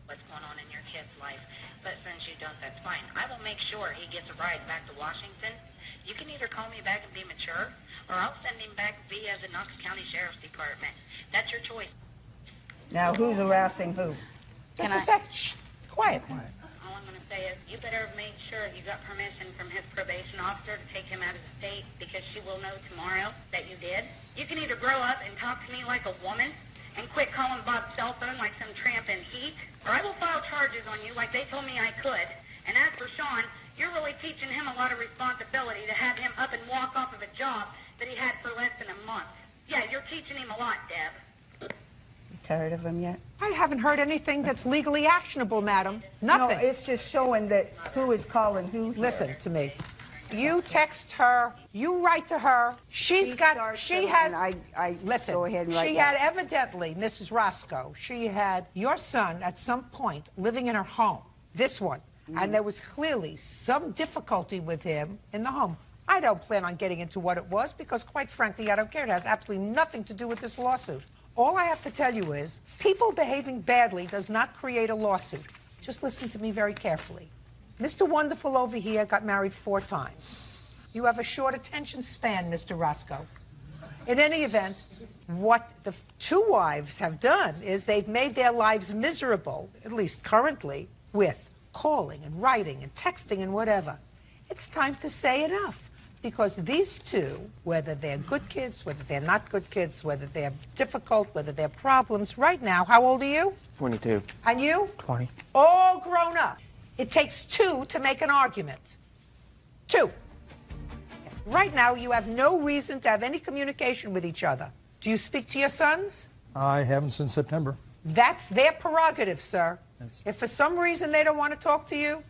[SPEAKER 22] what's going on in your kid's life. But since you don't, that's fine. I will make sure he gets a ride back to Washington. You can either call me back and be mature, or I'll send him back via the Knox County Sheriff's Department. That's your choice.
[SPEAKER 7] Now, who's harassing who?
[SPEAKER 2] Just a sec. Shh. Quiet.
[SPEAKER 22] All I'm going to say is you better have made sure you got permission from his probation officer to take him out of the state, because she will know tomorrow that you did. You can either grow up and talk to me like a woman and quit calling Bob's cell phone like some tramp in heat, or I will file charges on you like they told me I could. And as for Sean, you're really teaching him a lot of responsibility to have him up and walk off of a job that he had for less than a month. Yeah, you're teaching him a lot, Deb.
[SPEAKER 7] Tired of him yet?
[SPEAKER 2] I haven't heard anything that's legally actionable, madam. Nothing.
[SPEAKER 7] No, it's just showing that who is calling who.
[SPEAKER 2] Listen to me. You text her, you write to her. She has. Listen,
[SPEAKER 7] go ahead and write
[SPEAKER 2] she
[SPEAKER 7] down.
[SPEAKER 2] had evidently, Mrs. Roscoe, she had your son at some point living in her home, this one, and there was clearly some difficulty with him in the home. I don't plan on getting into what it was because, quite frankly, I don't care. It has absolutely nothing to do with this lawsuit. All I have to tell you is people behaving badly does not create a lawsuit. Just listen to me very carefully. Mr. Wonderful over here got married 4 times. You have a short attention span, Mr. Roscoe. In any event, what the 2 wives have done is they've made their lives miserable, at least currently, with calling and writing and texting and whatever. It's time to say enough. Because these 2, whether they're good kids, whether they're not good kids, whether they're difficult, whether they're problems, right now, how old are you?
[SPEAKER 11] 22.
[SPEAKER 2] And you?
[SPEAKER 11] 20.
[SPEAKER 2] All grown up. It takes 2 to make an argument. 2. Right now, you have no reason to have any communication with each other. Do you speak to your sons?
[SPEAKER 10] I haven't since September.
[SPEAKER 2] That's their prerogative, sir. If for some reason they don't want to talk to you,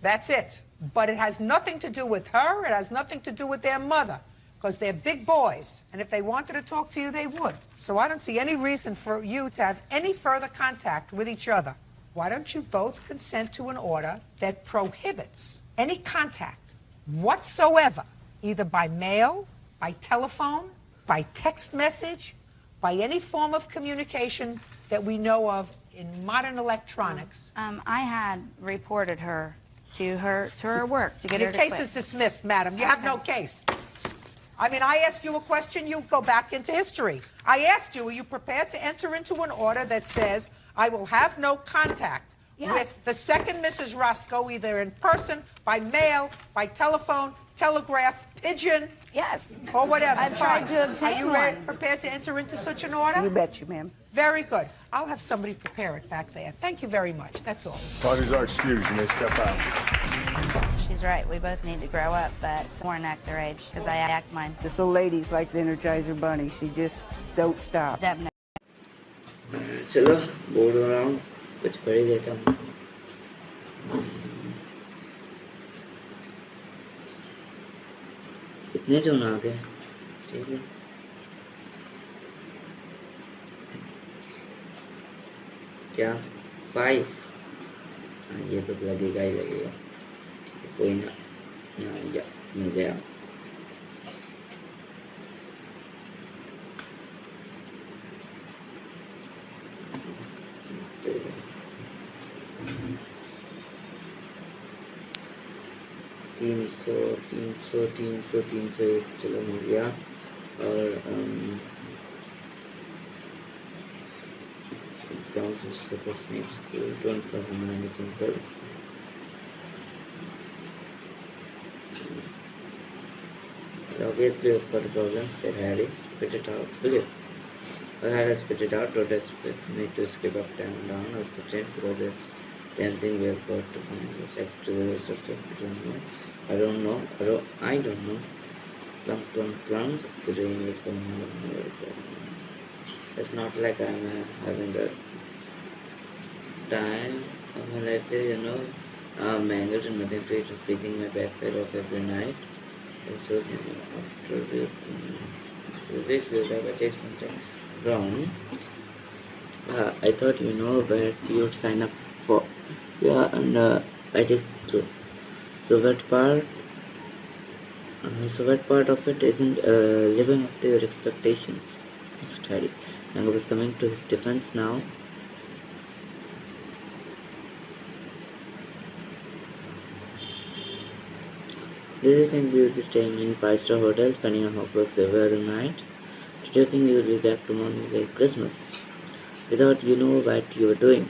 [SPEAKER 2] that's it. But it has nothing to do with her. It has nothing to do with their mother, because they're big boys. And if they wanted to talk to you, they would. So I don't see any reason for you to have any further contact with each other. Why don't you both consent to an order that prohibits any contact whatsoever, either by mail, by telephone, by text message, by any form of communication that we know of in modern electronics?
[SPEAKER 21] I had reported her to her work to get
[SPEAKER 2] Your
[SPEAKER 21] her to
[SPEAKER 2] case
[SPEAKER 21] quit.
[SPEAKER 2] is dismissed, madam. You have no case. I mean, I ask you a question, you go back into history. I asked you, are you prepared to enter into an order that says, I will have no contact with the second Mrs. Roscoe, either in person, by mail, by telephone, telegraph, pigeon, or whatever?
[SPEAKER 21] I've tried to obtain
[SPEAKER 2] Are you
[SPEAKER 21] one.
[SPEAKER 2] prepared to enter into such an order?
[SPEAKER 7] You bet you, ma'am.
[SPEAKER 2] Very good. I'll have somebody prepare it back there. Thank you very much. That's all.
[SPEAKER 8] Parties are excused. You may step out.
[SPEAKER 21] She's right. We both need to grow up, but more than act their age, because I act mine.
[SPEAKER 7] This old lady's like the Energizer Bunny. She just don't stop.
[SPEAKER 3] चलो bore हो रहा हूँ कुछ पढ़ ही देता हूँ इतने जो ना आ गए ठीक है क्या 5 ये तो लगेगा ही लगेगा कोई ना या मिल गया तीन सौ एक चलो मिल गया और don't perform anything good. Obviously, you've got a problem, said Harry. Spit it out, will you? Well, Harry spit it out. Don't expect me to skip up, down, or pretend because there's damn thing we have got to find. This after the rest of stuff, I don't know. Plunk. The rain is going on. It's not like I'm having the time of my life here, you know. I'm mangled and nothing to eat, freezing my backside off every night. And so, after a week, we'll have achieved something wrong. I thought, that you would sign up for. Yeah, and I did too. So that part of it isn't living up to your expectations, Mr. Harry. And I was coming to his defense now. Did you think we would be staying in 5-star hotels, spending our hotels every other night? Did you think we would be back tomorrow like Christmas? Without you know what you were doing.